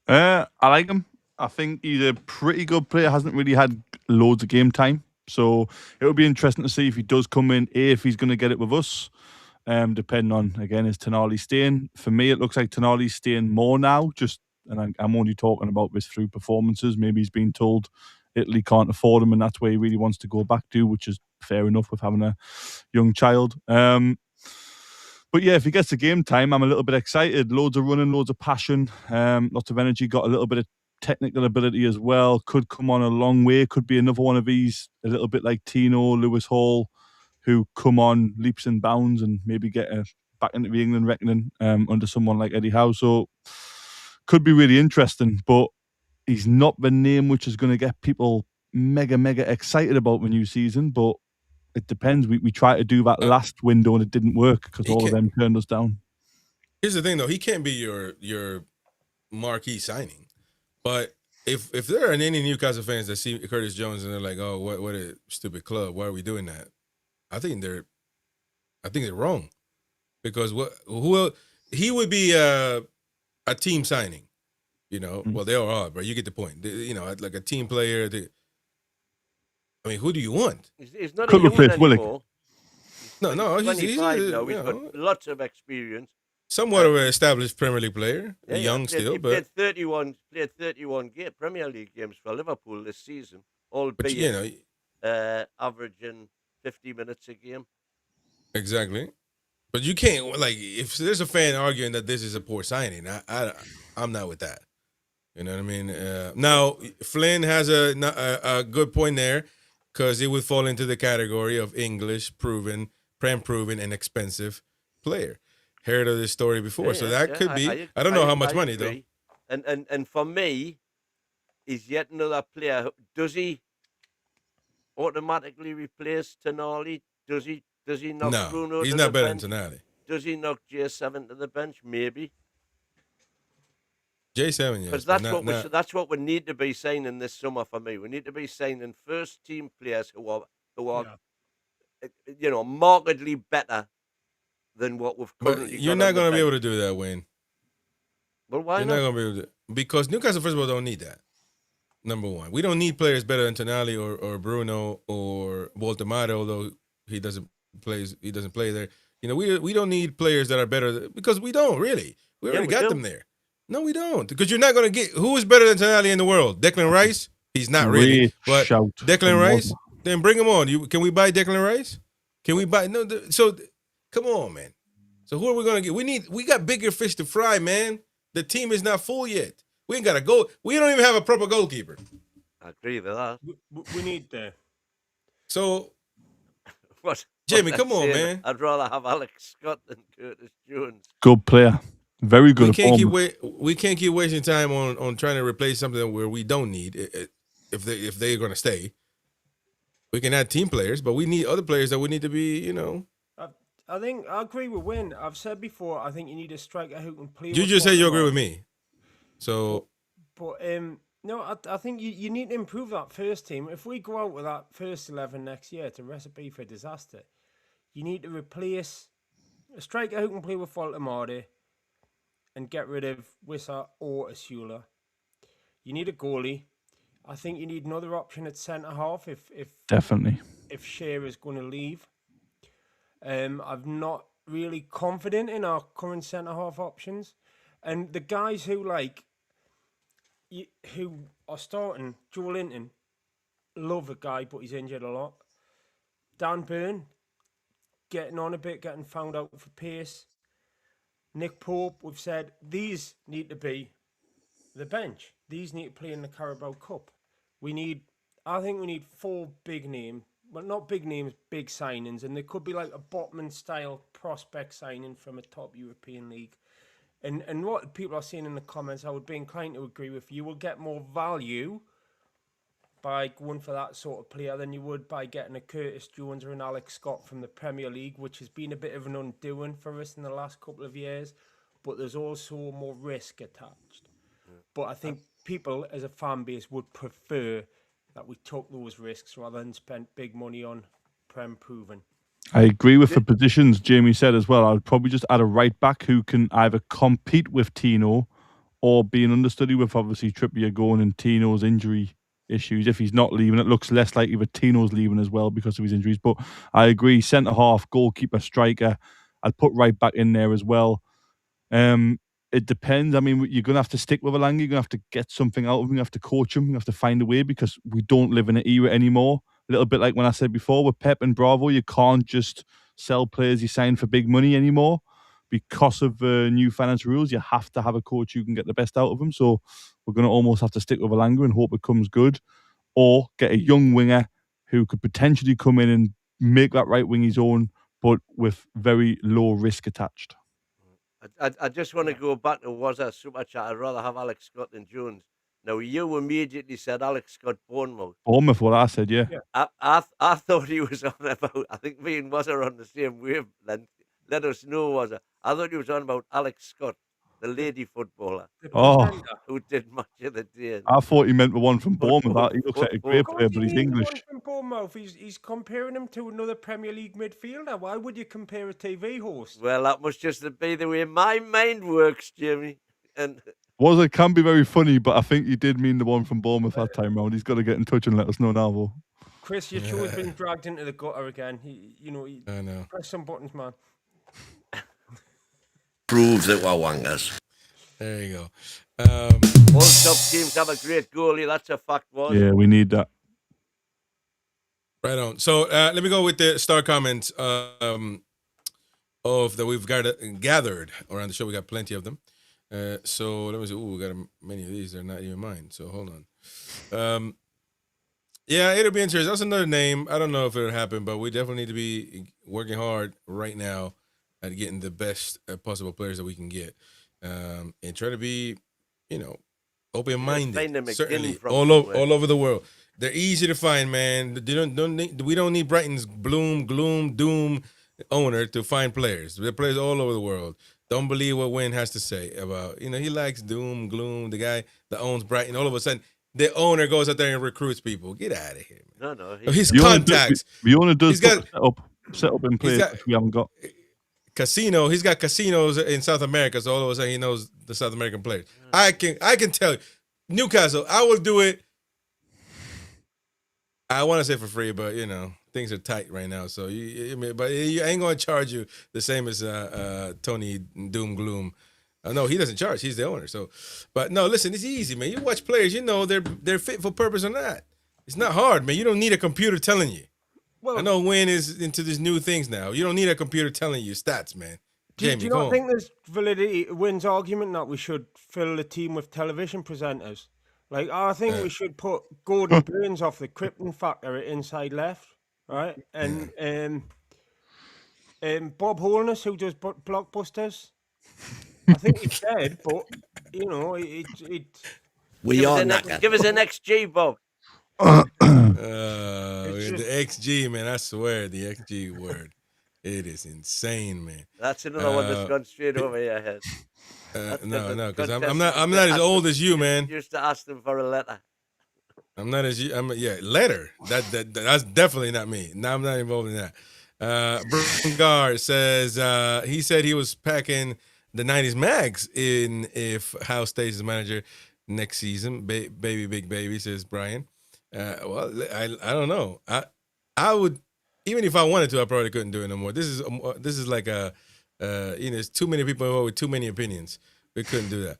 I like him. I think he's a pretty good player. Hasn't really had loads of game time, so it would be interesting to see if he does come in. If he's going to get it with us. Depending on, again, is Tonali staying? For me, it looks like Tonali's staying more now. And I'm only talking about this through performances. Maybe he's been told Italy can't afford him, and that's where he really wants to go back to, which is fair enough with having a young child. But yeah, if he gets the game time, I'm a little bit excited. Loads of running, loads of passion, lots of energy. Got a little bit of technical ability as well. Could come on a long way. Could be another one of these, a little bit like Tino, Lewis Hall, who come on leaps and bounds and maybe get back into the England reckoning under someone like Eddie Howe. So could be really interesting, but he's not the name which is going to get people mega, mega excited about the new season. But it depends. We tried to do that last window and it didn't work because all of them turned us down. Here's the thing, though. He can't be your marquee signing. But if there are any Newcastle fans that see Curtis Jones and they're like, oh, what a stupid club. Why are we doing that? I think they're wrong, because he would be a team signing, Well, they all are, but you get the point. Like a team player. Who do you want? He's not a young anymore. No, he's 25 now. He's got lots of experience. Somewhat of an established Premier League player, young still, he but played 31 Premier League games for Liverpool this season, albeit averaging 50 minutes a game. Exactly. But you can't, if there's a fan arguing that this is a poor signing, I'm not with that. You know what I mean? Now, Flynn has a good point there, because it would fall into the category of English proven, and expensive player. Heard of this story before, so that could be. I don't know how much money, though. And for me, he's yet another player. Does he automatically replace Tonali? Does he knock Bruno? He's not better than Tonali. Does he knock J7 to the bench? Maybe. J7, yes. Because that's what we need to be signing this summer for me. We need to be signing first team players who are markedly better than what we've currently got. You're not going to be able to do that, Wayne. Well, why not? You're not going to be able to, because Newcastle, first of all, don't need that. Number one, we don't need players better than Tonali or Bruno or Voltemade, although he doesn't play there. We don't need players that are better because we don't really. We already got them there. No, we don't, because you're not going to get who is better than Tonali in the world. Declan Rice, He's not ready. But shout Declan Rice, then bring him on. Can we buy Declan Rice? Can we buy? No. So come on, man. So who are we gonna get? We got bigger fish to fry, man. The team is not full yet. We ain't got a goal. We don't even have a proper goalkeeper. I agree with that. We need the. So what? Jamie, come on, man. I'd rather have Alex Scott than Curtis Jones. Good player. Very good. We can't keep wasting time on trying to replace something where we don't need it, if they're going to stay. We can add team players, but we need other players that we need to be, I think I agree with Wyn. I've said before, I think you need a striker who can play. You just said you agree with me. So, but no, I think you need to improve that first team. If we go out with that first 11 next year, it's a recipe for disaster. You need to replace a striker who can play with Faltamare and get rid of Wissa or Asula. You need a goalie. I think you need another option at centre half if definitely if Shearer's going to leave. I'm not really confident in our current centre half options, and the guys who are starting, Joe Linton, love a guy, but he's injured a lot. Dan Burn, getting on a bit, getting found out for pace. Nick Pope, we've said these need to be the bench. These need to play in the Carabao Cup. I think we need 4 big names. Well, not big names, big signings. And there could be like a Botman-style prospect signing from a top European league. And what people are saying in the comments, I would be inclined to agree with. You will get more value by going for that sort of player than you would by getting a Curtis Jones or an Alex Scott from the Premier League, which has been a bit of an undoing for us in the last couple of years. But there's also more risk attached. But I think people as a fan base would prefer that we took those risks rather than spent big money on Prem proven. I agree with the positions Jamie said as well. I would probably just add a right back who can either compete with Tino or be an understudy with obviously Trippier going and Tino's injury issues. If he's not leaving, it looks less likely that Tino's leaving as well because of his injuries. But I agree, centre half, goalkeeper, striker. I'd put right back in there as well. It depends. I mean, you're going to have to stick with Alanga. You're going to have to get something out of him. You have to coach him. You have to find a way because we don't live in an era anymore. A little bit like when I said before with Pep and Bravo, you can't just sell players you sign for big money anymore. Because of new finance rules, you have to have a coach who can get the best out of them. So we're going to almost have to stick with Alanga and hope it comes good, or get a young winger who could potentially come in and make that right wing his own, but with very low risk attached. I just want to go back to Wazza Super Chat. I'd rather have Alex Scott than Jones. Now, you immediately said Alex Scott Bournemouth. Bournemouth, what I said, yeah. I thought he was on about, I think me and Wazza are on the same wavelength. Let us know, Wazza. I thought he was on about Alex Scott, the lady footballer. Who did much of the day. I thought he meant the one from Bournemouth. He looks like a great player, but he's English. From Bournemouth, he's comparing him to another Premier League midfielder. Why would you compare a TV host? Well, that must just be the way my mind works, Jimmy. And it can be very funny, but I think you did mean the one from Bournemouth that time round. He's got to get in touch and let us know now, though. Chris, your show's been dragged into the gutter again. I know. Press some buttons, man. Prove that we're wangers. There you go. All top teams have a great goalie. That's a fact, Yeah, we need that. Right on. So let me go with the star comments of that we've gathered around the show. We got plenty of them. So let me see. We got many of these. They're not even mine. So hold on. Yeah, it'll be interesting. That's another name. I don't know if it'll happen, but we definitely need to be working hard right now at getting the best possible players that we can get, and try to be, open-minded. Certainly, all over the world. They're easy to find, man. We don't need Brighton's gloom, doom owner to find players. There are players all over the world. Don't believe what Wyn has to say about, he likes doom, gloom. The guy that owns Brighton, all of a sudden, the owner goes out there and recruits people. Get out of here, man. No. His contacts. The owner does set up in place, which we haven't got. Casino. He's got casinos in South America, so all of a sudden he knows the South American players. I can tell you, Newcastle, I will do it. I want to say for free, but things are tight right now. So you ain't gonna charge you the same as Tony Doom Gloom No, he doesn't charge. He's the owner. So, but no, listen, it's easy, man. You watch players, you know they're fit for purpose or not. It's not hard, man. You don't need a computer telling you. Well, I know Wyn is into these new things now. You don't need a computer telling you stats, man. Jamie, do you not think there's validity to Wyn's argument that we should fill the team with television presenters? Like, I think we should put Gordon Burns off the Krypton Factor at inside left, right? And Bob Holness, who does blockbusters. I think he's dead, but, you know, We are knackered. Give us an XG, Bob. The XG, man, I swear, the XG word. It is insane, man. That's another one that's gone straight over your head. No, because I'm not as old as you, man. Used to ask them for a letter. I'm not as you. Letter. That's definitely not me. No, I'm not involved in that. Brungard says he said he was packing the 90s mags in if Howe stays as manager next season. Baby, big baby, says Brian. Well, I don't know. I would, even if I wanted to, I probably couldn't do it no more. This is like there's too many people involved with too many opinions. We couldn't do that.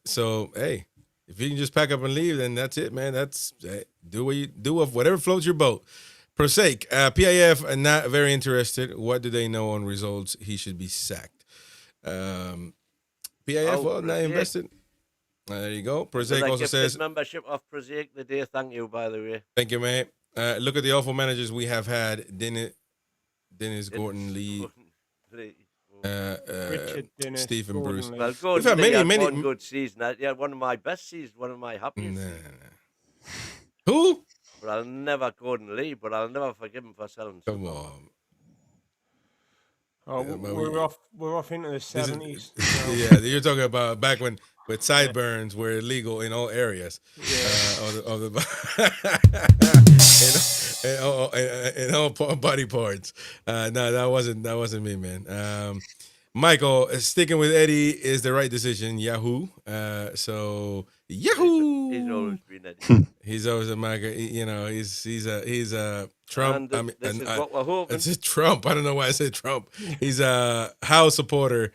So hey, if you can just pack up and leave, then that's it, man. Do what you do, whatever floats your boat. Prosake, PIF are not very interested. What do they know on results? He should be sacked. PIF, not invested. There you go. Prosake also says membership of Prosake the day. Thank you, by the way. Thank you, man. Look at the awful managers we have had. Dennis Gordon, Lee, Richard, Dennis, Stephen Bruce. Well, Gordon Lee had one good season. Yeah, one of my best seasons, one of my happiest. Who? But I'll never Gordon Lee, but I'll never forgive him for selling. Come on. Oh, we're off into the 70s. Yeah, you're talking about back when sideburns were illegal in all areas. In all body parts. No, that wasn't me, man. Michael, sticking with Eddie is the right decision. Yahoo. So Yahoo. He's always been Eddie. He's always a MAGA. You know, he's a Trump. And this is what we're hoping. It's Trump. I don't know why I said Trump. He's a Howe supporter.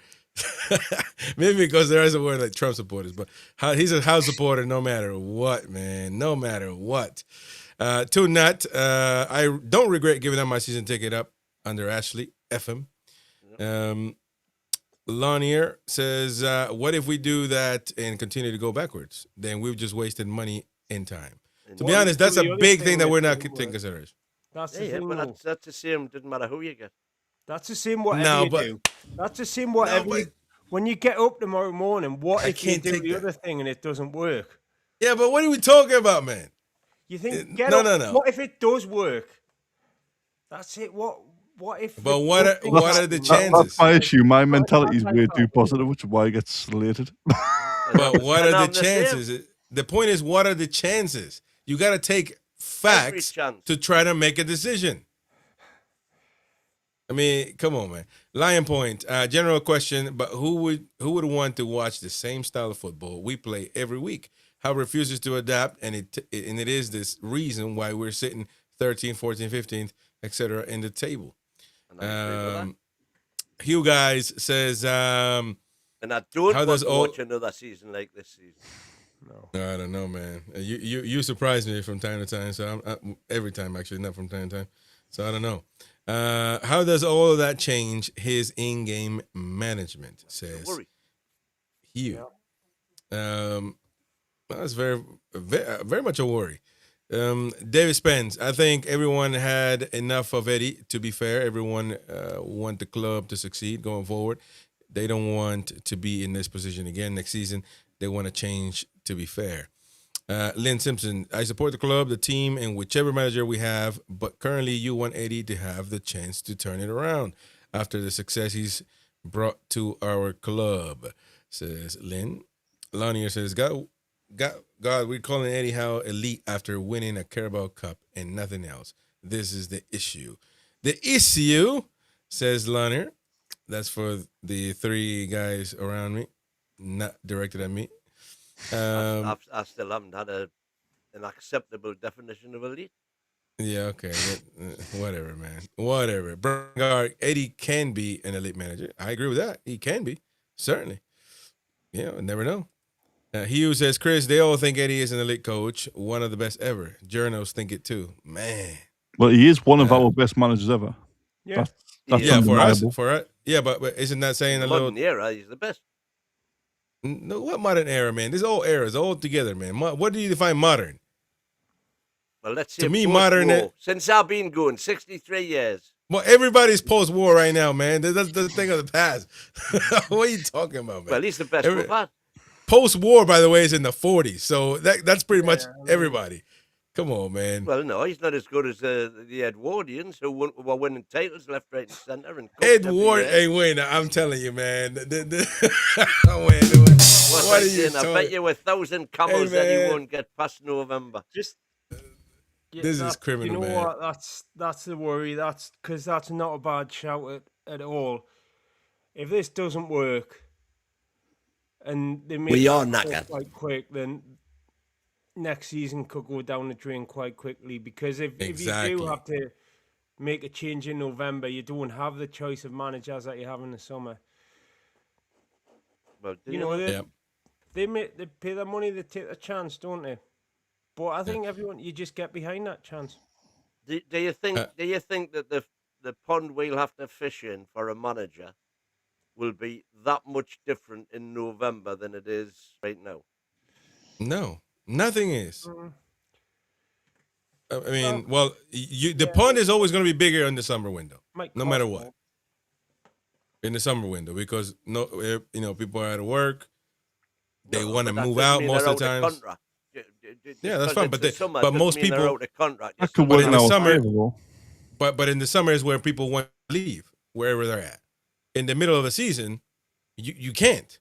Maybe because there is a word like Trump supporters, but he's a Howe supporter no matter what, man. No matter what. Toon Nut, I don't regret giving up my season ticket up under Ashley FM. Lanier says, what if we do that and continue to go backwards? Then we've just wasted money and time. To be honest, that's a big thing that we're not taking consideration. That's the thing. But that's the same. Doesn't matter who you get. That's the same whatever you do. That's the same whatever you... When you get up tomorrow morning, what if you do the other thing and it doesn't work? Yeah, but what are we talking about, man? You think, no. What if it does work? That's it. What if... But what are the chances? That's my issue. My mentality is way too positive, which is why I get slated. But what are the chances? The point is, what are the chances? You got to take facts to try to make a decision. I mean, come on, man. Lion Point, general question, but who would want to watch the same style of football we play every week? How refuses to adapt, and it is this reason why we're sitting 13th, 14th, 15th, etc. in the table. Hugh Guys says, and I don't want to watch another season like this season. No, I don't know, man. You surprise me from time to time. So every time, actually, not from time to time. So I don't know. How does all of that change his in-game management? Says Hugh. That's very, very, very much a worry. David Spence, I think everyone had enough of Eddie. To be fair, everyone want the club to succeed going forward. They don't want to be in this position again next season. They want to change. To be fair, Lynn Simpson, I support the club, the team, and whichever manager we have, but currently you want Eddie to have the chance to turn it around after the success he's brought to our club, says Lynn. Lanier says, God, we're calling Eddie Howe elite after winning a Carabao Cup and nothing else. This is the issue. The issue, says Lanier, that's for the three guys around me, not directed at me. I still haven't had an acceptable definition of elite. Yeah, okay. Whatever, man. Whatever. Bernard, Eddie can be an elite manager. I agree with that. He can be. Certainly. Yeah, never know. Hugh says, Chris, they all think Eddie is an elite coach, one of the best ever. Journos think it too. Man. Well, he is one of our best managers ever. Yeah. That's undeniable. for us. Yeah, but isn't that saying a little... modern era, he's the best. No, what modern era, man? This is all eras, all together, man. What do you define modern? Well, let's say to me, modern... Since I've been going, 63 years. Well, everybody's post-war right now, man. That's the thing of the past. What are you talking about, man? Well, he's the best we've had. Post-war, by the way, is in the 40s, so that's pretty much everybody. Come on, man. Well, no, he's not as good as the Edwardians who were winning titles left, right, and centre. And Edward, hey, Wyn, I'm telling you, man. What are you saying? I bet you 1,000 camels that he won't get past November. This is criminal, man. You know what? That's the worry. That's because that's not a bad shout at all. If this doesn't work, and they make it quite quick, then next season could go down the drain quite quickly. Because if you do have to make a change in November, you don't have the choice of managers that you have in the summer. Well, they pay their money, they take a chance, don't they? But I think you just get behind that chance. Do you think that the pond we'll have to fish in for a manager will be that much different in November than it is right now? No, nothing is. I mean, the pond is always going to be bigger in the summer window, no matter what. In the summer window, because people are out of work, they want to move out most of the time. Yeah, that's fine, but most people are out of contract. But in the summer, but in the summer is where people want to leave wherever they're at. In the middle of the season, you can't.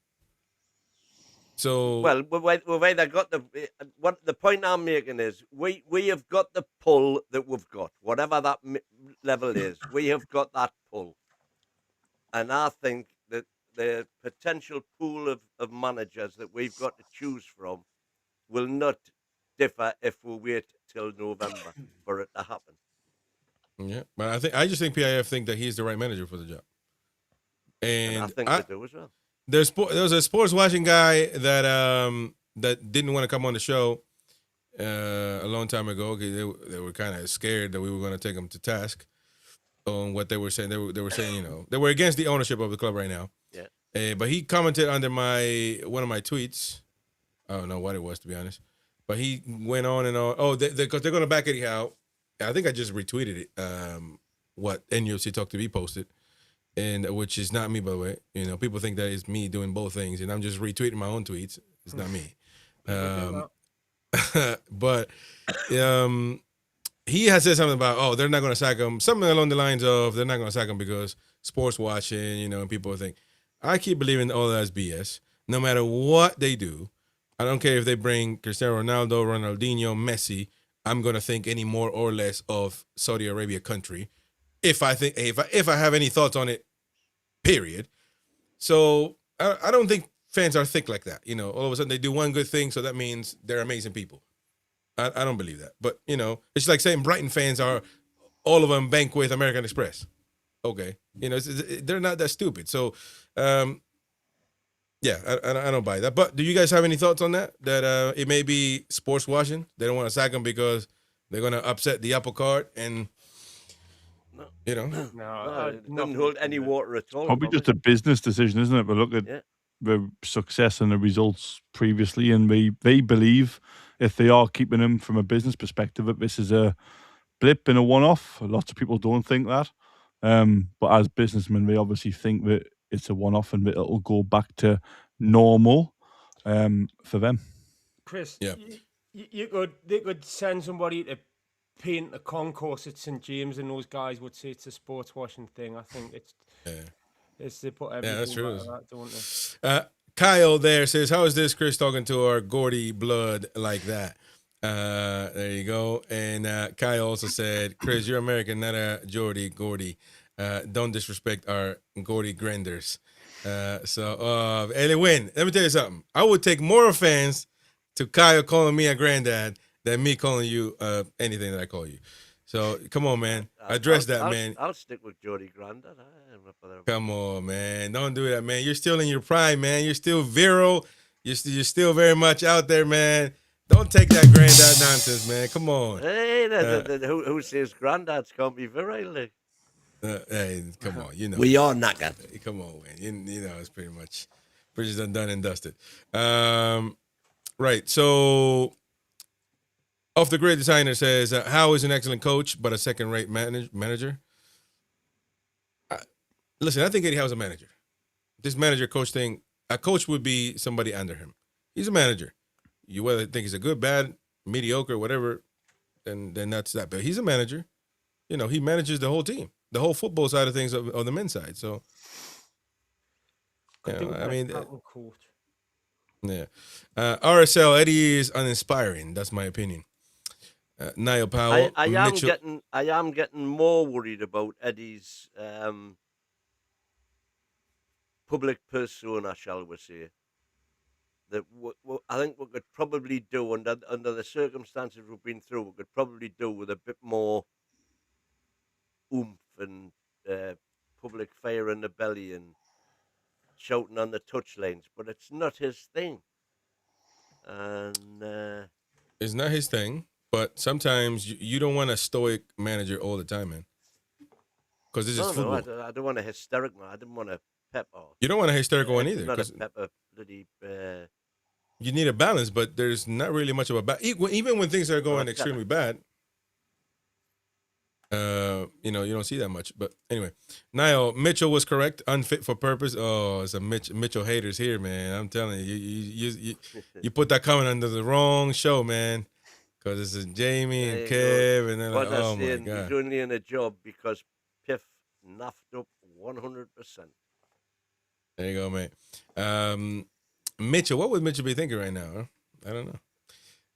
So we've either got the point I'm making is we have got the pull that we've got, whatever that level is. We have got that pull, and I think that the potential pool of managers that we've got to choose from will not differ if we wait till November for it to happen. Yeah, but I just think PIF think that he's the right manager for the job, and I think they do as well. There was a sports watching guy that didn't want to come on the show a long time ago. They were kind of scared that we were going to take him to task on what they were saying. They were saying, they were against the ownership of the club right now. Yeah. But he commented under one of my tweets. I don't know what it was, to be honest. But he went on and on. Oh, because they're going to back Eddie Howe. I think I just retweeted it. What NUFC Talk TV posted. And which is not me, by the way. People think that it's me doing both things, and I'm just retweeting my own tweets. It's not me. But he has said something about, they're not going to sack him. Something along the lines of they're not going to sack him because sports watching, and people think. I keep believing all that's BS. No matter what they do, I don't care if they bring Cristiano Ronaldo, Ronaldinho, Messi. I'm going to think any more or less of Saudi Arabia country. If I have any thoughts on it, period. So I don't think fans are thick like that. All of a sudden they do one good thing, so that means they're amazing people. I don't believe that. But it's like saying Brighton fans are all of them bank with American Express. Okay, they're not that stupid. So, I don't buy that. But do you guys have any thoughts on that? That it may be sports washing. They don't want to sack them because they're going to upset the apple cart and. No, it doesn't hold any water at all. Probably just a business decision, isn't it? But look at the success and the results previously, and they believe if they are keeping him from a business perspective, that this is a blip and a one-off. Lots of people don't think that, but as businessmen, they obviously think that it's a one-off and that it'll go back to normal for them. Chris, they could send somebody to paint the concourse at St. James, and those guys would say it's a sports washing thing. I think it's they put everything that's true. That, don't they? Kyle there says, how is this Chris talking to our Geordie blood like that? There you go. And Kyle also said, Chris, you're American, not a Geordie. Don't disrespect our Geordie granders. Eddie Wyn, let me tell you something. I would take more offense to Kyle calling me a granddad than me calling you anything that I call you. So come on, man. Address that, man. I'll stick with Geordie Grandad. Come on, man. Don't do that, man. You're still in your prime, man. You're still virile. You're still very much out there, man. Don't take that granddad nonsense, man. Come on. Hey, who says granddads can't be virile? Hey, come on. You know. We are knackered. Come on, man. You know, it's pretty much done and dusted. Right. So, Off the Grid Designer says, Howe is an excellent coach, but a second-rate manager. Listen, I think Eddie Howe's a manager. This manager-coach thing, a coach would be somebody under him. He's a manager. You whether think he's a good, bad, mediocre, whatever, then that's that. But he's a manager. You know, he manages the whole team, the whole football side of things of the men's side. So, you know, I mean, yeah. RSL, Eddie is uninspiring. That's my opinion. Niall Powell. I am getting more worried about Eddie's public persona, shall we say. That I think we could probably do under the circumstances we've been through, we could probably do with a bit more oomph and public fire in the belly and shouting on the touchlines. But it's not his thing. And it's not his thing. But sometimes you don't want a stoic manager all the time, man. Because this is football. I don't want a hysteric man. I didn't want a pepper. You don't want a hysterical one either. Not a pepper bloody. You need a balance, but there's not really much of a balance. Even when things are going extremely bad, you know, you don't see that much. But anyway, Niall, Mitchell was correct. Unfit for purpose. Oh, it's a Mitchell haters here, man. I'm telling you, you put that comment under the wrong show, man. Because it's a Jamie and Kev, and they're like, oh my God. He's only in a job because Piff naffed up 100%. There you go, mate. Mitchell, what would Mitchell be thinking right now? Huh? I don't know.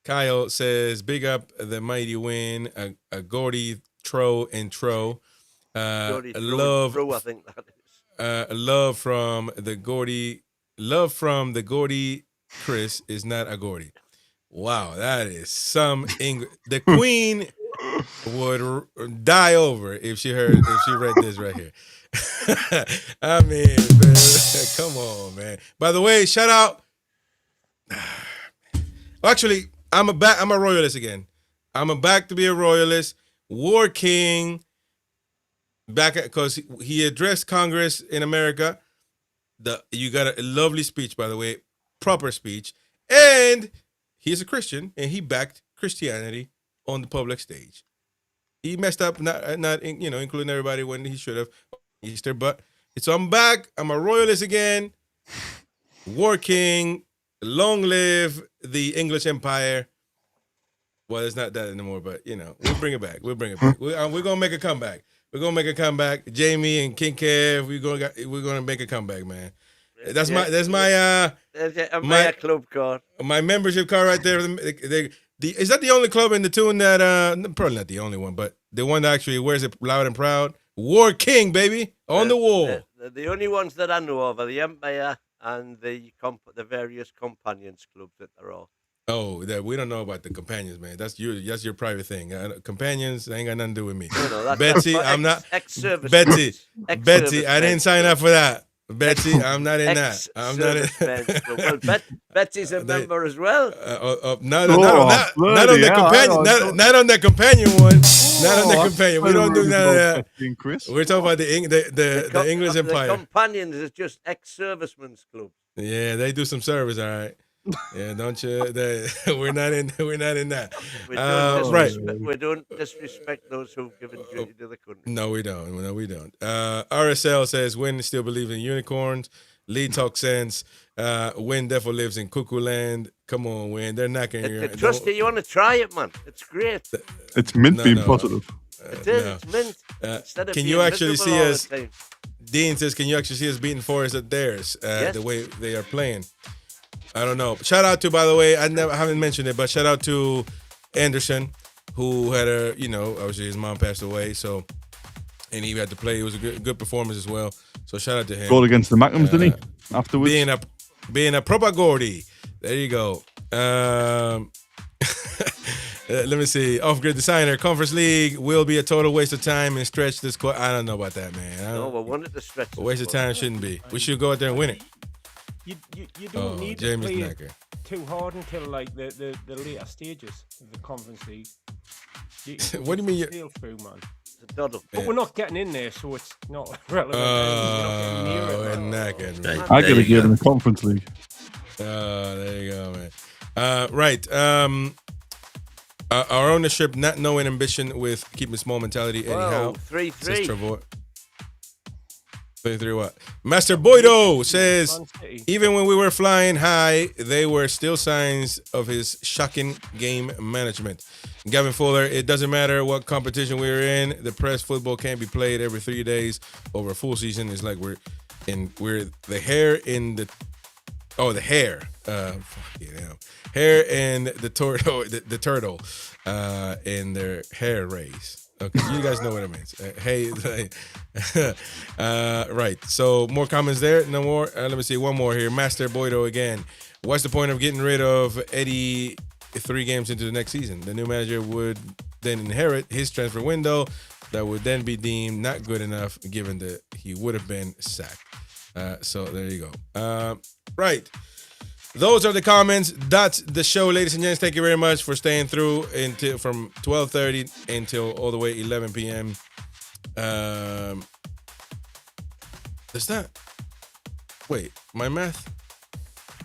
Kyle says, big up the Mighty Wyn, a Geordie Tro intro. Love, I think that is. Love from the Geordie Chris is not a Geordie. Wow, that is some English. The Queen would die over if she read this right here. I mean, man, come on, man. By the way, shout out. Actually, I'm a royalist again. I'm back to be a royalist. War King. Back because he addressed Congress in America. You got a lovely speech, by the way, proper speech, and he's a Christian, and he backed Christianity on the public stage. He messed up, not including everybody when he should have Easter, but so I'm back. I'm a royalist again. War King, long live the English Empire. Well, it's not that anymore, but we'll bring it back. We're gonna make a comeback. We're gonna make a comeback. Jamie and King Kev, we're gonna make a comeback, man. That's my club card. My membership card right there. Is that the only club in the Toon that probably not the only one, but the one that actually wears it loud and proud? War King, baby, on the wall. The only ones that I know of are the Empire and the various companions clubs that they're all. Oh, we don't know about the companions, man. That's your private thing. Companions ain't got nothing to do with me. No, Betsy, I'm not. Ex-service. Betsy, I didn't sign up for that. Betsy, I'm not in that. I'm not in. Well, Betsy's a member as well. Not on the companion. Not on the companion one. Not on the companion. We don't do none of that. Chris. We're talking about the English Empire. The companions is just ex-servicemen's club. Yeah, they do some service, all right. Yeah, don't you? We're not in that. We don't disrespect those who've given duty to the country. No, we don't. RSL says Wyn still believes in unicorns. Lee talks sense. Wyn definitely lives in cuckoo land. Come on, Wyn. They're not going to. Trust you. You want to try it, man? It's great. It's mint being positive. It is. It's mint. Instead of can you actually see us? Dean says, can you actually see us beating Forest at theirs? Yes. The way they are playing. I don't know. Shout out to, by the way, I haven't mentioned it, but shout out to Anderson, who had obviously his mom passed away, and he had to play. It was a good performance as well. So shout out to him. Goal against the Macklams, didn't he? Afterwards, being a proper Geordie. There you go. Let me see. Off-grid designer. Conference League will be a total waste of time and stretch this. I don't know about that, man. No, we wanted to stretch. A waste of time shouldn't be. We should go out there and win it. You don't need to James play Knacker. too hard until like the later stages of the Conference League. What do you mean? Sail through, man. It's a doddle. But we're not getting in there, so it's not relevant. I get a gear in the Conference League. There you go, man. Right. Our ownership, not knowing ambition with keeping small mentality. Eddie Howe. 3-3. 3-3 what? Master Boydo says, even when we were flying high, they were still signs of his shocking game management. Gavin Fuller, it doesn't matter what competition we're in. The press football can't be played every 3 days over a full season. It's like we're the hair in the hair. Hair and the turtle in their hair race. Okay, you guys know what it means. Right. So more comments there. No more. Let me see one more here. Master Boydo again. What's the point of getting rid of Eddie 3 games into the next season? The new manager would then inherit his transfer window that would then be deemed not good enough, given that he would have been sacked. So there you go. Right. Those are the comments. That's the show, ladies and gents. Thank you very much for staying through until from 12:30 until all the way 11 p.m. Is that? Wait, my math?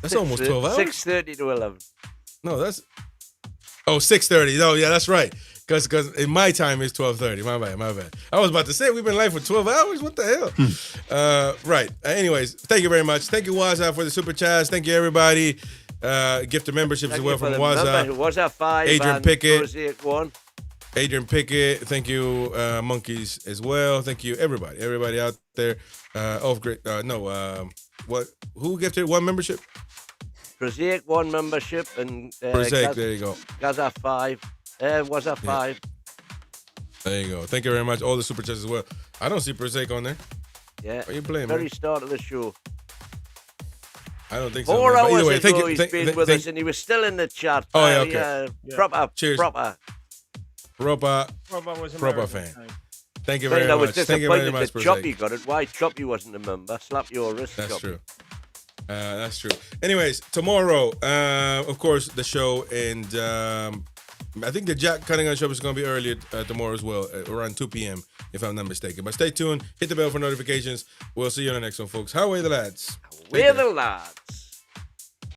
That's almost 12 hours. 6:30 to 11. No, that's 6:30. No, yeah, that's right. Because in my time it's 12:30. My bad. I was about to say we've been live for 12 hours. What the hell? Right. Anyways, thank you very much. Thank you, Waza, for the super chats. Thank you, everybody. Gift of memberships as well from Waza. Waza 5. Adrian Pickett. 1. Adrian Pickett. Thank you, Monkeys as well. Thank you, everybody out there. What? Who gifted 1 membership? Prosaic 1 membership and Prosaic. There you go. Gaza 5. Was that 5? There you go. Thank you very much. All the super chats as well. I don't see Prosaic on there. Yeah. Are you playing, Very man? start of the show. I don't think so. 4 man. hours Way, ago he's been with us and he was still in the chat. Oh, yeah, okay. Proper. Cheers. Proper fan. Thank you very much. Thank you very much, Prosaic. Choppy got it. Why Choppy wasn't a member? Slap your wrist, That's Choppy. true. That's true. Anyways, tomorrow, of course, the show, and I think the Jack Cunningham show is going to be earlier tomorrow as well, around 2 p.m., if I'm not mistaken. But stay tuned. Hit the bell for notifications. We'll see you on the next one, folks. How are the lads? We're the lads.